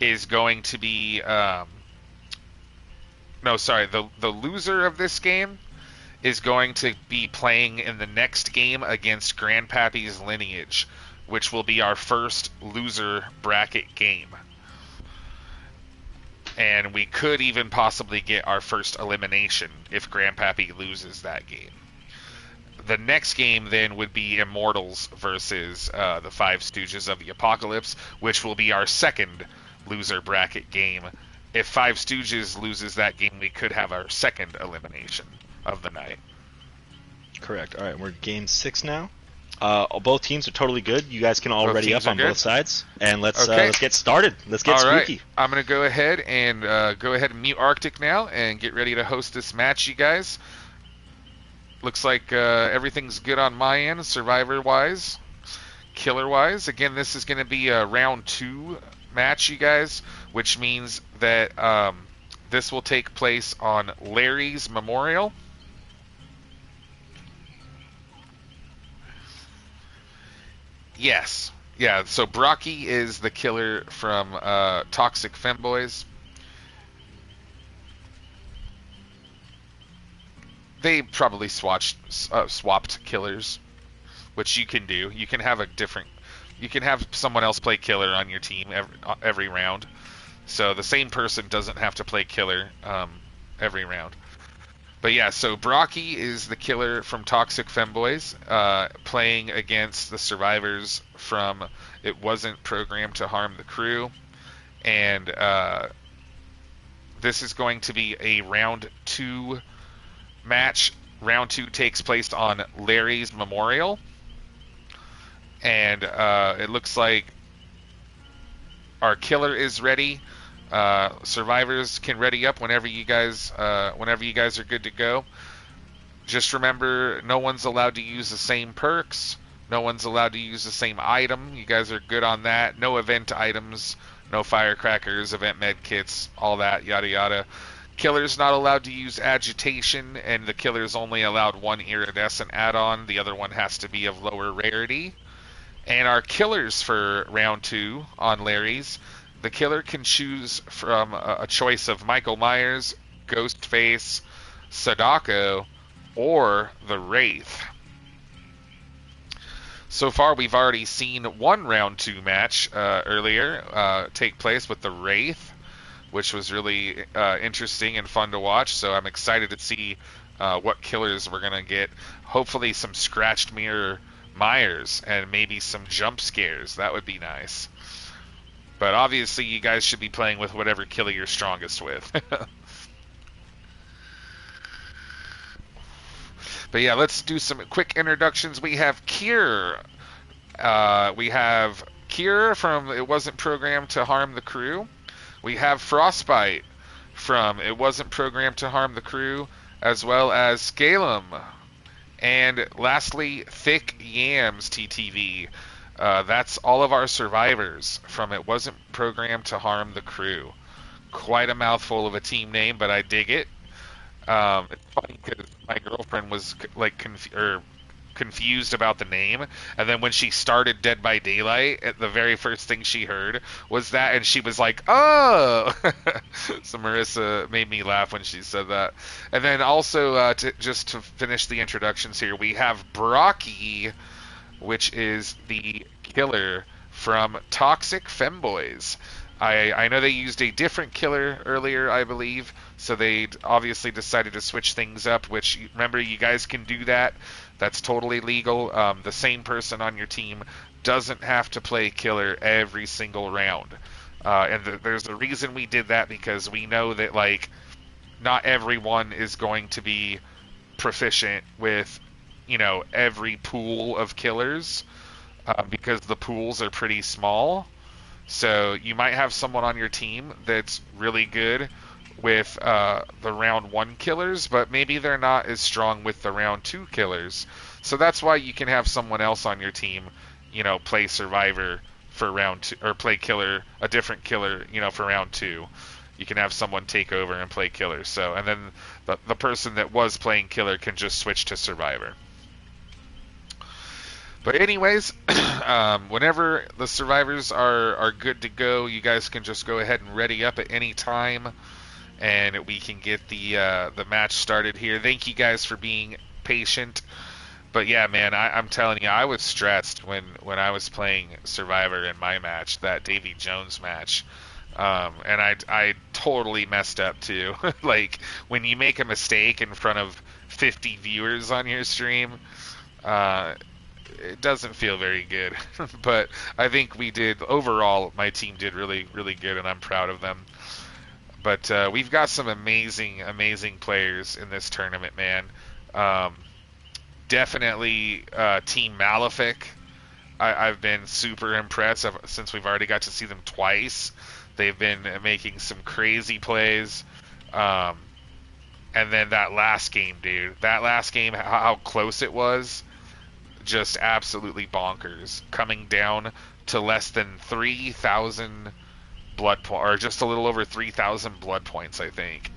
is going to be the loser of this game is going to be playing in the next game against Grandpappy's Lineage, which will be our first loser bracket game. And we could even possibly get our first elimination if Grandpappy loses that game. The next game then would be Immortals versus the Five Stooges of the Apocalypse, which will be our second loser bracket game. If Five Stooges loses that game, we could have our second elimination of the night. Correct. All right, we're game 6 now. Both teams are totally good. You guys can all ready up on both sides, and let's get started. Let's get spooky. Right. I'm gonna go ahead and mute Arctic now and get ready to host this match, you guys. Looks like everything's good on my end, survivor-wise, killer-wise. Again, this is going to be a round 2 match, you guys, which means that this will take place on Larry's Memorial. Yes. Yeah, so Brocky is the killer from Toxic Femboys. They probably swapped killers, which you can do. You can have you can have someone else play killer on your team every round. So the same person doesn't have to play killer every round. But yeah, so Brocky is the killer from Toxic Femboys, playing against the survivors from It Wasn't Programmed to Harm the Crew. And this is going to be a round 2 match. Round 2 takes place on Larry's Memorial, and it looks like our killer is ready. Survivors can ready up whenever you guys are good to go. Just remember, no one's allowed to use the same perks. No one's allowed to use the same item. You guys are good on that. No event items, no firecrackers, event med kits, all that, yada yada. Killer's not allowed to use agitation, and the killer's only allowed one iridescent add-on. The other one has to be of lower rarity. And our killers for round 2 on Larry's, the killer can choose from a choice of Michael Myers, Ghostface, Sadako, or the Wraith. So far, we've already seen one round 2 match earlier take place with the Wraith, which was really interesting and fun to watch. So I'm excited to see what killers we're going to get. Hopefully some scratched mirror Myers and maybe some jump scares. That would be nice. But obviously you guys should be playing with whatever killer you're strongest with. But yeah, let's do some quick introductions. We have Kier. We have Kier from It Wasn't Programmed to Harm the Crew. We have Frostbite from It Wasn't Programmed to Harm the Crew, as well as Scalum. And lastly, Thick Yams TTV. That's all of our survivors from It Wasn't Programmed to Harm the Crew. Quite a mouthful of a team name, but I dig it. It's funny because my girlfriend was like confused about the name, and then when she started Dead by Daylight, the very first thing she heard was that, and she was like, "Oh!" So Marissa made me laugh when she said that. And then also, just to finish the introductions here, we have Brocky, which is the killer from Toxic Femboys. I know they used a different killer earlier, I believe, so they obviously decided to switch things up, which, remember, you guys can do that. That's totally legal. The same person on your team doesn't have to play killer every single round. And there's a reason we did that, because we know that, like, not everyone is going to be proficient with, you know, every pool of killers, because the pools are pretty small. So you might have someone on your team that's really good with the round 1 killers, but maybe they're not as strong with the round 2 killers. So that's why you can have someone else on your team, you know, play survivor for round 2, or play killer, a different killer, you know, for round 2. You can have someone take over and play killer. So, and then the person that was playing killer can just switch to survivor. But anyways, whenever the survivors are good to go, you guys can just go ahead and ready up at any time, and we can get the match started here. Thank you guys for being patient. But yeah, man, I'm telling you, I was stressed when I was playing Survivor in my match, that Davy Jones match. And I totally messed up too. Like, when you make a mistake in front of 50 viewers on your stream, it doesn't feel very good. But I think we did, overall, my team did really, really good, and I'm proud of them. But we've got some amazing, amazing players in this tournament, man. Definitely Team Malefic. I've been super impressed since we've already got to see them twice. They've been making some crazy plays. And then that last game, dude. That last game, how close it was. Just absolutely bonkers. Coming down to less than 3,000 blood points, or just a little over 3,000 blood points, I think.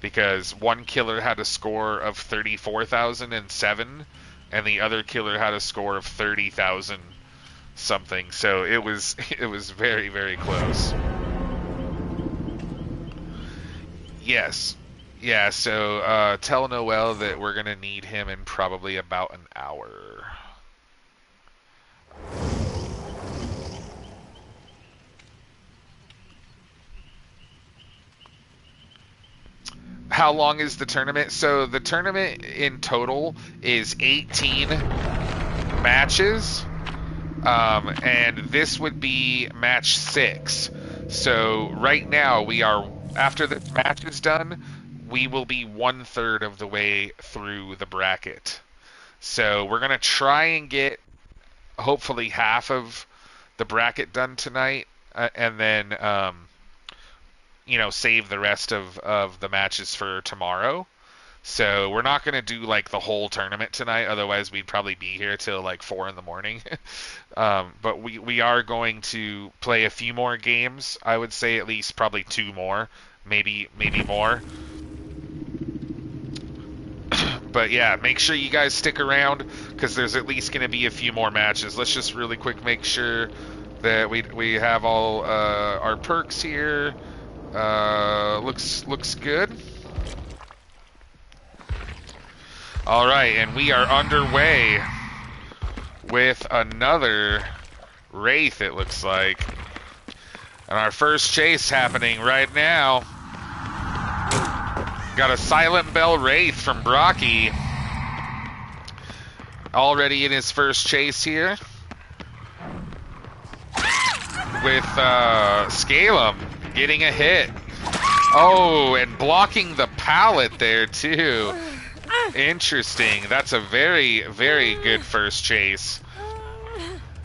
Because one killer had a score of 34,007, and the other killer had a score of 30,000 something. So it was very, very close. Yes. Yeah, so tell Noel that we're going to need him in probably about an hour. How long is the tournament? So the tournament in total is 18 matches, and this would be match 6. So right now we are, after the match is done, we will be 1/3 of the way through the bracket. So we're going to try and get hopefully half of the bracket done tonight, and then save the rest of the matches for tomorrow. So we're not going to do like the whole tournament tonight, otherwise we'd probably be here till like 4 in the morning. But we are going to play a few more games. I would say at least probably 2 more, maybe more. But yeah, make sure you guys stick around, because there's at least going to be a few more matches. Let's just really quick make sure that we have all our perks here. Looks good. All right, and we are underway with another Wraith, it looks like. And our first chase happening right now. Got a Silent Bell Wraith from Brocky. Already in his first chase here. With Scalum getting a hit. Oh, and blocking the pallet there too. Interesting. That's a very, very good first chase.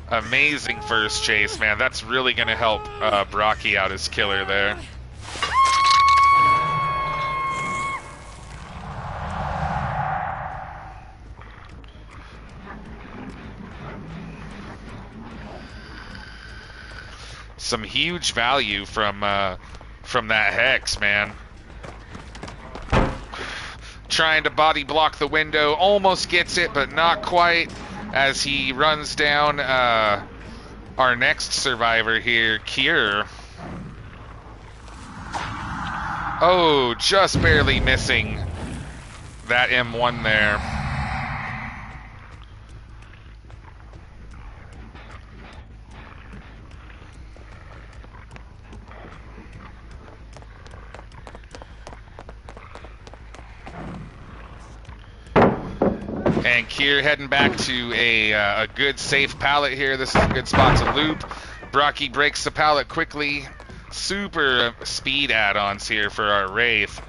Amazing first chase, man. That's really going to help Brocky out as killer there. some huge value from that Hex, man. Trying to body block the window, almost gets it, but not quite, as he runs down our next survivor here, Kier. Oh, just barely missing that M1 there. And Kier heading back to a good safe pallet here. This is a good spot to loop. Brocky breaks the pallet quickly. Super speed add-ons here for our Wraith.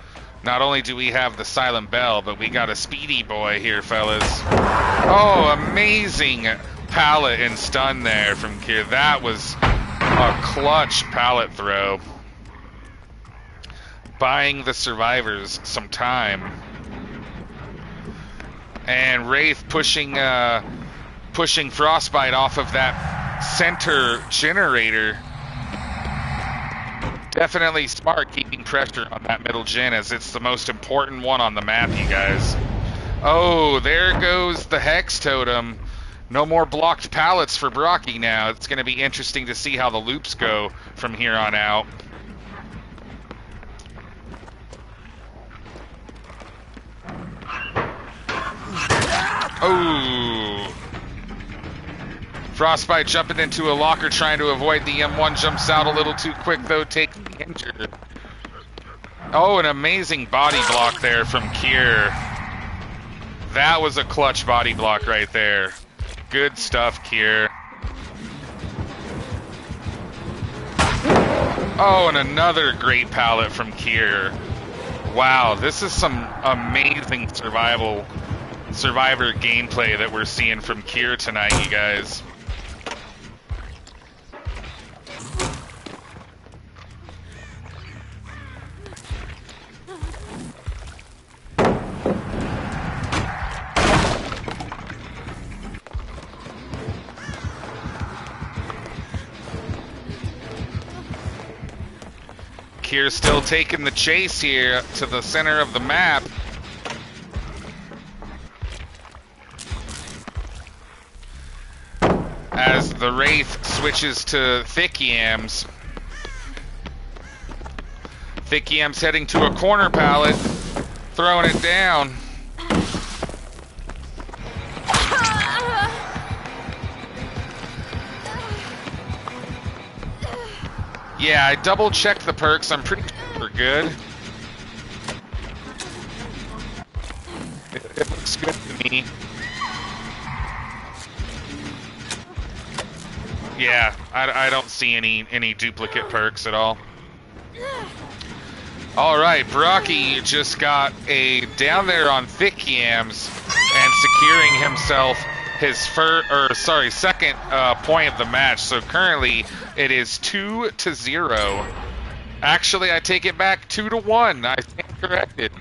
Not only do we have the Silent Bell, but we got a speedy boy here, fellas. Oh, amazing pallet and stun there from Kier. That was a clutch pallet throw. Buying the survivors some time. And Wraith pushing Frostbite off of that center generator. Definitely smart keeping pressure on that middle gen, as it's the most important one on the map, you guys. Oh, there goes the Hex Totem. No more blocked pallets for Brocky now. It's going to be interesting to see how the loops go from here on out. Oh. Frostbite jumping into a locker trying to avoid the M1. Jumps out a little too quick, though, takes the injured. Oh, an amazing body block there from Kier. That was a clutch body block right there. Good stuff, Kier. Oh, and another great pallet from Kier. Wow, this is some amazing survivor gameplay that we're seeing from Kier tonight, you guys. Kier's still taking the chase here to the center of the map. As the Wraith switches to Thick Yams. Thick Yams heading to a corner pallet, throwing it down. Yeah, I double-checked the perks. I'm pretty sure we're good. It looks good to me. Yeah, I don't see any duplicate perks at all. All right, Brocky just got a down there on Thick Yams and securing himself his second point of the match. So currently it is 2-0. Actually, I take it back, 2-1. I stand corrected,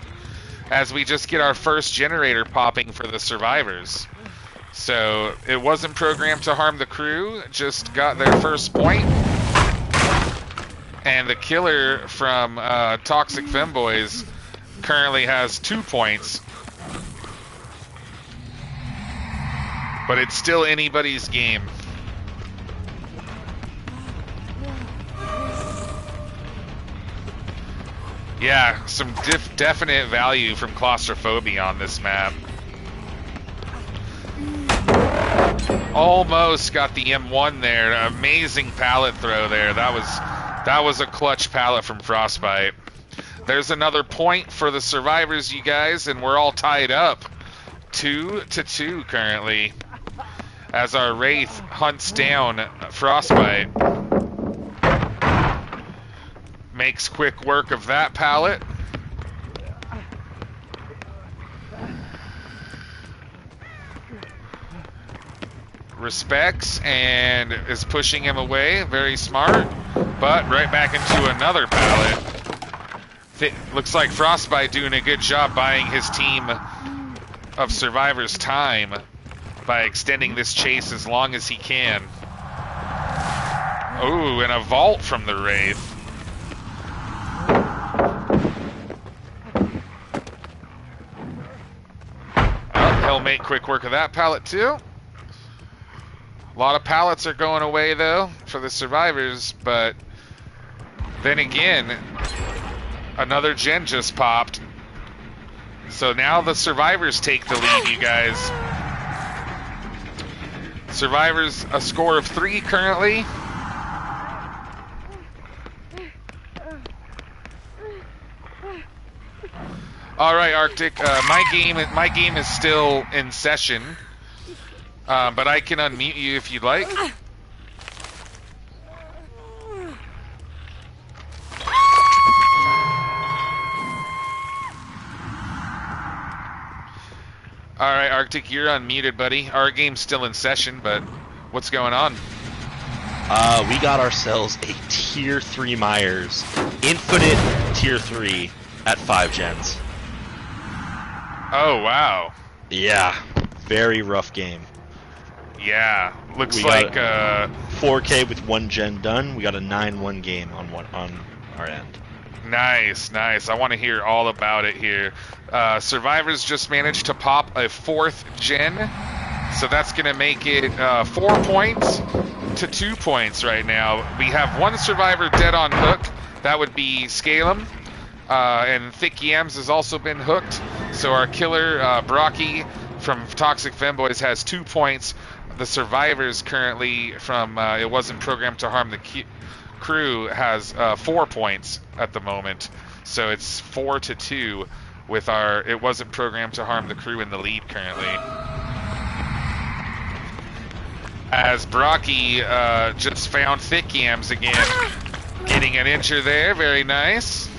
as we just get our first generator popping for the survivors. So it wasn't programmed to harm the crew, just got their first point. And the killer from Toxic Femboys currently has 2 points. But it's still anybody's game. Yeah, some definite value from Claustrophobia on this map. Almost got the M1 there. An amazing pallet throw there. That was a clutch pallet from Frostbite. There's another point for the survivors, you guys, and we're all tied up. 2-2 currently, as our Wraith hunts down Frostbite. Makes quick work of that pallet. Respects and is pushing him away. Very smart, but right back into another pallet. Looks like Frostbite doing a good job buying his team of survivors time by extending this chase as long as he can. Ooh, and a vault from the Wraith. Oh, he'll make quick work of that pallet too. A lot of pallets are going away though for the survivors, but then again, another gen just popped. So now the survivors take the lead, you guys. Survivors a score of 3 currently. All right, Arctic. My game is still in session, but I can unmute you if you'd like. All right, Arctic, you're unmuted, buddy. Our game's still in session, but what's going on? We got ourselves a Tier 3 Myers. Infinite Tier 3 at 5 gens. Oh, wow. Yeah, very rough game. Yeah, looks We like... got 4K with 1 gen done. We got a 9-1 game on our end. Nice, nice. I want to hear all about it here. Survivors just managed to pop a 4th gen, so that's going to make it 4 points to 2 points right now. We have 1 survivor dead on hook. That would be Scalum. And Thick Yams has also been hooked. So our killer, Brocky from Toxic Femboys, has 2 points. The survivors currently from It Wasn't Programmed to Harm the Crew has 4 points at the moment. So it's 4 to 2 with our It Wasn't Programmed to Harm the Crew in the lead currently. As Brocky just found Thick Yams again. Getting an incher there, very nice.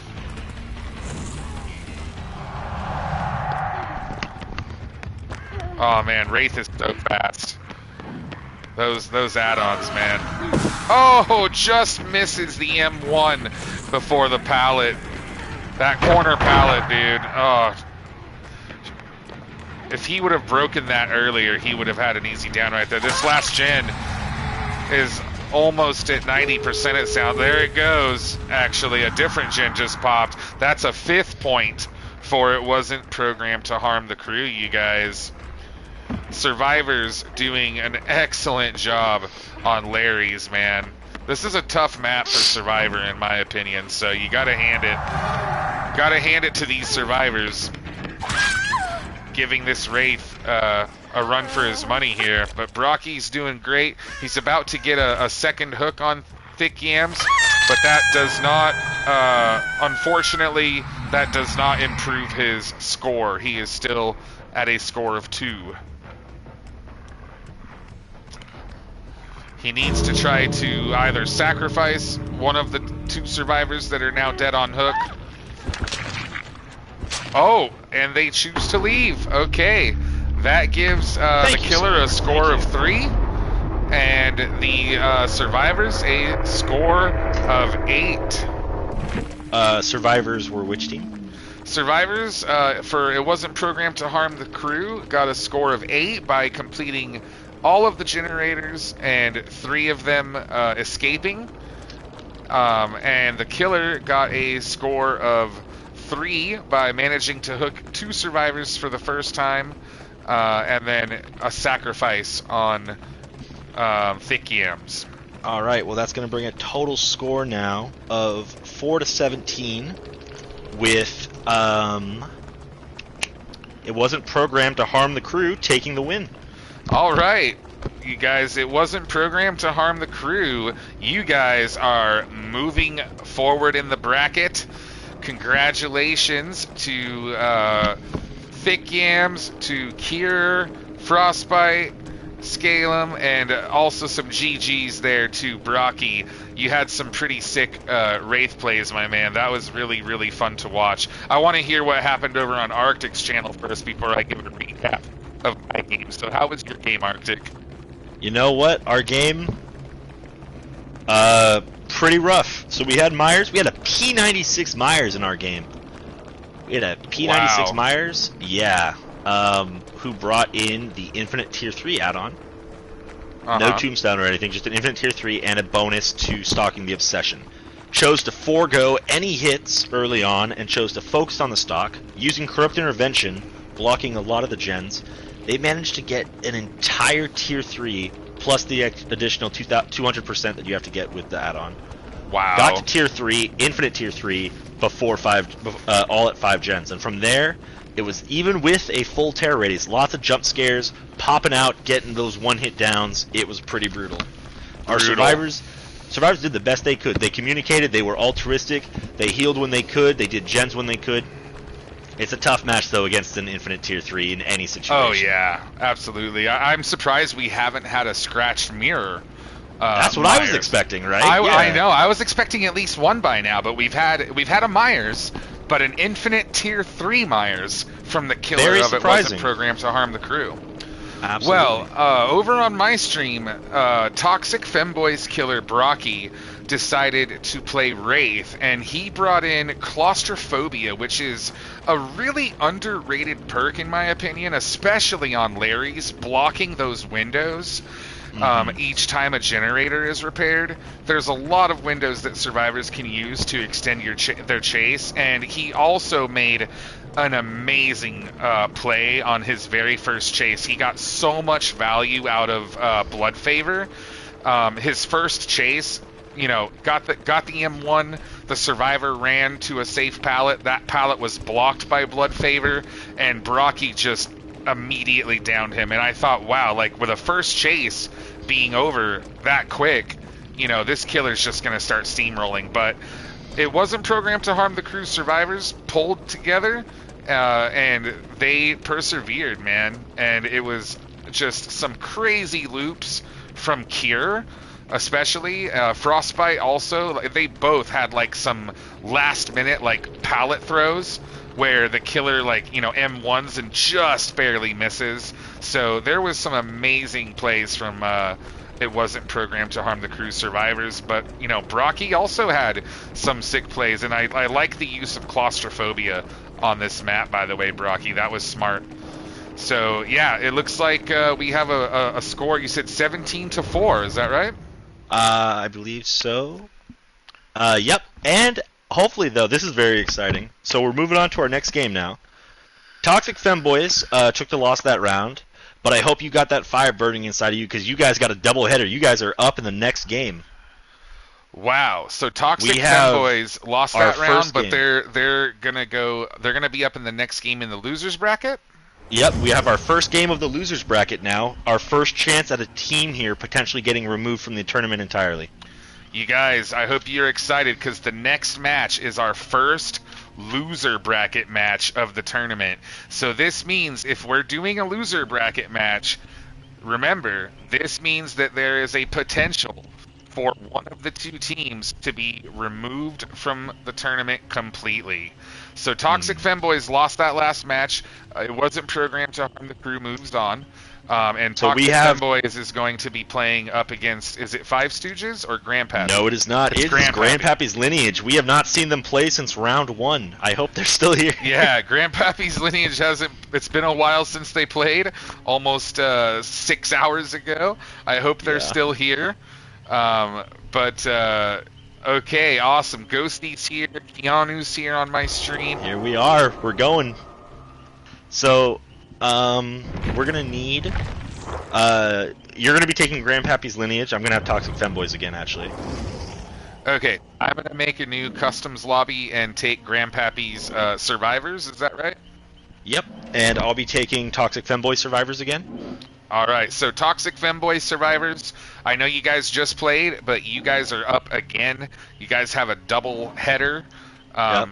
Oh man, Wraith is so fast. Those add-ons, man. Oh, just misses the M1 before the pallet. That corner pallet, dude. Oh. If he would have broken that earlier, he would have had an easy down right there. This last gen is almost at 90%, it sounds. There it goes. Actually, a different gen just popped. That's a 5th point for It Wasn't Programmed to Harm the Crew, you guys. Survivors doing an excellent job on Larry's, man. This is a tough map for Survivor, in my opinion, so you gotta hand it to these survivors. Giving this Wraith a run for his money here, but Brocky's doing great. He's about to get a second hook on Thick Yams, but that does not, unfortunately, that does not improve his score. He is still at a score of 2. He needs to try to either sacrifice one of the 2 survivors that are now dead on hook. Oh, and they choose to leave. Okay. That gives the killer a score of 3, and the survivors a score of 8. Survivors were which team? Survivors, for It Wasn't Programmed to Harm the Crew, got a score of 8 by completing all of the generators and 3 of them escaping. And the killer got a score of 3 by managing to hook 2 survivors for the first time, and then a sacrifice on Thick Yams. All right, well that's going to bring a total score now of 4 to 17 with It Wasn't Programmed to Harm the Crew taking the win. All right, you guys, It Wasn't Programmed to Harm the Crew. You guys are moving forward in the bracket. Congratulations to Thick Yams, to Kier, Frostbite, Scalum, and also some GGs there to Brocky. You had some pretty sick Wraith plays, my man. That was really, really fun to watch. I want to hear what happened over on Arctic's channel first before I give a recap of my game. So how was your game, Arctic? You know what? Our game, pretty rough. So we had Myers. We had a P96 Myers in our game. We had a P96 Wow. Myers, yeah, who brought in the Infinite Tier 3 add-on. No tombstone or anything, just an infinite tier 3 and a bonus to stalking the obsession. Chose to forego any hits early on and chose to focus on the stock, using corrupt intervention, blocking a lot of the gens. They managed to get an entire tier 3 plus the additional 200% that you have to get with the add-on. Wow. Got to tier 3, infinite tier 3, before all at 5 gens. And from there, it was even with a full terror radius, lots of jump scares, popping out, getting those one-hit downs. It was pretty brutal. Our survivors did the best they could. They communicated, they were altruistic, they healed when they could, they did gens when they could. It's a tough match, though, against an infinite tier 3 in any situation. Oh, yeah, absolutely. I'm surprised we haven't had a scratched mirror. That's what Myers. I was expecting, right? I know. I was expecting at least one by now, but we've had a Myers, but an infinite tier 3 Myers from the killer Very of surprising. It Wasn't Programmed to Harm the Crew. Absolutely. Well, over on my stream, Toxic Femboys killer Brocky decided to play Wraith, and he brought in Claustrophobia, which is a really underrated perk in my opinion, especially on Larry's, blocking those windows. Each time a generator is repaired. There's a lot of windows that survivors can use to extend their chase, and he also made an amazing play on his very first chase. He got so much value out of Blood Favor. His first chase, got the M1. The survivor ran to a safe pallet. That pallet was blocked by Blood Favor, and Brocky just immediately downed him. And I thought, wow, like with a first chase being over that quick, this killer's just going to start steamrolling. But it wasn't programmed to harm the crew. Survivors pulled together, and they persevered, man. And it was just some crazy loops from Cure, especially. Frostbite also. They both had like some last minute like pallet throws where the killer M1s and just barely misses. So there was some amazing plays from It Wasn't Programmed to Harm the Crew survivors. But Brocky also had some sick plays, and I like the use of Claustrophobia on this map, by the way, Brocky. That was smart. So yeah, it looks like we have a score. You said 17-4, is that right? I believe so. Yep. And hopefully, though, this is very exciting. So we're moving on to our next game now. Toxic Femboys took the loss that round, but I hope you got that fire burning inside of you because you guys got a double header. You guys are up in the next game. Wow. So Toxic Femboys lost that round, but game. they're gonna be up in the next game in the losers bracket. Yep, we have our first game of the losers bracket now. Our first chance at a team here potentially getting removed from the tournament entirely. You guys, I hope you're excited because the next match is our first loser bracket match of the tournament. So this means if we're doing a loser bracket match, remember, this means that there is a potential for one of the two teams to be removed from the tournament completely. So Toxic Femboys lost that last match. It wasn't programmed to harm the crew, moves on. And so Toxic Femboys is going to be playing up against, is it Five Stooges or Grandpappy? No, it is not. It's Grandpappy's Lineage. We have not seen them play since round 1. I hope they're still here. Yeah, Grandpappy's Lineage it's been a while since they played, almost 6 hours ago. I hope they're still here. Okay, awesome. Ghosty's here, Keanu's here on my stream. Here we are. We're going. So, we're gonna need. You're gonna be taking Grandpappy's Lineage. I'm gonna have Toxic Femboys again, actually. Okay, I'm gonna make a new customs lobby and take Grandpappy's Survivors. Is that right? Yep. And I'll be taking Toxic Femboy Survivors again. All right, so Toxic Femboy Survivors, I know you guys just played, but you guys are up again. You guys have a double header.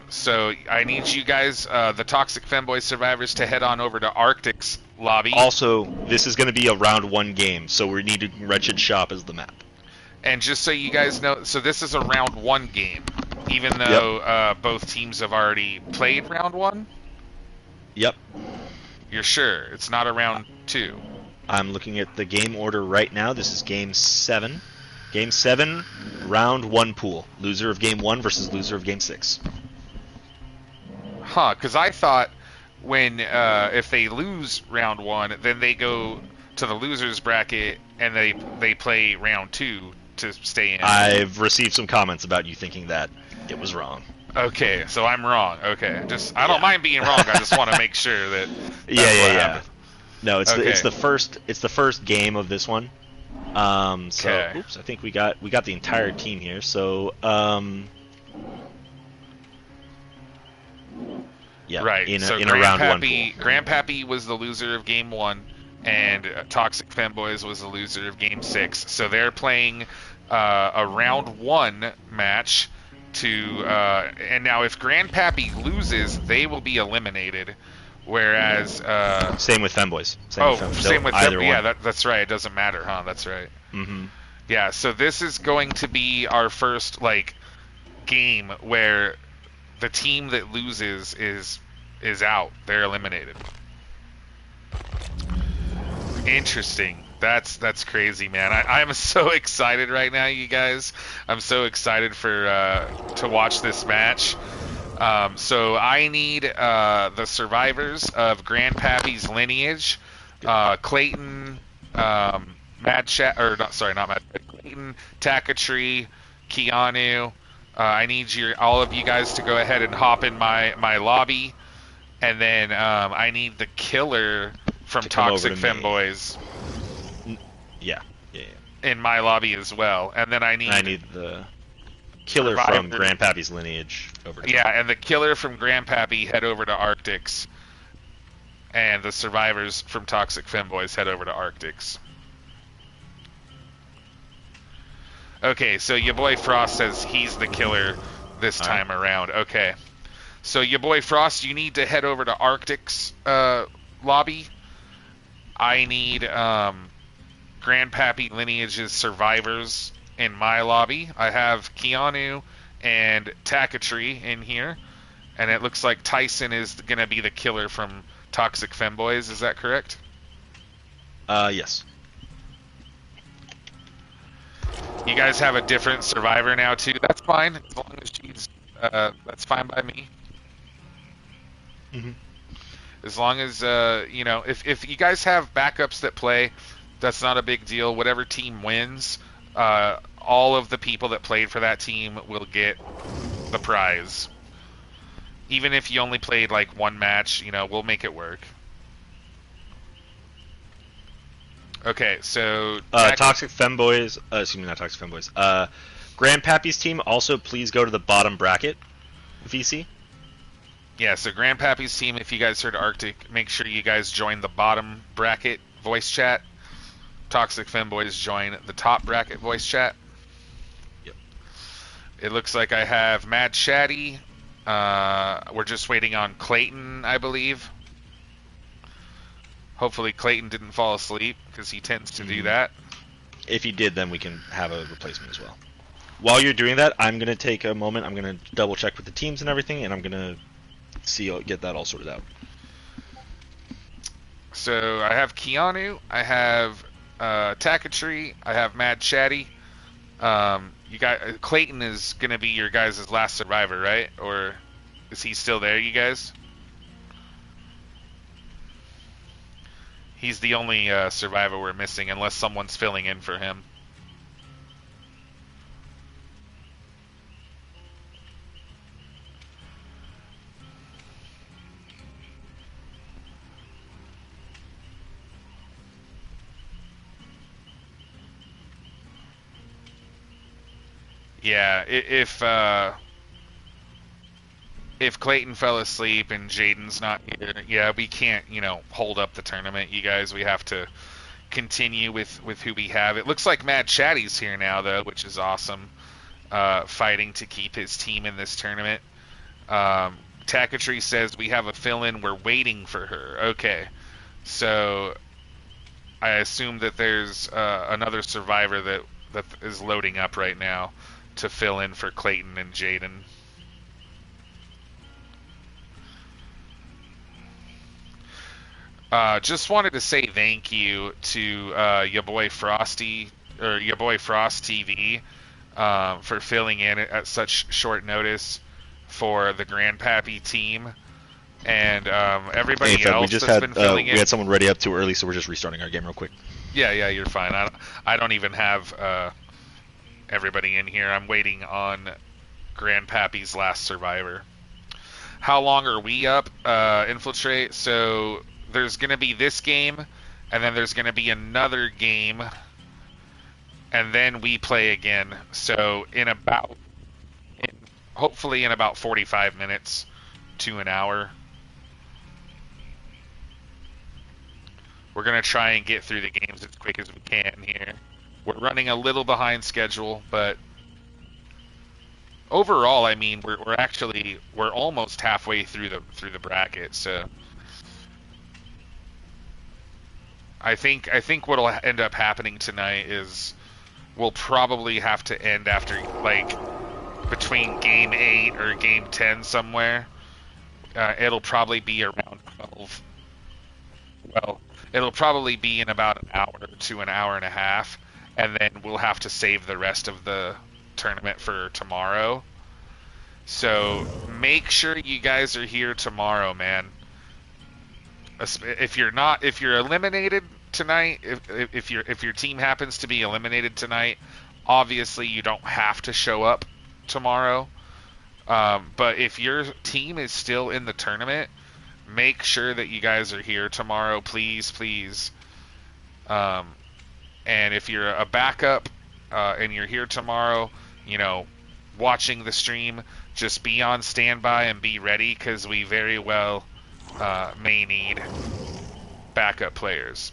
So I need you guys, the Toxic Femboy Survivors, to head on over to Arctic's lobby. Also, this is going to be a round 1 game, so we need Wretched Shop as the map. And just so you guys know, so this is a round 1 game, even though both teams have already played round 1? Yep. You're sure? It's not a round 2? I'm looking at the game order right now. This is Game 7. Game 7, Round 1 pool. Loser of Game 1 versus loser of Game 6. Huh, because I thought when if they lose round 1, then they go to the losers bracket, and they play round 2 to stay in. I've received some comments about you thinking that it was wrong. Okay, so I'm wrong. Okay, I don't mind being wrong. I just want to make sure that. That's what happened. No, it's Okay. it's the first game of this one. So Okay. oops, I think we got the entire team here. So yeah, Right. in So a round 1 pool. Grandpappy was the loser of game 1, and Toxic Femboys was the loser of game 6. So they're playing a round 1 match to and now if Grandpappy loses, they will be eliminated. Whereas Same with Femboys. Same with either them. one. Yeah, that's right. It doesn't matter, huh? That's right. Mm-hmm. Yeah, so this is going to be our first game where the team that loses is out. They're eliminated. Interesting. That's crazy, man. I'm so excited right now, you guys. I'm so excited to watch this match. So I need the survivors of Grandpappy's lineage, Clayton, Clayton, Takatree, Keanu. I need all of you guys to go ahead and hop in my lobby, and then I need the killer from Toxic Femboys Yeah. in my lobby as well, and then I need the killer from Grandpappy's lineage over to and the killer from Grandpappy head over to Arctics, and the survivors from Toxic Femboys head over to Arctics. Okay, so your boy Frost says he's the killer this time around. Okay, so your boy Frost, you need to head over to Arctics lobby. I need Grandpappy lineage's survivors in my lobby. I have Keanu and Takatree in here, and it looks like Tyson is going to be the killer from Toxic Femboys. Is that correct? Yes. You guys have a different survivor now too. That's fine, as long as she's. That's fine by me. Mm-hmm. As long as if you guys have backups that play, that's not a big deal. Whatever team wins, all of the people that played for that team will get the prize. Even if you only played one match, we'll make it work. Okay, so Toxic Femboys, excuse me, not Toxic Femboys. Grandpappy's team, also please go to the bottom bracket, VC. Yeah, so Grandpappy's team, if you guys heard Arctic, make sure you guys join the bottom bracket voice chat. Toxic Femboys join the top bracket voice chat. Yep. It looks like I have Mad Shaddy. We're just waiting on Clayton, I believe. Hopefully Clayton didn't fall asleep, because he tends to do that. If he did, then we can have a replacement as well. While you're doing that, I'm going to take a moment. I'm going to double check with the teams and everything, and I'm going to get that all sorted out. So I have Keanu, I have Takatree, I have Mad Shaddy. You got Clayton is gonna be your guys' last survivor, right? Or is he still there, you guys? He's the only survivor we're missing, unless someone's filling in for him. Yeah, if Clayton fell asleep and Jaden's not here, yeah, we can't, hold up the tournament, you guys. We have to continue with who we have. It looks like Mad Chatty's here now, though, which is awesome. Fighting to keep his team in this tournament. Takatree says we have a fill-in. We're waiting for her. Okay, so I assume that there's another survivor that is loading up right now to fill in for Clayton and Jaden. Just wanted to say thank you to your boy Frosty, or your boy Frost TV, for filling in at such short notice for the Grandpappy team. and Hey, everybody Fred, we else just that's had been filling we in. had someone ready up too early, so we're just restarting our game real quick. Yeah, you're fine. I don't even have everybody in here. I'm waiting on Grandpappy's Last Survivor. How long are we up? Infiltrate. So there's gonna be this game, and then there's gonna be another game, and then we play again. So hopefully in about 45 minutes to an hour. We're going to try and get through the games as quick as we can here. We're running a little behind schedule, but overall, I mean, we're almost halfway through the bracket, so I think what'll end up happening tonight is we'll probably have to end after like between game 8 or game 10 somewhere. It'll probably be around 12. Well, it'll probably be in about an hour to an hour and a half, and then we'll have to save the rest of the tournament for tomorrow. So make sure you guys are here tomorrow, man. If you're eliminated tonight, if your team happens to be eliminated tonight, obviously you don't have to show up tomorrow. But if your team is still in the tournament, make sure that you guys are here tomorrow, please. And if you're a backup and you're here tomorrow, watching the stream, just be on standby and be ready, because we very well may need backup players.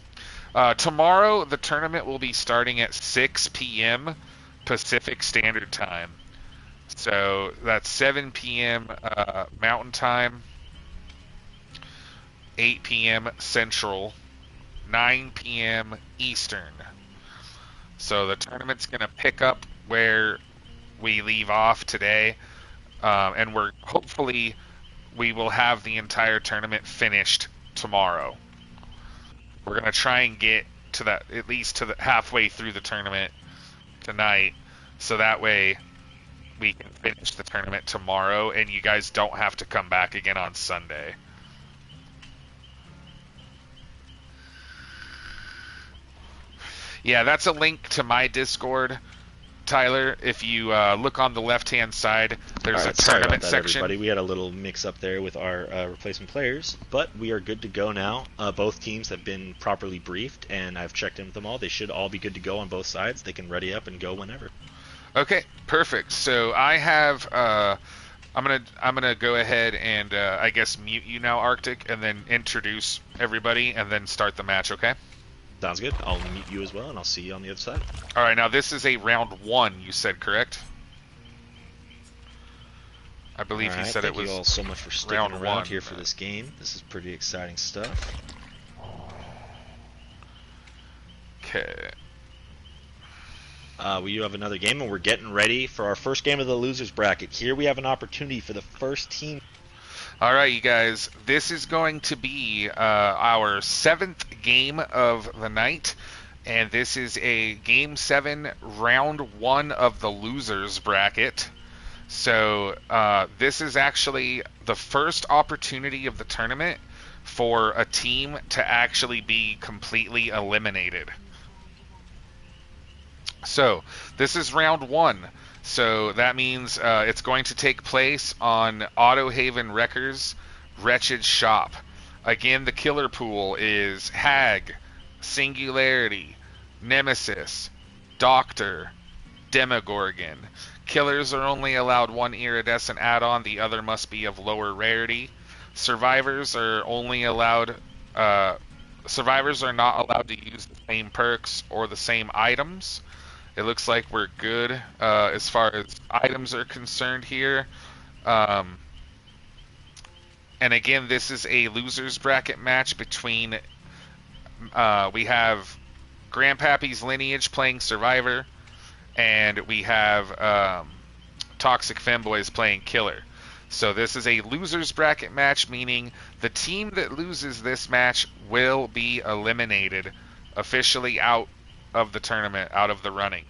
Tomorrow, the tournament will be starting at 6 p.m. Pacific Standard Time. So that's 7 p.m. Mountain Time, 8 p.m. Central, 9 p.m. Eastern. So the tournament's going to pick up where we leave off today, and hopefully we will have the entire tournament finished tomorrow. We're going to try and get to that, at least to the halfway through the tournament tonight, so that way we can finish the tournament tomorrow and you guys don't have to come back again on Sunday. Yeah, that's a link to my Discord, Tyler. If you look on the left-hand side, there's a tournament section. Everybody. We had a little mix-up there with our replacement players, but we are good to go now. Both teams have been properly briefed, and I've checked in with them all. They should all be good to go on both sides. They can ready up and go whenever. Okay, perfect. So I have, I'm gonna go ahead and I guess mute you now, Arctic, and then introduce everybody, and then start the match. Okay? Sounds good. I'll mute you as well, and I'll see you on the other side. All right. Now this is a round 1. You said correct? I believe you said it was. Thank you all so much for sticking around 1 here for this game. This is pretty exciting stuff. Okay. We do have another game, and we're getting ready for our first game of the losers bracket. Here we have an opportunity for the first team. All right, you guys. This is going to be our 7th game of the night, and this is a Game 7, Round 1 of the losers bracket. So this is actually the first opportunity of the tournament for a team to actually be completely eliminated. So this is round 1. So that means it's going to take place on Autohaven Wreckers' Wretched Shop. Again, the killer pool is Hag, Singularity, Nemesis, Doctor, Demogorgon. Killers are only allowed 1 iridescent add-on, the other must be of lower rarity. Survivors are not allowed to use the same perks or the same items. It looks like we're good as far as items are concerned here. And again, this is a losers bracket match between we have Grandpappy's Lineage playing Survivor, and we have Toxic Femboys playing Killer. So this is a losers bracket match, meaning the team that loses this match will be eliminated, officially out of the tournament, out of the running.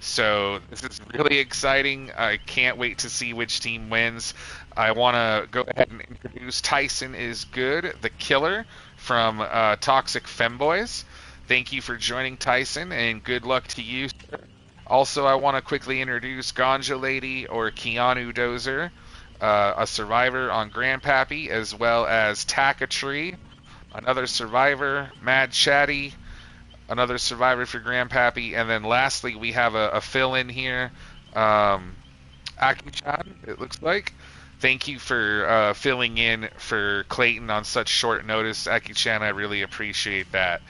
So this is really exciting. I can't wait to see which team wins. I want to go ahead and introduce Tyson is Good, the killer from Toxic Femboys. Thank you for joining, Tyson, and good luck to you, sir. Also, I want to quickly introduce Ganja Lady, or Keanu Dozer, a survivor on Grandpappy, as well as Tree, another survivor, Mad Chatty, another survivor for Grandpappy, and then lastly we have a fill-in here, Aki-chan, it looks like. Thank you for filling in for Clayton on such short notice, Aki-chan. I really appreciate that.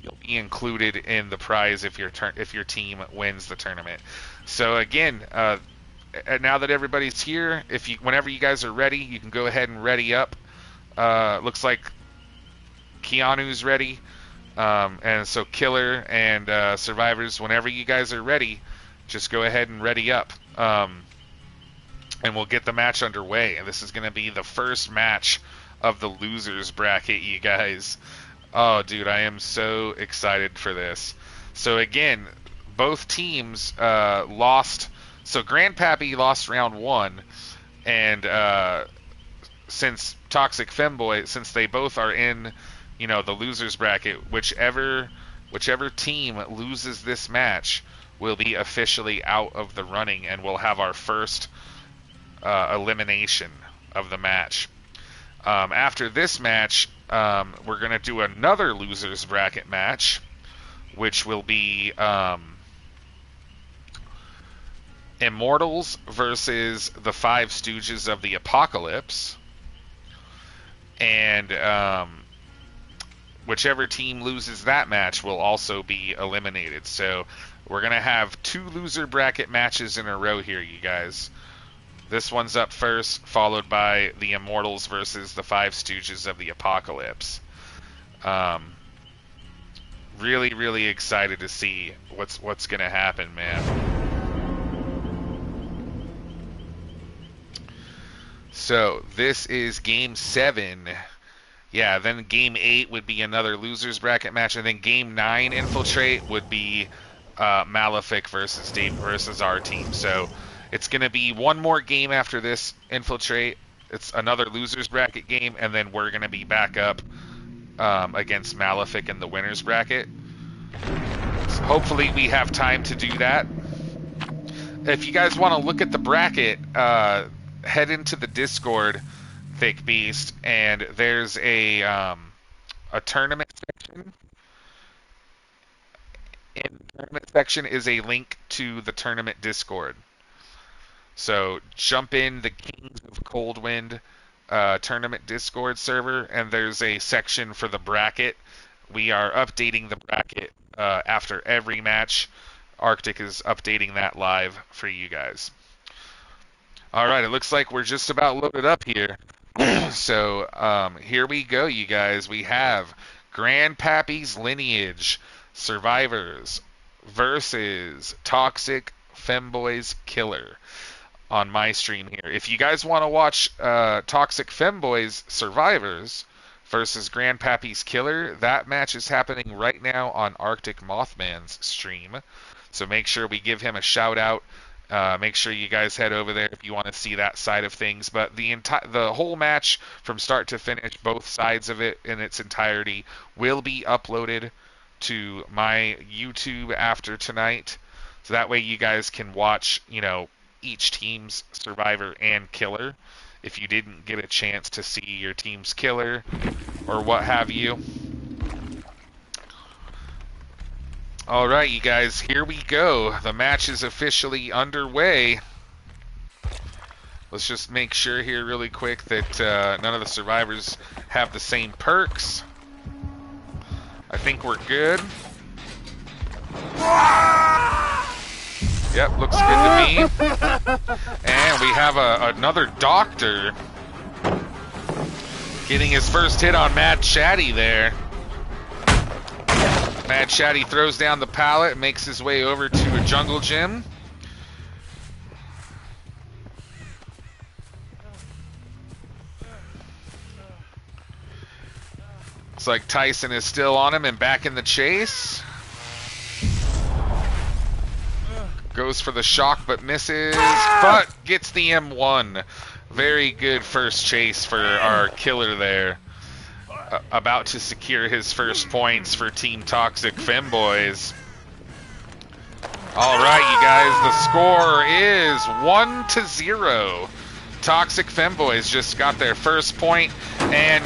You'll be included in the prize if your team wins the tournament. So again, now that everybody's here, whenever you guys are ready, you can go ahead and ready up. Looks like Keanu's ready, and so Killer and Survivors, whenever you guys are ready, just go ahead and ready up, and we'll get the match underway. And this is going to be the first match of the losers bracket, you guys. Oh, dude, I am so excited for this. So again, both teams lost. So Grandpappy lost round 1, and since Toxic Femboy, since they both are in, the losers bracket, whichever team loses this match will be officially out of the running, and we'll have our first elimination of the match. After this match, we're going to do another losers bracket match, which will be Immortals versus the Five Stooges of the Apocalypse. And whichever team loses that match will also be eliminated. So we're going to have 2 loser bracket matches in a row here, you guys. This one's up first, followed by the Immortals versus the Five Stooges of the Apocalypse. Really, really excited to see what's going to happen, man. So this is Game 7. Yeah, then Game 8 would be another losers bracket match, and then Game 9 Infiltrate would be Malefic versus our team. So it's going to be one more game after this Infiltrate. It's another losers bracket game, and then we're going to be back up against Malefic in the winners bracket. So hopefully we have time to do that. If you guys want to look at the bracket, head into the Discord, Thick Beast, and there's a tournament section. In the tournament section is a link to the tournament Discord. So jump in the Kings of Coldwind tournament Discord server, and there's a section for the bracket. We are updating the bracket after every match. Arctic is updating that live for you guys. All right, it looks like we're just about loaded up here. So here we go, you guys. We have Grandpappy's Lineage Survivors versus Toxic Femboys Killer on my stream here. If you guys want to watch Toxic Femboys Survivors versus Grandpappy's Killer, that match is happening right now on Arctic Mothman's stream. So make sure we give him a shout out. Make sure you guys head over there if you want to see that side of things. But the whole match from start to finish, both sides of it in its entirety, will be uploaded to my YouTube after tonight. So that way you guys can watch, each team's survivor and killer if you didn't get a chance to see your team's killer or what have you. All right, you guys, here we go. The match is officially underway. Let's just make sure here really quick that none of the survivors have the same perks. I think we're good. Yep, looks good to me. And we have another doctor getting his first hit on Mad Chatty there. Mad Chatty throws down the pallet and makes his way over to a jungle gym. Looks like Tyson is still on him and back in the chase. Goes for the shock but misses, but gets the M1. Very good first chase for our killer there. About to secure his first points for Team Toxic Femboys. All right, you guys, the score is 1-0. Toxic Femboys just got their first point, and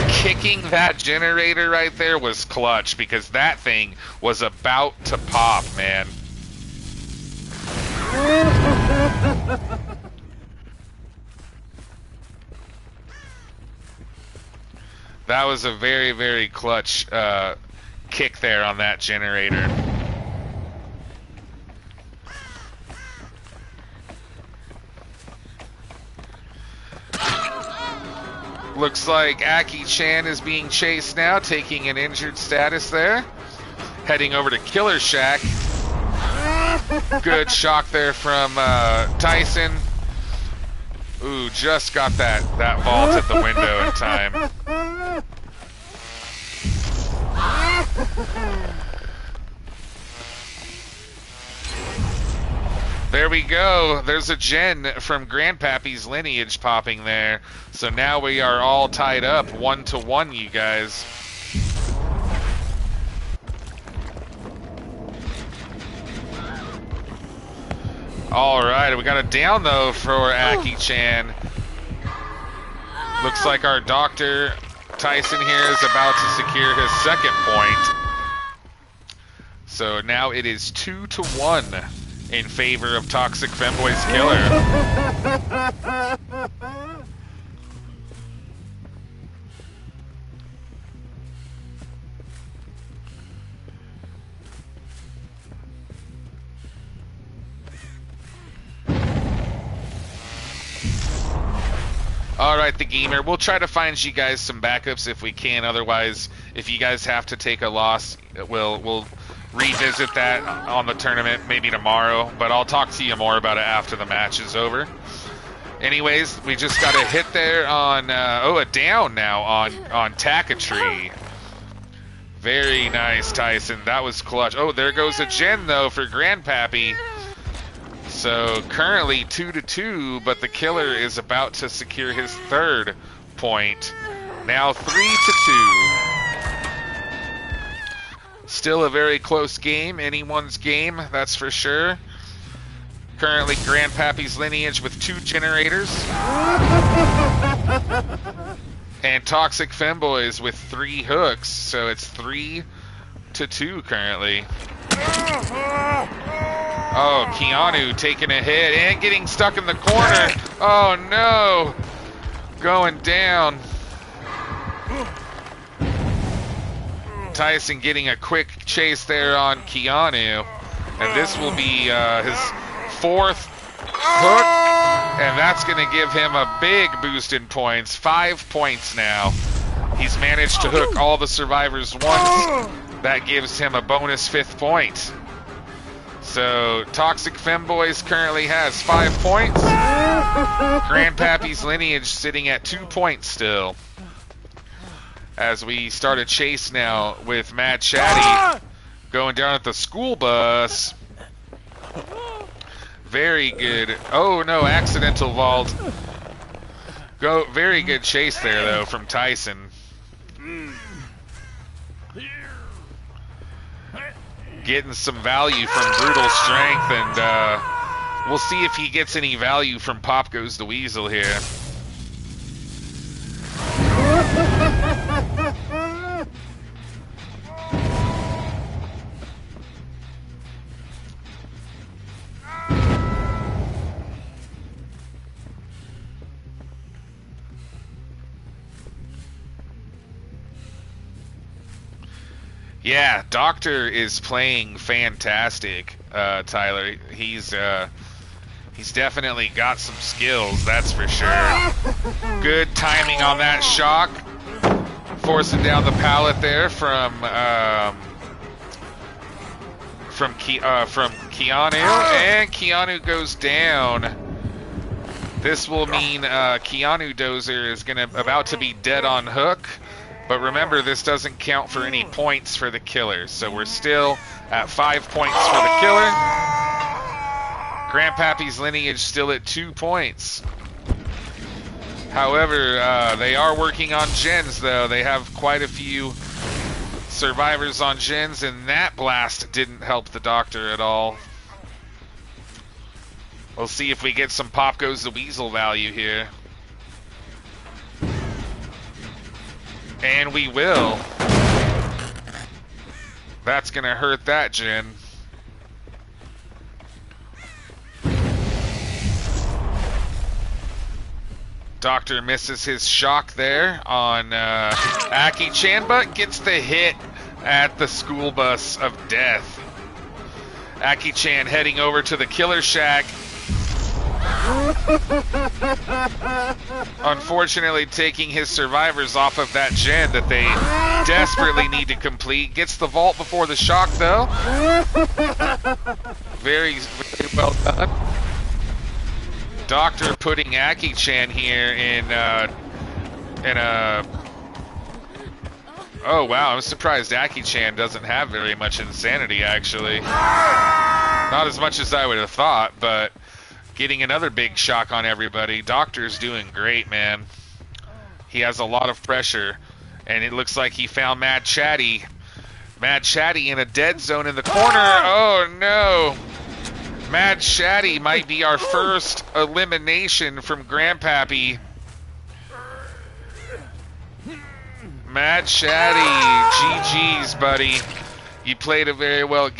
kicking that generator right there was clutch because that thing was about to pop, man. That was a very, very clutch kick there on that generator. Looks like Aki-chan is being chased now, taking an injured status there. Heading over to Killer Shack. Good shock there from Tyson. Ooh, just got that vault at the window in time. There we go. There's a gen from Grandpappy's lineage popping there. So now we are all tied up 1-1, you guys. Alright, we got a down though for Aki-chan. Looks like our Dr. Tyson here is about to secure his second point. So now it is 2-1 in favor of Toxic Femboy's killer. Alright, the gamer. We'll try to find you guys some backups if we can. Otherwise, if you guys have to take a loss, we'll revisit that on the tournament maybe tomorrow. But I'll talk to you more about it after the match is over. Anyways, we just got a hit there on a down now on Takatree. Very nice, Tyson. That was clutch. Oh, there goes a gen though for Grandpappy. So currently 2-2, but the killer is about to secure his third point. Now 3-2. Still a very close game, anyone's game, that's for sure. Currently Grandpappy's lineage with 2 generators. And Toxic Femboys with 3 hooks, so it's 3-2 currently. Oh, Keanu taking a hit and getting stuck in the corner. Oh no! Going down. Tyson getting a quick chase there on Keanu. And this will be his 4th hook. And that's going to give him a big boost in points. 5 points now. He's managed to hook all the survivors once. That gives him a bonus 5th point. So, Toxic Femboys currently has 5 points. Grandpappy's lineage sitting at 2 points still. As we start a chase now with Mad Chatty going down at the school bus. Very good. Oh no, accidental vault. Very good chase there though from Tyson. Getting some value from Brutal Strength, and we'll see if he gets any value from Pop Goes the Weasel here. Yeah, Doctor is playing fantastic, Tyler. He's definitely got some skills, that's for sure. Good timing on that shock, forcing down the pallet there from Keanu, and Keanu goes down. This will mean Keanu Dozer is about to be dead on hook. But remember, this doesn't count for any points for the killer. So we're still at 5 points for the killer. Grandpappy's lineage still at 2 points. However, they are working on gens, though. They have quite a few survivors on gens, and that blast didn't help the doctor at all. We'll see if we get some Pop Goes the Weasel value here. And we will. That's going to hurt that gen. Doctor misses his shock there on Aki-chan, but gets the hit at the school bus of death. Aki-chan heading over to the killer shack. Unfortunately, taking his survivors off of that gen that they desperately need to complete. Gets the vault before the shock, though. Very, very well done. Doctor putting Aki-chan here in a... Oh, wow, I'm surprised Aki-chan doesn't have very much insanity, actually. Not as much as I would have thought, but getting another big shock on everybody. Doctor's doing great, man. He has a lot of pressure, and it looks like he found Mad Chatty. Mad Chatty in a dead zone in the corner. Oh, no. Mad Chatty might be our first elimination from Grandpappy. Mad Chatty, GG's, buddy. You played a very well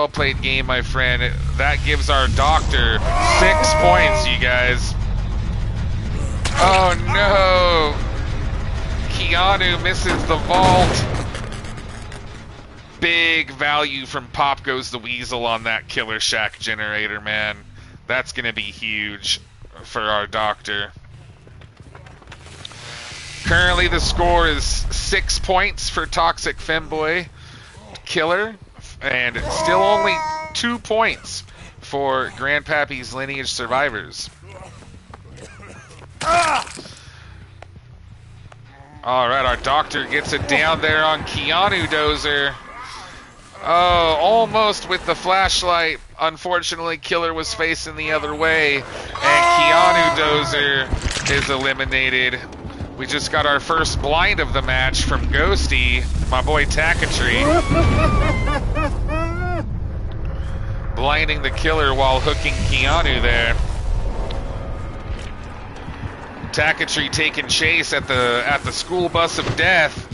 played game, my friend. That gives our doctor 6 points, you guys. Oh no! Keanu misses the vault. Big value from Pop Goes the Weasel on that Killer Shack generator, man. That's gonna be huge for our doctor. Currently the score is 6 points for Toxic Femboy Killer, and still only 2 points for Grandpappy's Lineage Survivors. Alright, our doctor gets it down there on Keanu Dozer. Oh, almost with the flashlight. Unfortunately, Killer was facing the other way, and Keanu Dozer is eliminated. We just got our first blind of the match from Ghosty, my boy Takatry. Blinding the Killer while hooking Keanu there. Takatry taking chase at the school bus of death.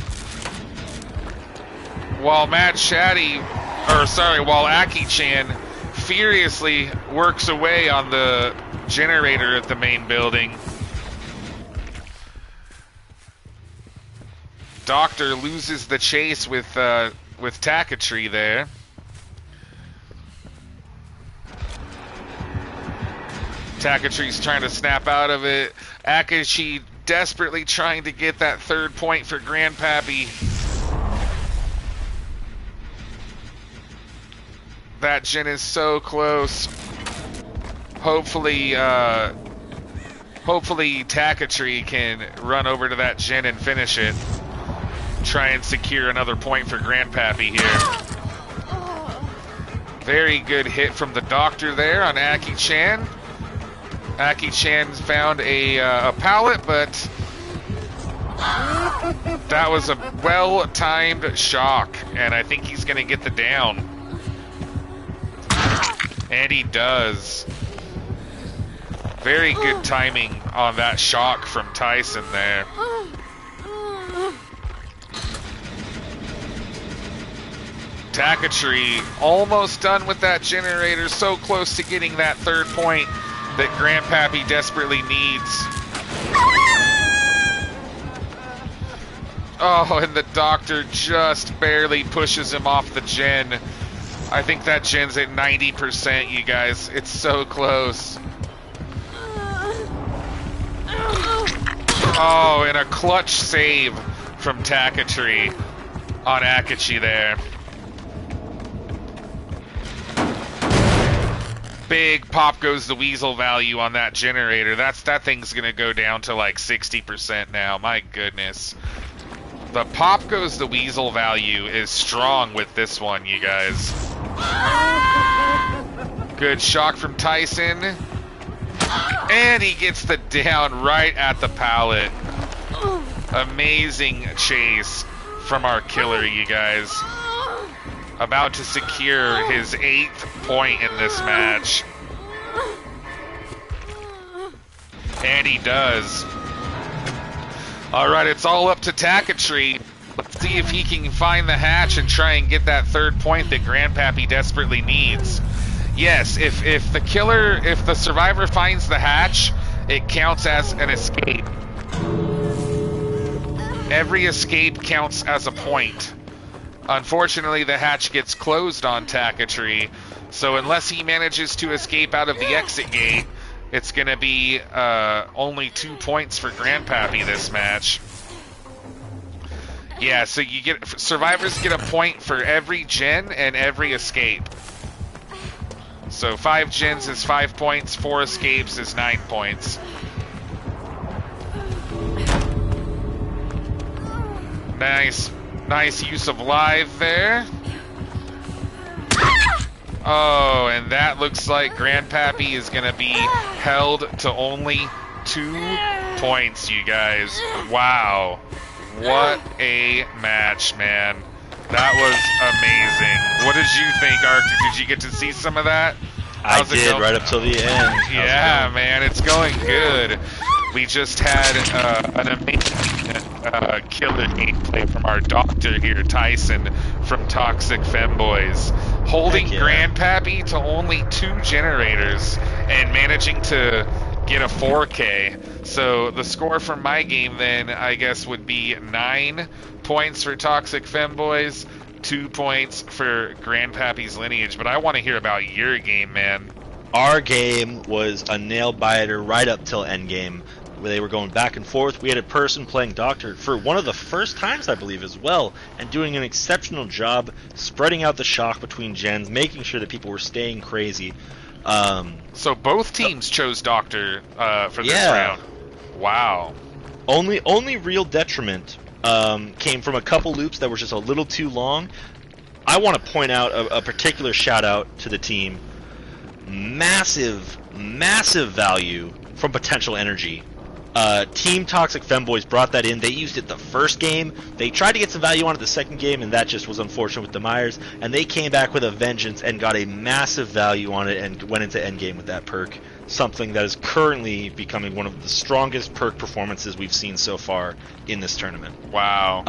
While while Aki-chan furiously works away on the generator at the main building. Doctor loses the chase with Takatry there. Takatry's trying to snap out of it. Akashi desperately trying to get that 3rd point for Grandpappy. That gen is so close. Hopefully Takatry can run over to that gen and finish it. Try and secure another point for Grandpappy here. Very good hit from the doctor there on Aki-chan. Aki-chan found a pallet, but that was a well-timed shock, and I think he's going to get the down. And he does. Very good timing on that shock from Tyson there. Takatry almost done with that generator, so close to getting that 3rd point that Grandpappy desperately needs. Oh, and the doctor just barely pushes him off the gen. I think that gen's at 90%, you guys. It's so close. Oh, and a clutch save from Takatry on Akachi there. Big Pop Goes the Weasel value on that generator. That thing's gonna go down to like 60% now. My goodness. The Pop Goes the Weasel value is strong with this one, you guys. Good shock from Tyson. And he gets the down right at the pallet. Amazing chase from our killer, you guys. About to secure his 8th point in this match. And he does. Alright, it's all up to Takatree. Let's see if he can find the hatch and try and get that 3rd point that Grandpappy desperately needs. Yes, if the survivor finds the hatch, it counts as an escape. Every escape counts as a point. Unfortunately, the hatch gets closed on Takatree, so unless he manages to escape out of the exit gate, it's going to be only 2 points for Grandpappy this match. Yeah, so survivors get a point for every gen and every escape. So 5 gens is 5 points, 4 escapes is 9 points. Nice use of live there. Oh, and that looks like Grandpappy is going to be held to only 2 points, you guys. Wow. What a match, man. That was amazing. What did you think, Arctic? Did you get to see some of that? I did, right up till the end. Yeah, man, it's going good. We just had an amazing killer gameplay from our doctor here, Tyson, from Toxic Femboys. Holding Grandpappy to only 2 generators and managing to get a 4K. So the score from my game then, I guess, would be 9 points for Toxic Femboys, 2 points for Grandpappy's Lineage. But I want to hear about your game, man. Our game was a nail-biter right up till endgame, where they were going back and forth. We had a person playing Doctor for one of the first times, I believe, as well, and doing an exceptional job spreading out the shock between gens, making sure that people were staying crazy. So both teams chose Doctor for this round. Wow. Only real detriment came from a couple loops that were just a little too long. I want to point out a particular shout out to the team. Massive value from potential energy. Team Toxic Femboys brought that in. They used it the first game. They tried to get some value on it the second game, and that just was unfortunate with the Myers. And they came back with a vengeance and got a massive value on it and went into endgame with that perk. Something that is currently becoming one of the strongest perk performances we've seen so far in this tournament. Wow.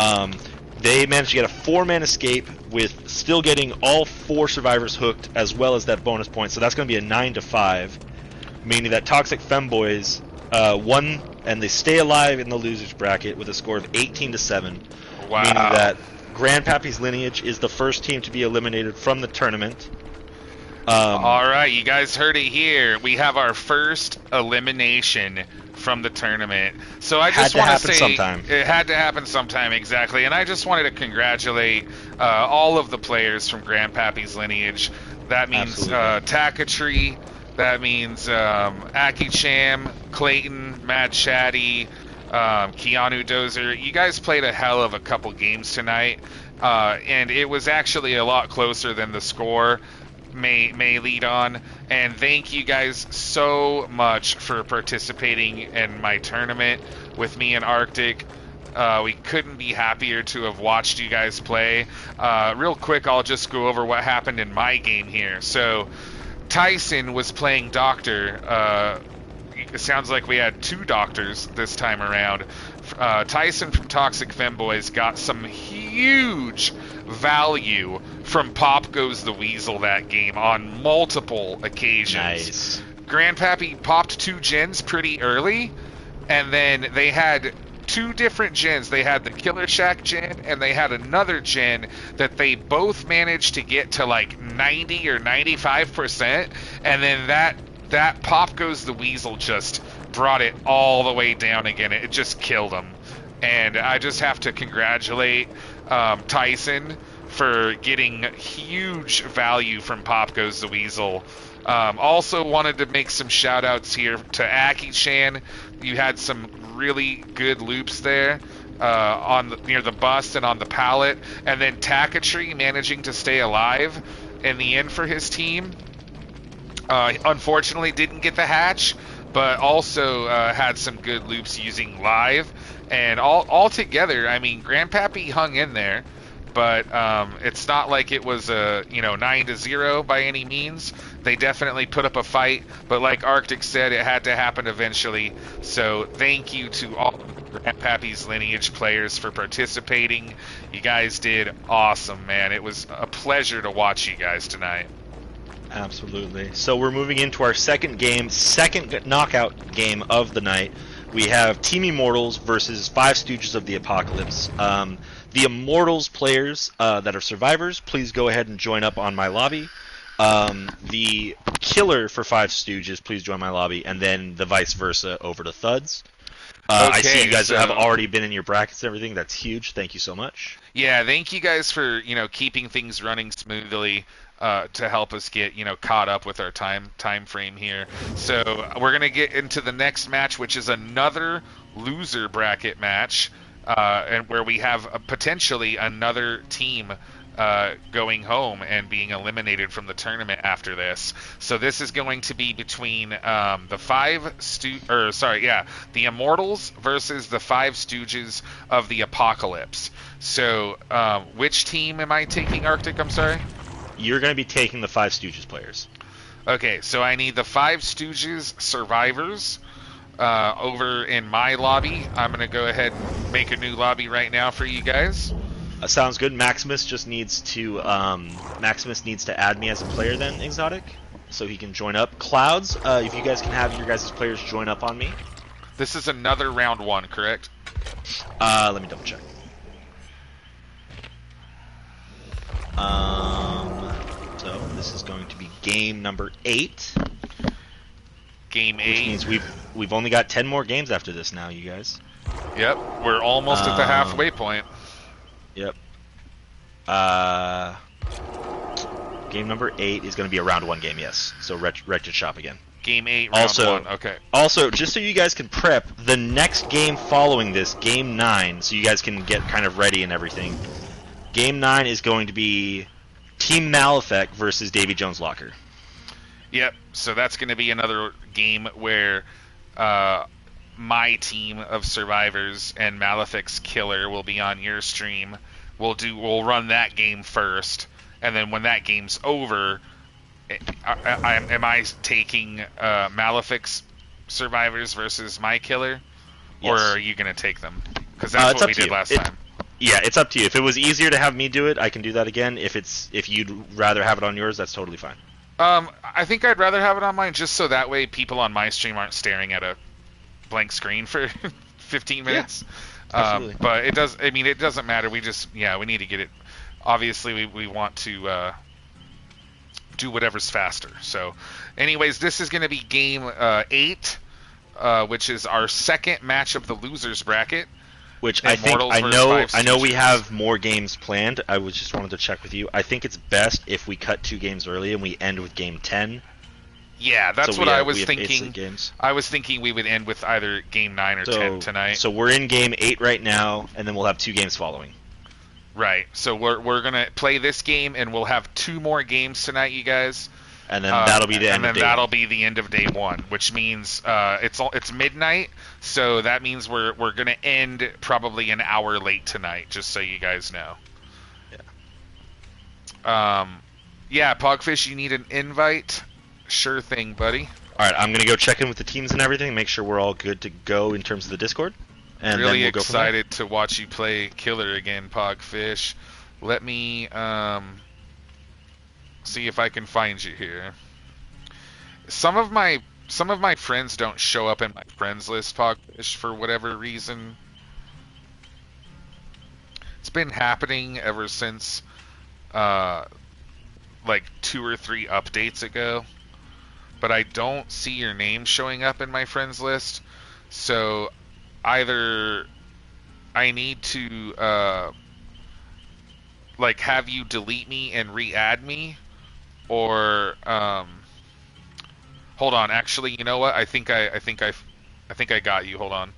They managed to get a 4-man escape with still getting all 4 survivors hooked, as well as that bonus point. So that's going to be a 9-5, meaning that Toxic Femboys won, and they stay alive in the losers bracket with a score of 18-7. Wow. Meaning that Grandpappy's Lineage is the first team to be eliminated from the tournament. All right, you guys heard it here. We have our first elimination from the tournament. So I just want to say sometime. It had to happen sometime, exactly. And I just wanted to congratulate all of the players from Grandpappy's Lineage. That means Takatree. That means Aki-Cham, Clayton, Mad Chatty, Keanu Dozer. You guys played a hell of a couple games tonight, and it was actually a lot closer than the score may lead on. And thank you guys so much for participating in my tournament with me and Arctic. We couldn't be happier to have watched you guys play. Real quick, I'll just go over what happened in my game here. So Tyson was playing Doctor. It sounds like we had 2 doctors this time around. Tyson from Toxic Femboys got some huge value from Pop Goes the Weasel that game on multiple occasions. Nice. Grandpappy popped 2 gens pretty early, and then they had 2 different gens. They had the Killer Shack gen, and they had another gen that they both managed to get to like 90 or 95%, and then that Pop Goes the Weasel just brought it all the way down again. It just killed them. And I just have to congratulate Tyson for getting huge value from Pop Goes the Weasel. Also wanted to make some shout outs here to Aki-Chan. You had some really good loops there near the bust and on the pallet. And then Takatree managing to stay alive in the end for his team. Unfortunately, didn't get the hatch, but also had some good loops using live. And all together, I mean, Grandpappy hung in there, but it's not like it was a 9-0 by any means. They definitely put up a fight, but like Arctic said, it had to happen eventually. So thank you to all Grandpappy's Lineage players for participating. You guys did awesome, man. It was a pleasure to watch you guys tonight. Absolutely. So we're moving into our second knockout game of the night. We have Team Immortals versus Five Stooges of the Apocalypse. The Immortals players that are survivors, please go ahead and join up on my lobby. The killer for Five Stooges, please join my lobby, and then the vice versa over to Thuds. I see you guys have already been in your brackets and everything. That's huge. Thank you so much. Yeah, thank you guys for keeping things running smoothly. To help us get caught up with our time frame here. So we're gonna get into the next match, which is another loser bracket match, and where we have potentially another team going home and being eliminated from the tournament after this. So this is going to be between the Immortals versus the Five Stooges of the Apocalypse. So which team am I taking, Arctic? I'm sorry. You're going to be taking the Five Stooges players. Okay, so I need the Five Stooges survivors over in my lobby. I'm going to go ahead and make a new lobby right now for you guys. Sounds good. Maximus just needs to add me as a player then, Exotic, so he can join up. Clouds, if you guys can have your guys' players join up on me. This is another round one, correct? Let me double check. So this is going to be game number 8. Game 8. Which means we've only got 10 more games after this now, you guys. Yep, we're almost at the halfway point. Yep. Game number 8 is going to be a round 1 game, yes. So Wretched Shop again. Game 8, round 1, okay. Also, just so you guys can prep, the next game following this, game 9, so you guys can get kind of ready and everything. Game 9 is going to be Team Malefic versus Davy Jones Locker. Yep, so that's going to be another game where my team of survivors and Malefic's killer will be on your stream. We'll run that game first, and then when that game's over, am I taking Malefic's survivors versus my killer, or Yes. are you going to take them? Because that's what we did last time. Yeah, it's up to you. If it was easier to have me do it, I can do that again. If you'd rather have it on yours, that's totally fine. I think I'd rather have it on mine, just so that way people on my stream aren't staring at a blank screen for 15 minutes. Absolutely. But it doesn't matter. We need to get it. Obviously, we want to do whatever's faster. So, anyways, this is going to be game 8, which is our second match of the losers bracket. Which Immortals I versus know we Stooges. have more games planned. I just wanted to check with you. I think it's best if we cut 2 games early and we end with game 10. Yeah, that's So what I was we have 8 thinking. slate games. I was thinking we would end with either game 9 or 10 tonight. So we're in game 8 right now, and then we'll have 2 games following. Right. So we're gonna play this game, and we'll have 2 more games tonight, you guys. And then that'll be the end of day that'll 1. be the end of day 1, which means it's midnight. So that means we're gonna end probably an hour late tonight, just so you guys know. Yeah, Pogfish, you need an invite. Sure thing, buddy. All right, I'm gonna go check in with the teams and everything, make sure we're all good to go in terms of the Discord. And Really then we'll go from there. excited to watch you play Killer again, Pogfish. Let me see if I can find you here. Some of my friends don't show up in my friends list, Pogfish, for whatever reason. It's been happening ever since like 2 or 3 updates ago. But I don't see your name showing up in my friends list. So either I need to like have you delete me and re-add me, or hold on. Actually, you know what? I think I got you. Hold on.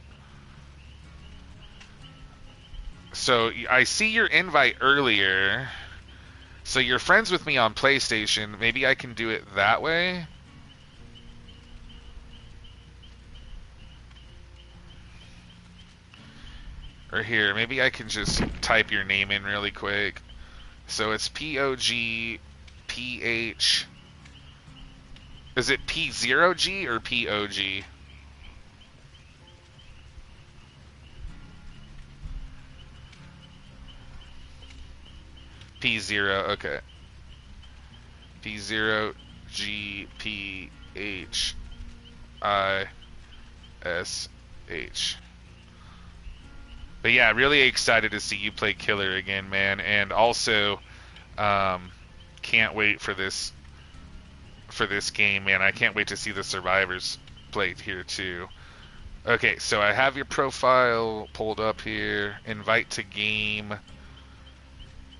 So I see your invite earlier. So you're friends with me on PlayStation. Maybe I can do it that way. Or here, maybe I can just type your name in really quick. So it's POGPH. Is it P0G or POG? P0, okay. P0GPHISH. But yeah, really excited to see you play Killer again, man. And also, can't wait for this game, man. I can't wait to see the survivors play here too. Okay, so I have your profile pulled up here. Invite to game.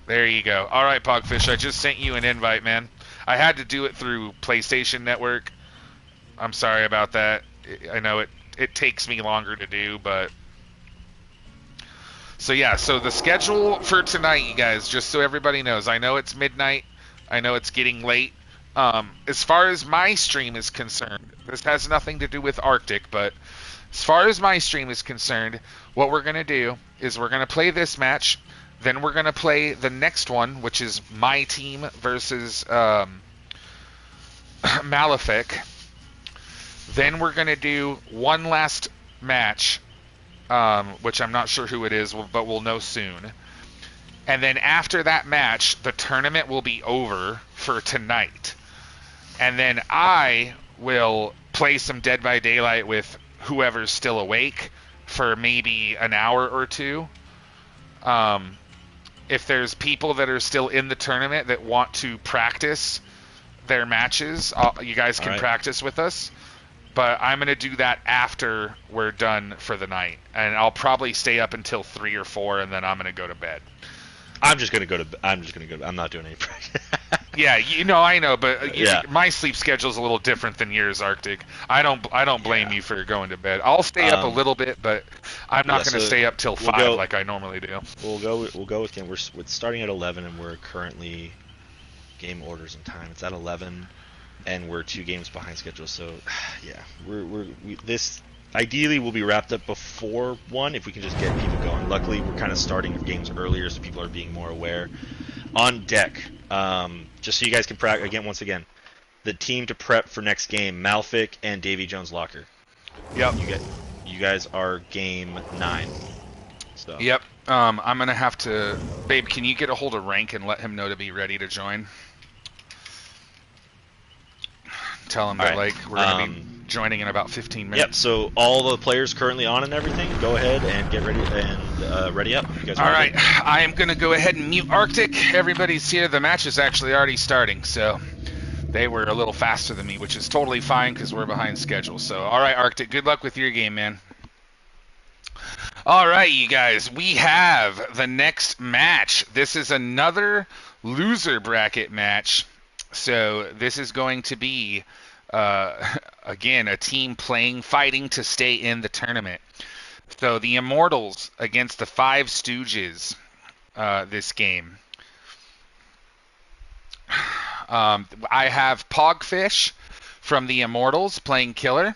There you go. All right, Pogfish, I just sent you an invite, man. I had to do it through PlayStation Network. I'm sorry about that. I know it takes me longer to do, but... So yeah, so the schedule for tonight, you guys, just so everybody knows, I know it's midnight. I know it's getting late. As far as my stream is concerned, this has nothing to do with Arctic, but as far as my stream is concerned, what we're going to do is we're going to play this match. Then we're going to play the next one, which is my team versus Malefic. Then we're going to do one last match, which I'm not sure who it is, but we'll know soon. And then after that match, the tournament will be over for tonight. And then I will play some Dead by Daylight with whoever's still awake for maybe an hour or two. If there's people that are still in the tournament that want to practice their matches, you guys can practice with us. But I'm going to do that after we're done for the night. And I'll probably stay up until 3 or 4, and then I'm going to go to bed. I'm not doing any practice. Yeah, I know, but my sleep schedule is a little different than yours, Arctic. I don't blame you for going to bed. I'll stay up a little bit, but I'm not going to stay up till 5 like I normally do. We'll go with game. We're starting at 11, and we're currently game orders and time. It's at 11, and we're 2 games behind schedule. So yeah, this ideally will be wrapped up before 1 if we can just get people going. Luckily, we're kind of starting games earlier, so people are being more aware. On deck, just so you guys can practice again. Once again, the team to prep for next game: Malfic and Davy Jones Locker. Yep. You guys are game 9. So. Yep. I'm gonna have to, babe. Can you get a hold of Rank and let him know to be ready to join? Tell him that we're gonna be joining in about 15 minutes. Yep. So all the players currently on and everything, go ahead and get ready and ready up. You guys all right. I am gonna go ahead and mute Arctic. Everybody's here. The match is actually already starting, so they were a little faster than me, which is totally fine because we're behind schedule. So all right, Arctic. Good luck with your game, man. All right, you guys. We have the next match. This is another loser bracket match. So this is going to be, again, a team fighting to stay in the tournament. So the Immortals against the Five Stooges this game. I have Pogfish from the Immortals playing Killer.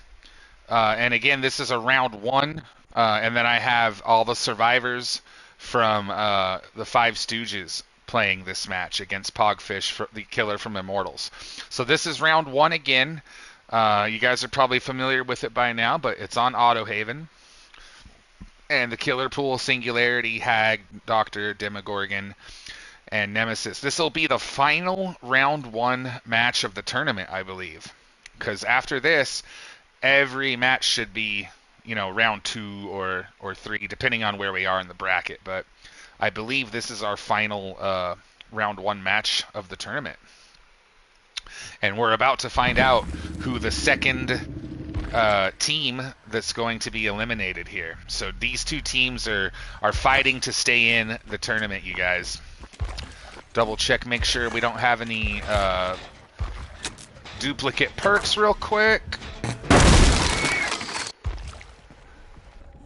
And again, this is a round 1. And then I have all the survivors from the Five Stooges playing this match against Pogfish, the Killer from Immortals. So this is round 1 again. You guys are probably familiar with it by now, but it's on Autohaven. And the Killer Pool, Singularity, Hag, Doctor, Demogorgon, and Nemesis. This will be the final round 1 match of the tournament, I believe. Because after this, every match should be, round 2 or 3, depending on where we are in the bracket. But I believe this is our final round 1 match of the tournament. And we're about to find out who the second team that's going to be eliminated here. So these 2 teams are fighting to stay in the tournament, you guys. Double check, make sure we don't have any duplicate perks real quick.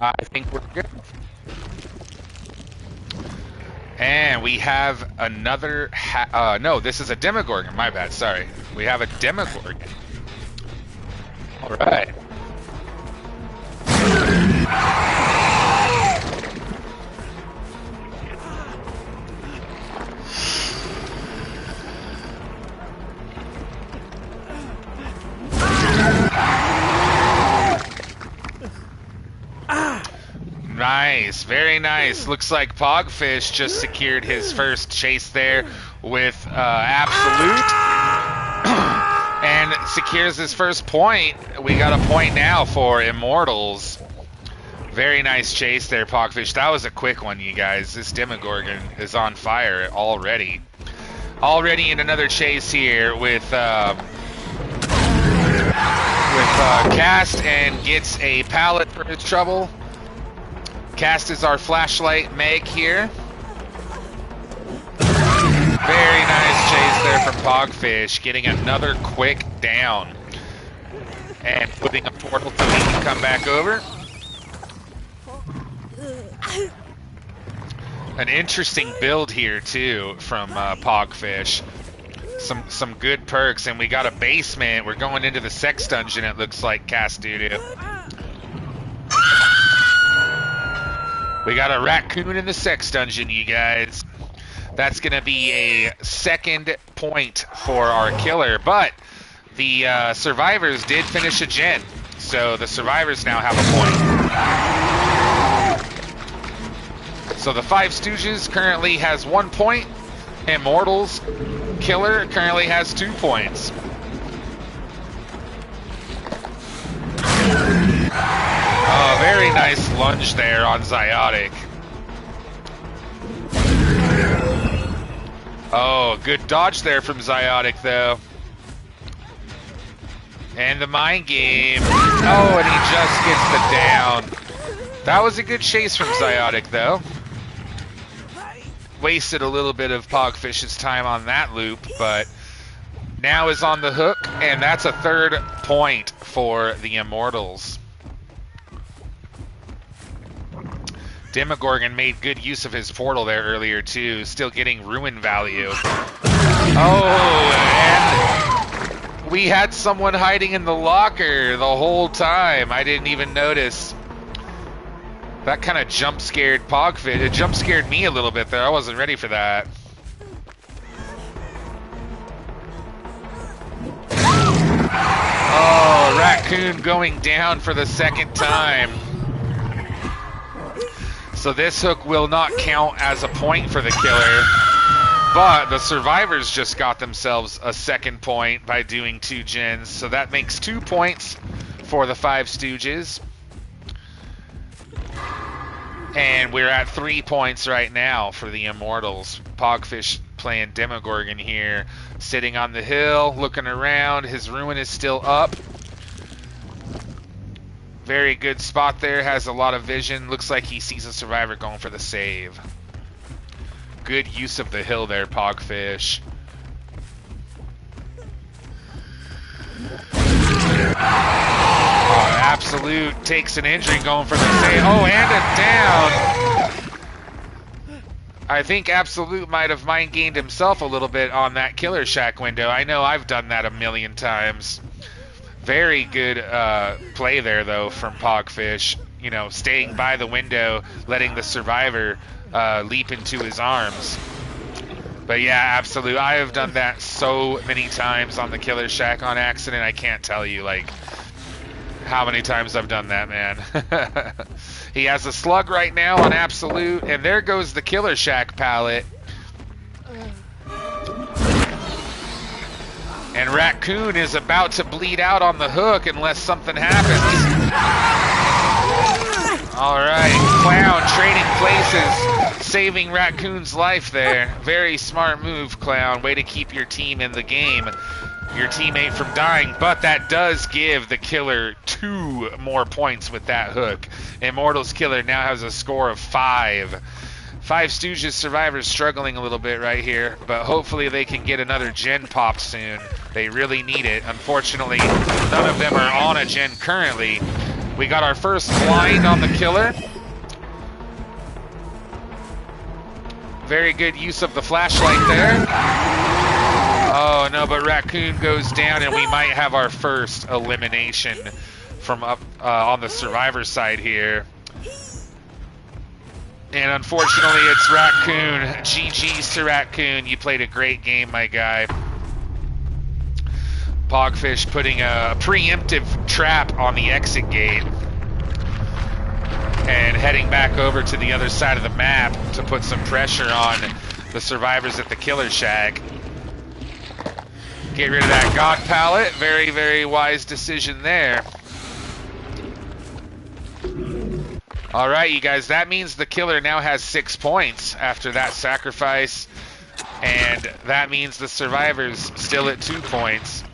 I think we're good. And we have another... no, this is a Demogorgon. My bad, sorry. We have a Demogorgon. Alright. Nice, very nice. Looks like Pogfish just secured his first chase there with Absolute. And secures his first point. We got a point now for Immortals. Very nice chase there, Pogfish. That was a quick one, you guys. This Demogorgon is on fire already. Already in another chase here with Cast, and gets a pallet for his trouble. Cast is our flashlight Meg here. Very nice chase there from Pogfish, getting another quick down. And putting a portal so he can come back over. An interesting build here too from Pogfish. Some good perks, and we got a basement. We're going into the sex dungeon, it looks like, Cast Doo-Doo. We got a raccoon in the sex dungeon, you guys. That's going to be a second point for our killer, but the survivors did finish a gen, so the survivors now have a point. So the Five Stooges currently has 1 point. Immortals killer currently has 2 points. Oh, very nice lunge there on Zyodic. Oh, good dodge there from Zyodic, though. And the mind game. Oh, and he just gets the down. That was a good chase from Zyodic, though. Wasted a little bit of Pogfish's time on that loop, but now is on the hook, and that's a third point for the Immortals. Demogorgon made good use of his portal there earlier too, still getting ruin value. Oh, and we had someone hiding in the locker the whole time. I didn't even notice. That kind of jump scared Pogfish. It jump scared me a little bit there. I wasn't ready for that. Oh, Raccoon going down for the second time. So this hook will not count as a point for the killer, but the survivors just got themselves a second point by doing 2 gens, so that makes 2 points for the Five Stooges. And we're at 3 points right now for the Immortals. Pogfish playing Demogorgon here, sitting on the hill, looking around. His ruin is still up. Very good spot there, has a lot of vision. Looks like he sees a survivor going for the save. Good use of the hill there, Pogfish. Oh, Absolute takes an injury going for the save. Oh, and a down. I think Absolute might have mind gamed himself a little bit on that Killer Shack window. I know I've done that a million times. Very good play there, though, from Pogfish. You know, staying by the window, letting the survivor leap into his arms. But yeah, Absolute. I have done that so many times on the Killer Shack on accident. I can't tell you, like, how many times I've done that, man. He has a slug right now on Absolute, and there goes the Killer Shack pallet. And Raccoon is about to bleed out on the hook unless something happens. All right, Clown trading places, saving Raccoon's life there. Very smart move, Clown. Way to keep your team in the game, your teammate from dying. But that does give the killer 2 more points with that hook. Immortals killer now has a score of 5. Five Stooges survivors struggling a little bit right here, but hopefully they can get another gen pop soon. They really need it. Unfortunately, none of them are on a gen currently. We got our first blind on the killer. Very good use of the flashlight there. Oh no, but Raccoon goes down, and we might have our first elimination from up on the survivor side here. And unfortunately, it's Raccoon. GG's to Raccoon. You played a great game, my guy. Pogfish putting a preemptive trap on the exit gate. and heading back over to the other side of the map to put some pressure on the survivors at the Killer Shack. Get rid of that God pallet. Very, very wise decision there. Alright, you guys, that means the Killer now has 6 points after that sacrifice. And that means the survivors still at 2 points.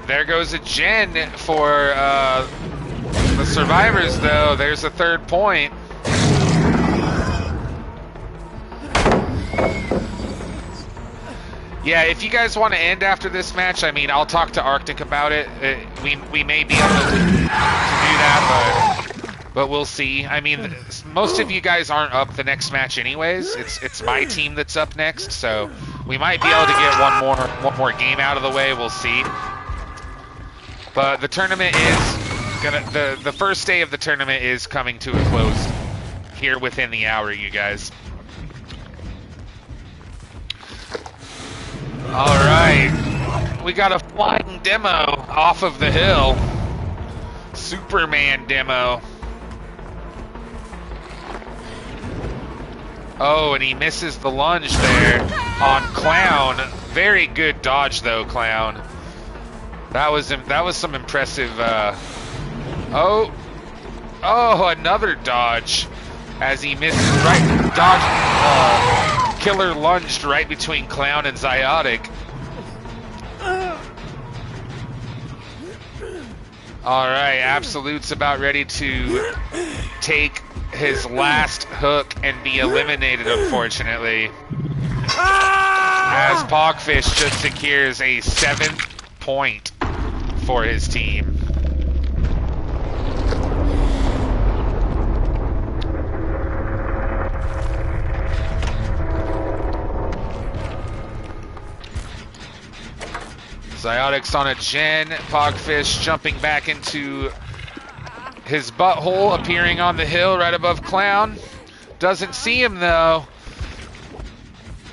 There goes a gen for the survivors, though. There's a 3rd point. Yeah, if you guys want to end after this match, I mean, I'll talk to Arctic about it. We may be able to do that, but we'll see. I mean, most of you guys aren't up the next match anyways. It's my team that's up next, so we might be able to get one more game out of the way. We'll see. But the tournament is gonna the first day of the tournament is coming to a close here within the hour, you guys. All right, we got a flying demo off of the hill. Superman demo. Oh, and he misses the lunge there on Clown. Very good dodge though, Clown. That was some impressive. Oh, another dodge as he misses right dodge. Killer lunged right between Clown and Zyodic. All right, Absolute's about ready to take his last hook and be eliminated, unfortunately. As Pogfish just secures a 7th point for his team. Zyodic's on a gen. Pogfish jumping back into his butthole, appearing on the hill right above Clown. Doesn't see him though.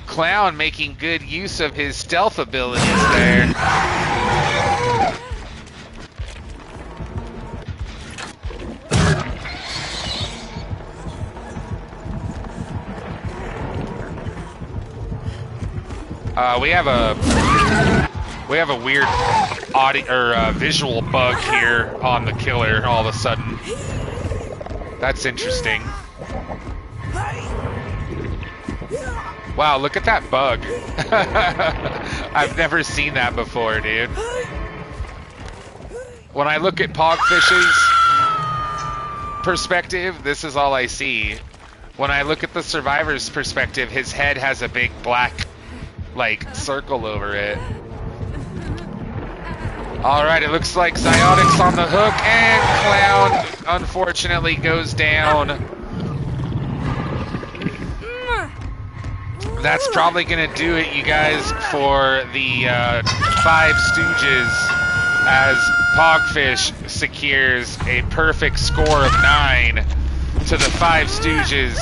Clown making good use of his stealth abilities there. We have a weird audio or visual bug here on the Killer all of a sudden. That's interesting. Wow, look at that bug. I've never seen that before, dude. When I look at Pogfish's perspective, this is all I see. When I look at the survivor's perspective, his head has a big black, like, circle over it. Alright, it looks like Zyodic's on the hook, and Clown, unfortunately, goes down. That's probably going to do it, you guys, for the Five Stooges, as Pogfish secures a perfect score of 9 to the Five Stooges.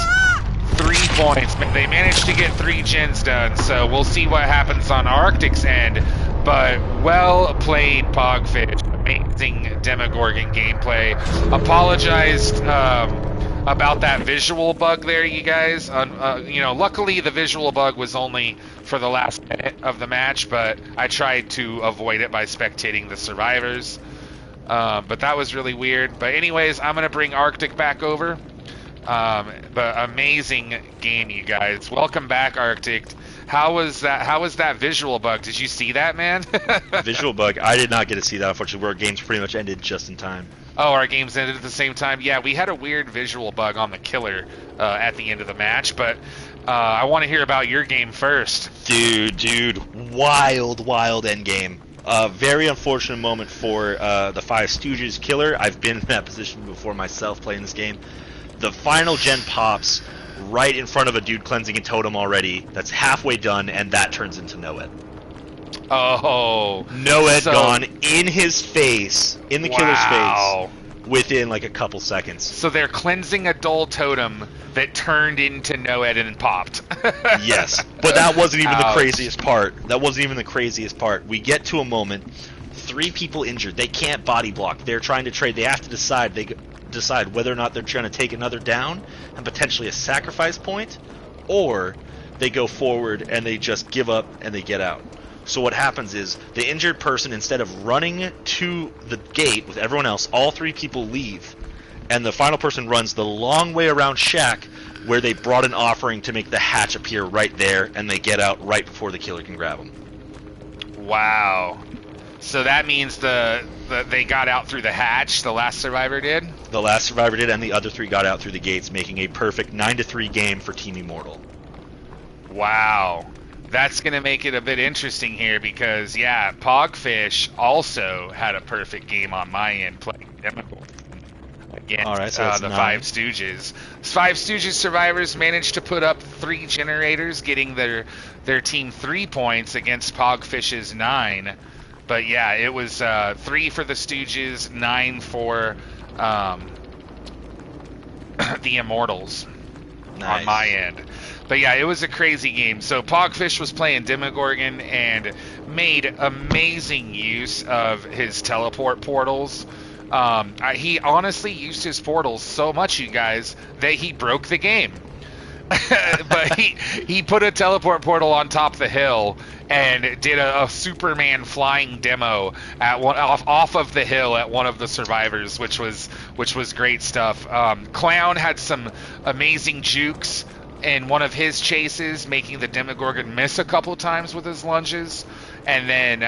3 points. They managed to get 3 gens done, so we'll see what happens on Arctic's end. But well played, Pogfish. Amazing Demogorgon gameplay. Apologized about that visual bug there, you guys. You know, luckily the visual bug was only for the last minute of the match, but I tried to avoid it by spectating the survivors. But that was really weird. But anyways, I'm gonna bring Arctic back over. But amazing game, you guys. Welcome back, Arctic. How was that visual bug? Did you see that, man? Visual bug? I did not get to see that, unfortunately. Our games pretty much ended just in time. Oh, our games ended at the same time? Yeah, we had a weird visual bug on the Killer at the end of the match, but I want to hear about your game first. Dude, wild endgame. Very unfortunate moment for the Five Stooges Killer. I've been in that position before myself playing this game. The final gen pops right in front of a dude cleansing a totem already. That's halfway done, and that turns into no it. Oh. Noed So- gone in his face, in the killer's Wow. face, within like a couple seconds. So they're cleansing a dull totem that turned into Noed and popped. Yes, but that wasn't even the Ouch. craziest part. That wasn't even the craziest part. We get to a moment, 3 people injured. They can't body block. They're trying to trade. They have to decide. They decide whether or not they're trying to take another down and potentially a sacrifice point, or they go forward and they just give up and they get out. So what happens is the injured person, instead of running to the gate with everyone else, all 3 people leave, and the final person runs the long way around Shack, where they brought an offering to make the hatch appear right there, and they get out right before the killer can grab them. Wow. So that means they got out through the hatch, the last survivor did? The last survivor did, and the other 3 got out through the gates, making a perfect 9-3 game for Team Immortal. Wow. That's going to make it a bit interesting here because, yeah, Pogfish also had a perfect game on my end playing Demogorgon against All right, so that's the 9. Five Stooges. Five Stooges survivors managed to put up 3 generators, getting their team 3 points against Pogfish's 9. But, yeah, it was 3 for the Stooges, 9 for the Immortals Nice. on my end. But yeah, it was a crazy game. So Pogfish was playing Demogorgon and made amazing use of his teleport portals. He honestly used his portals so much, you guys, that he broke the game. But he put a teleport portal on top of the hill and did a Superman flying demo at off of the hill at one of the survivors, which was great stuff. Clown had some amazing jukes in one of his chases, making the Demogorgon miss a couple times with his lunges, and then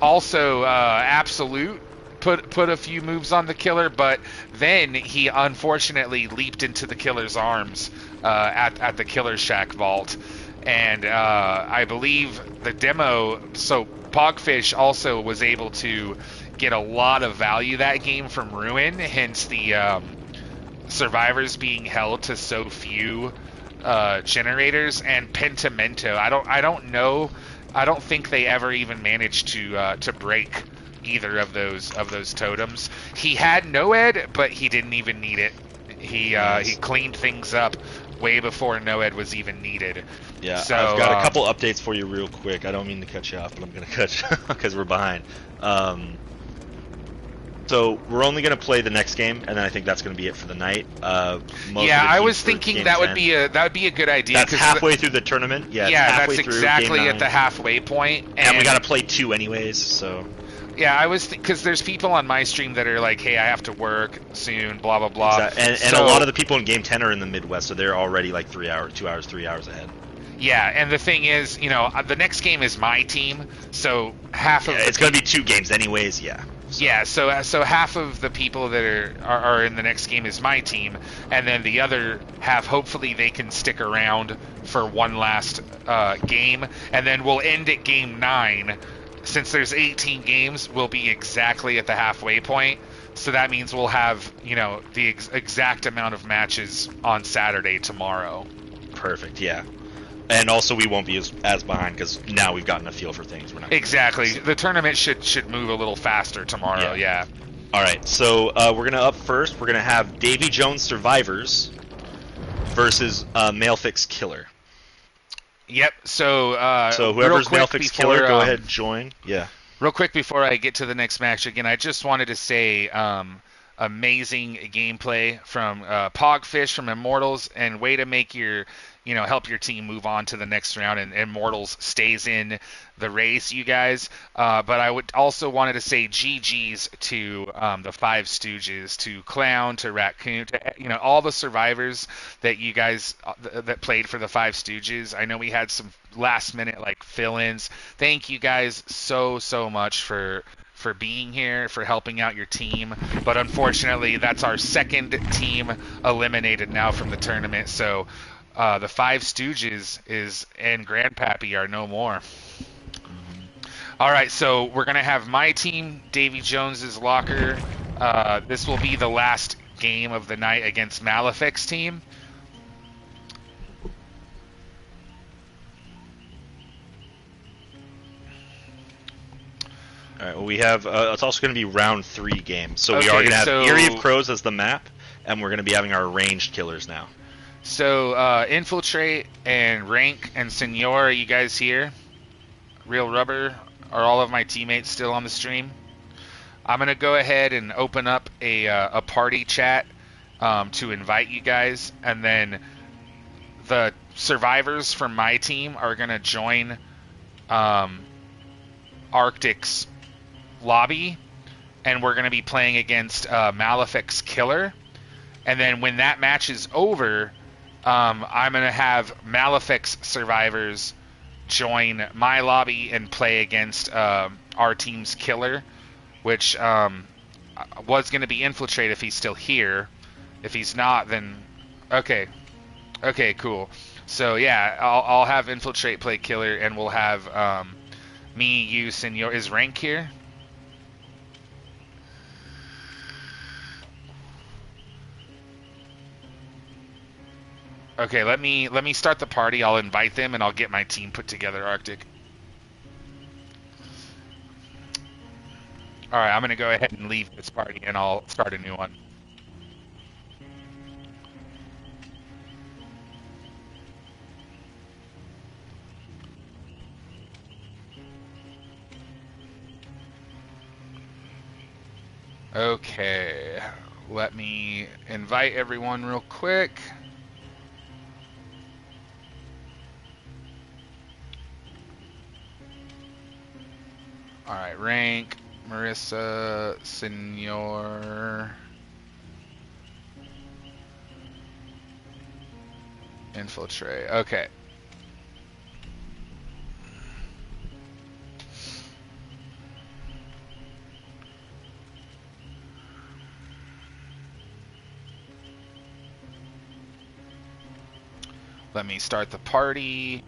also Absolute put a few moves on the killer, but then he unfortunately leaped into the killer's arms at the killer shack vault, and I believe the demo. So Pogfish also was able to get a lot of value that game from Ruin, hence the survivors being held to so few generators. And Pentimento, I don't know, I don't think they ever even managed to break either of those totems. He had Noed, but he didn't even need it. He cleaned things up way before Noed was even needed. Yeah, so, I've got a couple updates for you real quick. I don't mean to cut you off, but I'm going to cut you because we're behind. So we're only going to play the next game, and then I think that's going to be it for the night. Yeah, I was thinking that would be a good idea. That's halfway through the tournament. Yeah, that's exactly at the halfway point. And we got to play 2 anyways, so. Yeah, I was because there's people on my stream that are like, "Hey, I have to work soon," blah blah blah. Exactly. And a lot of the people in Game 10 are in the Midwest, so they're already like 3 hours, 2 hours, 3 hours ahead. Yeah, and the thing is, the next game is my team, so half of it's going to be 2 games anyways. Yeah. So. Yeah, so half of the people that are in the next game is my team, and then the other half, hopefully they can stick around for one last game, and then we'll end at game 9. Since there's 18 games, we'll be exactly at the halfway point. So that means we'll have, the exact amount of matches on Saturday tomorrow. Perfect, yeah. And also we won't be as behind because now we've gotten a feel for things. We're not exactly. The tournament should move a little faster tomorrow, yeah. All right, so we're going to up first. We're going to have Davy Jones Survivors versus Malefix Killer. Yep. So whoever's Malefix Killer, go ahead, join. Yeah. Real quick before I get to the next match, again, I just wanted to say amazing gameplay from Pogfish from Immortals, and way to make help your team move on to the next round, and Immortals stays in the race, you guys. But I would also wanted to say GG's to the Five Stooges, to Clown, to Raccoon, to all the survivors that you guys that played for the Five Stooges. I know we had some last minute fill-ins. Thank you guys so much for being here, for helping out your team. But unfortunately, that's our second team eliminated now from the tournament. So the Five Stooges and Grandpappy are no more. All right, so we're going to have my team, Davy Jones's Locker. This will be the last game of the night against Malefix team. All right. Well, we have. It's also going to be round 3 games, so we Okay, are going to have so- Eerie of Crows as the map, and we're going to be having our ranged killers now. So, Infiltrate and Rank and Senor, are you guys here? Real Rubber, are all of my teammates still on the stream? I'm going to go ahead and open up a party chat to invite you guys, and then the survivors from my team are going to join Arctic's lobby, and we're going to be playing against Malefic's Killer. And then when that match is over, I'm going to have Malefic's survivors join my lobby and play against our team's Killer, which was going to be Infiltrate if he's still here. If he's not, then okay, cool. So yeah, I'll have Infiltrate play Killer, and we'll have me, you, Senor. Is Rank here? Okay, let me start the party. I'll invite them, and I'll get my team put together. Arctic. All right, I'm gonna go ahead and leave this party, and I'll start a new one. Okay, let me invite everyone real quick. All right, Rank, Marissa, Senor, Infiltrate. Okay. Let me start the party.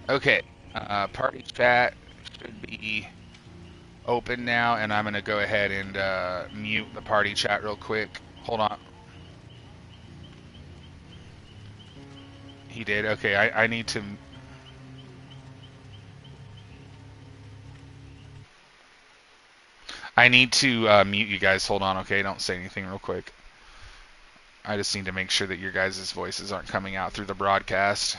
Okay, party chat should be open now, and I'm gonna go ahead and mute the party chat real quick. Hold on. He did? Okay, I need to... I need to mute you guys. Hold on, okay? Don't say anything real quick. I just need to make sure that your guys' voices aren't coming out through the broadcast.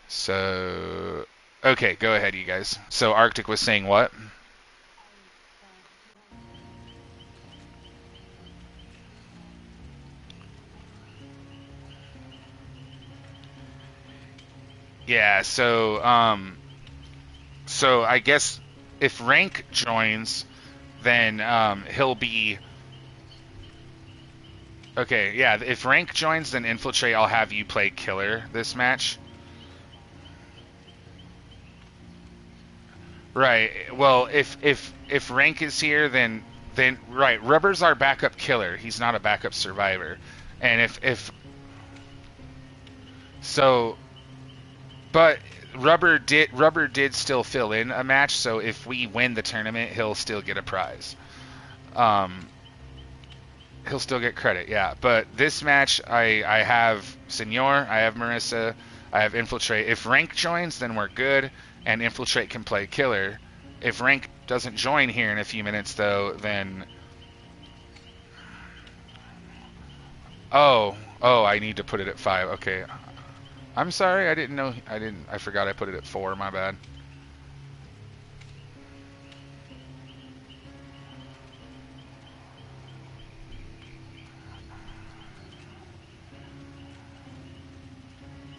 So, okay, go ahead, you guys. So Arctic was saying what? Yeah, so I guess if Rank joins, then he'll be... Okay, yeah, if Rank joins, then Infiltrate, I'll have you play Killer this match. Right. Well, if Rank is here, then right, Rubber's our backup killer. He's not a backup survivor. And if so, but Rubber did still fill in a match. So if we win the tournament, he'll still get a prize. He'll still get credit. Yeah. But this match, I have Senor, I have Marissa, I have Infiltrate. If Rank joins, then we're good, and Infiltrate can play Killer. If Rank doesn't join here in a few minutes, though, then... Oh, I need to put it at 5. Okay. I'm sorry, I didn't know... I forgot I put it at 4, my bad.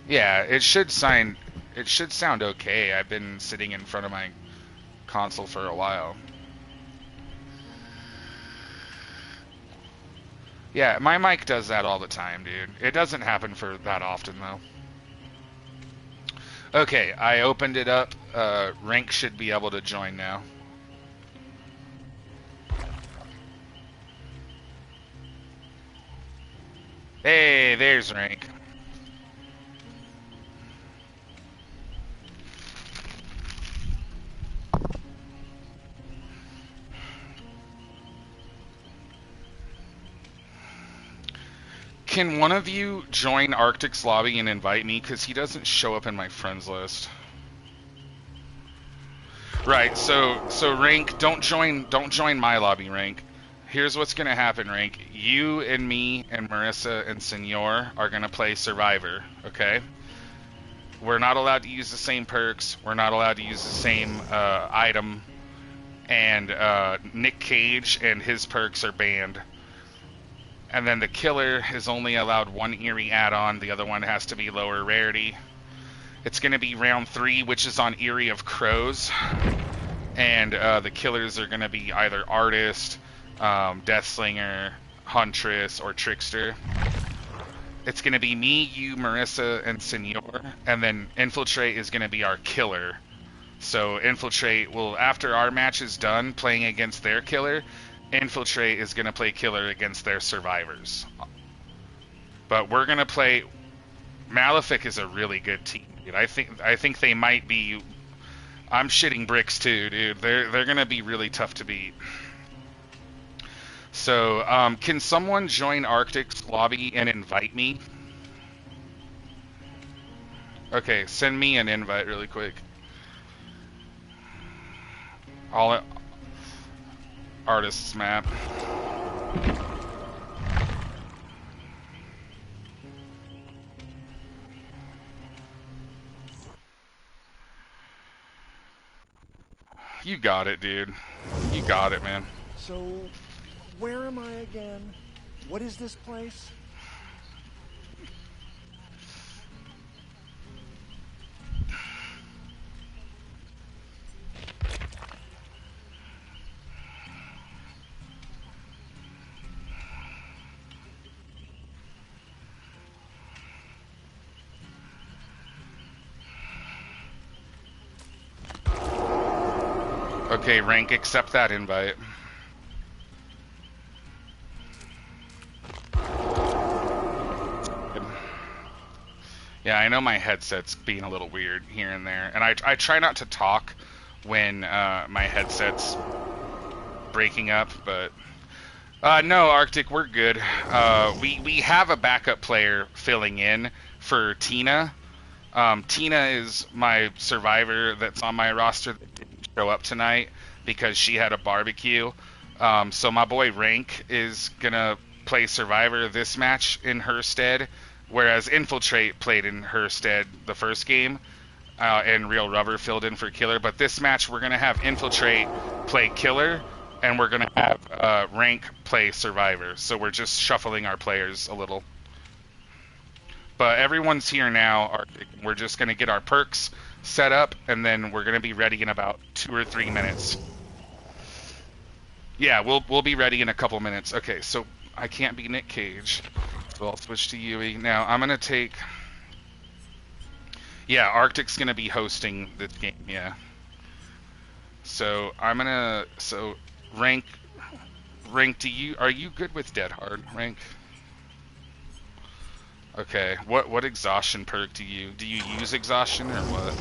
Yeah, it should sound okay. I've been sitting in front of my console for a while. Yeah, my mic does that all the time, dude. It doesn't happen for that often, though. Okay, I opened it up. Rank should be able to join now. Hey, there's Rank. Can one of you join Arctic's lobby and invite me? Because he doesn't show up in my friends list. Right, so Rank, don't join my lobby, Rank. Here's what's gonna happen, Rank. You and me and Marissa and Senor are gonna play Survivor, okay? We're not allowed to use the same perks. We're not allowed to use the same item. And Nick Cage and his perks are banned. And then the killer is only allowed one Eerie add-on. The other one has to be lower rarity. It's going to be round 3, which is on Eerie of Crows. And the killers are going to be either Artist, Deathslinger, Huntress, or Trickster. It's going to be me, you, Marissa, and Senor. And then Infiltrate is going to be our killer. So Infiltrate will, after our match is done playing against their killer, Infiltrate is going to play killer against their survivors. But we're going to play... Malefic is a really good team, dude. I think they might be... I'm shitting bricks too, dude. They're going to be really tough to beat. So, can someone join Arctic's lobby and invite me? Okay, send me an invite really quick. All artists map. You got it, dude. You got it, man. So, where am I again? What is this place? Okay, Rank, accept that invite. Yeah, I know my headset's being a little weird here and there, and I try not to talk when my headset's breaking up, but no, Arctic, we're good. We have a backup player filling in for Tina. Tina is my survivor that's on my roster that didn't show up tonight because she had a barbecue. So my boy Rank is gonna play survivor this match in her stead, whereas Infiltrate played in her stead the first game, and Real Rubber filled in for killer. But this match we're gonna have Infiltrate play killer, and we're gonna have Rank play survivor. So we're just shuffling our players a little. But everyone's here now. We're just going to get our perks set up, and then we're going to be ready in about 2 or 3 minutes. Yeah, we'll be ready in a couple minutes. Okay, so I can't be Nick Cage, so I'll switch to Yui. Now, I'm going to take... Yeah, Arctic's going to be hosting this game, yeah. So, I'm going to... So, Rank, are you good with Dead Hard, Rank? Okay, what exhaustion perk do you use exhaustion or what?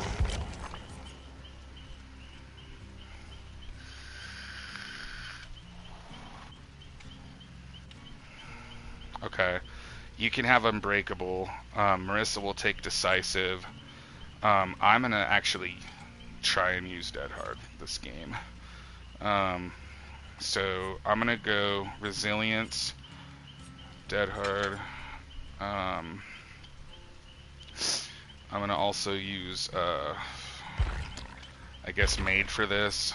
Okay, you can have unbreakable. Marissa will take decisive. I'm gonna actually try and use Dead Hard this game. So I'm gonna go resilience, Dead Hard. I'm gonna also use, I guess, Made for this.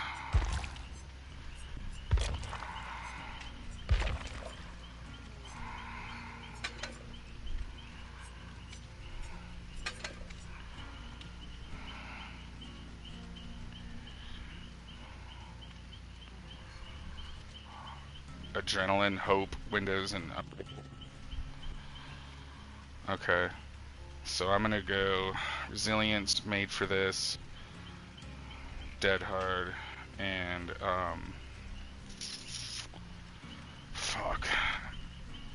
Adrenaline, Hope, Windows, and Unbreakable. Okay, so I'm gonna go Resilience, Made for this, Dead Hard, and fuck.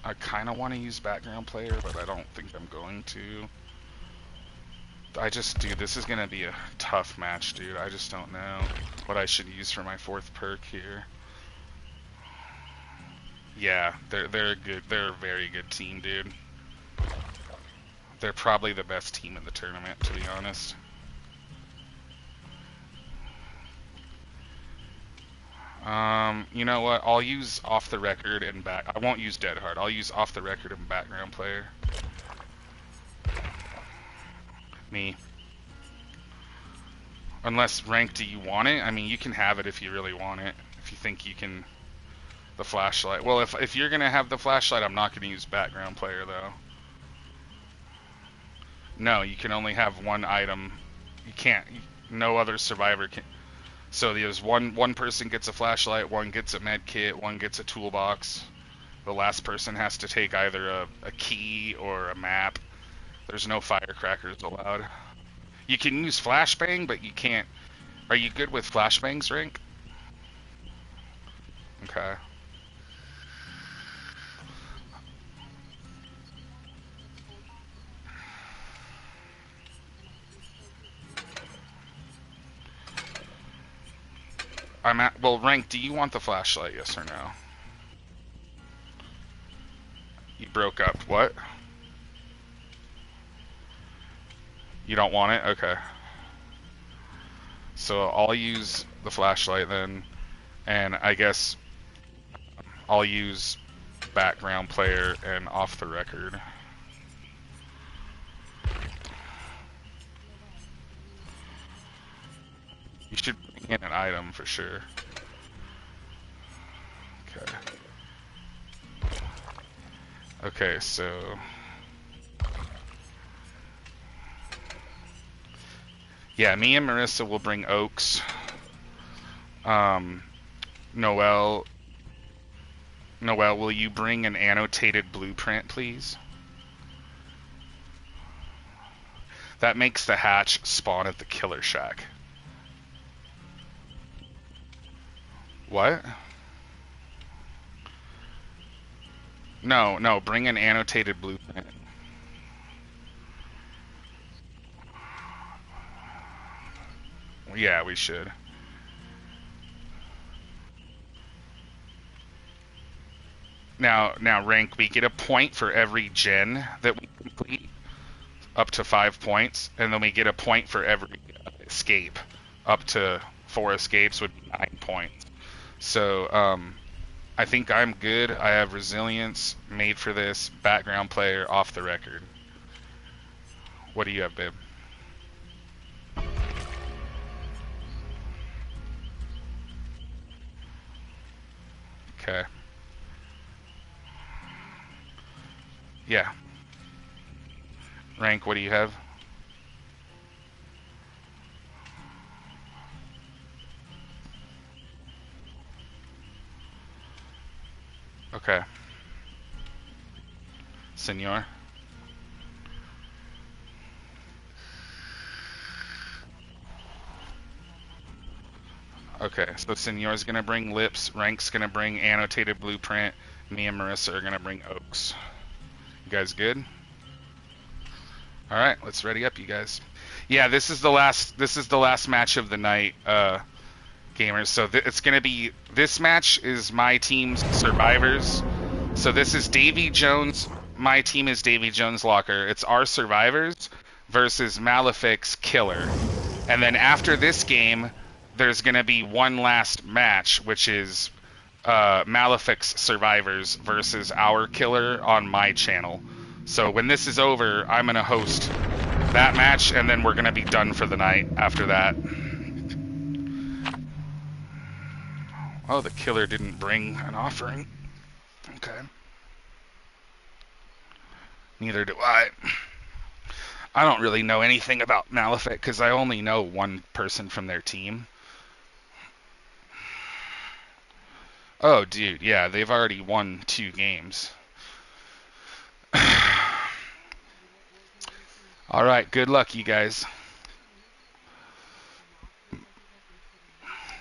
I kind of want to use Background Player, but I don't think I'm going to. Dude, this is gonna be a tough match, dude. I just don't know what I should use for my 4th perk here. Yeah, they're a very good team, dude. They're probably the best team in the tournament, to be honest. You know what? I'll use off the record and back. I won't use Dead Hard. I'll use off the record and background player. Me. Unless rank, do you want it? I mean, you can have it if you really want it. If you think you can. The flashlight. Well, if you're gonna have the flashlight, I'm not gonna use background player though. No, you can only have one item. You can't. No other survivor can. So there's one person gets a flashlight, one gets a med kit, one gets a toolbox. The last person has to take either a key or a map. There's no firecrackers allowed. You can use flashbang, but you can't. Are you good with flashbangs, Rink? Okay. Well, Rank, do you want the flashlight, yes or no? You broke up. What? You don't want it? Okay. So I'll use the flashlight then, and I guess I'll use background player and off the record. You should bring in an item for sure. Okay. Okay, so yeah, me and Marissa will bring oaks. Noel, will you bring an annotated blueprint, please? That makes the hatch spawn at the killer shack. What? No, bring an annotated blueprint. Yeah, we should. Now, rank, we get a point for every gen that we complete, up to 5 points, and then we get a point for every escape, up to 4 escapes would be 9 points. So, I think I'm good. I have resilience, made for this, background player, off the record. What do you have, babe? Okay. Yeah. Rank, what do you have? Okay. Senor? Okay, so Senor's gonna bring lips, Rank's gonna bring annotated blueprint, me and Marissa are gonna bring oaks. You guys good? Alright, let's ready up, you guys. Yeah, this is the last match of the night, gamers. So it's gonna be, this match is my team's survivors. So this is Davy Jones, my team is Davy Jones Locker. It's our survivors versus Malefic's killer. And then after this game, there's gonna be one last match, which is Malefic's survivors versus our killer on my channel. So when this is over, I'm gonna host that match, and then we're gonna be done for the night after that. Oh, the killer didn't bring an offering. Okay. Neither do I. I don't really know anything about Malefic because I only know one person from their team. Oh, dude, yeah, they've already won 2 games. All right, good luck, you guys.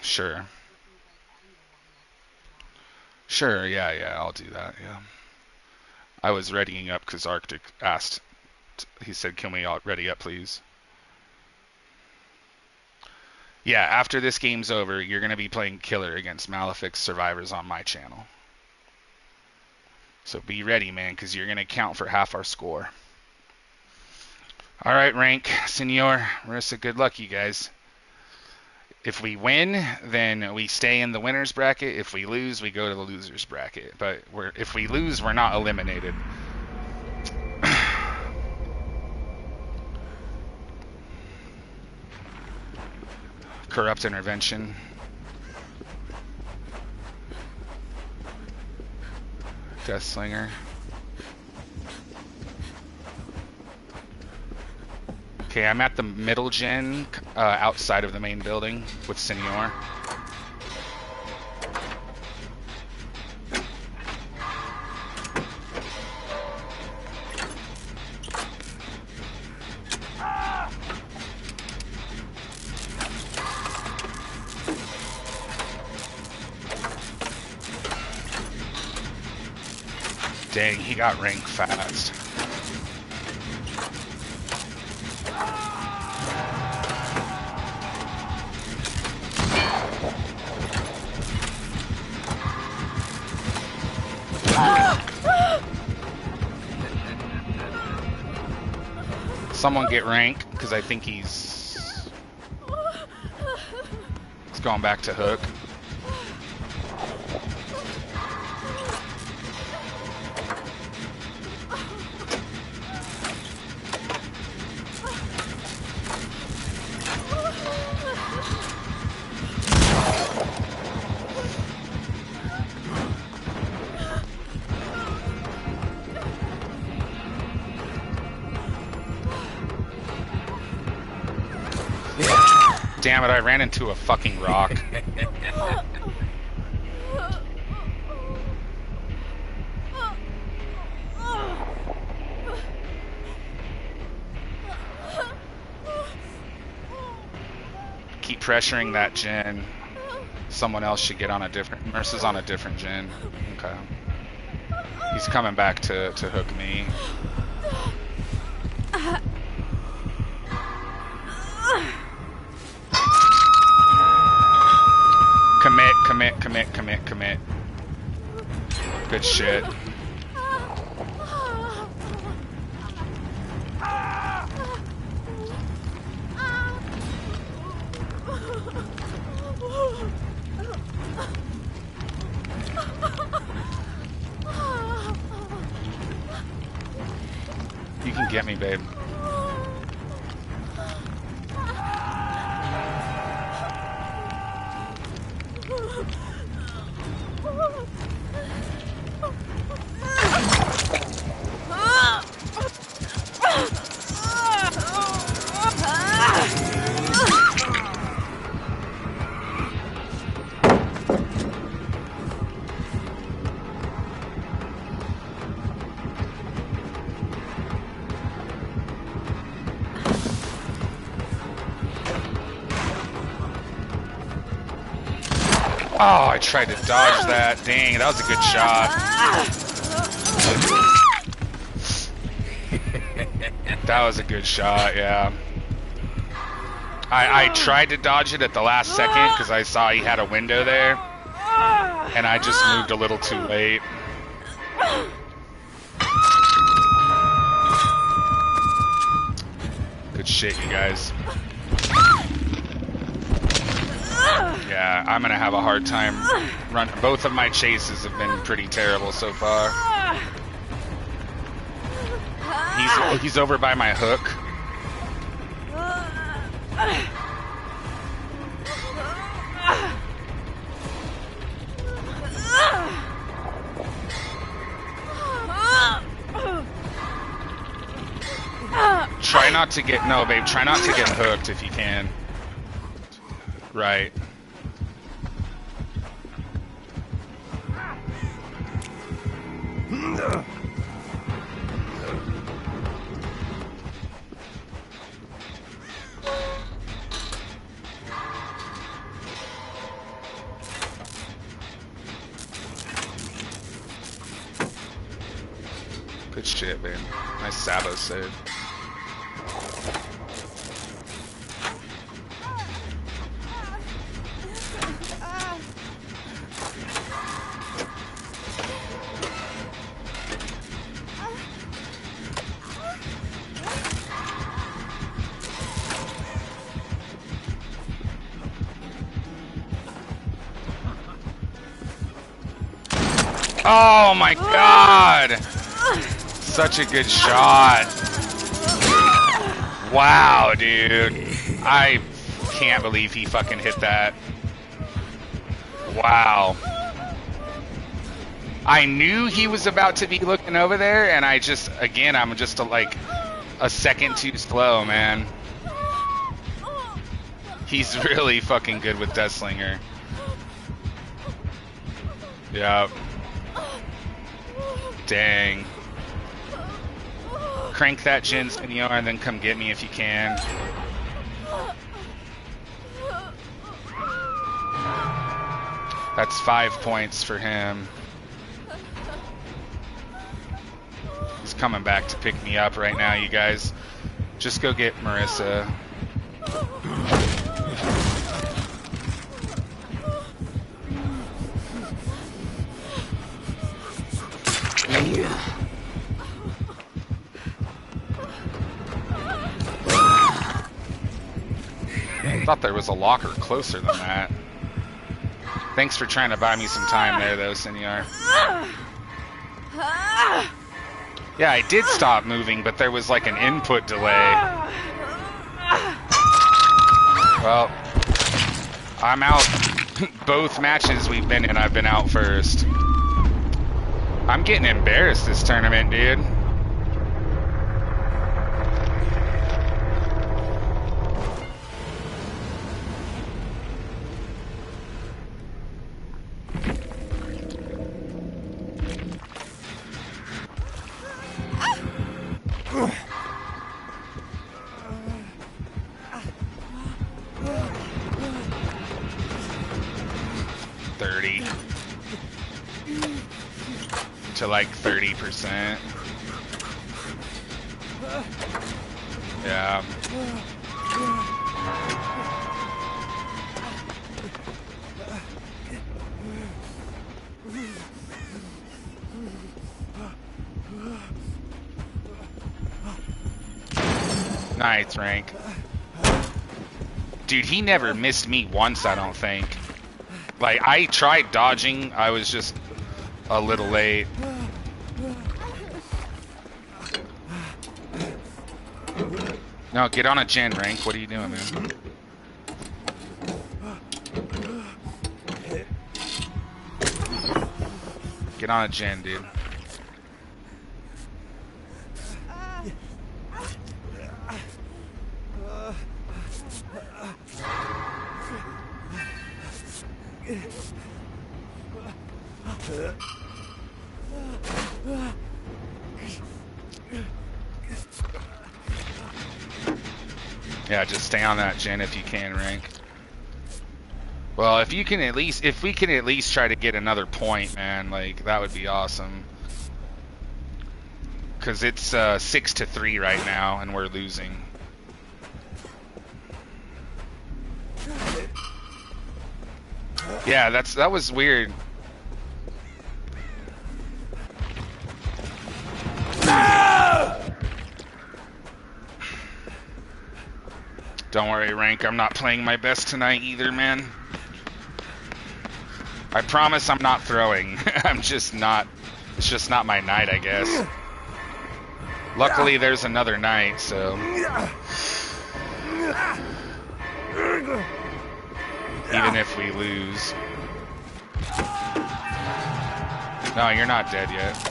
Sure. Sure, yeah, I'll do that, yeah. I was readying up because Arctic asked. He said, can we all ready up, please? Yeah, after this game's over, you're going to be playing Killer against Malefic's survivors on my channel. So be ready, man, because you're going to count for half our score. All right, rank, Senor, Marissa, good luck, you guys. If we win, then we stay in the winner's bracket. If we lose, we go to the loser's bracket. But if we lose, we're not eliminated. Corrupt intervention. Deathslinger. Okay, I'm at the middle gen, outside of the main building with Senor. Dang, he got rank fast. Someone get rank, because I think he's going back to hook. Damn it, I ran into a fucking rock. Keep pressuring that gen. Someone else should get on a different... Mercer's on a different gen. Okay. He's coming back to hook me. Commit. Good shit. You can get me, babe. Oh, I tried to dodge that. Dang, that was a good shot. That was a good shot, yeah. I tried to dodge it at the last second because I saw he had a window there. And I just moved a little too late. Good shit, you guys. Yeah, I'm gonna have a hard time running. Both of my chases have been pretty terrible so far. He's over by my hook. Try not to get, no babe, try not to get hooked if you can. Right. Good shit, man. Nice Sabo save. Oh my god! Such a good shot. Wow, dude. I can't believe he fucking hit that. Wow. I knew he was about to be looking over there, and I just, again, I'm just like a second too slow, man. He's really fucking good with Deathslinger. Yep. Dang. Crank that Jin, Senor, and then come get me if you can. That's 5 points for him. He's coming back to pick me up right now, you guys. Just go get Marissa. I thought there was a locker closer than that. Thanks for trying to buy me some time there, though, Senor. Yeah, I did stop moving, but there was like an input delay. Well, I'm out. Both matches we've been in, I've been out first. I'm getting embarrassed this tournament, dude. To like 30%. Yeah. Nice, Rank. Dude, he never missed me once, I don't think. Like, I tried dodging, I was just a little late. No, get on a gen, Rank. What are you doing, man? Get on a gen, dude. Yeah, just stay on that gen if you can, Rank. Well, if you can at least, if we can at least try to get another point, man, like that would be awesome. Cause it's 6-3 right now, and we're losing. Yeah, that was weird. Don't worry, Rank. I'm not playing my best tonight either, man. I promise I'm not throwing. I'm just not. It's just not my night, I guess. Luckily, there's another night, so. Even if we lose. No, you're not dead yet.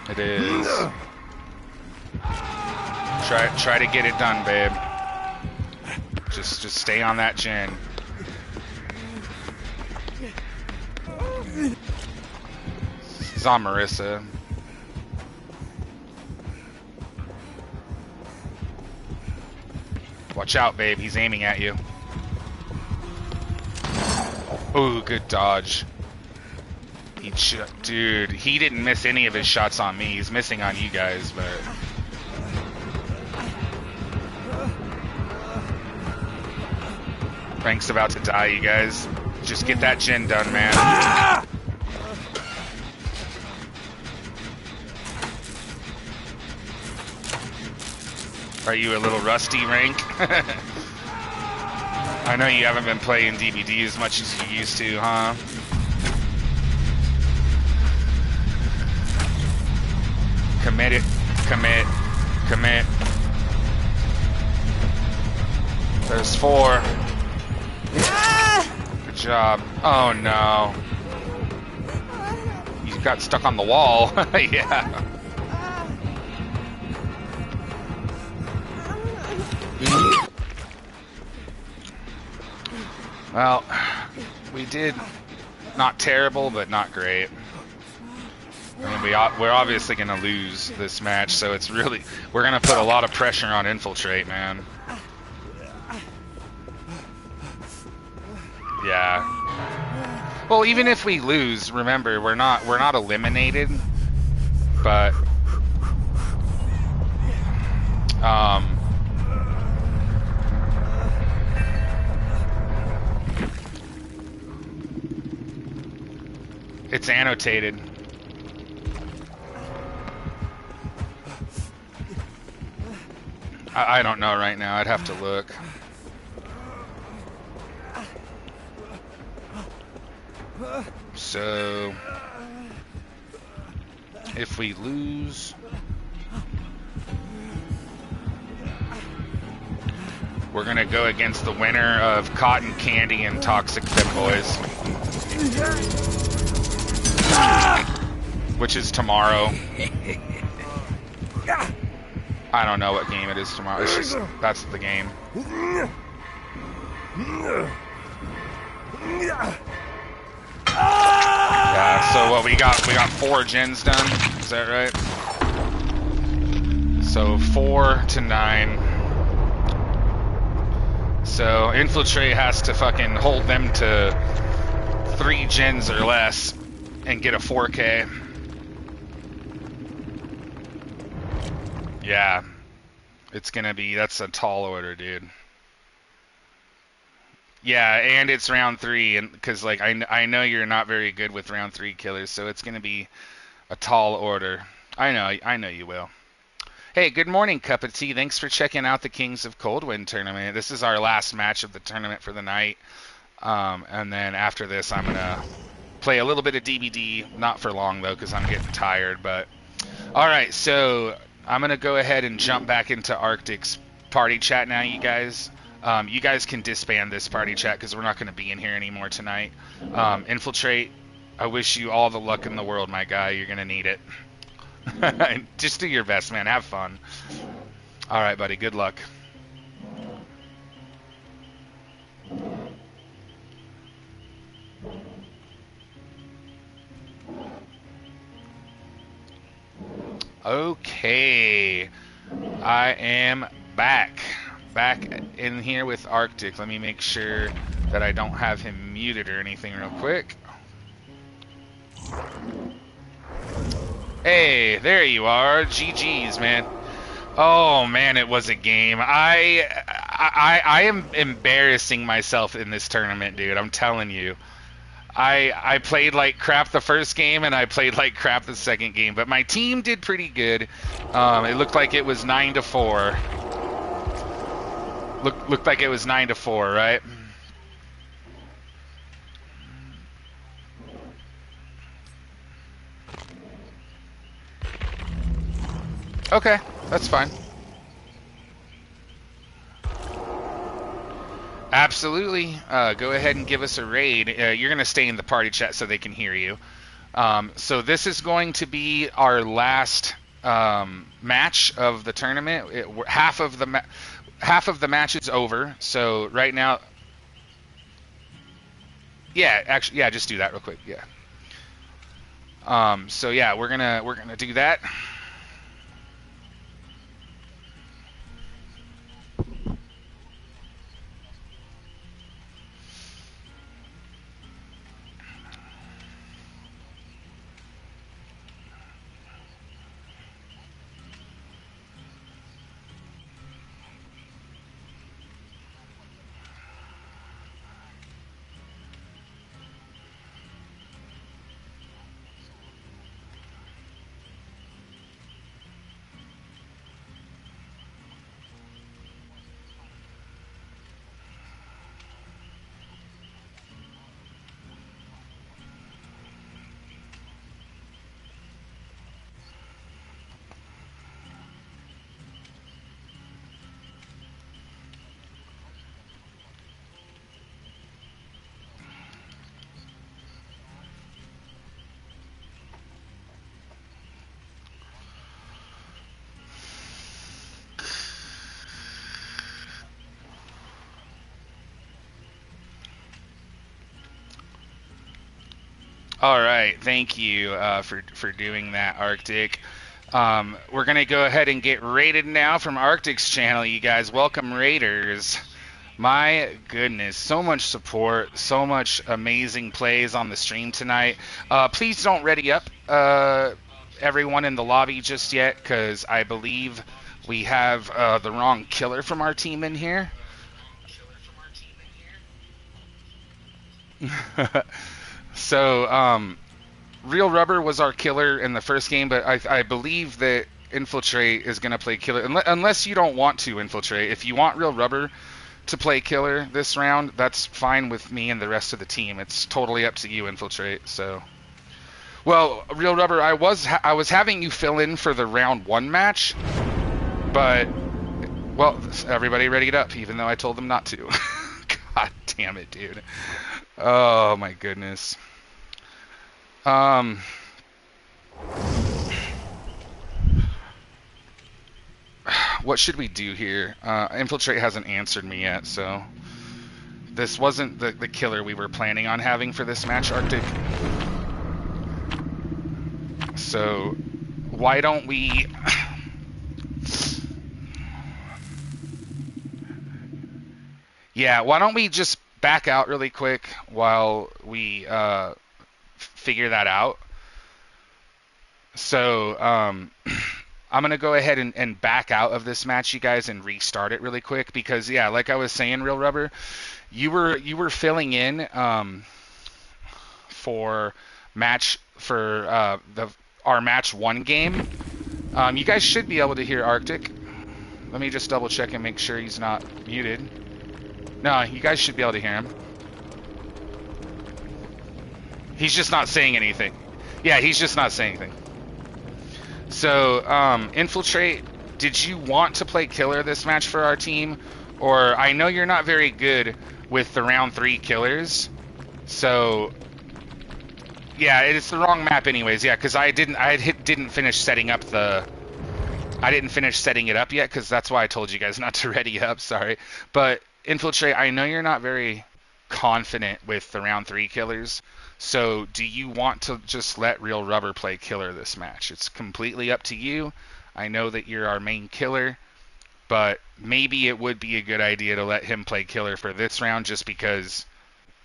It is. Try to get it done, babe. Just stay on that gen. He's on Marissa. Watch out, babe. He's aiming at you. Ooh, good dodge. Dude, he didn't miss any of his shots on me. He's missing on you guys, but... Frank's about to die, you guys. Just get that gen done, man. Are you a little rusty, Rank? I know you haven't been playing DBD as much as you used to, huh? Commit it. Commit. Commit. There's 4. Good job. Oh no. You got stuck on the wall. Yeah. Well, we did not terrible, but not great. I mean, we're obviously going to lose this match, so it's really... We're going to put a lot of pressure on Infiltrate, man. Yeah. Well, even if we lose, remember, we're not eliminated, but... It's annotated. I don't know right now. I'd have to look. So, if we lose, we're gonna go against the winner of Cotton Candy and Toxic Femboys, which is tomorrow. I don't know what game it is tomorrow. It's just, that's the game. Yeah, so what we got 4 gens done, is that right? So 4 to 9. So Infiltrate has to fucking hold them to 3 gens or less and get a 4K. Yeah, it's gonna be, that's a tall order, dude. Yeah, and it's round 3, and because like I know you're not very good with round 3 killers, so it's gonna be a tall order. I know you will. Hey, good morning, Cup of Tea. Thanks for checking out the Kings of Coldwind tournament. This is our last match of the tournament for the night, and then after this, I'm gonna play a little bit of DBD. Not for long though, because I'm getting tired. But all right, so I'm gonna go ahead and jump back into Arctic's party chat now, you guys. You guys can disband this party chat because we're not going to be in here anymore tonight. Infiltrate, I wish you all the luck in the world, my guy. You're going to need it. Just do your best, man. Have fun. All right, buddy. Good luck. Okay. I am back in here with Arctic. Let me make sure that I don't have him muted or anything real quick. Hey, there you are. GG's, man. Oh man, it was a game. I am embarrassing myself in this tournament, dude. I'm telling you. I played like crap the first game and I played like crap the second game, but my team did pretty good. It looked like it was 9-4. Looked like it was 9-4, right? Okay, that's fine. Absolutely. Go ahead and give us a raid. You're going to stay in the party chat so they can hear you. So this is going to be our last match of the tournament. Half of the match is over. So right now, yeah, actually, yeah, just do that real quick. Yeah. So yeah, we're gonna do that. All right, thank you for doing that, Arctic. We're gonna go ahead and get rated now from Arctic's channel, you guys. Welcome, Raiders. My goodness, so much support, so much amazing plays on the stream tonight. Please don't ready up everyone in the lobby just yet, because I believe we have the wrong killer from our team in here. So, Real Rubber was our killer in the first game, but I believe that Infiltrate is going to play killer. Unless you don't want to Infiltrate. If you want Real Rubber to play killer this round, that's fine with me and the rest of the team. It's totally up to you, Infiltrate. So, well, Real Rubber, I was having you fill in for the round 1 match, but, well, everybody readied up, even though I told them not to. God damn it, dude. Oh my goodness. What should we do here? Infiltrate hasn't answered me yet, so this wasn't the killer we were planning on having for this match, Arctic. So why don't we yeah, why don't we just back out really quick while we figure that out. So I'm gonna go ahead and back out of this match, you guys, and restart it really quick because yeah, like I was saying, Real Rubber, you were filling in for our match 1 game. You guys should be able to hear Arctic. Let me just double check and make sure he's not muted. No, you guys should be able to hear him. He's just not saying anything. Yeah, he's just not saying anything. So, Infiltrate, did you want to play killer this match for our team? Or, I know you're not very good with the round 3 killers. So, yeah, it's the wrong map anyways. Yeah, because I didn't finish setting up I didn't finish setting it up yet, because that's why I told you guys not to ready up, sorry. But, Infiltrate, I know you're not very confident with the round 3 killers. So, do you want to just let Real Rubber play killer this match? It's completely up to you. I know that you're our main killer, but maybe it would be a good idea to let him play killer for this round just because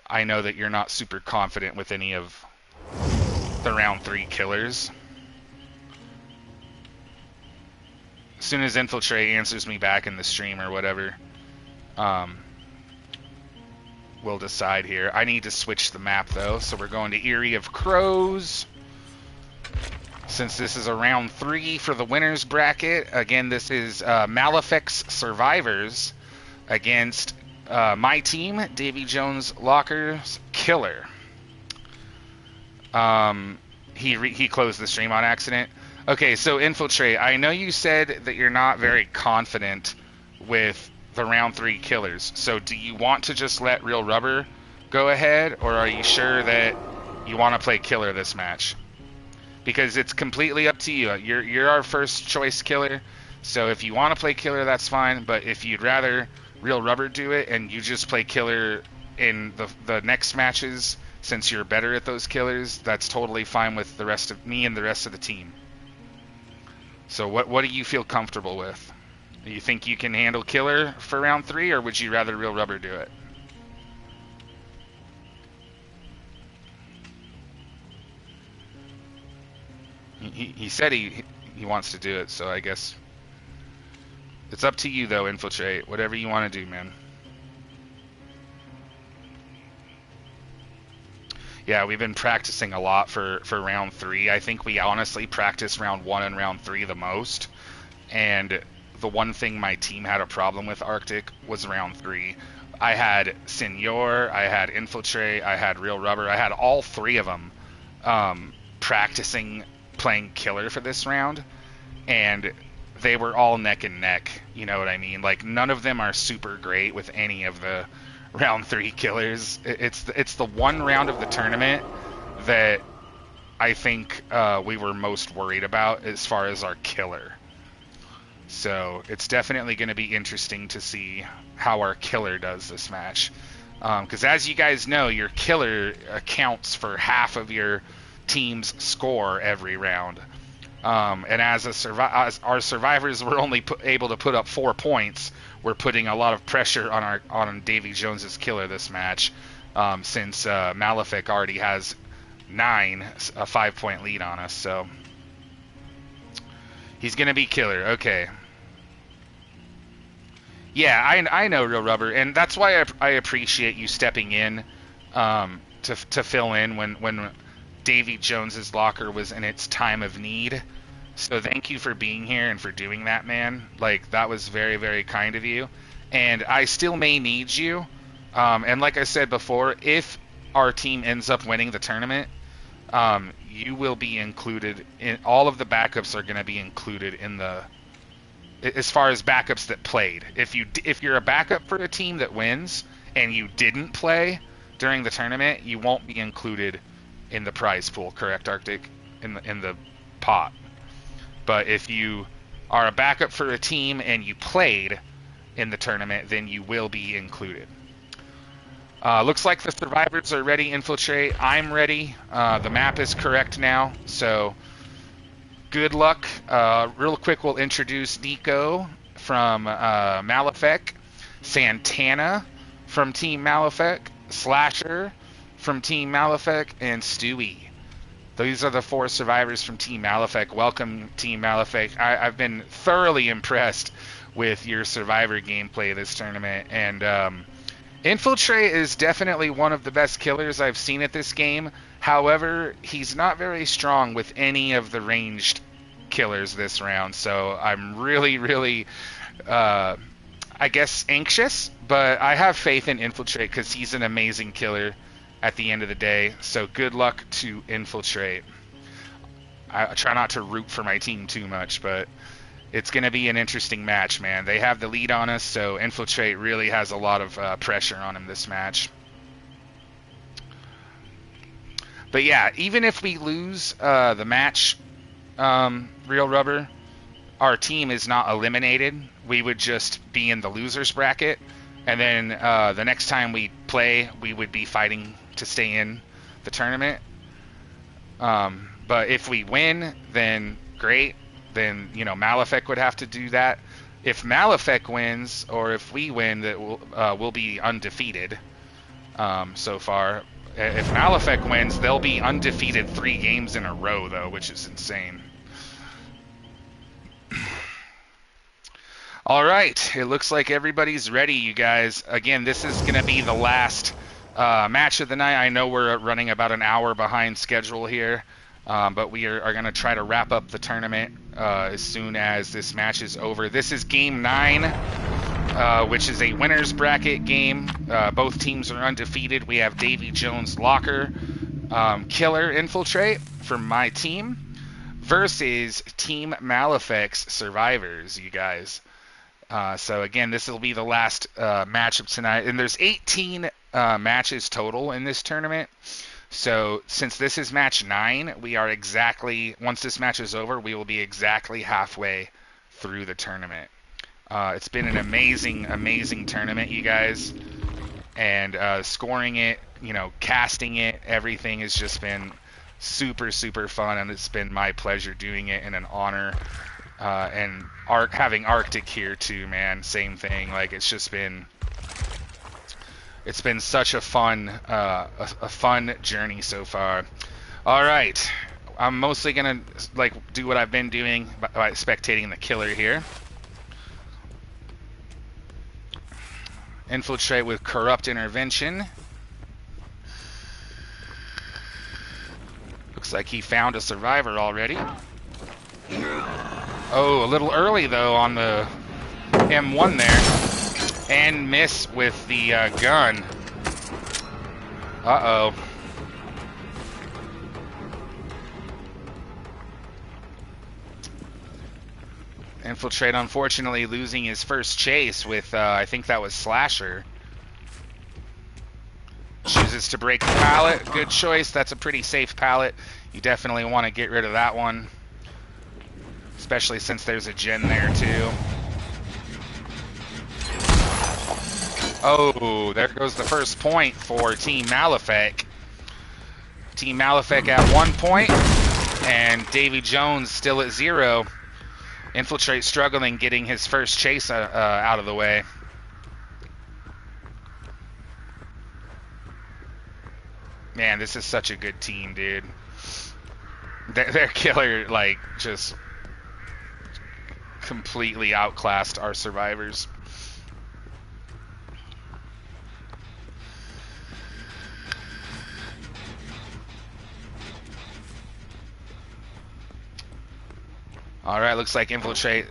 I know that you're not super confident with any of the round 3 killers. As soon as Infiltrate answers me back in the stream or whatever, we'll decide here. I need to switch the map though, so we're going to Eyrie of Crows. Since this is a round 3 for the winners bracket, again, this is Malefic's Survivors against my team, Davy Jones Locker's Killer. He closed the stream on accident. Okay, so Infiltrate, I know you said that you're not very confident with the round 3 killers. So do you want to just let Real Rubber go ahead, or are you sure that you want to play killer this match? Because it's completely up to you. You're our first choice killer, so if you want to play killer, that's fine. But if you'd rather Real Rubber do it and you just play killer in the next matches, since you're better at those killers, that's totally fine with the rest of me and the rest of the team. So what do you feel comfortable with? Do you think you can handle killer for round 3, or would you rather Real Rubber do it? He said he wants to do it, so I guess it's up to you though, Infiltrate. Whatever you want to do, man. Yeah, we've been practicing a lot for round 3. I think we honestly practiced round 1 and round 3 the most. And the one thing my team had a problem with Arctic was round 3. I had Senor, I had Infiltrate, I had Real Rubber. I had all 3 of them practicing playing killer for this round. And they were all neck and neck, you know what I mean? Like, none of them are super great with any of the round 3 killers. It's the one round of the tournament that I think we were most worried about as far as our killer. So it's definitely going to be interesting to see how our killer does this match. Because as you guys know, your killer accounts for half of your team's score every round. And as our survivors were only able to put up 4 points, we're putting a lot of pressure on Davy Jones's killer this match, since Malefic already has 9, a 5-point lead on us. So he's gonna be killer. Okay. Yeah, I know, Real Rubber, and that's why I appreciate you stepping in to fill in when Davy Jones's locker was in its time of need. So thank you for being here and for doing that, man. Like, that was very, very kind of you. And I still may need you. And like I said before, if our team ends up winning the tournament, you will be included in all of the backups are going to be included in the, as far as backups that played. If you're a backup for a team that wins and you didn't play during the tournament, you won't be included in the prize pool, correct, Arctic? In the pot. But if you are a backup for a team and you played in the tournament, then you will be included. Looks like the survivors are ready, Infiltrate. I'm ready. The map is correct now, so good luck. Real quick, we'll introduce Nico from Malefic, Santana from Team Malefic, Slasher from Team Malefic, and Stewie. These are the 4 survivors from Team Malefic. Welcome, Team Malefic. I've been thoroughly impressed with your survivor gameplay this tournament, and Infiltrate is definitely one of the best killers I've seen at this game. However, he's not very strong with any of the ranged killers this round, so I'm really, really, I guess, anxious, but I have faith in Infiltrate because he's an amazing killer at the end of the day. So good luck to Infiltrate. I try not to root for my team too much, but it's going to be an interesting match, man. They have the lead on us, so Infiltrate really has a lot of pressure on him this match. But yeah, even if we lose the match, Real Rubber, our team is not eliminated. We would just be in the losers bracket, and then the next time we play, we would be fighting to stay in the tournament. But if we win, then great. Then, you know, Malefic would have to do that. If Malefic wins, or if we win, that we'll be undefeated so far. If Malefic wins, they'll be undefeated 3 games in a row, though, which is insane. All right, it looks like everybody's ready, you guys. Again, this is going to be the last match of the night. I know we're running about an hour behind schedule here, but we are going to try to wrap up the tournament as soon as this match is over. This is Game 9, which is a winner's bracket game. Both teams are undefeated. We have Davy Jones Locker, Killer Infiltrate from my team, versus Team Malefic's Survivors, you guys. So again, this will be the last match of tonight, and there's 18 matches total in this tournament. So since this is match 9, we are exactly, once this match is over, we will be exactly halfway through the tournament. It's been an amazing, amazing tournament, you guys, and scoring it you know, casting it, everything has just been super, super fun, and it's been my pleasure doing it and an honor. And having Arctic here too, man, same thing. Like, it's been such a fun, a fun journey so far. All right, I'm mostly gonna like do what I've been doing by spectating the killer here. Infiltrate with corrupt intervention. Looks like he found a survivor already. Oh, a little early though on the M1 there. And miss with the gun. Uh-oh. Infiltrate, unfortunately, losing his first chase with, I think that was Slasher. Chooses to break the pallet. Good choice. That's a pretty safe pallet. You definitely want to get rid of that one. Especially since there's a gen there, too. Oh, there goes the first point for Team Malefic. Team Malefic at 1 point, and Davy Jones still at 0. Infiltrate struggling getting his first chase out of the way. Man, this is such a good team, dude. Their killer, like, just completely outclassed our survivors. All right, looks like Infiltrate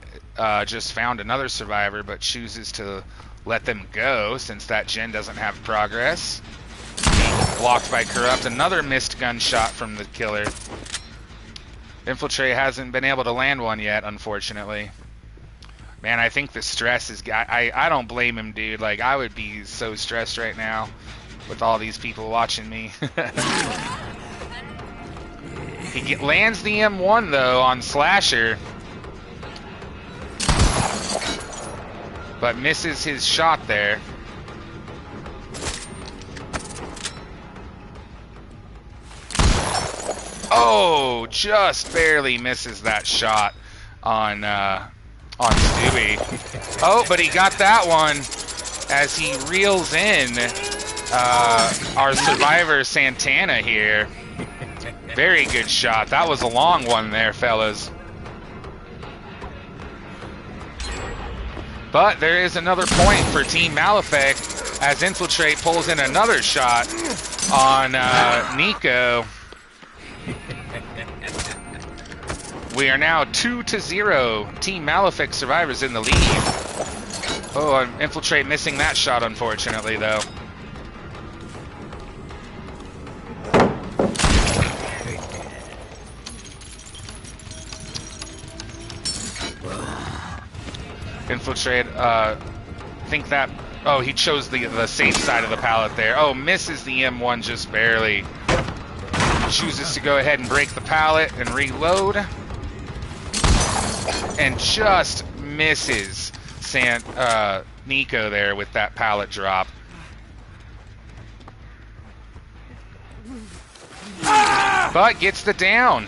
just found another survivor, but chooses to let them go since that gen doesn't have progress. Blocked by Corrupt. Another missed gunshot from the killer. Infiltrate hasn't been able to land one yet, unfortunately. Man, I think the stress is... I don't blame him, dude. Like, I would be so stressed right now with all these people watching me. He lands the M1, though, on Slasher. But misses his shot there. Oh, just barely misses that shot on Stewie. Oh, but he got that one as he reels in our survivor Santana here. Very good shot. That was a long one there, fellas. But there is another point for Team Malefic as Infiltrate pulls in another shot on Nico. We are now 2-0. Team Malefic survivors in the lead. Oh, Infiltrate missing that shot, unfortunately, though. Infiltrate, think that... Oh, he chose the safe side of the pallet there. Oh, misses the M1 just barely. Chooses to go ahead and break the pallet and reload. And just misses Nico there with that pallet drop. But gets the down.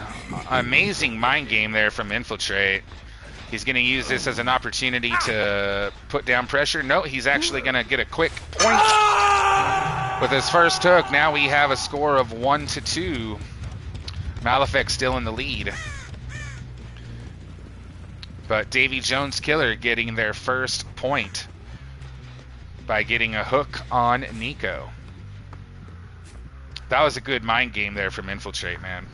Amazing mind game there from Infiltrate. He's going to use this as an opportunity to put down pressure. No, he's actually going to get a quick point with his first hook. Now we have a score of 1-2. Malefic still in the lead. But Davy Jones Killer getting their first point by getting a hook on Nico. That was a good mind game there from Infiltrate, man.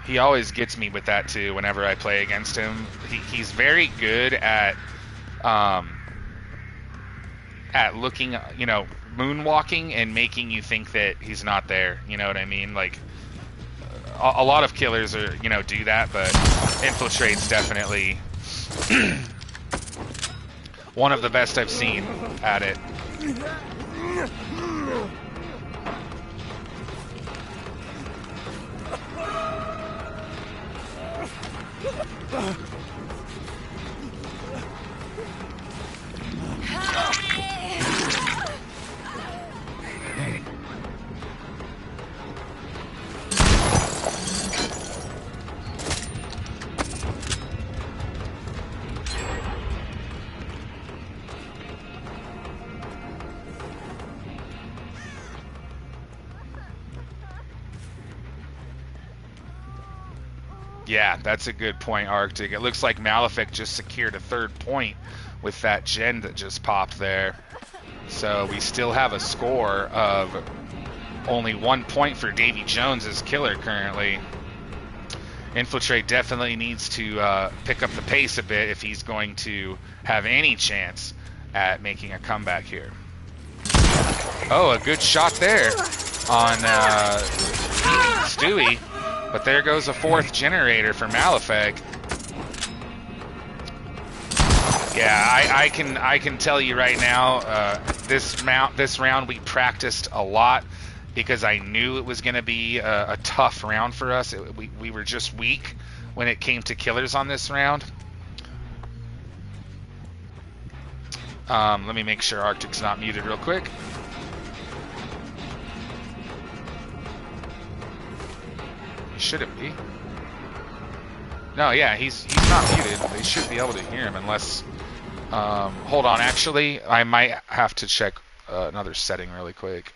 He always gets me with that too whenever I play against him. He's very good at looking, you know, moonwalking and making you think that he's not there. You know what I mean? Like, a lot of killers are, you know, do that, but Infiltrate's definitely one of the best I've seen at it. Yeah, that's a good point, Arctic. It looks like Malefic just secured a 3rd point with that gen that just popped there. So we still have a score of only 1 point for Davy Jones as killer currently. Infiltrate definitely needs to pick up the pace a bit if he's going to have any chance at making a comeback here. Oh, a good shot there on Stewie, but there goes a 4th generator for Malefic. Yeah, I can tell you right now, this round we practiced a lot because I knew it was going to be a tough round for us. We were just weak when it came to killers on this round. Let me make sure Arctic's not muted real quick. He shouldn't be. No, yeah, he's not muted. They should be able to hear him unless... hold on, actually, I might have to check another setting really quick.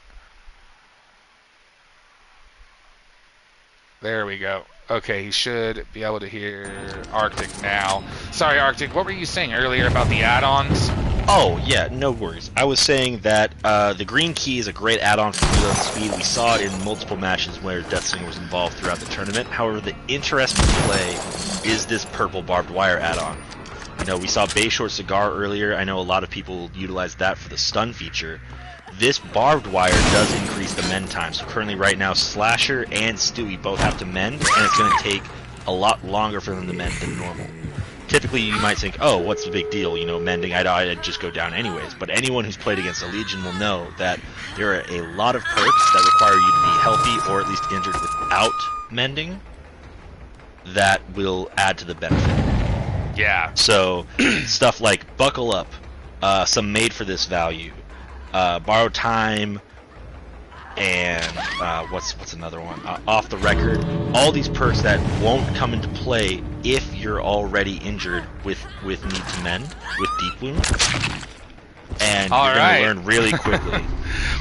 There we go. Okay, he should be able to hear Arctic now. Sorry, Arctic, what were you saying earlier about the add-ons? Oh, yeah, no worries. I was saying that the green key is a great add-on for reload speed. We saw it in multiple matches where Deathslinger was involved throughout the tournament. However, the interesting play is this purple barbed wire add-on. You know, we saw Bay Short Cigar earlier. I know a lot of people utilize that for the stun feature. This barbed wire does increase the mend time. So currently right now, Slasher and Stewie both have to mend, and it's going to take a lot longer for them to mend than normal. Typically, you might think, oh, what's the big deal? You know, mending, I'd just go down anyways. But anyone who's played against a Legion will know that there are a lot of perks that require you to be healthy or at least injured without mending that will add to the benefit. Yeah. So, stuff like Buckle Up, some made for this value, Borrow Time, and what's another one? Off the Record. All these perks that won't come into play if you're already injured with Need to Mend, with Deep Wound. And you're going to learn really quickly.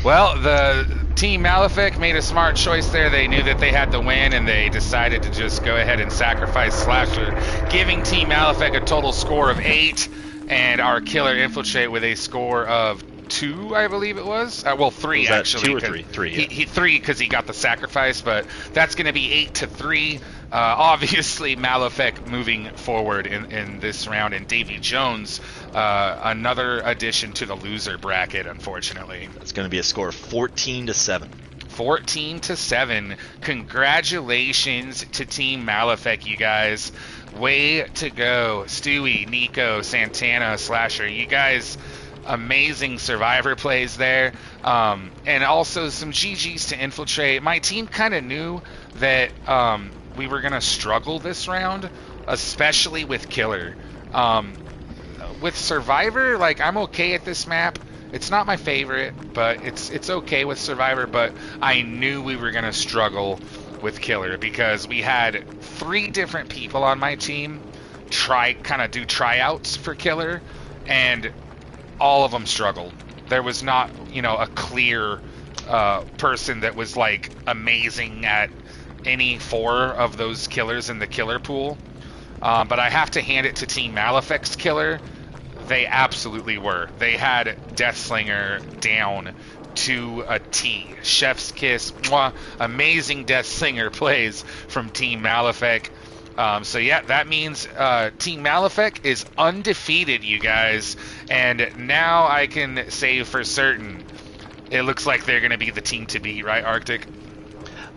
Well, the Team Malefic made a smart choice there. They knew that they had to win, and they decided to just go ahead and sacrifice Slasher, giving Team Malefic a total score of 8, and our killer Infiltrate with a score of 2, I believe it was. Well, 3 actually. 2 or 3? 3. Yeah. He 3 because he got the sacrifice, but that's going to be 8-3. Obviously, Malefic moving forward in this round, and Davy Jones, another addition to the loser bracket, unfortunately. It's going to be a score of 14-7. 14-7. Congratulations to Team Malefic, you guys. Way to go. Stewie, Nico, Santana, Slasher, you guys... amazing survivor plays there, and also some GGs to Infiltrate. My team kind of knew that we were going to struggle this round, especially with Killer. With Survivor, like, I'm okay at this map. It's not my favorite, but it's okay with Survivor, but I knew we were going to struggle with Killer because we had 3 different people on my team do tryouts for Killer, and all of them struggled. There was not, a clear person that was like amazing at any 4 of those killers in the killer pool. But I have to hand it to Team Malefic's killer. They absolutely were. They had Deathslinger down to a T. Chef's kiss. Mwah, amazing Deathslinger plays from Team Malefic. So yeah, that means Team Malefic is undefeated, you guys. And now I can say for certain, it looks like they're going to be the team to beat, right, Arctic?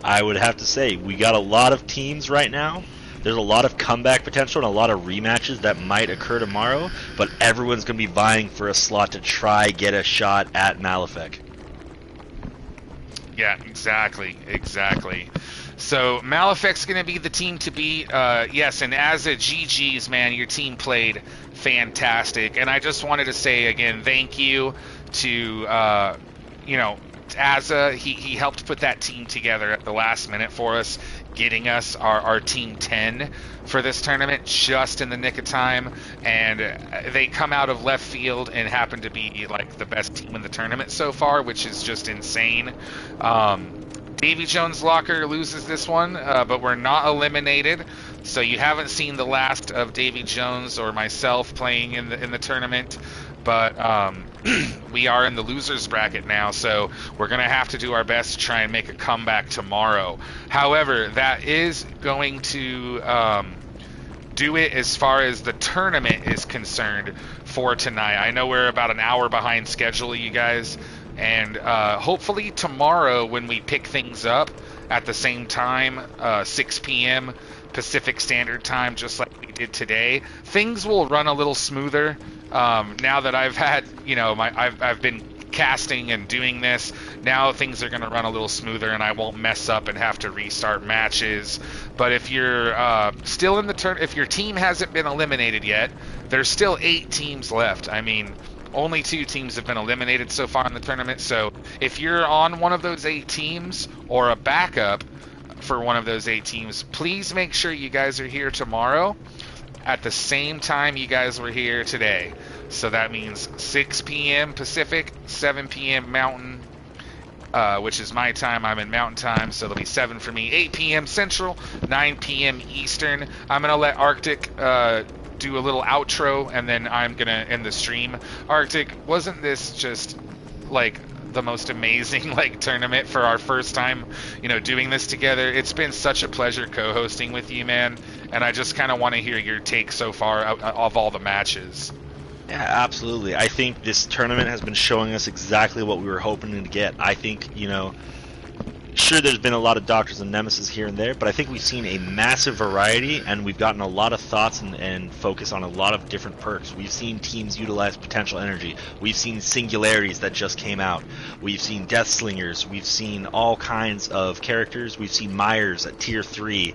I would have to say, we got a lot of teams right now. There's a lot of comeback potential and a lot of rematches that might occur tomorrow, but everyone's going to be vying for a slot to try get a shot at Malefic. Yeah, exactly. So Malefic's going to be the team to beat. Yes, and as a GG's, man, your team played fantastic. And I just wanted to say again, thank you to, Azza. He helped put that team together at the last minute for us, getting us our team 10 for this tournament just in the nick of time. And they come out of left field and happen to be like the best team in the tournament so far, which is just insane. Davy Jones' Locker loses this one, but we're not eliminated. So you haven't seen the last of Davy Jones or myself playing in the tournament. But we are in the losers bracket now, so we're going to have to do our best to try and make a comeback tomorrow. However, that is going to do it as far as the tournament is concerned for tonight. I know we're about an hour behind schedule, you guys, and hopefully tomorrow when we pick things up at the same time, 6 p.m. Pacific Standard Time, just like we did today, things will run a little smoother. Now that I've had, I've been casting and doing this, now things are going to run a little smoother and I won't mess up and have to restart matches. But if you're still in the if your team hasn't been eliminated yet, there's still 8 teams left. I mean, only 2 teams have been eliminated so far in the tournament, so if you're on one of those 8 teams or a backup for one of those 8 teams, please make sure you guys are here tomorrow at the same time you guys were here today. So that means 6 p.m. Pacific, 7 p.m. Mountain, which is my time. I'm in Mountain Time, so it'll be 7 for me. 8 p.m. Central, 9 p.m. Eastern. I'm going to let Arctic do a little outro, and then I'm going to end the stream. Arctic, wasn't this just, like, the most amazing, like, tournament for our first time, doing this together? It's been such a pleasure co-hosting with you, man, and I just kind of want to hear your take so far of all the matches. Yeah, absolutely. I think this tournament has been showing us exactly what we were hoping to get. I think, sure, there's been a lot of Doctors and Nemesis here and there, but I think we've seen a massive variety, and we've gotten a lot of thoughts and focus on a lot of different perks. We've seen teams utilize potential energy. We've seen singularities that just came out. We've seen Death Slingers. We've seen all kinds of characters. We've seen Myers at tier 3.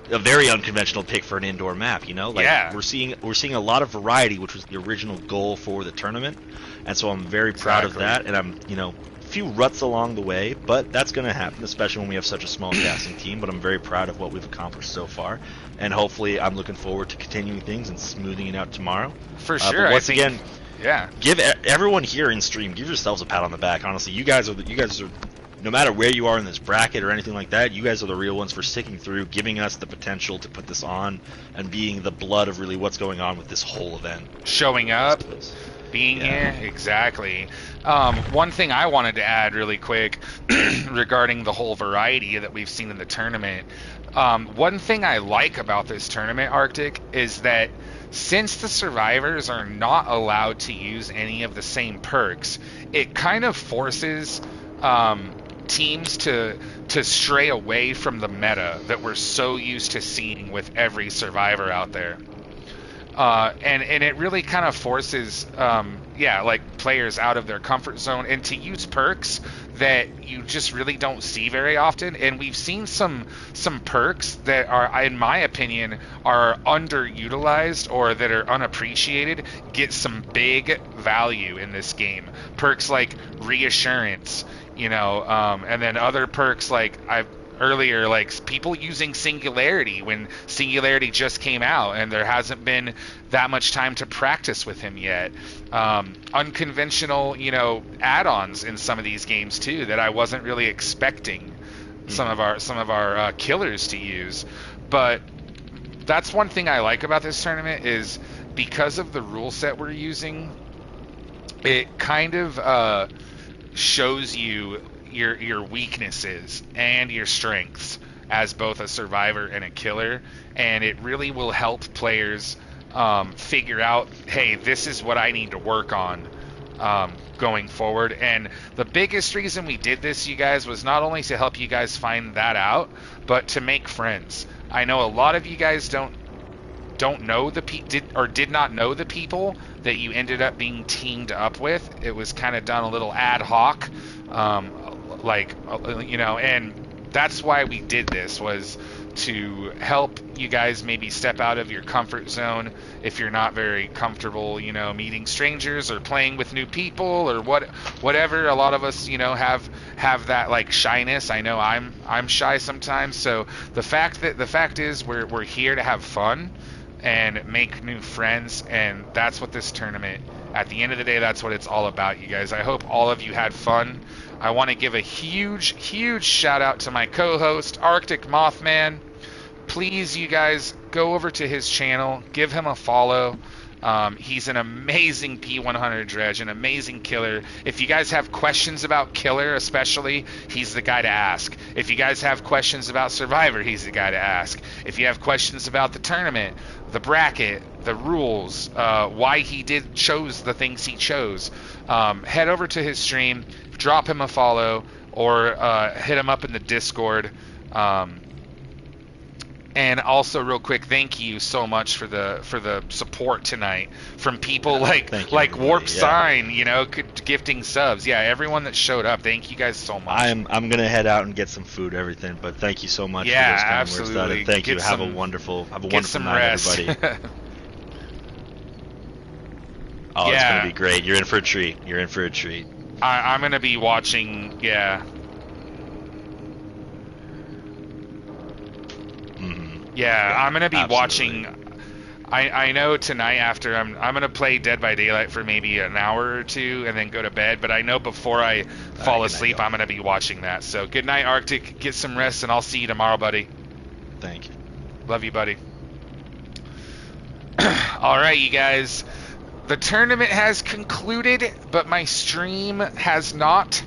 A very unconventional pick for an indoor map, Yeah. We're seeing a lot of variety, which was the original goal for the tournament, and so I'm very proud of that. And I'm, a few ruts along the way, but that's going to happen, especially when we have such a small casting team. But I'm very proud of what we've accomplished so far, and hopefully I'm looking forward to continuing things and smoothing it out tomorrow. For sure. But once again, yeah, give everyone here in stream, give yourselves a pat on the back. Honestly, you guys are no matter where you are in this bracket or anything like that, you guys are the real ones for sticking through, giving us the potential to put this on, and being the blood of really what's going on with this whole event. Showing up, being here, exactly. One thing I wanted to add really quick regarding the whole variety that we've seen in the tournament. One thing I like about this tournament, Arctic, is that since the survivors are not allowed to use any of the same perks, it kind of forces teams to stray away from the meta that we're so used to seeing with every survivor out there. And it really kind of forces players out of their comfort zone and to use perks that you just really don't see very often. And we've seen some perks that are, in my opinion, are underutilized or that are unappreciated get some big value in this game. Perks like reassurance, and then other perks like earlier, like people using Singularity when Singularity just came out and there hasn't been that much time to practice with him yet. Unconventional, add-ons in some of these games too that I wasn't really expecting some of our killers to use. But that's one thing I like about this tournament is because of the rule set we're using, it kind of shows you your weaknesses and your strengths as both a survivor and a killer, and it really will help players figure out, hey, this is what I need to work on going forward. And the biggest reason we did this, you guys, was not only to help you guys find that out, but to make friends. I know a lot of you guys don't know did not know the people that you ended up being teamed up with. It was kind of done a little ad hoc, and that's why we did this, was to help you guys maybe step out of your comfort zone if you're not very comfortable, meeting strangers or playing with new people or whatever. A lot of us, have that like shyness. I know I'm shy sometimes. So the fact is we're here to have fun and make new friends, and that's what this tournament At the end of the day, that's what it's all about, you guys. I hope all of you had fun. I want to give a huge shout out to my co-host, Arctic Mothman. Please, you guys, go over to his channel, give him a follow. He's an amazing P100 dredge, an amazing killer. If you guys have questions about killer especially, he's the guy to ask. If you guys have questions about Survivor, he's the guy to ask. If you have questions about the tournament, the bracket, the rules, why he chose the things he chose, head over to his stream, drop him a follow, or hit him up in the Discord. And also, real quick, thank you so much for the support tonight from people like Warp Sign, you know, gifting subs. Yeah, everyone that showed up, thank you guys so much. I'm gonna head out and get some food, everything. But thank you so much. Yeah, for those kind absolutely. Words, and thank you. Have a wonderful night, everybody. Oh, yeah. It's gonna be great. You're in for a treat. I'm gonna be watching. Yeah. Yeah, I'm gonna be watching. I know tonight after I'm gonna play Dead by Daylight for maybe an hour or two and then go to bed. But I know before I fall asleep, I'm gonna be watching that. So good night, Arctic. Get some rest, and I'll see you tomorrow, buddy. Thank you. Love you, buddy. All right, you guys. The tournament has concluded, but my stream has not.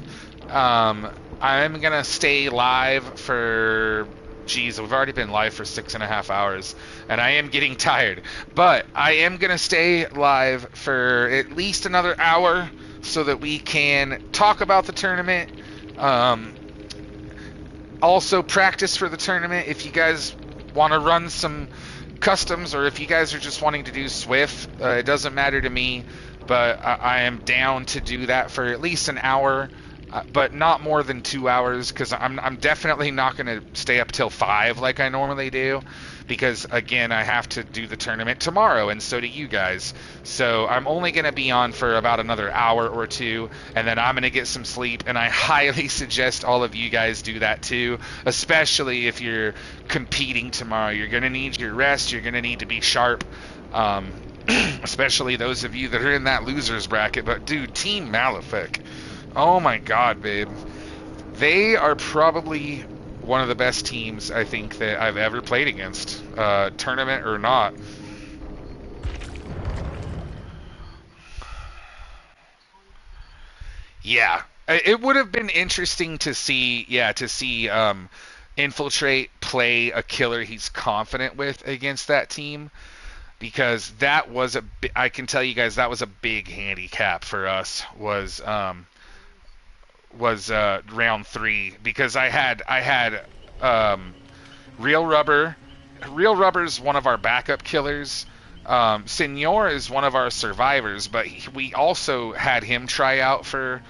I'm gonna stay live for. Geez, we've already been live for 6.5 hours, and I am getting tired. But I am going to stay live for at least another hour so that we can talk about the tournament. Also practice for the tournament if you guys want to run some customs, or if you guys are just wanting to do Swift. It doesn't matter to me, but I am down to do that for at least an hour. But not more than 2 hours, because I'm definitely not going to stay up till 5 like I normally do, because again I have to do the tournament tomorrow, and so do you guys. So I'm only going to be on for about another hour or two, and then I'm going to get some sleep. And I highly suggest all of you guys do that too, especially if you're competing tomorrow. You're going to need your rest. You're going to need to be sharp. Especially those of you that are in that losers bracket. But dude, Team Malefic. Oh my god, babe. They are probably one of the best teams I think that I've ever played against, tournament or not. Yeah, it would have been interesting to see, Infiltrate play a killer he's confident with against that team, because that was I can tell you guys that was a big handicap for us, was round 3, because I had Real Rubber. Real Rubber's one of our backup killers. Senor is one of our survivors, but we also had him try out for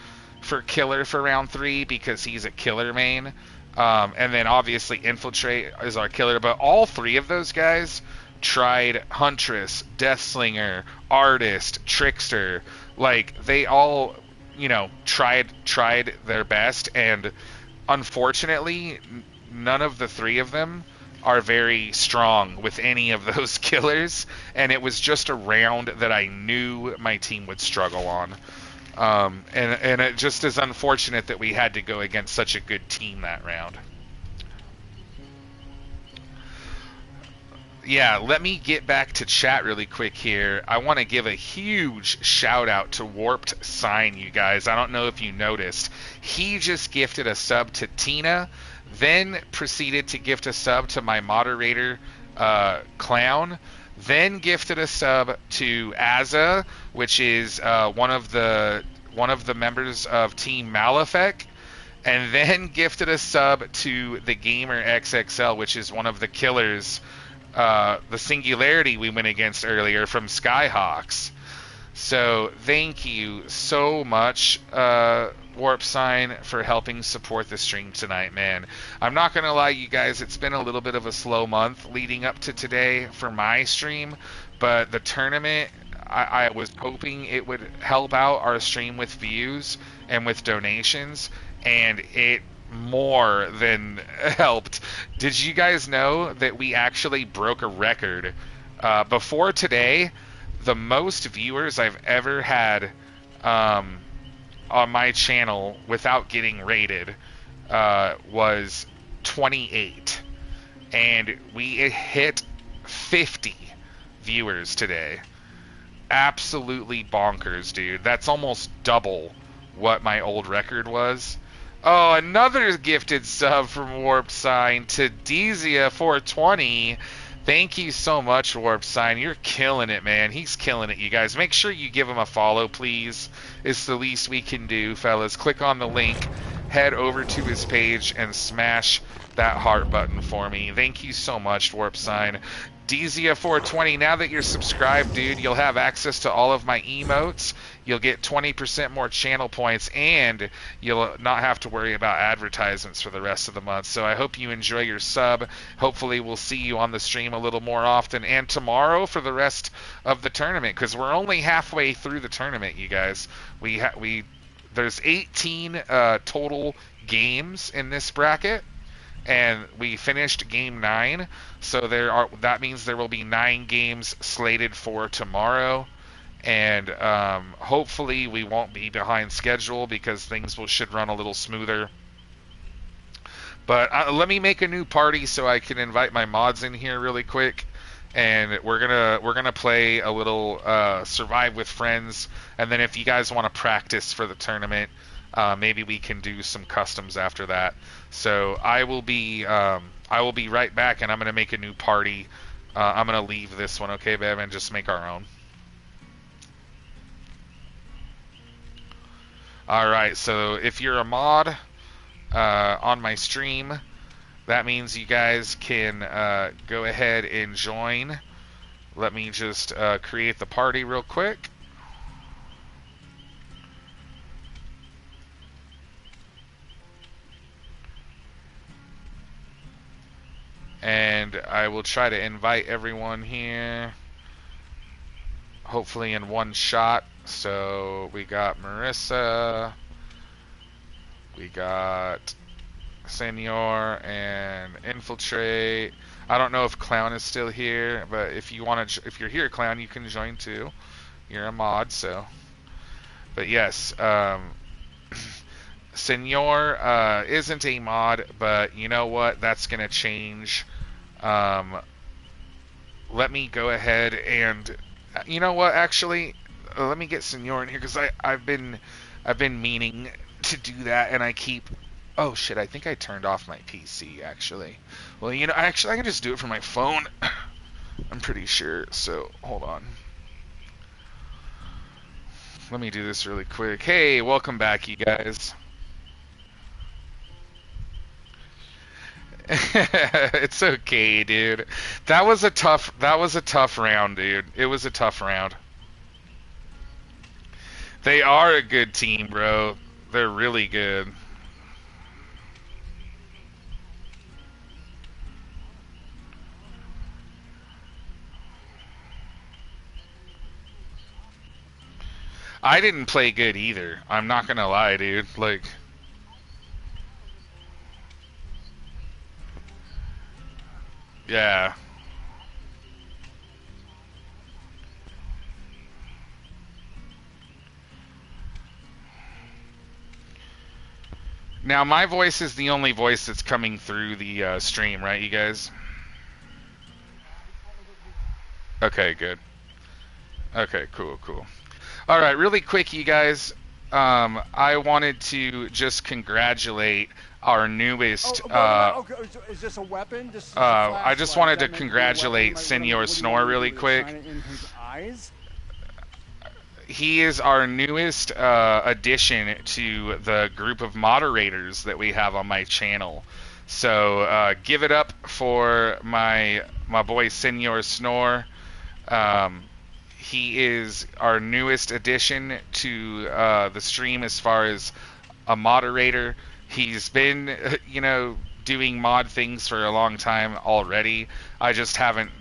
killer for round 3 because he's a killer main. And then obviously Infiltrate is our killer, but all 3 of those guys tried Huntress, Deathslinger, Artist, Trickster. Like, they all, tried their best, and unfortunately none of the 3 of them are very strong with any of those killers, and it was just a round that I knew my team would struggle on. And it just is unfortunate that we had to go against such a good team that round. Yeah, let me get back to chat really quick here. I want to give a huge shout out to Warped Sign, you guys. I don't know if you noticed. He just gifted a sub to Tina, then proceeded to gift a sub to my moderator, Clown, then gifted a sub to Azza, which is one of the members of Team Malefic, and then gifted a sub to the Gamer XXL, which is one of the killers, the Singularity we went against earlier from Skyhawks. So thank you so much, Warp Sign, for helping support the stream tonight, man. I'm not going to lie, you guys, it's been a little bit of a slow month leading up to today for my stream, but the tournament, I was hoping it would help out our stream with views and with donations, and it more than helped. Did you guys know that we actually broke a record? Before today, the most viewers I've ever had on my channel without getting rated was 28, and we hit 50 viewers today. Absolutely bonkers, dude. That's almost double what my old record was. Oh, another gifted sub from Warp Sign to Dezia420. Thank you so much, Warp Sign. You're killing it, man. He's killing it, you guys. Make sure you give him a follow, please. It's the least we can do, fellas. Click on the link, head over to his page, and smash that heart button for me. Thank you so much, Warp Sign. Dezia420, now that you're subscribed, dude, you'll have access to all of my emotes. You'll get 20% more channel points, and you'll not have to worry about advertisements for the rest of the month. So I hope you enjoy your sub. Hopefully we'll see you on the stream a little more often, and tomorrow for the rest of the tournament, because we're only halfway through the tournament, you guys. There's 18 total games in this bracket, and we finished game 9, so that means there will be 9 games slated for tomorrow, and hopefully we won't be behind schedule because things should run a little smoother. But let me make a new party so I can invite my mods in here really quick, and we're gonna play a little Survive with Friends, and then if you guys want to practice for the tournament, maybe we can do some customs after that. So I will be right back, and I'm gonna make a new party. I'm gonna leave this one, okay, babe, and just make our own. All right. So if you're a mod on my stream, that means you guys can go ahead and join. Let me just create the party real quick. And I will try to invite everyone here, hopefully in one shot. So we got Marissa, we got Senor and Infiltrate. I don't know if Clown is still here, but if you're here, Clown, you can join too. You're a mod, so. But yes, Senor isn't a mod, but you know what? That's gonna change. Let me go ahead and, you know what? Actually, let me get Senor in here because I've been meaning to do that, and I keep. Oh shit! I think I turned off my PC actually. Well, you know, actually I can just do it from my phone. I'm pretty sure. So hold on. Let me do this really quick. Hey, welcome back, you guys. It's okay, dude. That was a tough round, dude. It was a tough round. They are a good team, bro. They're really good. I didn't play good either. I'm not gonna lie, dude. Like, yeah. Now, my voice is the only voice that's coming through the stream, right, you guys? Okay, good. Okay, cool. All right, really quick, you guys. I wanted to just congratulate our newest. Okay, is this a weapon? I just wanted to congratulate Senor Snore really quick. He is our newest addition to the group of moderators that we have on my channel. So give it up for my boy Senor Snore. He is our newest addition to the stream as far as a moderator. He's been, doing mod things for a long time already. I just haven't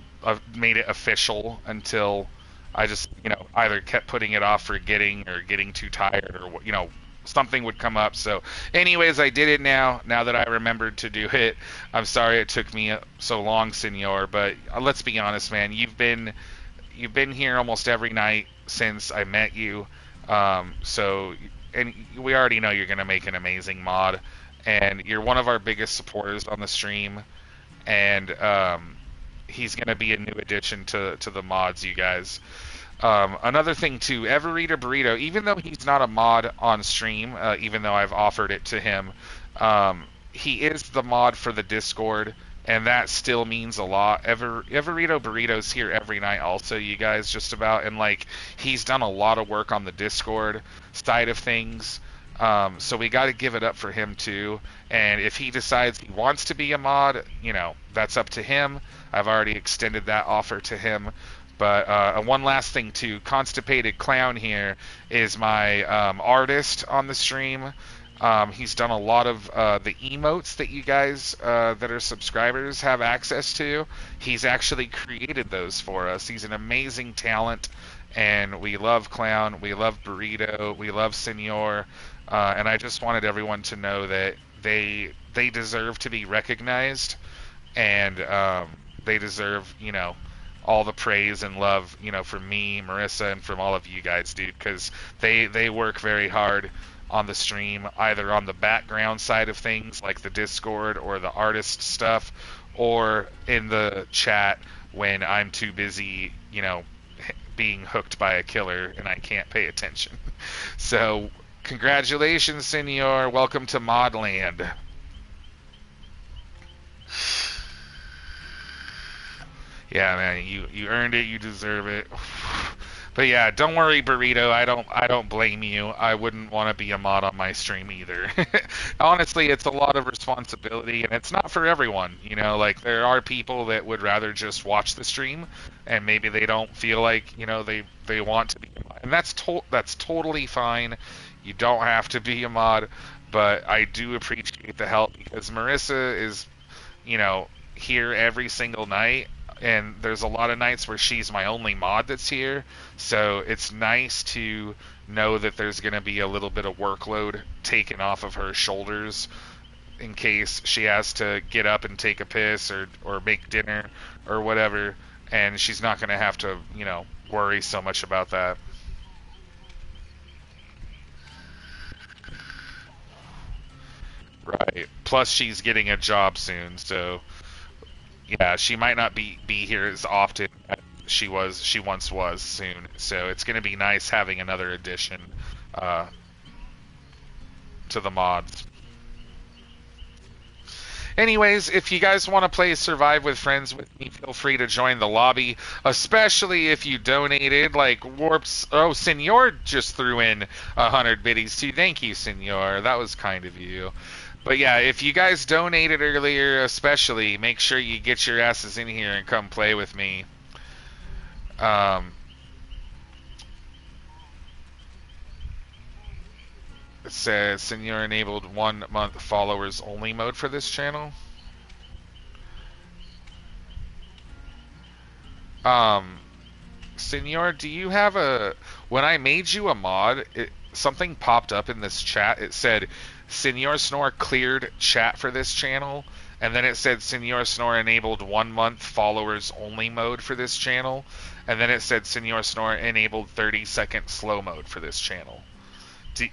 made it official until I just, either kept putting it off for getting too tired or, something would come up. So anyways, I did it now that I remembered to do it. I'm sorry it took me so long, Senor, but let's be honest, man. You've been you've been here almost every night since I met you. So, and we already know you're gonna make an amazing mod, and you're one of our biggest supporters on the stream, and he's gonna be a new addition to the mods, you guys. Another thing too, Evereater Burrito, even though he's not a mod on stream, even though I've offered it to him, he is the mod for the Discord, and that still means a lot. Evereater Burrito's here every night also, you guys, just about, and like, he's done a lot of work on the Discord side of things, so we got to give it up for him too. And if he decides he wants to be a mod, you know, that's up to him. I've already extended that offer to him. But one last thing too, Constipated Clown here is my artist on the stream. He's done a lot of the emotes that you guys that are subscribers have access to. He's actually created those for us. He's an amazing talent, and we love Clown, we love Burrito, we love Senor, and I just wanted everyone to know that they deserve to be recognized, and they deserve, you know, all the praise and love, you know, from me, Marissa, and from all of you guys, dude, because they work very hard on the stream, either on the background side of things, like the Discord or the artist stuff, or in the chat when I'm too busy, you know, being hooked by a killer and I can't pay attention. So, congratulations, Senor. Welcome to Modland. Yeah, man, you earned it. You deserve it. But yeah, don't worry, Burrito. I don't blame you. I wouldn't want to be a mod on my stream either. Honestly, it's a lot of responsibility, and it's not for everyone. You know, like, there are people that would rather just watch the stream, and maybe they don't feel like, you know, they want to be a mod. And that's totally fine. You don't have to be a mod, but I do appreciate the help, because Marissa is, you know, here every single night. And there's a lot of nights where she's my only mod that's here, so it's nice to know that there's going to be a little bit of workload taken off of her shoulders in case she has to get up and take a piss or make dinner or whatever, and she's not going to have to, you know, worry so much about that. Right. Plus, she's getting a job soon, so... yeah, she might not be here as often as she once was soon. So it's going to be nice having another addition to the mods. Anyways, if you guys want to play Survive with Friends with me, feel free to join the lobby, especially if you donated, like Warps. Oh, Senor just threw in 100 biddies too. Thank you, Senor. That was kind of you. But yeah, if you guys donated earlier, especially, make sure you get your asses in here and come play with me. It says, Senor enabled 1 month followers only mode for this channel. Senor, do you have a... when I made you a mod, something popped up in this chat. It said... Senor Snore cleared chat for this channel, and then it said Senor Snore enabled 1 month followers only mode for this channel, and then it said Senor Snore enabled 30-second slow mode for this channel. Do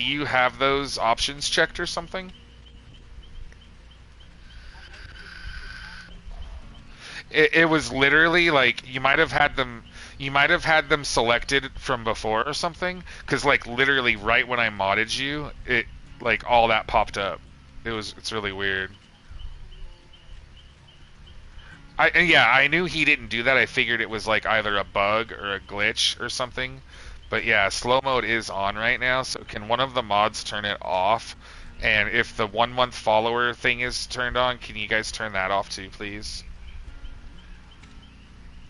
you have those options checked or something? It was literally like you might have had them selected from before or something, because like literally right when I modded you, it like all that popped up. It's really weird. I knew he didn't do that. I figured it was like either a bug or a glitch or something. But yeah, slow mode is on right now, so can one of the mods turn it off? And if the 1 month follower thing is turned on, can you guys turn that off too, please?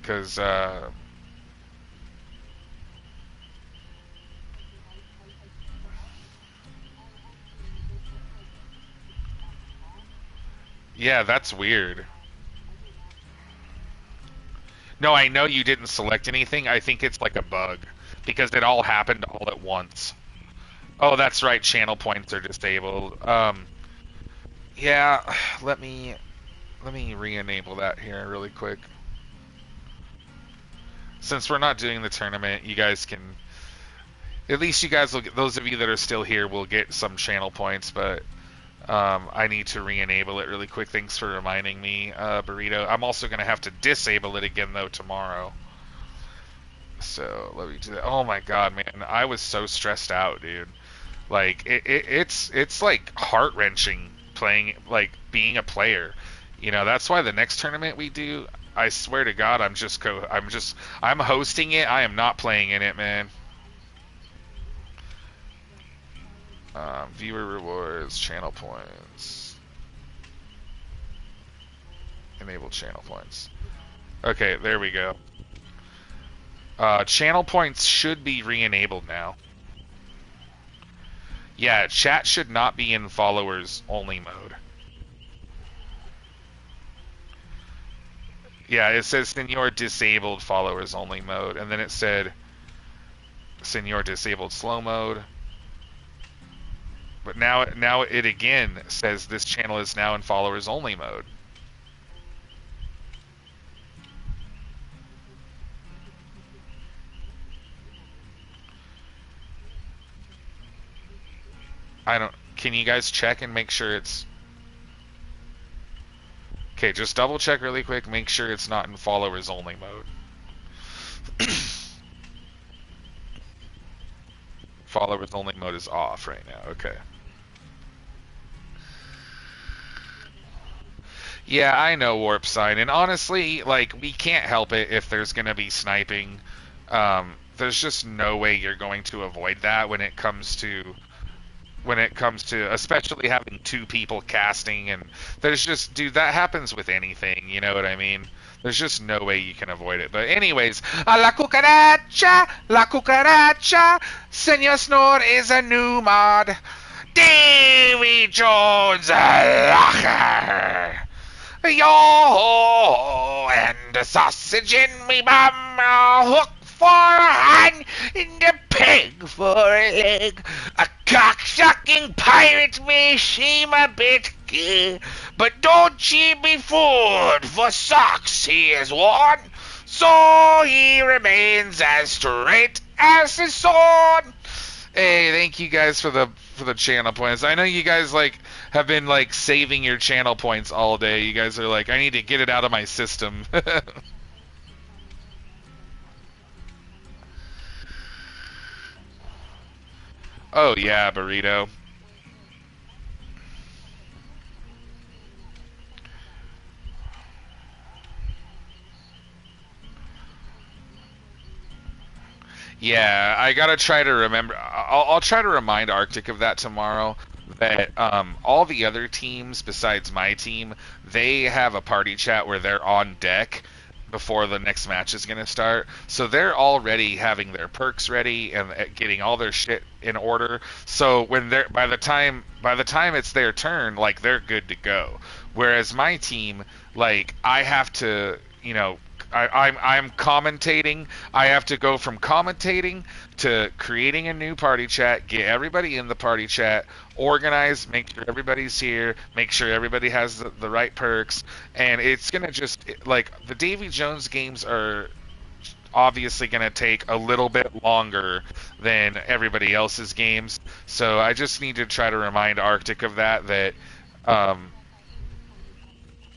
Because yeah, that's weird. No, I know you didn't select anything. I think it's like a bug because it all happened all at once. Oh, that's right. Channel points are disabled. Yeah, let me re-enable that here really quick. Since we're not doing the tournament, you guys can. At least you guys will get, those of you that are still here will get some channel points, but I need to re-enable it really quick. Thanks for reminding me, Burrito. I'm also going to have to disable it again, though, tomorrow. So, let me do that. Oh my god, man. I was so stressed out, dude. Like, it's like, heart-wrenching playing, like, being a player. You know, that's why the next tournament we do, I swear to God, I'm hosting it. I am not playing in it, man. Viewer rewards, channel points. Enable channel points. Okay, there we go. Channel points should be re-enabled now. Yeah, chat should not be in followers only mode. Yeah, it says Senor disabled followers only mode, and then it said Senor disabled slow mode. But now it again says this channel is now in followers only mode. Can you guys check and make sure it's... Okay, just double check really quick, make sure it's not in followers only mode. Followers only mode is off right now, okay. Yeah, I know Warp Sign, and honestly, like, we can't help it if there's gonna be sniping. There's just no way you're going to avoid that when it comes to especially having two people casting, and there's just, dude, that happens with anything, you know what I mean? There's just no way you can avoid it. But anyways, la cucaracha, Senor Snore is a new mod. Davy Jones a locker. Yo, and a sausage in me bum, a hook for a hand, and a peg for a leg. A cock-sucking pirate may seem a bit gay, but don't ye be fooled, for socks he is worn, so he remains as straight as his sword. Hey, thank you guys for the channel points. I know you guys have been saving your channel points all day. You guys are like, I need to get it out of my system. Oh yeah, Burrito. Yeah, I gotta try to remember. I'll try to remind Arctic of that tomorrow. That all the other teams besides my team, they have a party chat where they're on deck before the next match is gonna start. So they're already having their perks ready and getting all their shit in order. So when they're by the time it's their turn, they're good to go. Whereas my team, I have to, I'm commentating. I have to go from commentating to creating a new party chat, get everybody in the party chat, organize, make sure everybody's here, make sure everybody has the right perks, and it's gonna just the Davy Jones games are obviously gonna take a little bit longer than everybody else's games. So I just need to try to remind Arctic of that.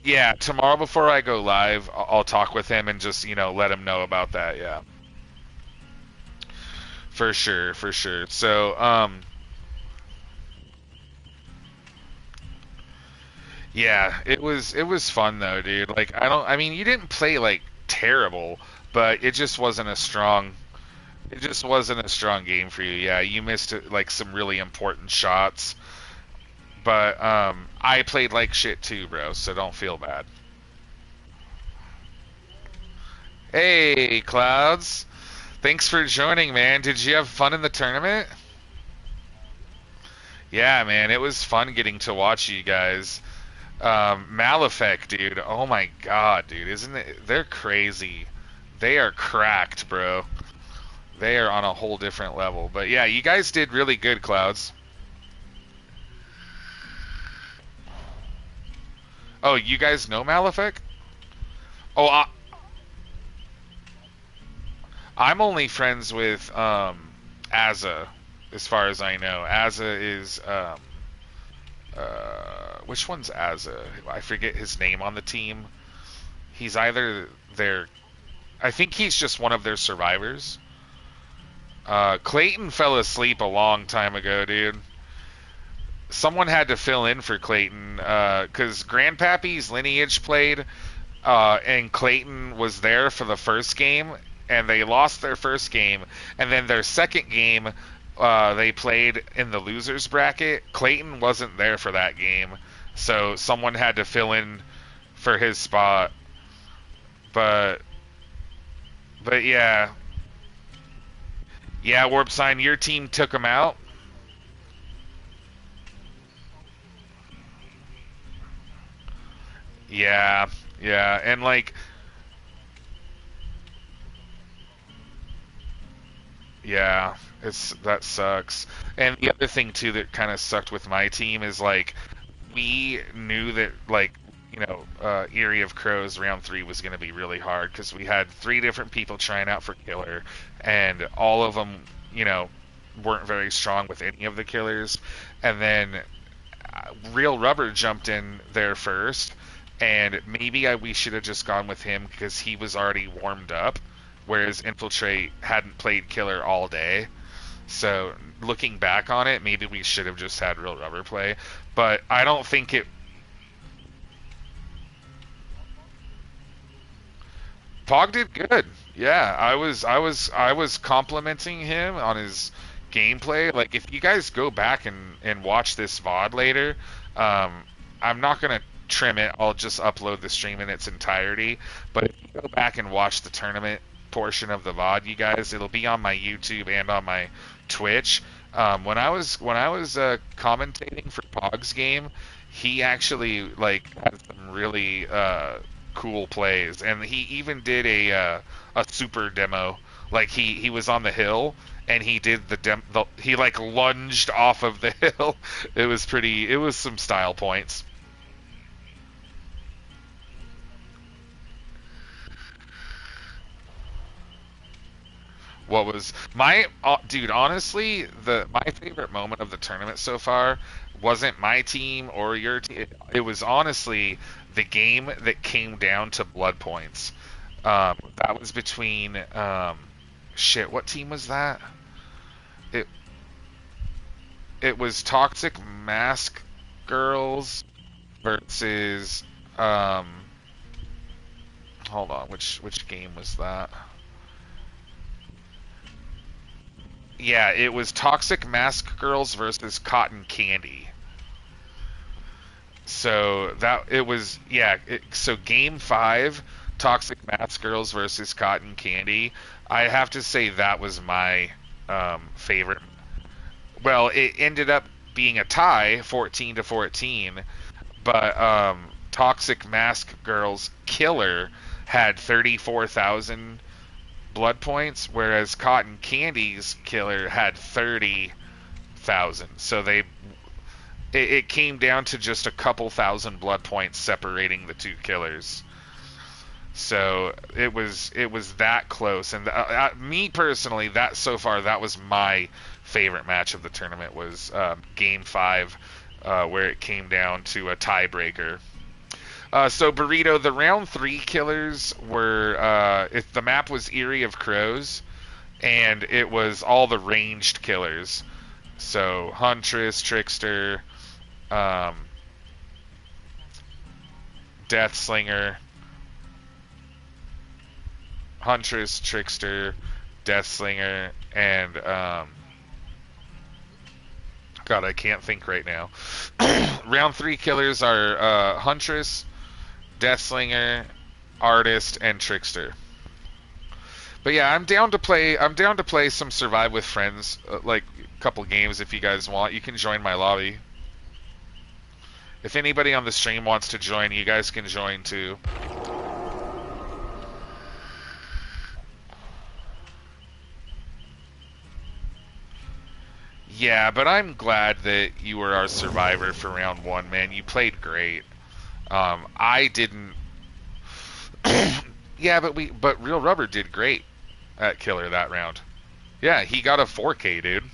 Yeah, tomorrow before I go live, I'll talk with him and just, let him know about that, yeah. For sure, for sure. So, yeah, it was fun though, dude. I mean, you didn't play terrible, but it just wasn't a strong game for you. Yeah, you missed some really important shots. But I played like shit too, bro, so don't feel bad. Hey, Clouds. Thanks for joining, man. Did you have fun in the tournament? Yeah, man, it was fun getting to watch you guys. Malefic, dude. Oh my god, dude. Isn't it? They're crazy. They are cracked, bro. They are on a whole different level. But yeah, you guys did really good, Clouds. Oh, you guys know Malefic? Oh, I'm only friends with Azza, as far as I know. Azza is which one's Azza? I forget his name on the team. He's either their, I think he's just one of their survivors. Clayton fell asleep a long time ago, dude. Someone had to fill in for Clayton because Grandpappy's lineage played, and Clayton was there for the first game, and they lost their first game, and then their second game they played in the losers bracket. Clayton wasn't there for that game, so someone had to fill in for his spot. But yeah, Warp Sign, your team took him out. Yeah, and like, yeah, that sucks. And the other thing too that kind of sucked with my team is like we knew that like Eerie of Crows round 3 was going to be really hard because we had 3 different people trying out for killer, and all of them weren't very strong with any of the killers, and then Real Rubber jumped in there first, and maybe we should have just gone with him because he was already warmed up, whereas Infiltrate hadn't played killer all day. So looking back on it, maybe we should have just had Real Rubber play, but I don't think it. Pog did good. Yeah, I was complimenting him on his gameplay. Like, if you guys go back and watch this VOD later, I'm not gonna trim it. I'll just upload the stream in its entirety. But if you go back and watch the tournament portion of the VOD, you guys, it'll be on my YouTube and on my Twitch. When I was commentating for Pog's game, he actually like had some really cool plays, and he even did a super demo. Like he was on the hill and he did he like lunged off of the hill. It was some style points. What was my dude? Honestly, my favorite moment of the tournament so far wasn't my team or your team. It was honestly the game that came down to blood points. That was between shit. What team was that? It was Toxic Mask Girls versus hold on, which game was that? Yeah, it was Toxic Mask Girls versus Cotton Candy. So so game 5, Toxic Mask Girls versus Cotton Candy. I have to say that was my favorite. Well, it ended up being a tie, 14-14, but Toxic Mask Girls Killer had 34,000 blood points, whereas Cotton Candy's Killer had 30,000. So it came down to just a couple thousand blood points separating the two killers. So it was that close, and me personally, that so far that was my favorite match of the tournament was Game 5, where it came down to a tiebreaker. So Burrito, the round 3 killers were the map was Eerie of Crows, and it was all the ranged killers. So Huntress, Trickster, Deathslinger, Huntress, Trickster, Deathslinger, and God, I can't think right now. Round 3 killers are Huntress, Deathslinger, Artist, and Trickster. But yeah, I'm down to play some Survive with Friends, like a couple games if you guys want. You can join my lobby. If anybody on the stream wants to join, you guys can join too. Yeah, but I'm glad that you were our survivor for round 1, man. You played great. I didn't. Yeah, but Real Rubber did great. at killer that round. Yeah, he got a 4K, dude.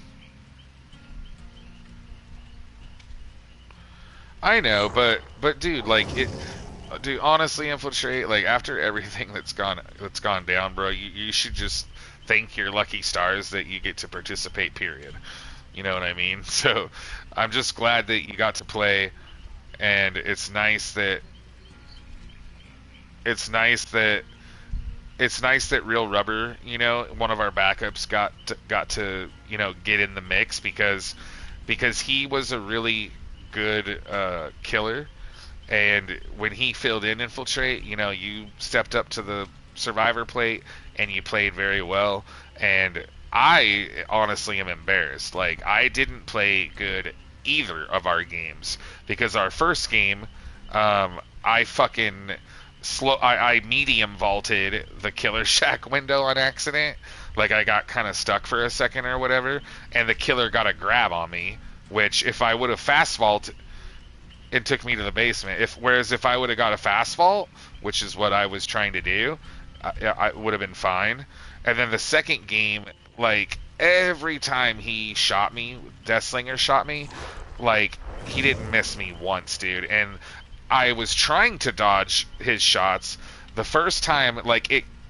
I know, but dude, like it, dude. Honestly, infiltrate. Like after everything that's gone down, bro, you should just thank your lucky stars that you get to participate. Period. You know what I mean? So I'm just glad that you got to play, and it's nice that Real Rubber, you know, one of our backups got to you know get in the mix because he was a really good killer, and when he filled in infiltrate, you know, you stepped up to the survivor plate and you played very well, and I honestly am embarrassed. Like I didn't play good either of our games because our first game, I fucking I medium vaulted the killer shack window on accident. Like I got kind of stuck for a second or whatever, and the killer got a grab on me. Which if I would have fast vault, it took me to the basement. Whereas if I would have got a fast vault, which is what I was trying to do, I would have been fine. And then the second game, like every time he shot me, Deathslinger shot me, like he didn't miss me once, dude. And I was trying to dodge his shots. The first time,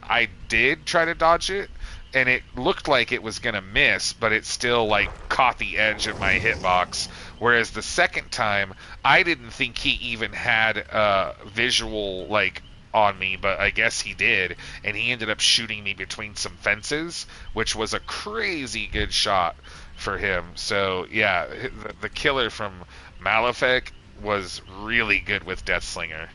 I did try to dodge it, and it looked like it was gonna miss, but it still like caught the edge of my hitbox. Whereas the second time, I didn't think he even had visual like on me, but I guess he did, and he ended up shooting me between some fences, which was a crazy good shot for him. So yeah, the killer from Malefic was really good with Deathslinger.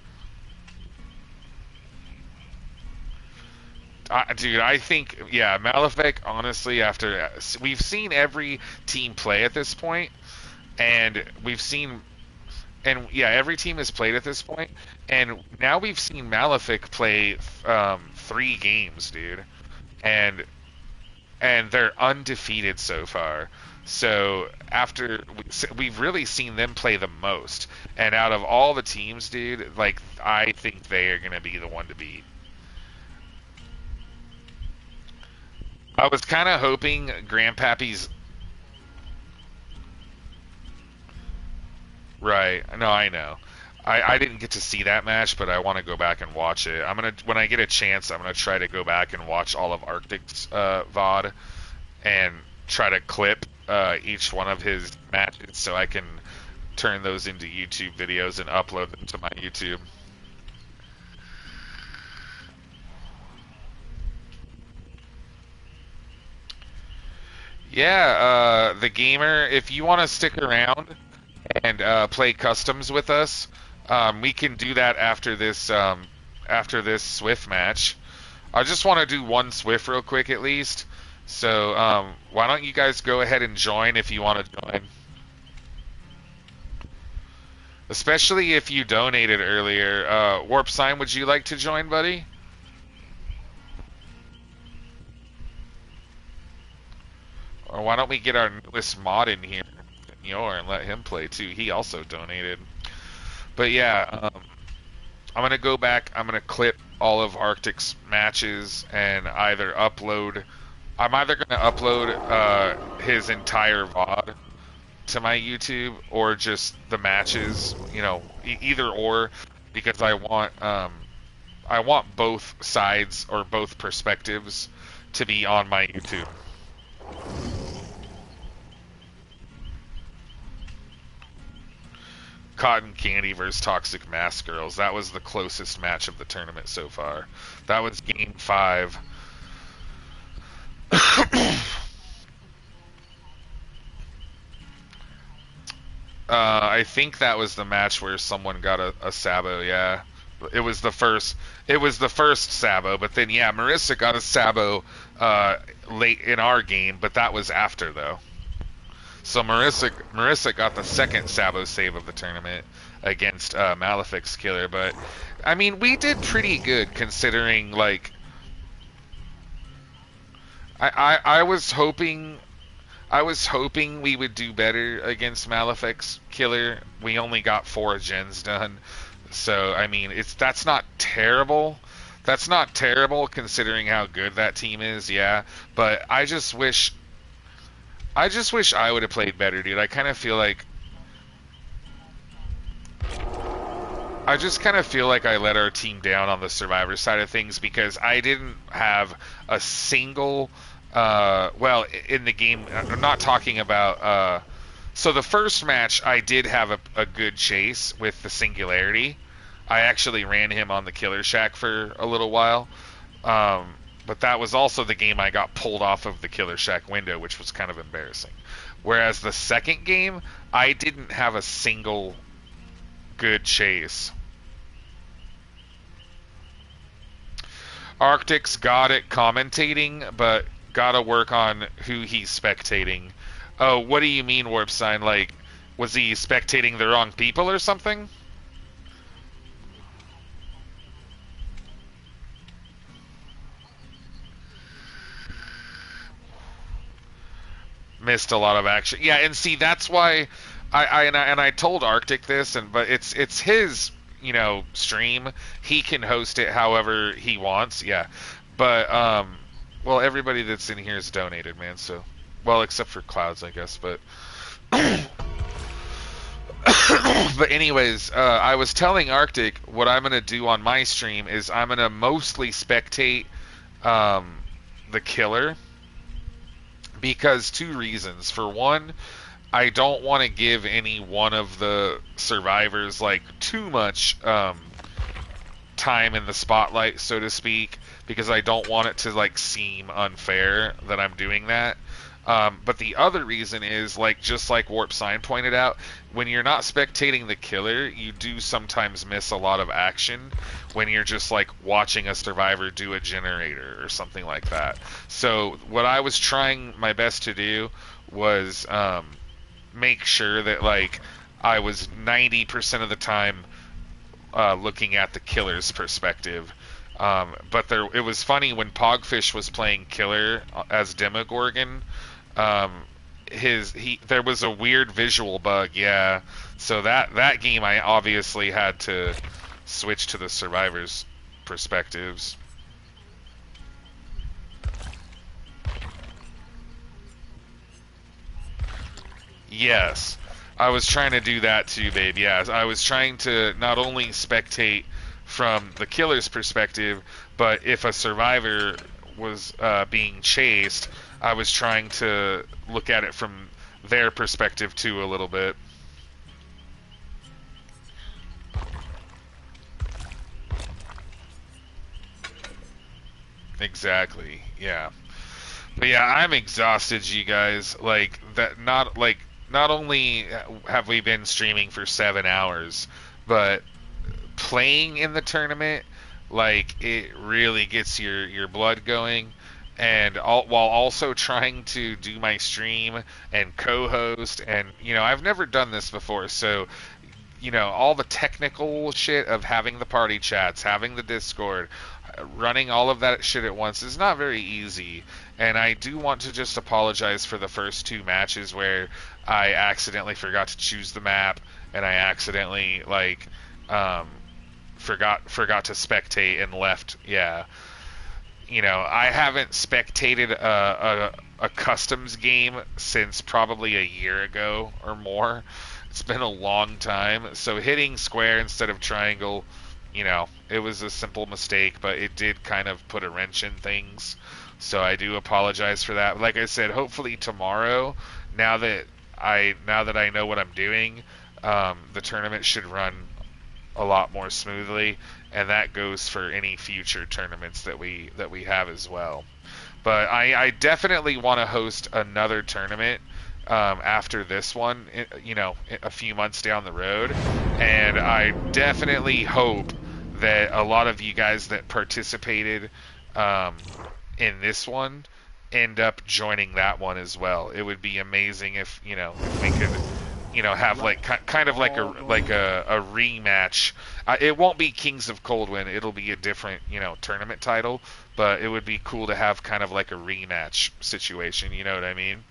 Dude, I think, yeah, Malefic, honestly, after we've seen every team play at this point, and every team has played at this point, and now we've seen Malefic play 3 games, dude, and they're undefeated so far. So after we've really seen them play the most, and out of all the teams, dude, like I think they are gonna be the one to beat. I was kind of hoping Grandpappy's right. No, I know. I didn't get to see that match, but I want to go back and watch it. When I get a chance, I'm gonna try to go back and watch all of Arctic's VOD and try to clip each one of his matches so I can turn those into YouTube videos and upload them to my YouTube. Yeah, the gamer, if you want to stick around and play customs with us, we can do that after this Swift match. I just want to do one Swift real quick at least. So why don't you guys go ahead and join if you want to join? Especially if you donated earlier. Warp Sign, would you like to join, buddy? Or why don't we get our newest mod in here, Yor, and let him play too? He also donated. But yeah, I'm gonna go back. I'm gonna clip all of Arctic's matches and either upload. I'm either gonna upload his entire VOD to my YouTube or just the matches. You know, either or, because I want both sides or both perspectives to be on my YouTube. Cotton Candy versus Toxic Mask Girls. That was the closest match of the tournament so far. That was game 5. I think that was the match where someone got a Sabo, yeah. It was the first Sabo, but then yeah, Marissa got a Sabo late in our game, but that was after though. So Marissa got the second Sabo save of the tournament against Malefic's killer, but I mean we did pretty good considering like I was hoping we would do better against Malefic's killer. We only got 4 gens done. So I mean that's not terrible, That's not terrible considering how good that team is, yeah. But I just wish I would have played better, dude. I just kind of feel like I let our team down on the Survivor side of things because I didn't have a single, well, in the game, I'm not talking about, so the first match, I did have a good chase with the Singularity. I actually ran him on the Killer Shack for a little while. But that was also the game I got pulled off of the Killer Shack window, which was kind of embarrassing. Whereas the second game, I didn't have a single good chase. Arctic's got it commentating, but gotta work on who he's spectating. Oh, what do you mean, Warp Sign? Like, was he spectating the wrong people or something? Missed a lot of action. Yeah, and see, that's why I told Arctic this, but it's his, stream. He can host it however he wants. Yeah, but well, everybody that's in here is donated, man. So, well, except for Clouds, I guess. But but anyways, I was telling Arctic what I'm gonna do on my stream is I'm gonna mostly spectate the killer. Because two reasons. For one, I don't want to give any one of the survivors like too much time in the spotlight, so to speak, because I don't want it to like seem unfair that I'm doing that. But the other reason is just like Warp Sign pointed out, when you're not spectating the killer, you do sometimes miss a lot of action when you're just like watching a survivor do a generator or something like that. So what I was trying my best to do was make sure that I was 90% of the time looking at the killer's perspective. But it was funny when Pogfish was playing killer as Demogorgon. There was a weird visual bug, yeah. So that game I obviously had to switch to the survivors' perspectives. Yes, I was trying to do that too, babe. Yeah, I was trying to not only spectate from the killer's perspective, but if a survivor was being chased, I was trying to look at it from their perspective too a little bit. Exactly. Yeah. But yeah, I'm exhausted, you guys. Not only have we been streaming for 7 hours, but playing in the tournament, it really gets your blood going. And while also trying to do my stream and co-host, and I've never done this before, so all the technical shit of having the party chats, having the Discord, running all of that shit at once is not very easy. And I do want to just apologize for the first 2 matches where I accidentally forgot to choose the map, and I accidentally forgot to spectate and left. Yeah. I haven't spectated a customs game since probably a year ago or more. It's been a long time. So hitting square instead of triangle, it was a simple mistake, but it did kind of put a wrench in things. So I do apologize for that. Like I said, hopefully tomorrow, now that I know what I'm doing, the tournament should run a lot more smoothly, and that goes for any future tournaments that we have as well. But I definitely want to host another tournament after this one, a few months down the road, and I definitely hope that a lot of you guys that participated in this one end up joining that one as well. It would be amazing if we could have kind of like a rematch. It won't be Kings of Coldwind. It'll be a different tournament title, but it would be cool to have kind of like a rematch situation. You know what I mean?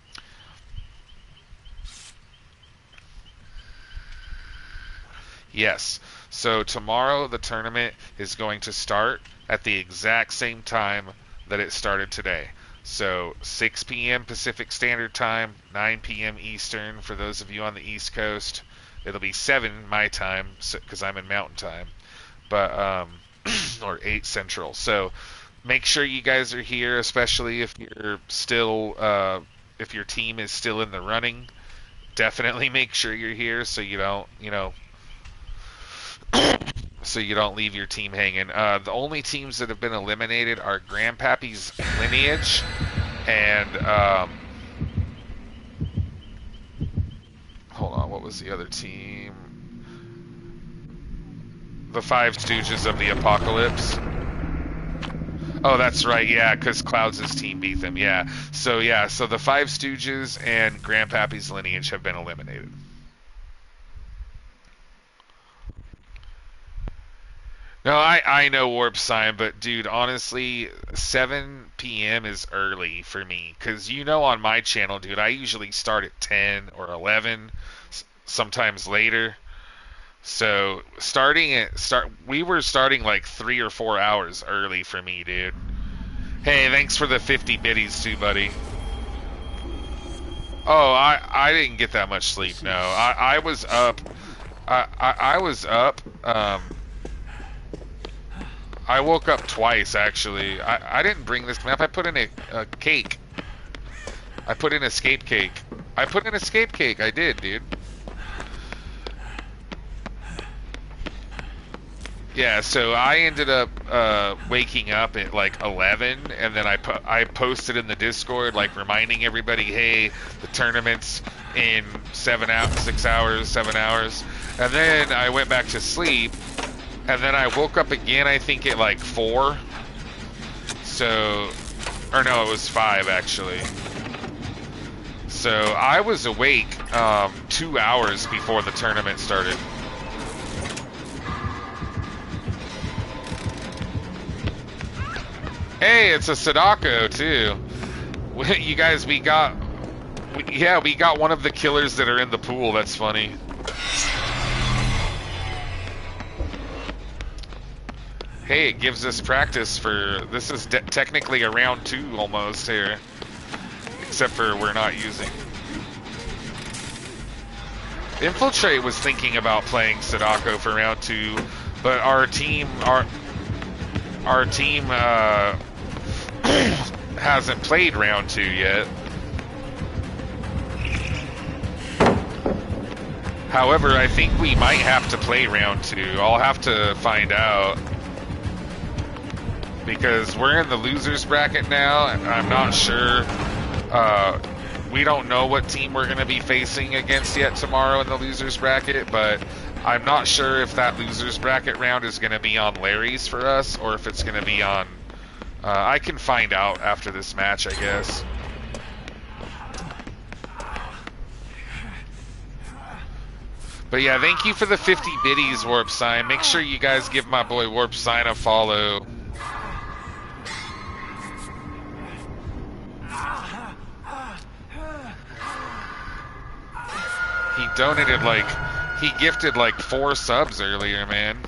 Yes. So tomorrow the tournament is going to start at the exact same time that it started today. So 6 p.m. Pacific Standard Time, 9 p.m. Eastern for those of you on the East Coast. It'll be 7 my time because I'm in Mountain Time, but or 8 Central. So make sure you guys are here, especially if you're still if your team is still in the running. Definitely make sure you're here so you don't, so you don't leave your team hanging. The only teams that have been eliminated are Grandpappy's Lineage and hold on, what was the other team? The Five Stooges of the Apocalypse. Oh, that's right, yeah, because Clouds' team beat them, yeah. So the Five Stooges and Grandpappy's Lineage have been eliminated. No, I know Warp Sign, but dude, honestly, 7 p.m. is early for me. Because on my channel, dude, I usually start at 10 or 11, sometimes later. So we were starting like 3 or 4 hours early for me, dude. Hey, thanks for the 50 biddies too, buddy. Oh, I didn't get that much sleep. No, I was up. I was up. I woke up twice, actually. I didn't bring this map. I put in a cake. I put in escape cake. I put in escape cake. I did, dude. Yeah, so I ended up waking up at like 11, and then I posted in the Discord, like reminding everybody, hey, the tournament's in 7 hours, 7 hours. And then I went back to sleep. And then I woke up again, I think at like 4. So, or no, it was 5 actually. So I was awake 2 hours before the tournament started. Hey, it's a Sadako too. You guys, we got one of the killers that are in the pool. That's funny. Hey, it gives us practice for, this is technically a round 2 almost here. Except for we're not using. Infiltrate was thinking about playing Sadako for round 2, but our team hasn't played round 2 yet. However, I think we might have to play round 2. I'll have to find out. Because we're in the losers bracket now, and I'm not sure. We don't know what team we're going to be facing against yet tomorrow in the losers bracket, but I'm not sure if that losers bracket round is going to be on Larry's for us, or if it's going to be on... I can find out after this match, I guess. But yeah, thank you for the 50 biddies, Warp Sign. Make sure you guys give my boy Warp Sign a follow. He donated he gifted like 4 subs earlier, man.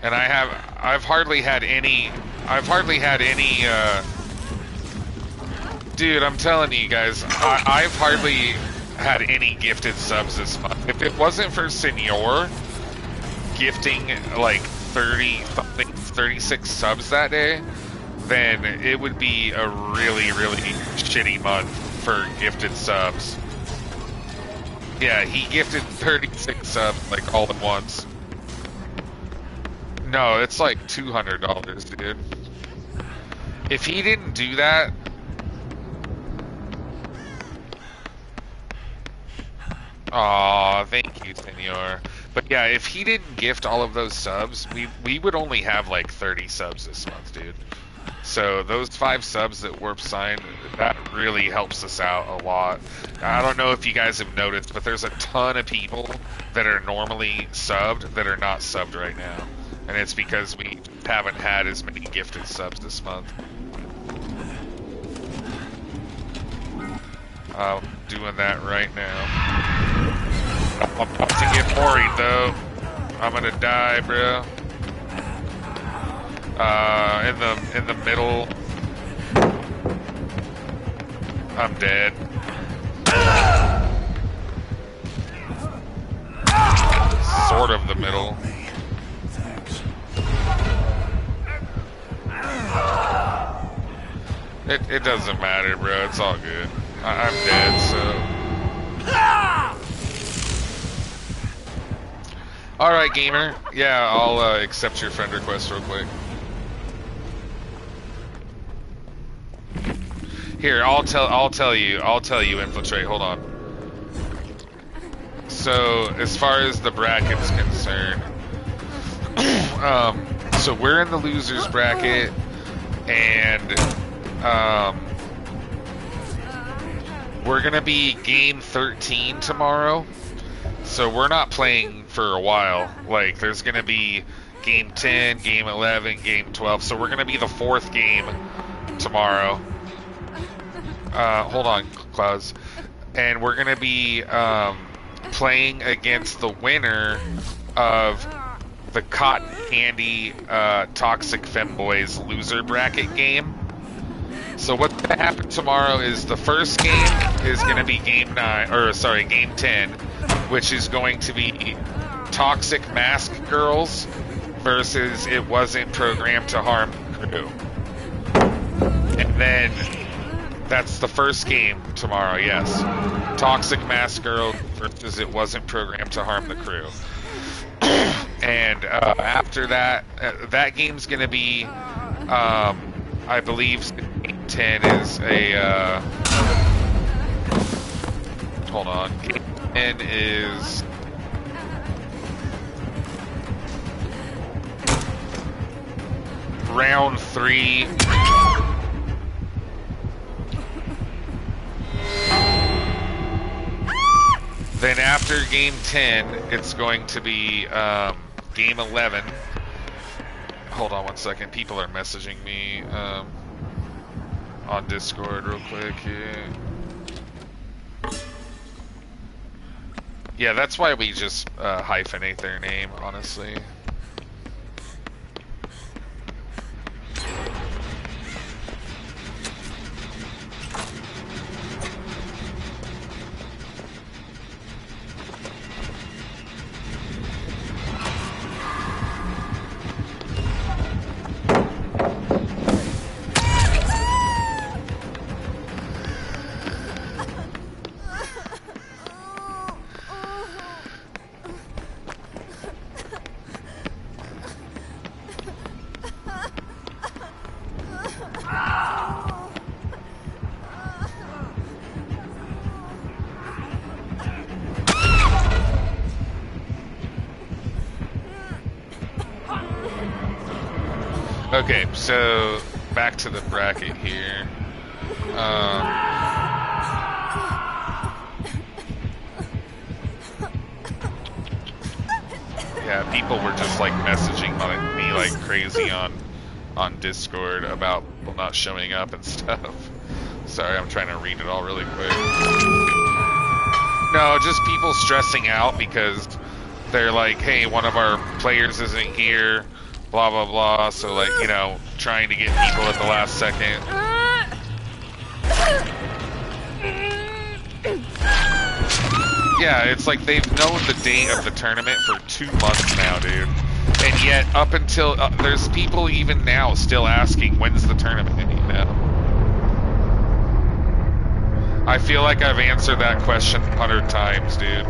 And I've hardly had any, dude, I'm telling you guys, I've hardly had any gifted subs this month. If it wasn't for Senor gifting like 36 subs that day, then it would be a really, really shitty month for gifted subs. Yeah, he gifted 36 subs like all at once. No, it's like $200, dude. If he didn't do that... Aw, thank you, Senor. But yeah, if he didn't gift all of those subs, we would only have like 30 subs this month, dude. So those 5 subs that Warp signed, that really helps us out a lot. I don't know if you guys have noticed, but there's a ton of people that are normally subbed that are not subbed right now. And it's because we haven't had as many gifted subs this month. I'm doing that right now. I'm about to get worried though. I'm gonna die, bro. In the middle. I'm dead. Sort of the middle. It doesn't matter, bro. It's all good. I'm dead, so. Alright, gamer. Yeah, I'll accept your friend request real quick. Here, I'll tell you, Infiltrate. Hold on. So, as far as the bracket's concerned, so we're in the losers bracket, and we're gonna be game 13 tomorrow. So we're not playing for a while. Like, there's gonna be game 10, game 11, game 12. So we're gonna be the fourth game tomorrow. Hold on, Clouds. And we're gonna be playing against the winner of the Cotton Candy Toxic Femboys loser bracket game. So what's gonna happen tomorrow is the first game is gonna be game 10, which is going to be Toxic Mask Girls versus It Wasn't Programmed to Harm the Crew. And then that's the first game tomorrow, yes. Toxic Mask Girl versus It Wasn't Programmed to Harm the Crew. And after that, that game's going to be, I believe, game 10 is a, hold on, game 10 is, round 3. Then after game 10, it's going to be game 11. Hold on one second. People are messaging me on Discord real quick here. Yeah, that's why we just hyphenate their name, honestly. Okay, so back to the bracket here. Yeah, people were just like messaging me like crazy on Discord about people not showing up and stuff. Sorry, I'm trying to read it all really quick. No, just people stressing out because they're like, hey, one of our players isn't here. Blah blah blah, so like, you know, trying to get people at the last second. Yeah, it's like they've known the date of the tournament for 2 months now, dude. And yet, up until, there's people even now still asking, when's the tournament, you know? I feel like I've answered that question 100 times, dude.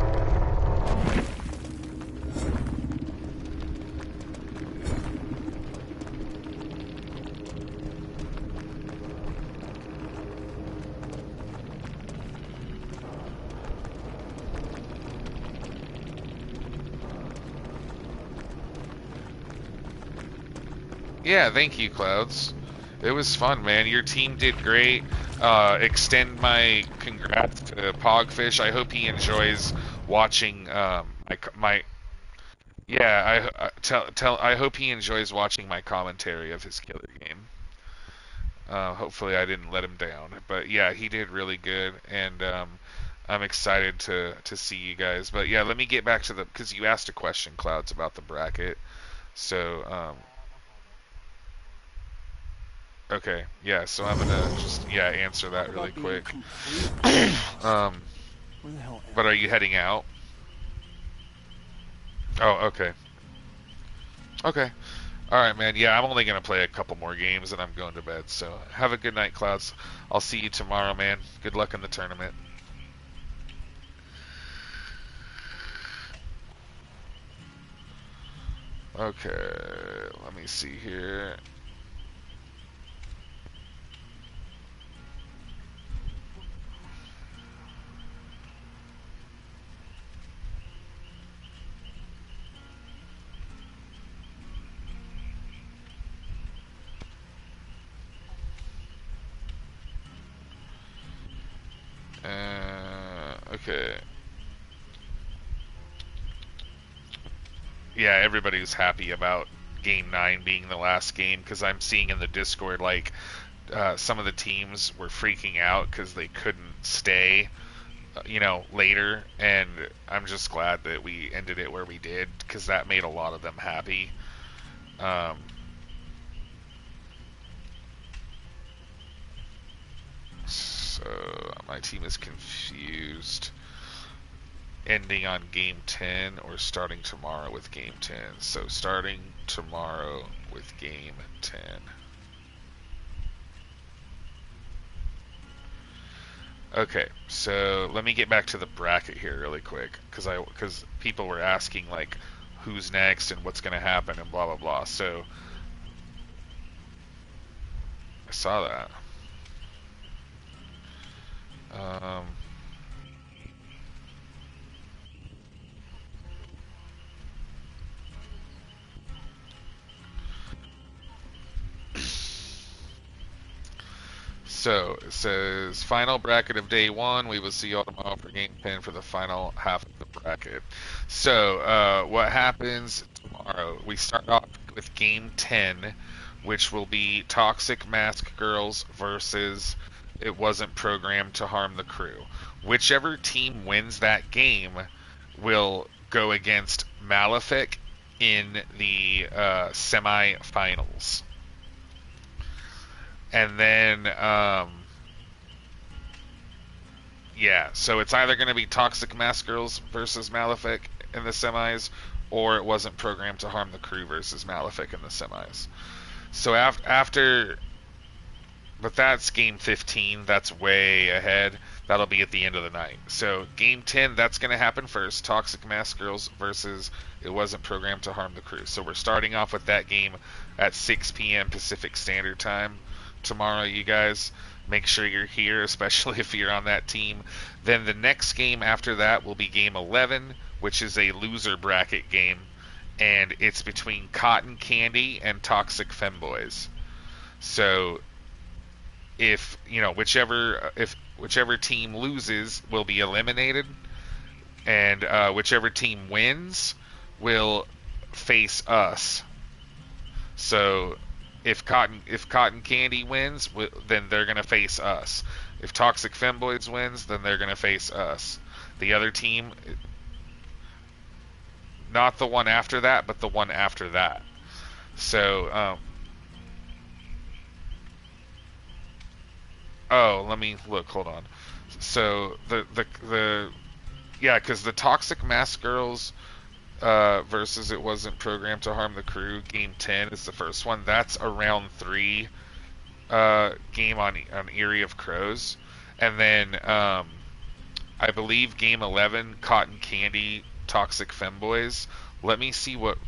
Yeah, thank you, Clouds. It was fun, man. Your team did great. Extend my congrats to Pogfish. I hope he enjoys watching I hope he enjoys watching my commentary of his killer game. Hopefully I didn't let him down. But yeah, he did really good, and I'm excited to see you guys. But yeah, let me get back to because you asked a question, Clouds, about the bracket. So Okay, yeah, so I'm gonna just, answer that Talk really about being quick. completely lost. Where the hell am But I? are you heading out? Oh, okay. Okay. Alright, man, yeah, I'm only gonna play a couple more games and I'm going to bed, so have a good night, Clouds. I'll see you tomorrow, man. Good luck in the tournament. Okay, let me see here. Okay. Yeah, everybody's happy about Game 9 being the last game because I'm seeing in the Discord, like, some of the teams were freaking out because they couldn't stay, later, and I'm just glad that we ended it where we did because that made a lot of them happy. Um, so my team is confused. Ending on game 10 or starting tomorrow with game 10. So starting tomorrow with game 10. Okay, so let me get back to the bracket here really quick because people were asking like who's next and what's going to happen and blah blah blah. So I saw that. So it says final bracket of day 1. We will see you all tomorrow for game 10 for the final half of the bracket. So what happens tomorrow? We start off with game 10, which will be Toxic Mask Girls versus It Wasn't Programmed to Harm the Crew. Whichever team wins that game will go against Malefic in the semifinals. And then, so it's either going to be Toxic Mask Girls versus Malefic in the semis, or It Wasn't Programmed to Harm the Crew versus Malefic in the semis. So after, but that's game 15, that's way ahead. That'll be at the end of the night. So game 10, that's going to happen first, Toxic Mask Girls versus It Wasn't Programmed to Harm the Crew. So we're starting off with that game at 6 p.m. Pacific Standard Time. Tomorrow, you guys, make sure you're here, especially if you're on that team. Then the next game after that will be game 11, which is a loser bracket game, and it's between Cotton Candy and Toxic Femboys. So if whichever team loses will be eliminated, and whichever team wins will face us. So if Cotton Candy wins, then they're gonna face us. If Toxic Femboys wins, then they're gonna face us. The other team, not the one after that, but the one after that. So, let me look. Hold on. So because the Toxic Mask Girls versus It Wasn't Programmed to Harm the Crew, game 10 is the first one. That's a round 3 game on Eerie of Crows. And then I believe game 11, Cotton Candy, Toxic Femboys. Let me see what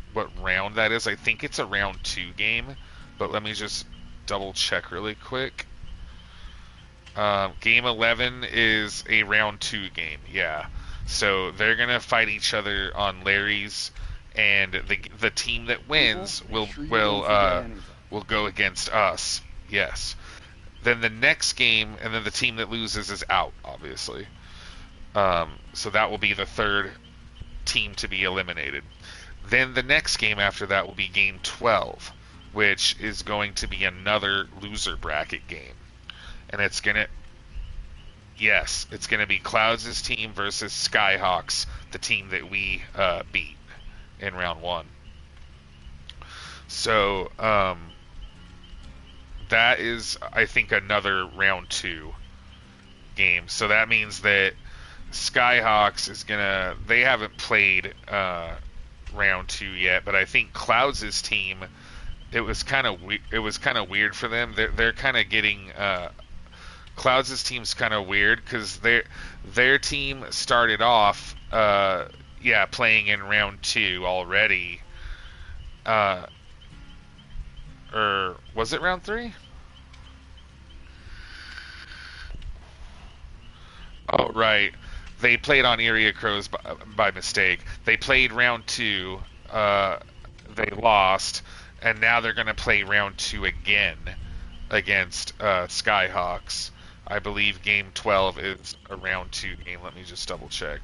round that is. I think it's a round 2 game, but let me just double check really quick. Game 11 is a round 2 game, yeah. So they're gonna fight each other on Larry's, and the team that wins will go against us. Yes. Then the next game, and then the team that loses is out, obviously. So that will be the third team to be eliminated. Then the next game after that will be game 12, which is going to be another loser bracket game. And it's going to be Clouds' team versus Skyhawks, the team that we beat in round 1. So, that is, I think, another round 2 game. So that means that Skyhawks is gonna. They haven't played round 2 yet, but I think Clouds' team. It was kind of weird for them. They're kind of getting. Clouds' team's kind of weird because their team started off, playing in round 2 already. Or was it round 3? Oh, right. They played on Area Crows by mistake. They played round 2. They lost, and now they're going to play round 2 again against Skyhawks. I believe game 12 is a round 2 game. Let me just double check.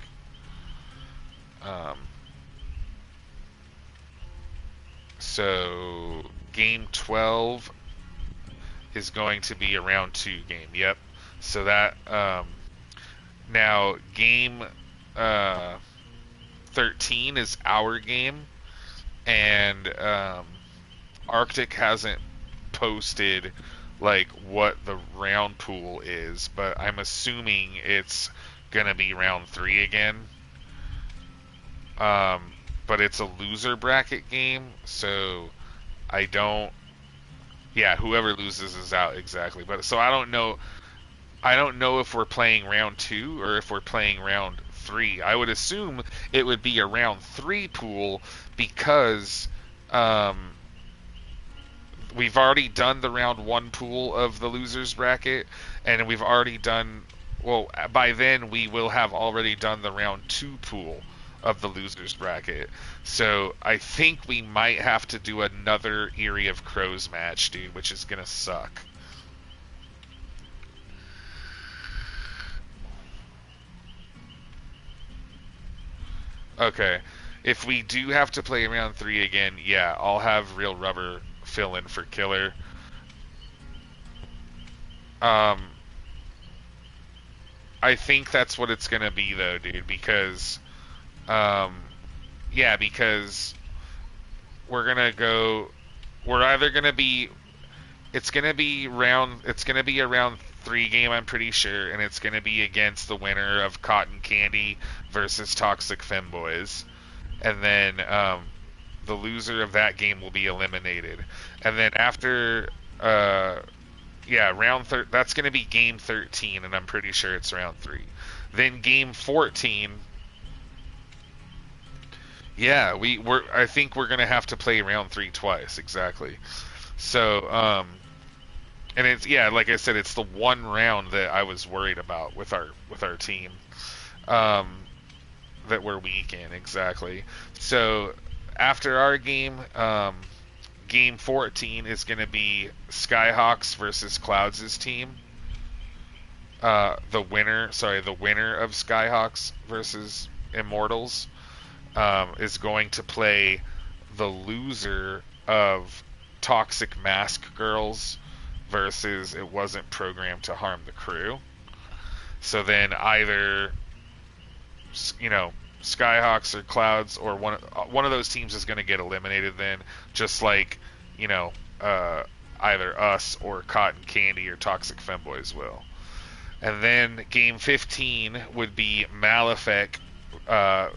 So game 12 is going to be a round 2 game. Yep. So that now game 13 is our game, and Arctic hasn't posted like what the round pool is, but I'm assuming it's gonna be round 3 again. But it's a loser bracket game, so I don't. Yeah, whoever loses is out, exactly. But so I don't know. I don't know if we're playing round 2 or if we're playing round 3. I would assume it would be a round 3 pool because we've already done the round 1 pool of the losers bracket, and we've already done. Well, by then we will have already done the round 2 pool of the losers bracket. So I think we might have to do another Eerie of Crows match, dude, which is gonna suck. Okay. If we do have to play round 3 again, yeah, I'll have Real Rubber fill in for Killer. I think that's what it's gonna be though, dude, because because we're either gonna be, it's gonna be a round 3 game, I'm pretty sure, and it's gonna be against the winner of Cotton Candy versus Toxic Femboys, and then the loser of that game will be eliminated, and then after that's gonna be game 13, and I'm pretty sure it's round 3. Then game 14. Yeah, I think we're gonna have to play round 3 twice, exactly. So, and it's like I said, it's the one round that I was worried about with our team, that we're weak in, exactly. So after our game, game 14 is gonna be Skyhawks versus Clouds' team. The winner of Skyhawks versus Immortals. Is going to play the loser of Toxic Mask Girls versus It Wasn't Programmed to Harm the Crew. So then either, Skyhawks or Clouds or one of those teams is going to get eliminated then, just like, either us or Cotton Candy or Toxic Femboys will. And then game 15 would be Malefic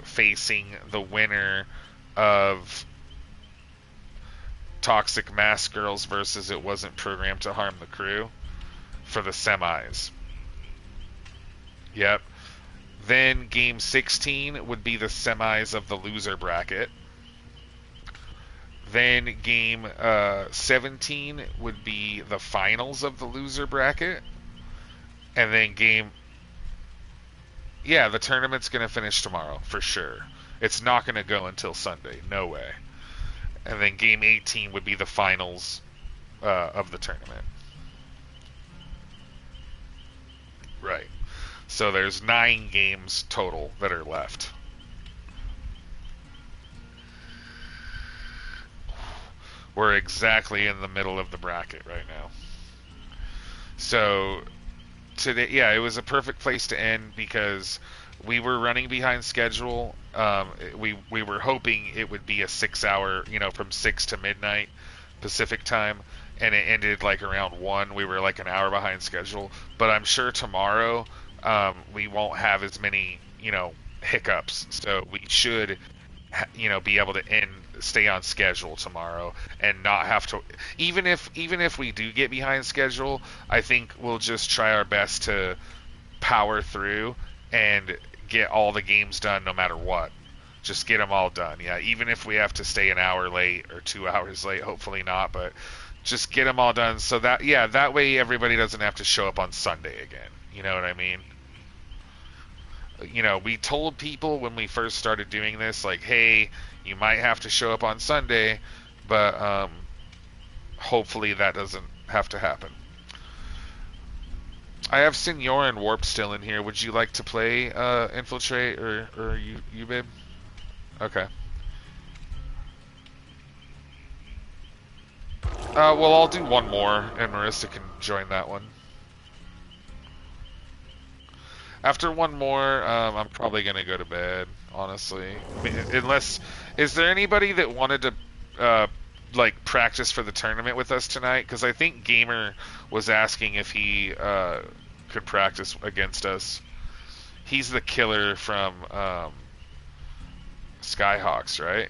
facing the winner of Toxic Mask Girls versus It Wasn't Programmed to Harm the Crew for the semis. Yep. Then game 16 would be the semis of the loser bracket. Then game 17 would be the finals of the loser bracket. And then the tournament's going to finish tomorrow, for sure. It's not going to go until Sunday. No way. And then game 18 would be the finals of the tournament. Right. So there's 9 games total that are left. We're exactly in the middle of the bracket right now. So today, it was a perfect place to end because we were running behind schedule. We were hoping it would be a 6-hour, from 6 to midnight Pacific time, and it ended like around 1. We were like an hour behind schedule, but I'm sure tomorrow we won't have as many, hiccups. So we should, be able to stay on schedule tomorrow and not have to. Even if we do get behind schedule, I think we'll just try our best to power through and get all the games done no matter what. Just get them all done. Yeah, even if we have to stay an hour late or 2 hours late, hopefully not, but just get them all done so that way everybody doesn't have to show up on Sunday again. You know what I mean? We told people when we first started doing this, like, hey, you might have to show up on Sunday, but hopefully that doesn't have to happen. I have Senor and Warp still in here. Would you like to play Infiltrate or you babe? Okay. Well, I'll do one more, and Marissa can join that one. After one more, I'm probably gonna go to bed, honestly. I mean, is there anybody that wanted to, practice for the tournament with us tonight? Because I think Gamer was asking if he, could practice against us. He's the killer from, Skyhawks, right?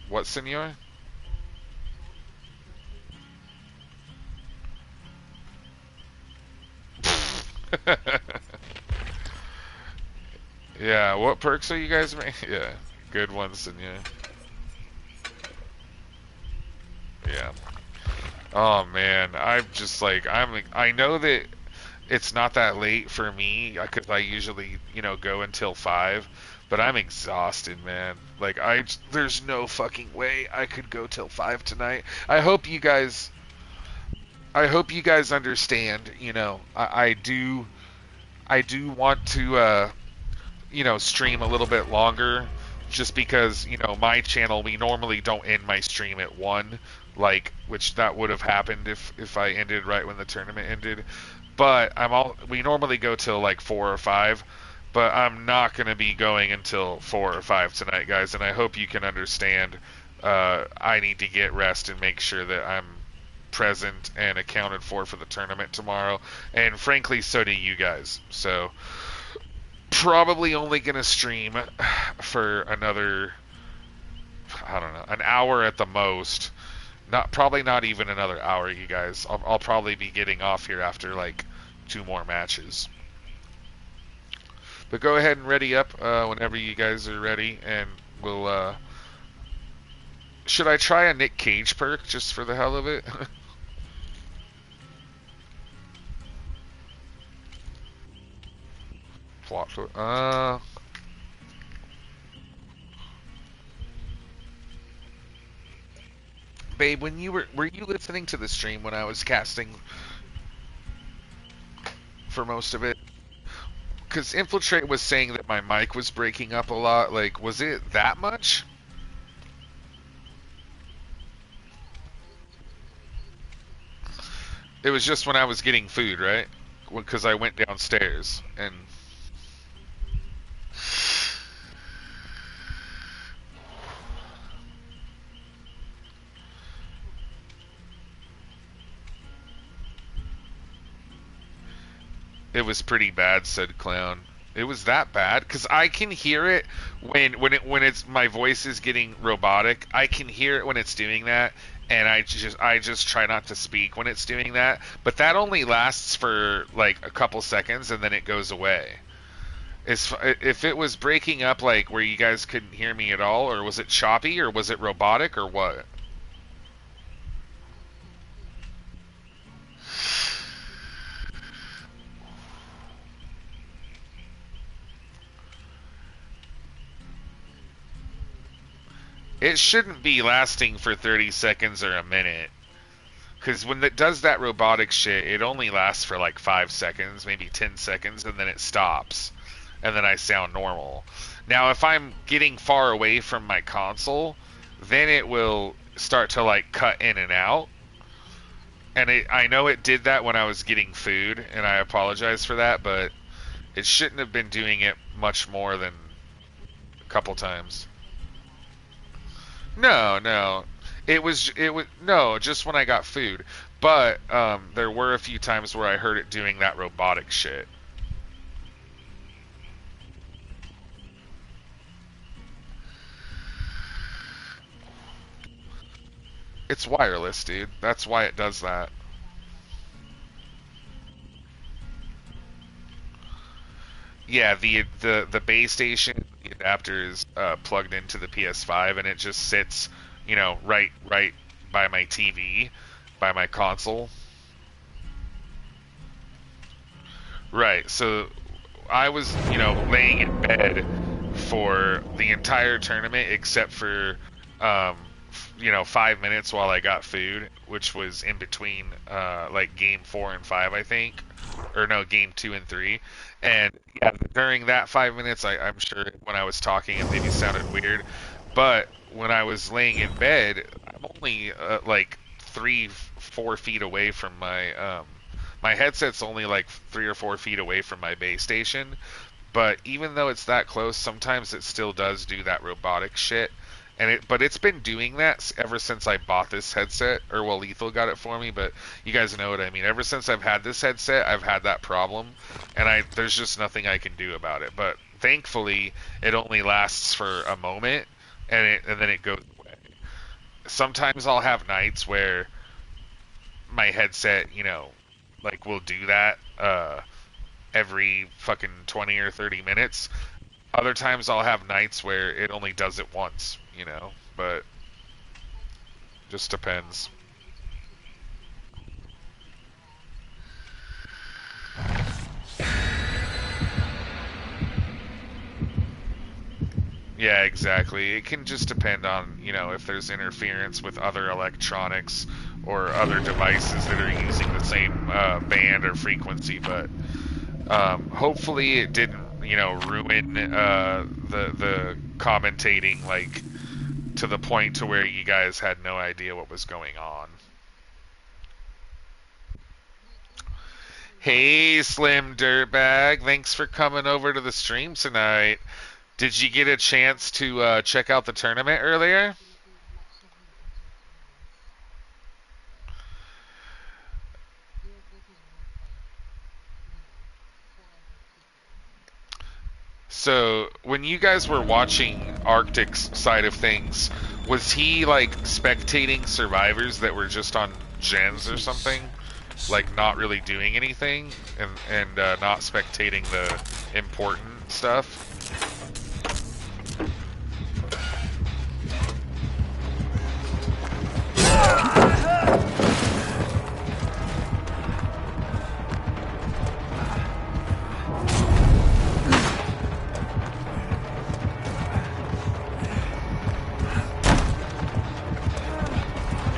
What, Senor? Yeah, what perks are you guys making? Yeah, good ones, Senor. Yeah. Oh man, I'm just like I know that it's not that late for me because I usually go until 5, but I'm exhausted, man. Like there's no fucking way I could go till 5 tonight. I hope you guys understand. I do want to stream a little bit longer, just because my channel, we normally don't end my stream at 1, which that would have happened if I ended right when the tournament ended. But we normally go till like 4 or 5, but I'm not going to be going until 4 or 5 tonight, guys, and I hope you can understand. I need to get rest and make sure that I'm present and accounted for the tournament tomorrow, and frankly, so do you guys. So probably only going to stream for another, I don't know, an hour at the most. Probably not even another hour, you guys. I'll probably be getting off here after like 2 more matches. But go ahead and ready up whenever you guys are ready, and we'll. Should I try a Nick Cage perk just for the hell of it? Plot. Babe, when were you listening to the stream when I was casting for most of it? Because Infiltrate was saying that my mic was breaking up a lot. Like, was it that much? It was just when I was getting food, right? Because I went downstairs and... It was pretty bad, said Clown. It was that bad? Because I can hear it when it's my voice is getting robotic. I can hear it when it's doing that, and I just try not to speak when it's doing that. But that only lasts for like a couple seconds, and then it goes away. If it was breaking up, like where you guys couldn't hear me at all, or was it choppy, or was it robotic, or what? It shouldn't be lasting for 30 seconds or a minute. Because when it does that robotic shit, it only lasts for like 5 seconds, maybe 10 seconds, and then it stops. And then I sound normal. Now, if I'm getting far away from my console, then it will start to like cut in and out. And I know it did that when I was getting food, and I apologize for that, but it shouldn't have been doing it much more than a couple times. No. It was no, just when I got food. But there were a few times where I heard it doing that robotic shit. It's wireless, dude. That's why it does that. Yeah, the base station, the adapter is plugged into the PS5, and it just sits, right by my TV, by my console. Right. So I was, laying in bed for the entire tournament except for, 5 minutes while I got food, which was in between, like game 4 and 5, I think, or no, game 2 and 3. And yeah, during that 5 minutes, I'm sure when I was talking, it maybe sounded weird, but when I was laying in bed, I'm only like 3-4 feet away from my headset's only like 3 or 4 feet away from my base station. But even though it's that close, sometimes it still does do that robotic shit. But it's been doing that ever since I bought this headset, or well, Lethal got it for me, but you guys know what I mean. Ever since I've had this headset, I've had that problem, and there's just nothing I can do about it. But thankfully, it only lasts for a moment, and then it goes away. Sometimes I'll have nights where my headset, like will do that every fucking 20 or 30 minutes. Other times I'll have nights where it only does it once, but just depends. Yeah, exactly. It can just depend on, if there's interference with other electronics or other devices that are using the same band or frequency, but hopefully it didn't, ruin the commentating, like, to the point to where you guys had no idea what was going on. Hey, Slim Dirtbag, thanks for coming over to the stream tonight. Did you get a chance to check out the tournament earlier? So, when you guys were watching Arctic's side of things, was he, like, spectating survivors that were just on gens or something? Like, not really doing anything? And not spectating the important stuff?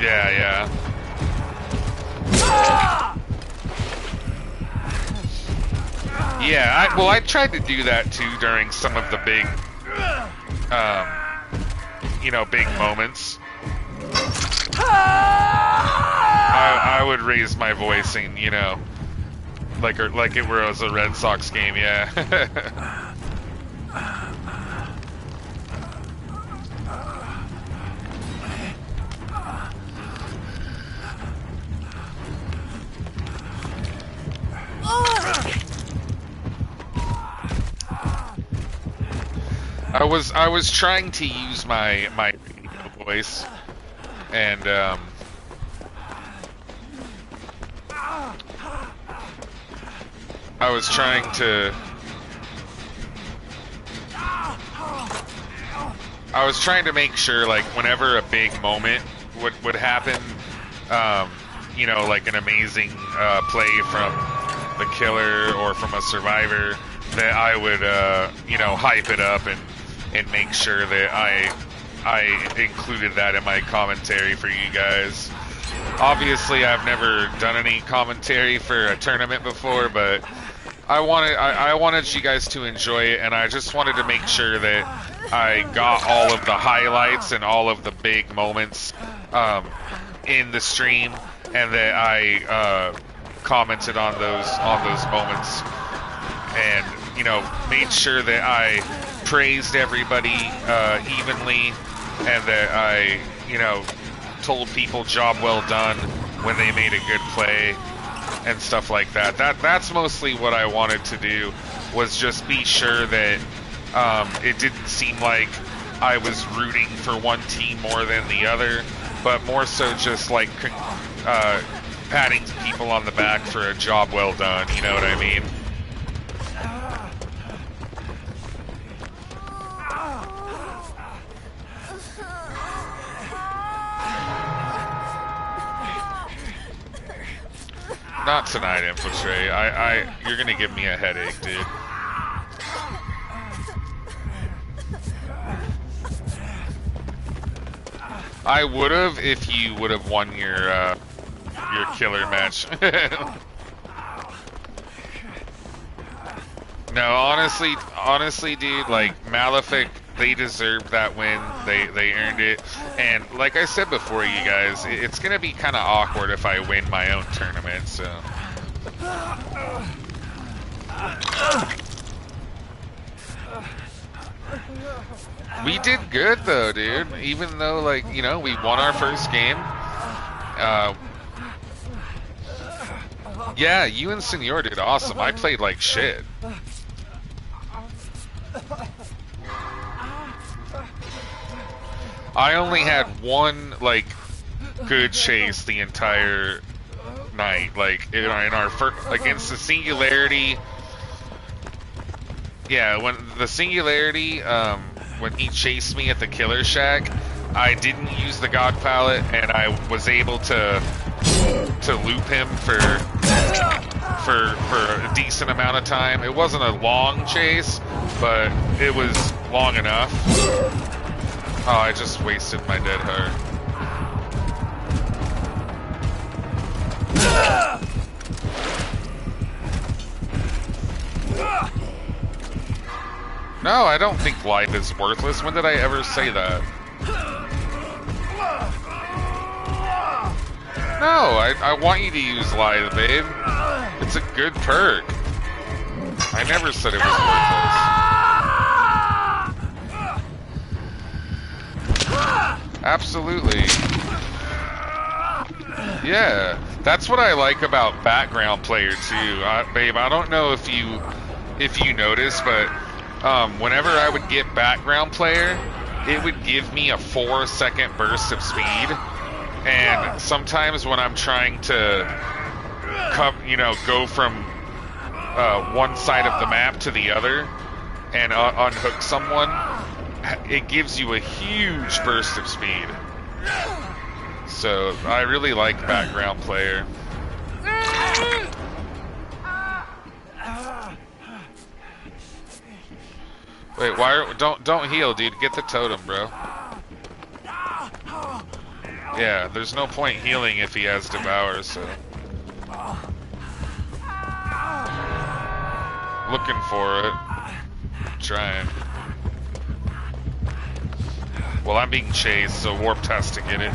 Yeah. Yeah, I tried to do that too during some of the big, big moments. I would raise my voice and, like it was a Red Sox game, yeah. I was trying to use my radio voice, and I was trying to make sure, like, whenever a big moment would happen, like an amazing play from the killer or from a survivor, that I would hype it up and make sure that I included that in my commentary for you guys. Obviously, I've never done any commentary for a tournament before, but I wanted you guys to enjoy it, and I just wanted to make sure that I got all of the highlights and all of the big moments in the stream, and that I commented on those moments, and made sure that I praised everybody evenly, and that I told people job well done when they made a good play and stuff like that. That's mostly what I wanted to do, was just be sure that it didn't seem like I was rooting for one team more than the other, but more so just like patting people on the back for a job well done, you know what I mean? Not tonight, Infiltrate. You're gonna give me a headache, dude. I would've if you would've won your killer match. No, honestly, dude, like, Malefic, they deserved that win. They earned it. And like I said before, you guys, it's gonna be kind of awkward if I win my own tournament, so. We did good, though, dude. Even though, like, you know, we won our first game. Yeah, you and Senor did awesome. I played like shit. I only had one, like, good chase the entire night. Like, in our first, against the Singularity. Yeah, when the Singularity, when he chased me at the Killer Shack, I didn't use the God Palette, and I was able to loop him for a decent amount of time. It wasn't a long chase, but it was long enough. Oh, I just wasted my dead heart. No, I don't think life is worthless. When did I ever say that? No, I want you to use Lithe, babe. It's a good perk. I never said it was worthless. Absolutely. Yeah, that's what I like about Background Player too, babe. I don't know if you noticed, but whenever I would get Background Player, it would give me a 4-second burst of speed. And sometimes when I'm trying to go from one side of the map to the other and unhook someone, it gives you a huge burst of speed. So I really like Background Player. Wait, don't heal, dude. Get the totem, bro. Yeah, there's no point healing if he has Devour, so. Looking for it. Trying. Well, I'm being chased, so Warp has to get it.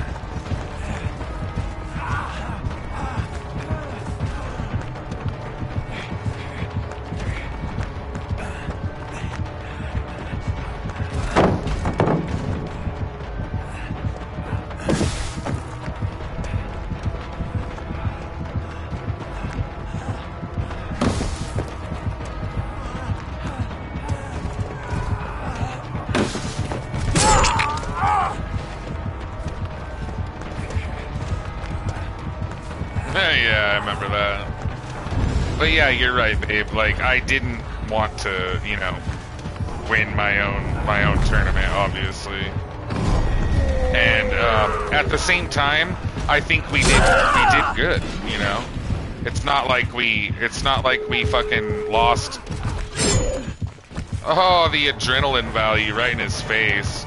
Yeah, I remember that. But yeah, you're right, babe. Like, I didn't want to, win my own tournament, obviously. And at the same time, I think we did good. It's not like we fucking lost. Oh, the adrenaline value right in his face.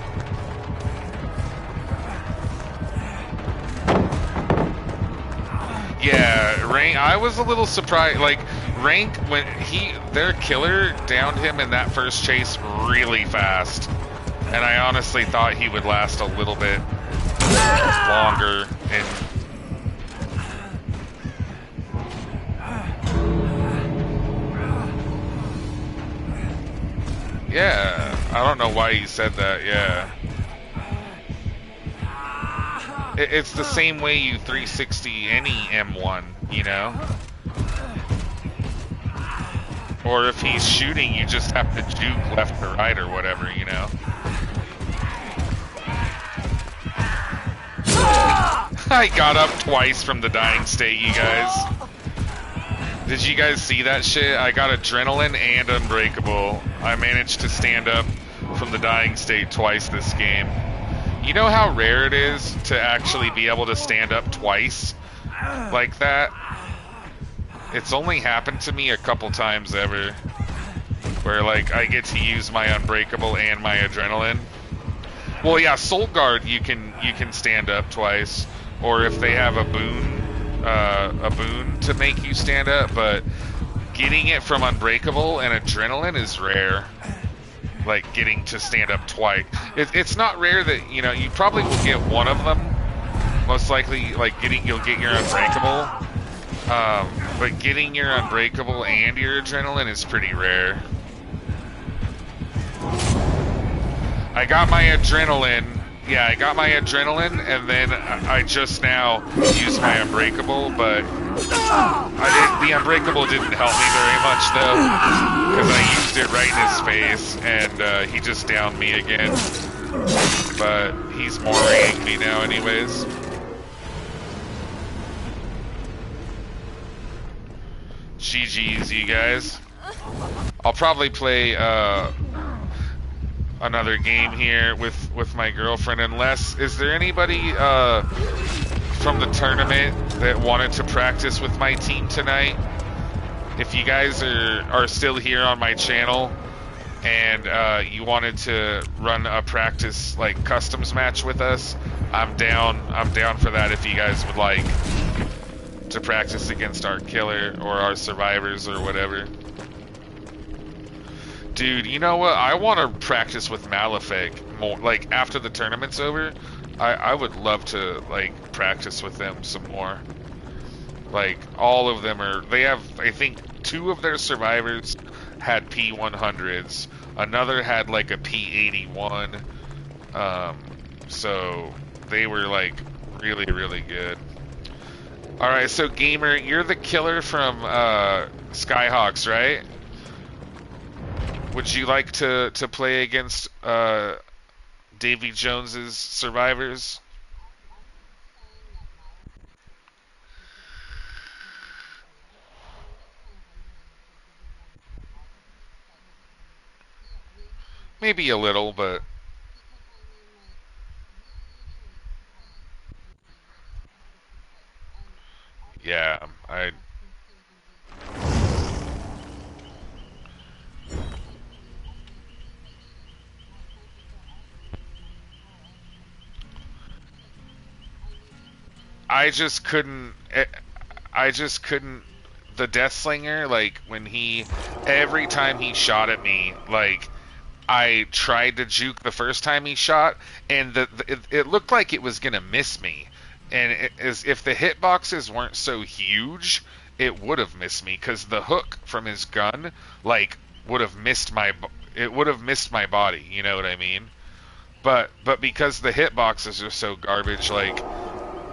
Yeah, Rank, I was a little surprised. Like, Rank, when their killer downed him in that first chase really fast. And I honestly thought he would last a little bit longer. And yeah, I don't know why he said that, yeah. it's the same way you 360 any M1, you know? Or if he's shooting, you just have to juke left or right or whatever, you know? I got up twice from the dying state, you guys. Did you guys see that shit? I got adrenaline and unbreakable. I managed to stand up from the dying state twice this game. You know how rare it is to actually be able to stand up twice like that? It's only happened to me a couple times ever, where like I get to use my unbreakable and my adrenaline. Well, yeah, Soul Guard you can stand up twice, or if they have a boon to make you stand up, but getting it from unbreakable and adrenaline is rare. Like getting to stand up twice, it's not rare that you probably will get one of them. Most likely, like you'll get your unbreakable. But getting your unbreakable and your adrenaline is pretty rare. I got my adrenaline. Yeah, I got my adrenaline, and then I just now used my unbreakable, but the unbreakable didn't help me very much, though, because I used it right in his face, and he just downed me again. But he's moraying me now anyways. GG's, you guys. I'll probably play another game here with my girlfriend, unless... Is there anybody from the tournament that wanted to practice with my team tonight? If you guys are still here on my channel and you wanted to run a practice like customs match with us, I'm down for that if you guys would like to practice against our killer or our survivors or whatever. Dude, you know what? I want to practice with Malefic more. Like, after the tournament's over, I would love to, like, practice with them some more. Like, all of them they have, I think, 2 of their survivors had P100s. Another had, like, a P81. So, they were, like, really, really good. Alright, so Gamer, you're the killer from Skyhawks, right? Would you like to play against Davy Jones's survivors? Maybe a little, but... Yeah, I just couldn't... The Deathslinger, like, every time he shot at me, like, I tried to juke the first time he shot, and it looked like it was gonna miss me. And if the hitboxes weren't so huge, it would have missed me, because the hook from his gun, like, would have missed my body, you know what I mean? But because the hitboxes are so garbage, like,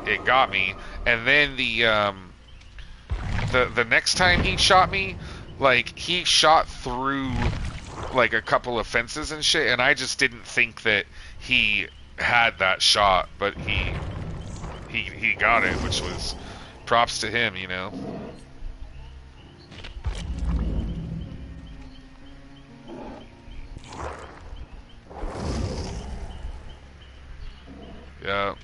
it got me. And then the next time he shot me, like, he shot through, like, a couple of fences and shit, and I just didn't think that he had that shot, but he got it, which was props to him, you know. Yeah.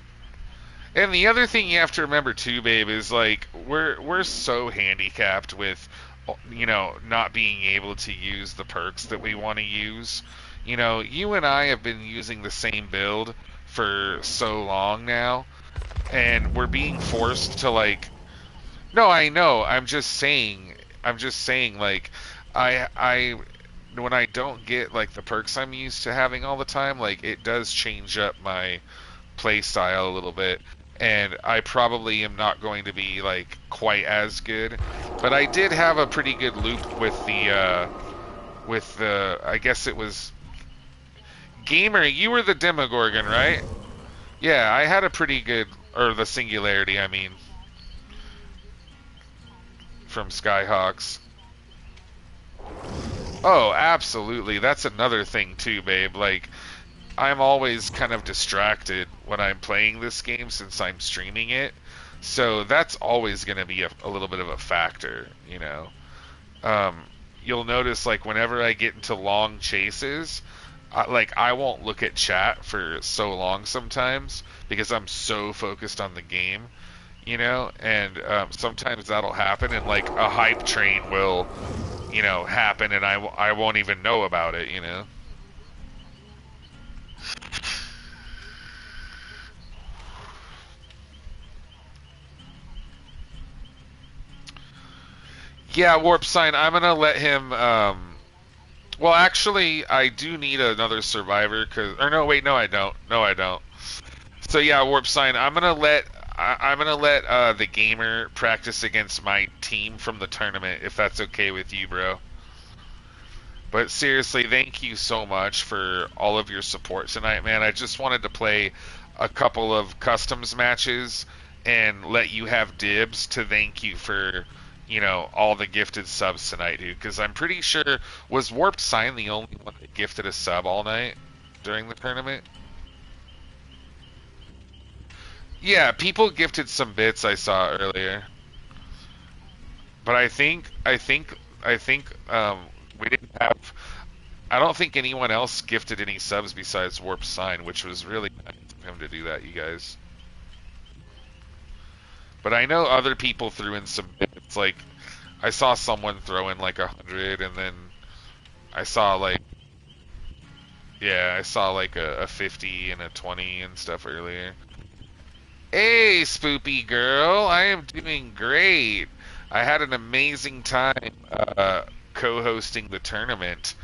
And the other thing you have to remember too, babe, is like we're so handicapped with, you know, not being able to use the perks that we want to use. You know, you and I have been using the same build for so long now, and we're being forced to, like... No, I know. I'm just saying, like, when I don't get, like, the perks I'm used to having all the time, like, it does change up my play style a little bit, and I probably am not going to be, like, quite as good. But I did have a pretty good loop with the, I guess it was... Gamer, you were the Demogorgon, right? Yeah, I had a pretty good or the Singularity, I mean, from Skyhawks. Oh, absolutely. That's another thing too, babe. Like, I'm always kind of distracted when I'm playing this game since I'm streaming it. So that's always going to be a little bit of a factor, you know. Um, you'll notice, like, whenever I get into long chases, I won't look at chat for so long sometimes because I'm so focused on the game, you know. And sometimes that'll happen, and like a hype train will, you know, happen, and I won't even know about it, you know. Yeah, Warp Sign. I'm gonna let him. Well, actually, I do need another survivor. Or no, wait, no, I don't. No, I don't. So yeah, Warp Sign. I'm gonna let the gamer practice against my team from the tournament, if that's okay with you, bro. But seriously, thank you so much for all of your support tonight, man. I just wanted to play a couple of customs matches and let you have dibs to thank you for, you know, all the gifted subs tonight, dude. Because I'm pretty sure, was Warped Sign the only one that gifted a sub all night during the tournament? Yeah, people gifted some bits I saw earlier. But I think we didn't have. I don't think anyone else gifted any subs besides Warp Sign, which was really nice of him to do that, you guys. But I know other people threw in some bits. Like, I saw someone throw in like 100, and then I saw like, yeah, I saw like a 50 and a 20 and stuff earlier. Hey, Spoopy girl, I am doing great. I had an amazing time co-hosting the tournament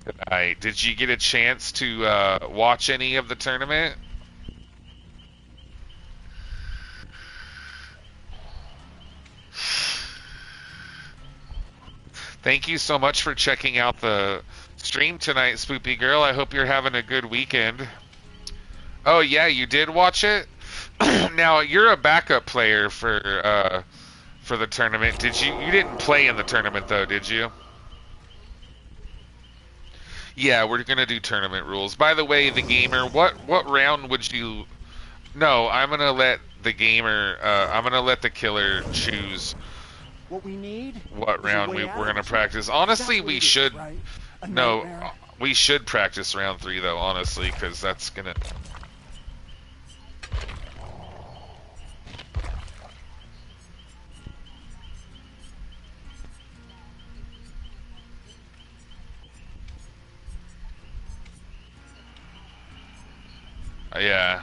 tonight. Did you get a chance to watch any of the tournament? Thank you so much for checking out the stream tonight, Spoopy girl. I hope you're having a good weekend. Oh yeah, you did watch it? Now you're a backup player for the tournament. You didn't play in the tournament though, did you? Yeah, we're gonna do tournament rules. By the way, the gamer, what round would you? No, I'm gonna let the gamer. I'm gonna let the killer choose What we need what is a round way we're out. gonna practice. That's Honestly, what we it is, should. right? A No, nightmare. we should practice round 3 though. Honestly, because that's gonna. Yeah.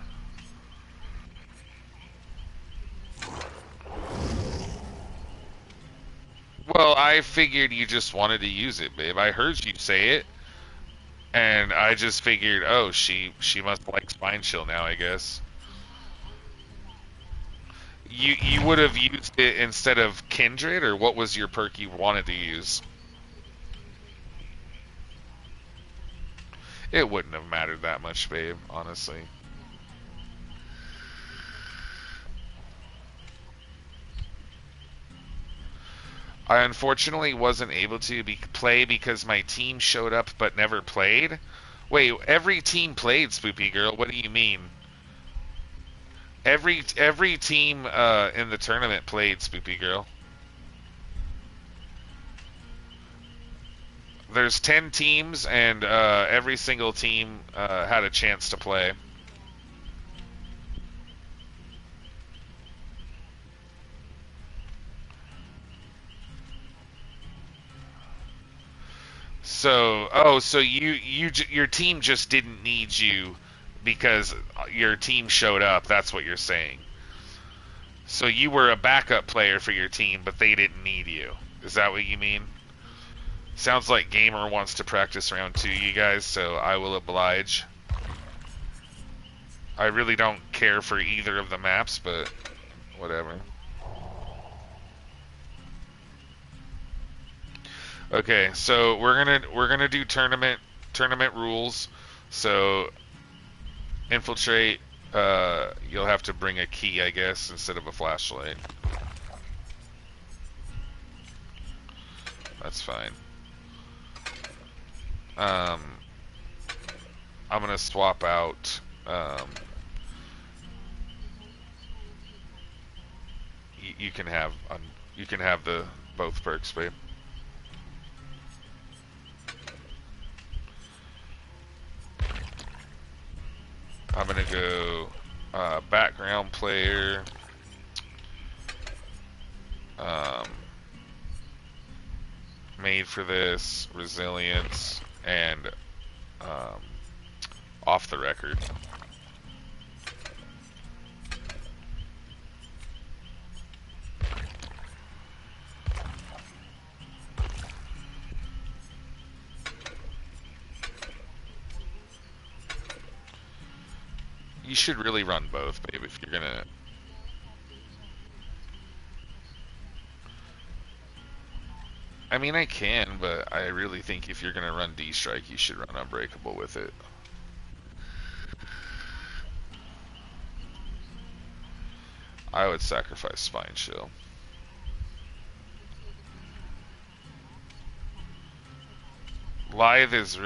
Well, I figured you just wanted to use it, babe. I heard you say it, and I just figured, oh, she must like Spine Chill now, I guess. You would have used it instead of Kindred, or what was your perk you wanted to use? It wouldn't have mattered that much, babe, honestly. I unfortunately wasn't able to play because my team showed up but never played. Wait, every team played, Spoopy Girl. What do you mean? Every team in the tournament played, Spoopy Girl. There's 10 teams, and every single team had a chance to play. So your team just didn't need you because your team showed up. That's what you're saying. So you were a backup player for your team, but they didn't need you. Is that what you mean? Sounds like Gamer wants to practice round 2, you guys, so I will oblige. I really don't care for either of the maps, but whatever. Okay, so we're gonna do tournament rules. So infiltrate, You'll have to bring a key, I guess, instead of a flashlight. That's fine. I'm gonna swap out. You can have the both perks, babe. I'm gonna go background player. Made for this, resilience, and off the record. You should really run both, babe, if you're gonna... I mean, I can, but I really think if you're gonna run D-Strike, you should run Unbreakable with it. I would sacrifice Spine Chill. Lithe is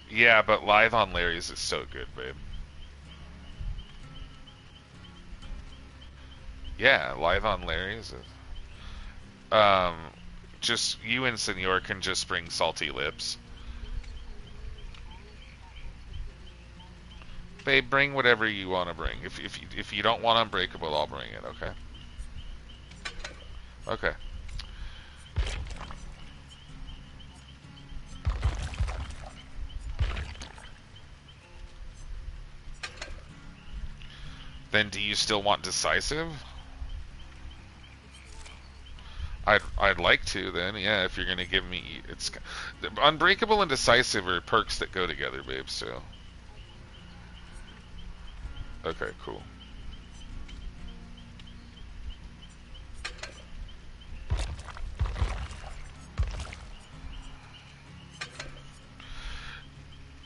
yeah, but Lithe on Larry's is so good, babe. Yeah, Lithe on Larry's is... just you and Senor can just bring Salty Lips. Babe, bring whatever you want to bring. If you don't want Unbreakable, I'll bring it. Okay. Okay. Then do you still want Decisive? I'd like to then, yeah, if you're gonna give me it's Unbreakable and Decisive are perks that go together, babe, so. Okay, cool.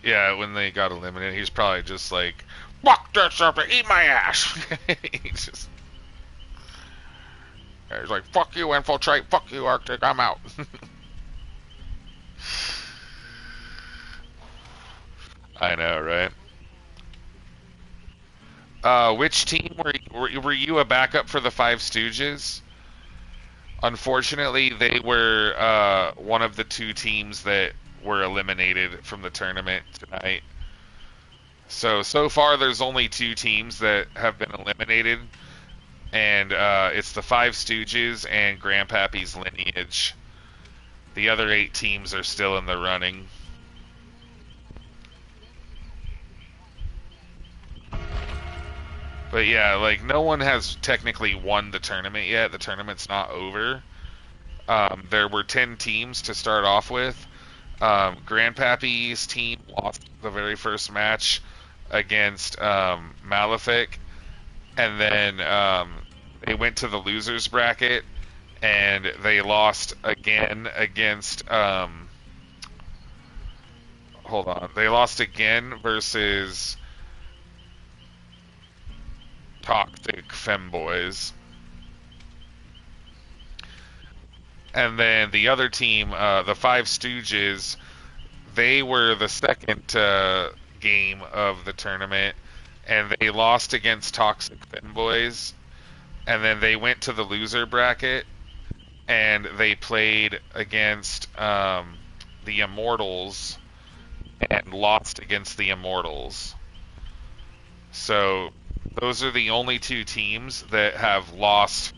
Yeah, when they got eliminated, he's probably just like, fuck that serpent, eat my ass. He's just... He's like, fuck you, Infiltrate, fuck you, Arctic, I'm out. I know, right? Which team were you a backup for the Five Stooges? Unfortunately, they were one of the two teams that were eliminated from the tournament tonight. So far, there's only two teams that have been eliminated, and it's the Five Stooges and Grandpappy's Lineage. The other 8 teams are still in the running. But yeah, like, no one has technically won the tournament yet. The tournament's not over. There were 10 teams to start off with. Grandpappy's team lost the very first match against Malefic, and then they went to the losers bracket, and they lost again against hold on, they lost again versus Toxic Femboys. And then the other team, the Five Stooges, they were the second game of the tournament, and they lost against Toxic Femboys. And then they went to the loser bracket, and they played against the Immortals, and lost against the Immortals. So those are the only two teams that have lost,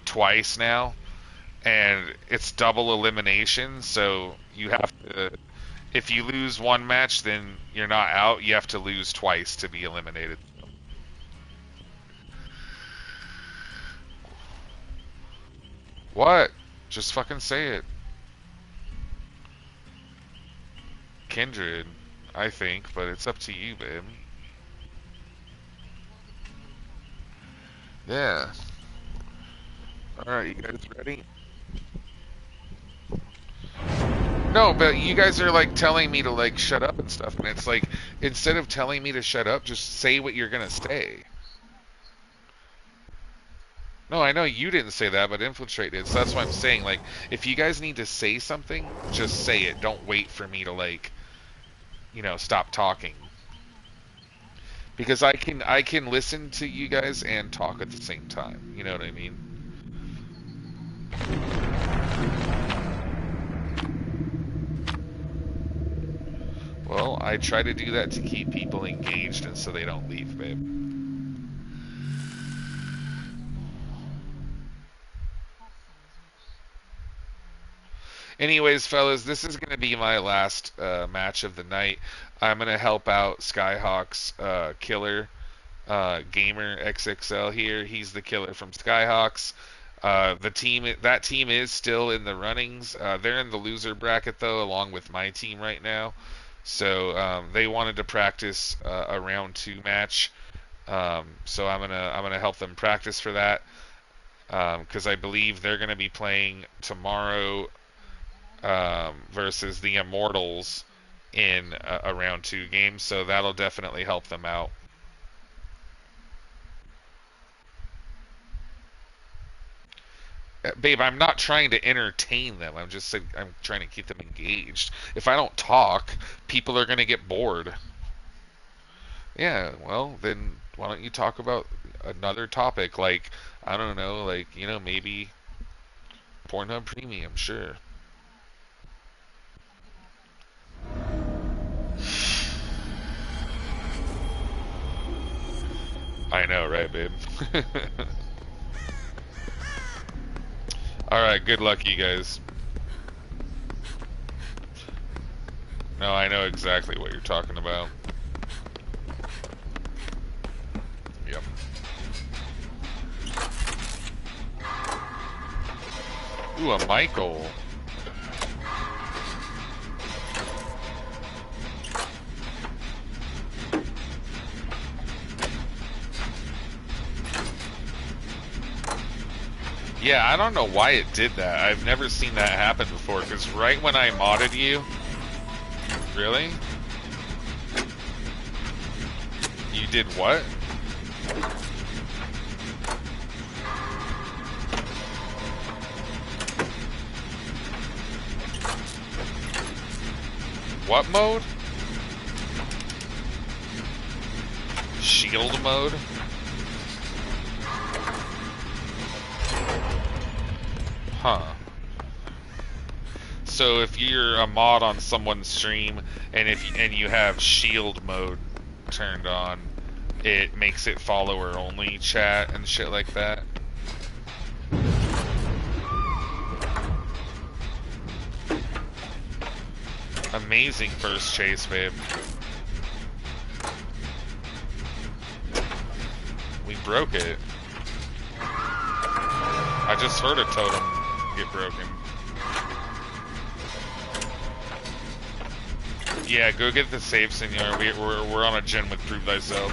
twice now. And it's double elimination, so you have to... If you lose one match, then you're not out. You have to lose twice to be eliminated. What? Just fucking say it. Kindred, I think, but it's up to you, babe. Yeah. Alright, you guys ready? No, but you guys are like telling me to like shut up and stuff, and it's like instead of telling me to shut up, just say what you're gonna say. No, I know you didn't say that, but Infiltrate did. So that's why I'm saying, like, if you guys need to say something, just say it. Don't wait for me to like, stop talking. Because I can listen to you guys and talk at the same time. You know what I mean? Well, I try to do that to keep people engaged and so they don't leave, babe. Anyways, fellas, this is going to be my last match of the night. I'm going to help out Skyhawk's killer, Gamer XXL here. He's the killer from Skyhawks. That team is still in the runnings. They're in the loser bracket though, along with my team right now. So they wanted to practice a round 2 match. So I'm gonna help them practice for that because I believe they're gonna be playing tomorrow versus the Immortals in a round 2 game. So that'll definitely help them out. Babe, I'm not trying to entertain them. I'm trying to keep them engaged. If I don't talk, people are going to get bored. Yeah, well, then why don't you talk about another topic? Like, I don't know, like, maybe Pornhub Premium, sure. I know, right, babe? Alright, good luck, you guys. No, I know exactly what you're talking about. Yep. Ooh, a Michael. Yeah, I don't know why it did that. I've never seen that happen before, because right when I modded you... Really? You did what? What mode? Shield mode? Huh. So if you're a mod on someone's stream and you have shield mode turned on, it makes it follower only chat and shit like that. Amazing first chase, babe. We broke it. I just heard a totem get broken. Yeah, go get the save, senor. We're on a gen with Prove Thyself.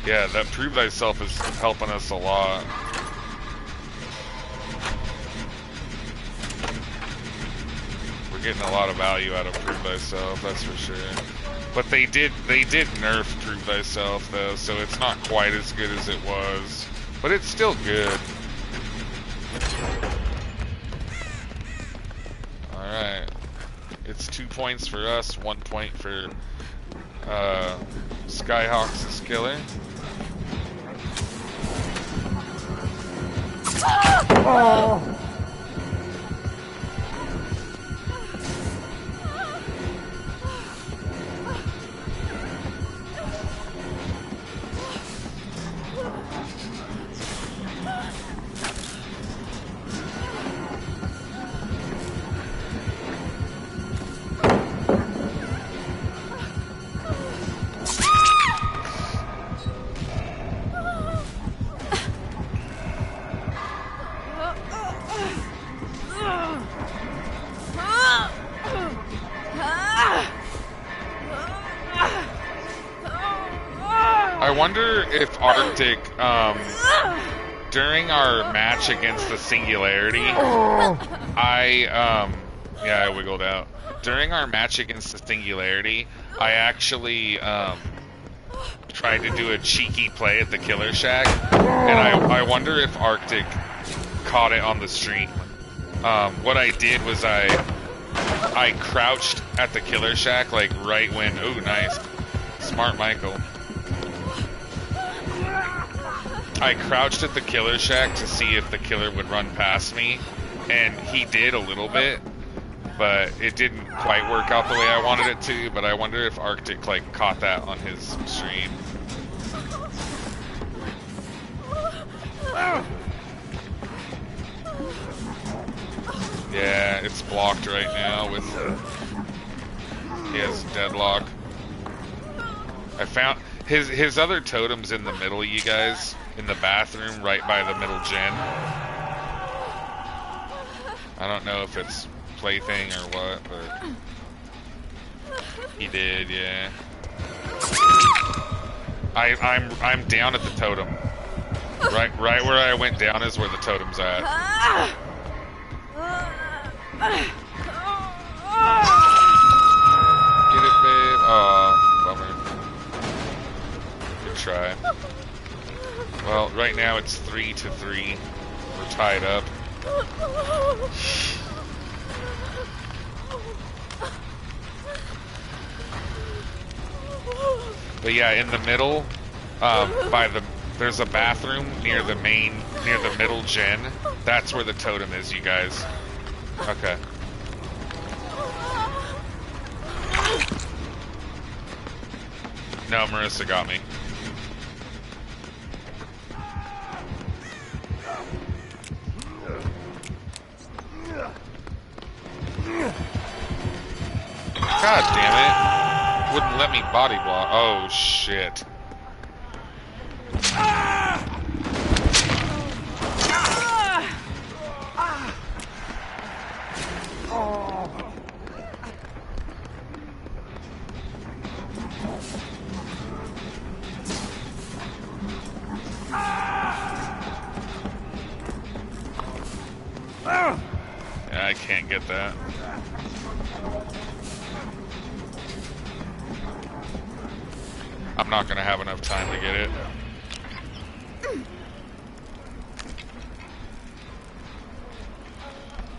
Yeah, that Prove Thyself is helping us a lot. We're getting a lot of value out of Prove Thyself, that's for sure. But they did nerf Prove Thyself though, so it's not quite as good as it was. But it's still good. Alright. It's 2 points for us, 1 point for Skyhawks' killer. Oh. I wonder if Arctic, during our match against the Singularity, I Yeah, I wiggled out. During our match against the Singularity, I actually tried to do a cheeky play at the Killer Shack, and I wonder if Arctic caught it on the stream. What I did was I crouched at the Killer Shack, like right when, ooh, nice. Smart Michael. I crouched at the Killer Shack to see if the killer would run past me, and he did a little bit, but it didn't quite work out the way I wanted it to, but I wonder if Arctic, like, caught that on his stream. Yeah, it's blocked right now with... He has deadlock. I found... His other totem's in the middle, you guys. In the bathroom, right by the middle gen. I don't know if it's plaything or what, but... He did, yeah. I'm down at the totem. Right where I went down is where the totem's at. Get it, babe. Aw, bummer. Good try. Well, right now it's 3-3. We're tied up. But yeah, in the middle, there's a bathroom near the middle gen. That's where the totem is, you guys. Okay. No, Marissa got me. God damn it. Wouldn't let me body block. Oh, shit. Yeah, I can't get that. I'm not gonna have enough time to get it.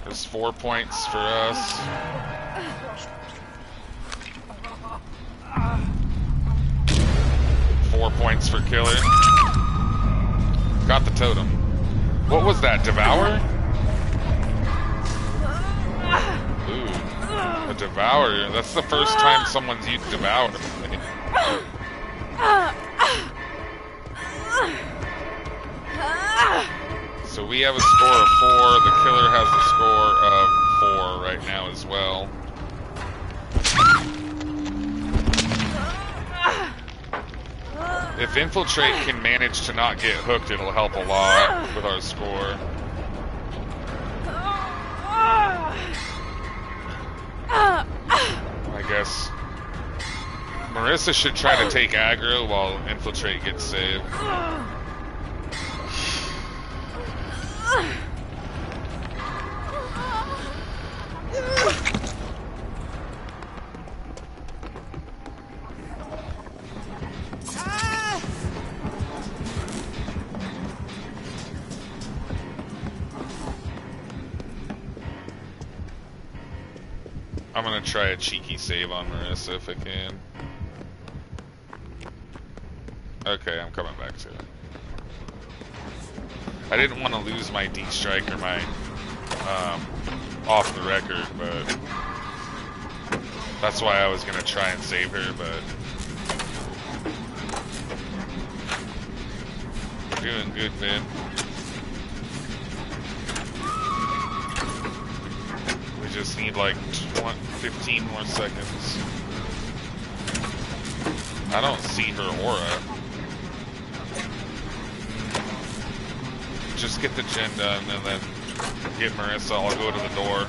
There's 4 points for us. Four points for Killer. Got the totem. What was that, Devour? Ooh, a Devour. That's the first time someone's used Devour. So we have a score of 4. The Killer has a score of 4 right now as well. If Infiltrate can manage to not get hooked, it'll help a lot with our score. I guess Marissa should try to take aggro while Infiltrate gets saved. I'm gonna try a cheeky save on Marissa if I can. Okay, I'm coming back to it. I didn't want to lose my D-strike or my off the record, but that's why I was gonna try and save her, but we're doing good, man. We just need like 15 more seconds. I don't see her aura. Just get the gen done and then get Marissa. I'll go to the door.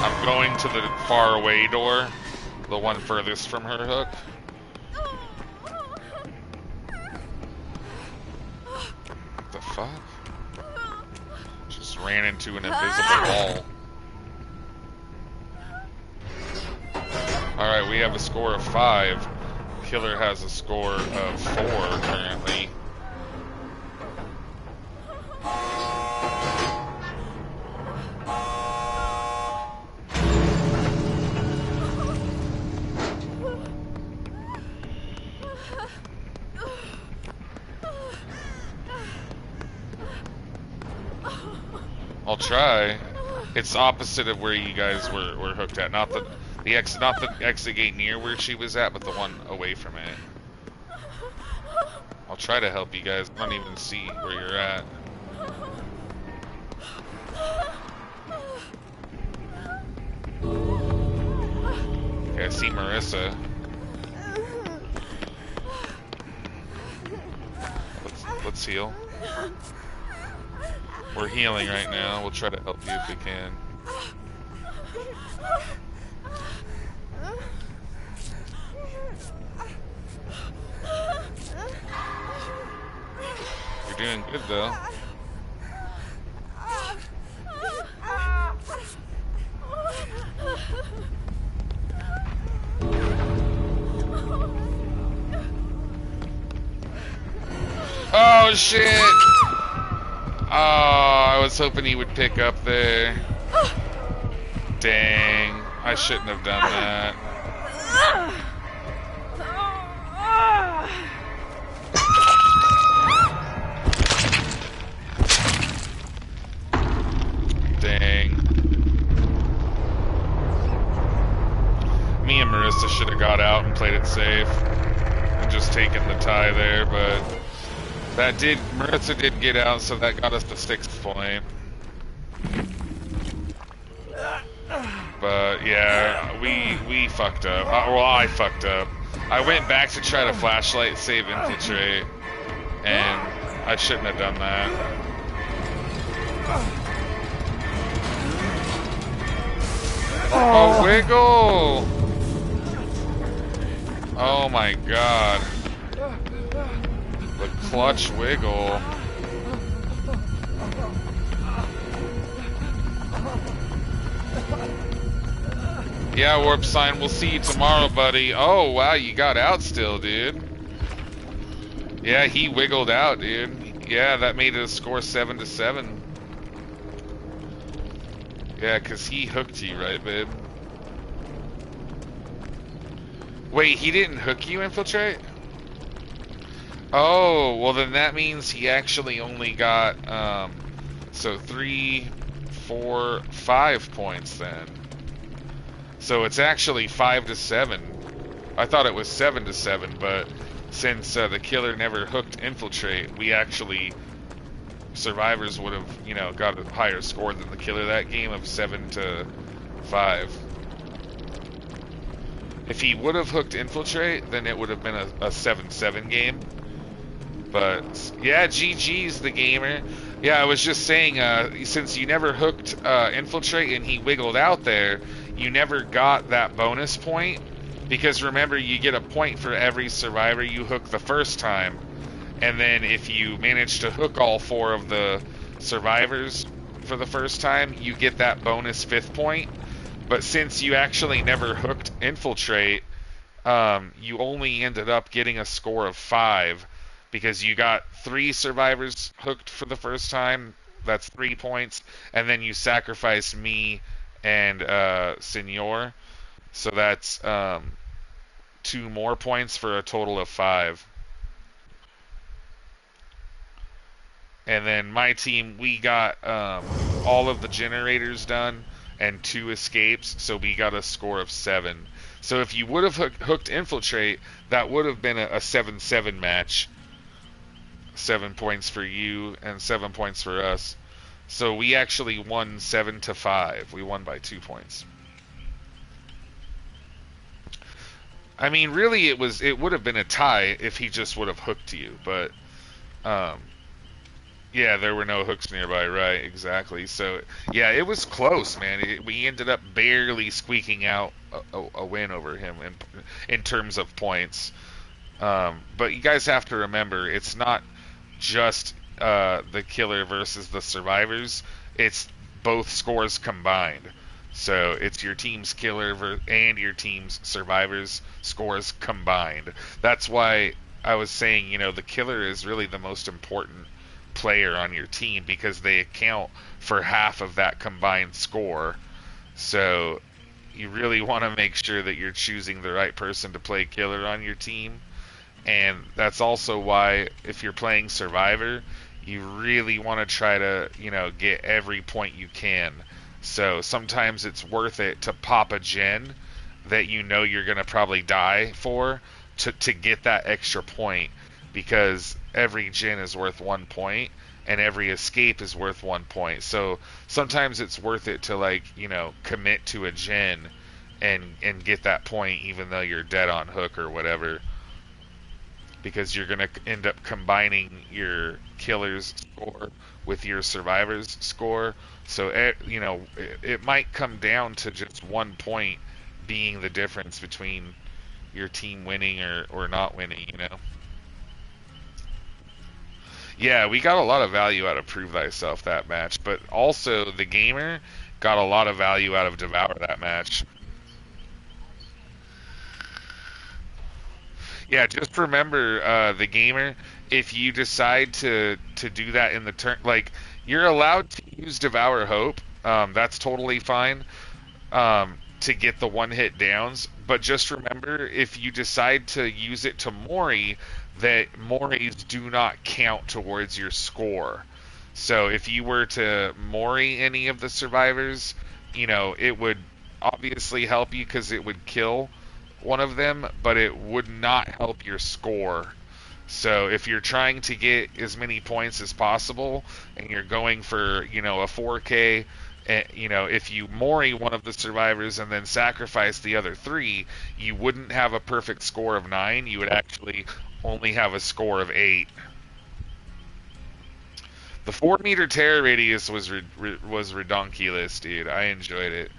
I'm going to the far away door, the one furthest from her hook. What the fuck? ran into an invisible wall. Alright, we have a score of 5. Killer has a score of 4 currently. I'll try. It's opposite of where you guys were hooked at. Not the exit gate near where she was at, but the one away from it. I'll try to help you guys. I don't even see where you're at. Okay, I see Marissa. Let's heal. We're healing right now. We'll try to help you if we can. You're doing good though. Oh shit! Oh, I was hoping he would pick up there. Dang, I shouldn't have done that. Dang. Me and Marissa should have got out and played it safe and just taken the tie there, but Marissa did get out, so that got us the 6th point. But yeah, we fucked up. Well, I fucked up. I went back to try to flashlight save infiltrate, and I shouldn't have done that. Oh, wiggle! Oh my god. The clutch wiggle. Yeah, Warp Sign, we'll see you tomorrow, buddy. Oh, wow, you got out still, dude. Yeah, he wiggled out, dude. Yeah, that made it a score 7-7. Yeah, because he hooked you, right, babe? Wait, he didn't hook you, Infiltrate? Oh, well then that means he actually only got, so 3, 4, 5 points then. So it's actually 5-7. I thought it was 7-7, but since the killer never hooked Infiltrate, we actually, survivors would have, you know, got a higher score than the killer that game of 7-5. If he would have hooked Infiltrate, then it would have been a 7-7 game. But yeah, GG's the gamer. Yeah, I was just saying, since you never hooked Infiltrate and he wiggled out there, you never got that bonus point. Because remember, you get a point for every survivor you hook the first time. And then if you manage to hook all 4 of the survivors for the first time, you get that bonus 5th point. But since you actually never hooked Infiltrate, you only ended up getting a score of 5. Because you got 3 survivors hooked for the first time. That's 3 points. And then you sacrificed me and Senor. So that's 2 more points for a total of 5. And then my team, we got all of the generators done and 2 escapes. So we got a score of 7. So if you would have hooked Infiltrate, that would have been a 7-7 match. 7 points for you and 7 points for us. So we actually won 7-5. We won by 2 points. I mean, really, it would have been a tie if he just would have hooked you, but yeah, there were no hooks nearby, right? Exactly. So yeah, it was close, man. We ended up barely squeaking out a win over him in terms of points. But you guys have to remember, it's not just the killer versus the survivors, it's both scores combined. So it's your team's killer and your team's survivors scores combined. That's why I was saying, the killer is really the most important player on your team because they account for half of that combined score. So you really want to make sure that you're choosing the right person to play killer on your team. And that's also why if you're playing survivor, you really want to try to, get every point you can. So sometimes it's worth it to pop a gen that you're going to probably die for to get that extra point, because every gen is worth 1 point and every escape is worth 1 point. So sometimes it's worth it to commit to a gen and get that point even though you're dead on hook or whatever, because you're going to end up combining your killer's score with your survivor's score. So, it might come down to just 1 point being the difference between your team winning or not winning, Yeah, we got a lot of value out of Prove Thyself that match, but also the Gamer got a lot of value out of Devour that match. Yeah, just remember, the Gamer, if you decide to do that in the turn, you're allowed to use Devour Hope. That's totally fine to get the one-hit downs. But just remember, if you decide to use it to Mori, that Moris do not count towards your score. So if you were to Mori any of the survivors, it would obviously help you because it would kill one of them, but it would not help your score. So if you're trying to get as many points as possible and you're going for, a 4K, if you Mori one of the survivors and then sacrifice the other 3, you wouldn't have a perfect score of 9. You would actually only have a score of 8. The 4-meter terror radius was redonkulous, dude. I enjoyed it.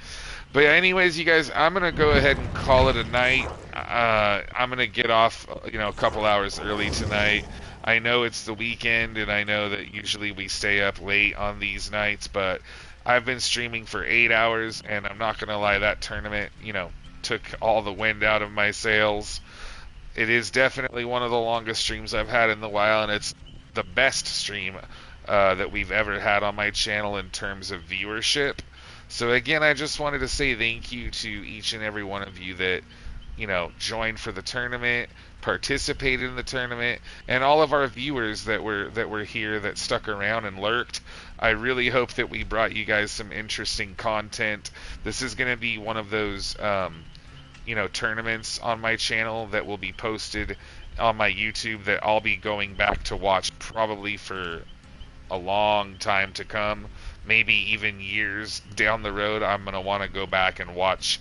But anyways, you guys, I'm going to go ahead and call it a night. I'm going to get off, a couple hours early tonight. I know it's the weekend, and I know that usually we stay up late on these nights, but I've been streaming for 8 hours, and I'm not going to lie, that tournament, took all the wind out of my sails. It is definitely one of the longest streams I've had in a while, and it's the best stream that we've ever had on my channel in terms of viewership. So again, I just wanted to say thank you to each and every one of you that, joined for the tournament, participated in the tournament, and all of our viewers that were here, that stuck around and lurked. I really hope that we brought you guys some interesting content. This is going to be one of those, tournaments on my channel that will be posted on my YouTube that I'll be going back to watch probably for a long time to come. Maybe even years down the road, I'm going to want to go back and watch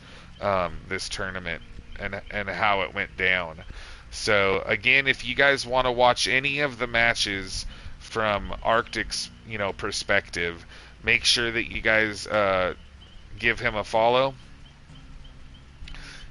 this tournament and how it went down. So, again, if you guys want to watch any of the matches from Arctic's, perspective, make sure that you guys give him a follow.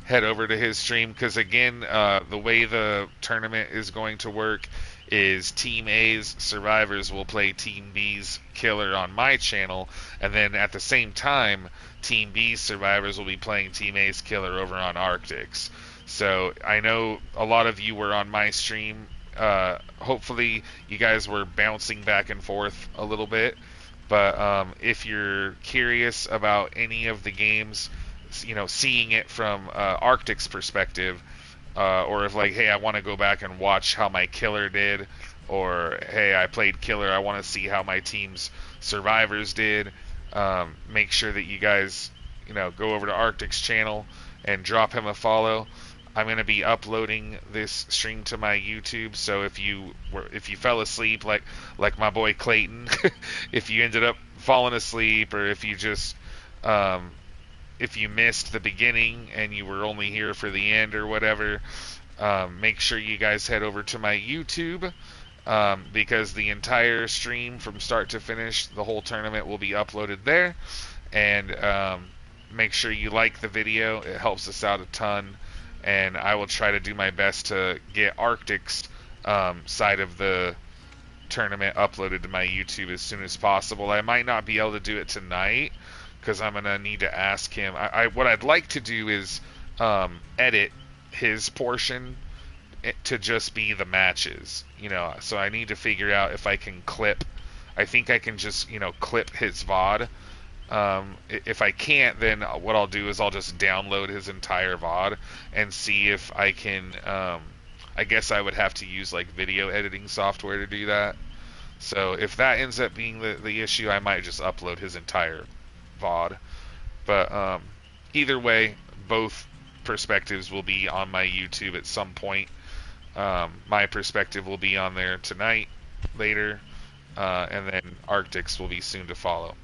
Head over to his stream, because, again, the way the tournament is going to work is Team A's survivors will play Team B's killer on my channel, and then at the same time, Team B's survivors will be playing Team A's killer over on Arctic's. So I know a lot of you were on my stream. Hopefully you guys were bouncing back and forth a little bit, but if you're curious about any of the games, seeing it from Arctic's perspective, or if hey, I want to go back and watch how my killer did, or hey, I played killer, I want to see how my team's survivors did, make sure that you guys, go over to Arctic's channel and drop him a follow. I'm going to be uploading this stream to my YouTube, so if you fell asleep, like my boy Clayton, if you ended up falling asleep, or if you just if you missed the beginning and you were only here for the end or whatever, make sure you guys head over to my YouTube, because the entire stream from start to finish, the whole tournament will be uploaded there. And make sure you like the video. It helps us out a ton. And I will try to do my best to get Arctic's side of the tournament uploaded to my YouTube as soon as possible. I might not be able to do it tonight because I'm gonna need to ask him. What I'd like to do is edit his portion to just be the matches, So I need to figure out if I can clip. I think I can just clip his VOD. If I can't, then what I'll do is I'll just download his entire VOD and see if I can. I guess I would have to use like video editing software to do that. So if that ends up being the issue, I might just upload his entire VOD. But either way, both perspectives will be on my YouTube at some point. My perspective will be on there tonight, later, and then Arctic's will be soon to follow.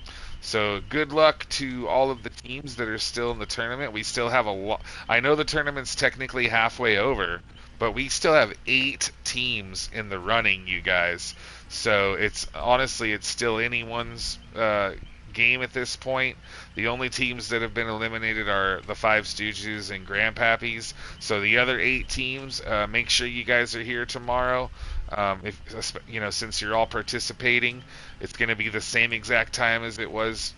So good luck to all of the teams that are still in the tournament. We still have a lot. I know the tournament's technically halfway over, but we still have 8 teams in the running, you guys. So it's still anyone's game at this point. The only teams that have been eliminated are the Five Stooges and Grandpappies. So the other 8 teams, make sure you guys are here tomorrow. Since you're all participating, it's going to be the same exact time as it was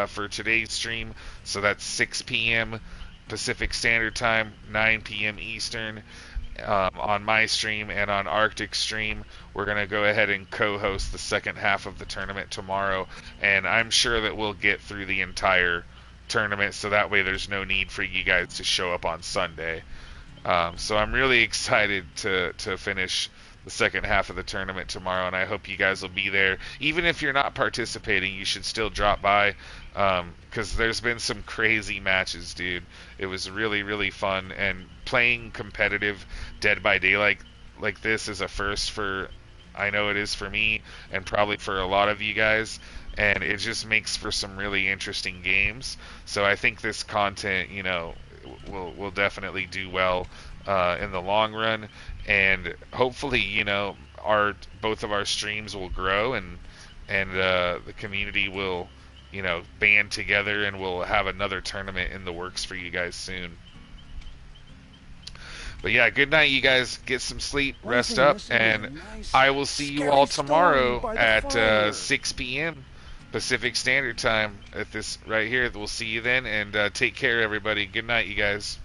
for today's stream. So that's 6 p.m. Pacific Standard Time, 9 p.m. Eastern. On my stream and on Arctic's stream, we're going to go ahead and co-host the second half of the tournament tomorrow, and I'm sure that we'll get through the entire tournament, so that way there's no need for you guys to show up on Sunday. So I'm really excited to finish the second half of the tournament tomorrow, and I hope you guys will be there. Even if you're not participating, you should still drop by, because there's been some crazy matches, dude. It was really, really fun, and playing competitive Dead by Daylight like this is a first for, I know it is for me, and probably for a lot of you guys, and it just makes for some really interesting games. So I think this content, will definitely do well in the long run, and hopefully, both of our streams will grow, and the community will, band together, and we'll have another tournament in the works for you guys soon. But yeah, good night, you guys. Get some sleep, rest up, and I will see you all tomorrow at 6 p.m. Pacific Standard Time at this right here. We'll see you then, and take care, everybody. Good night, you guys.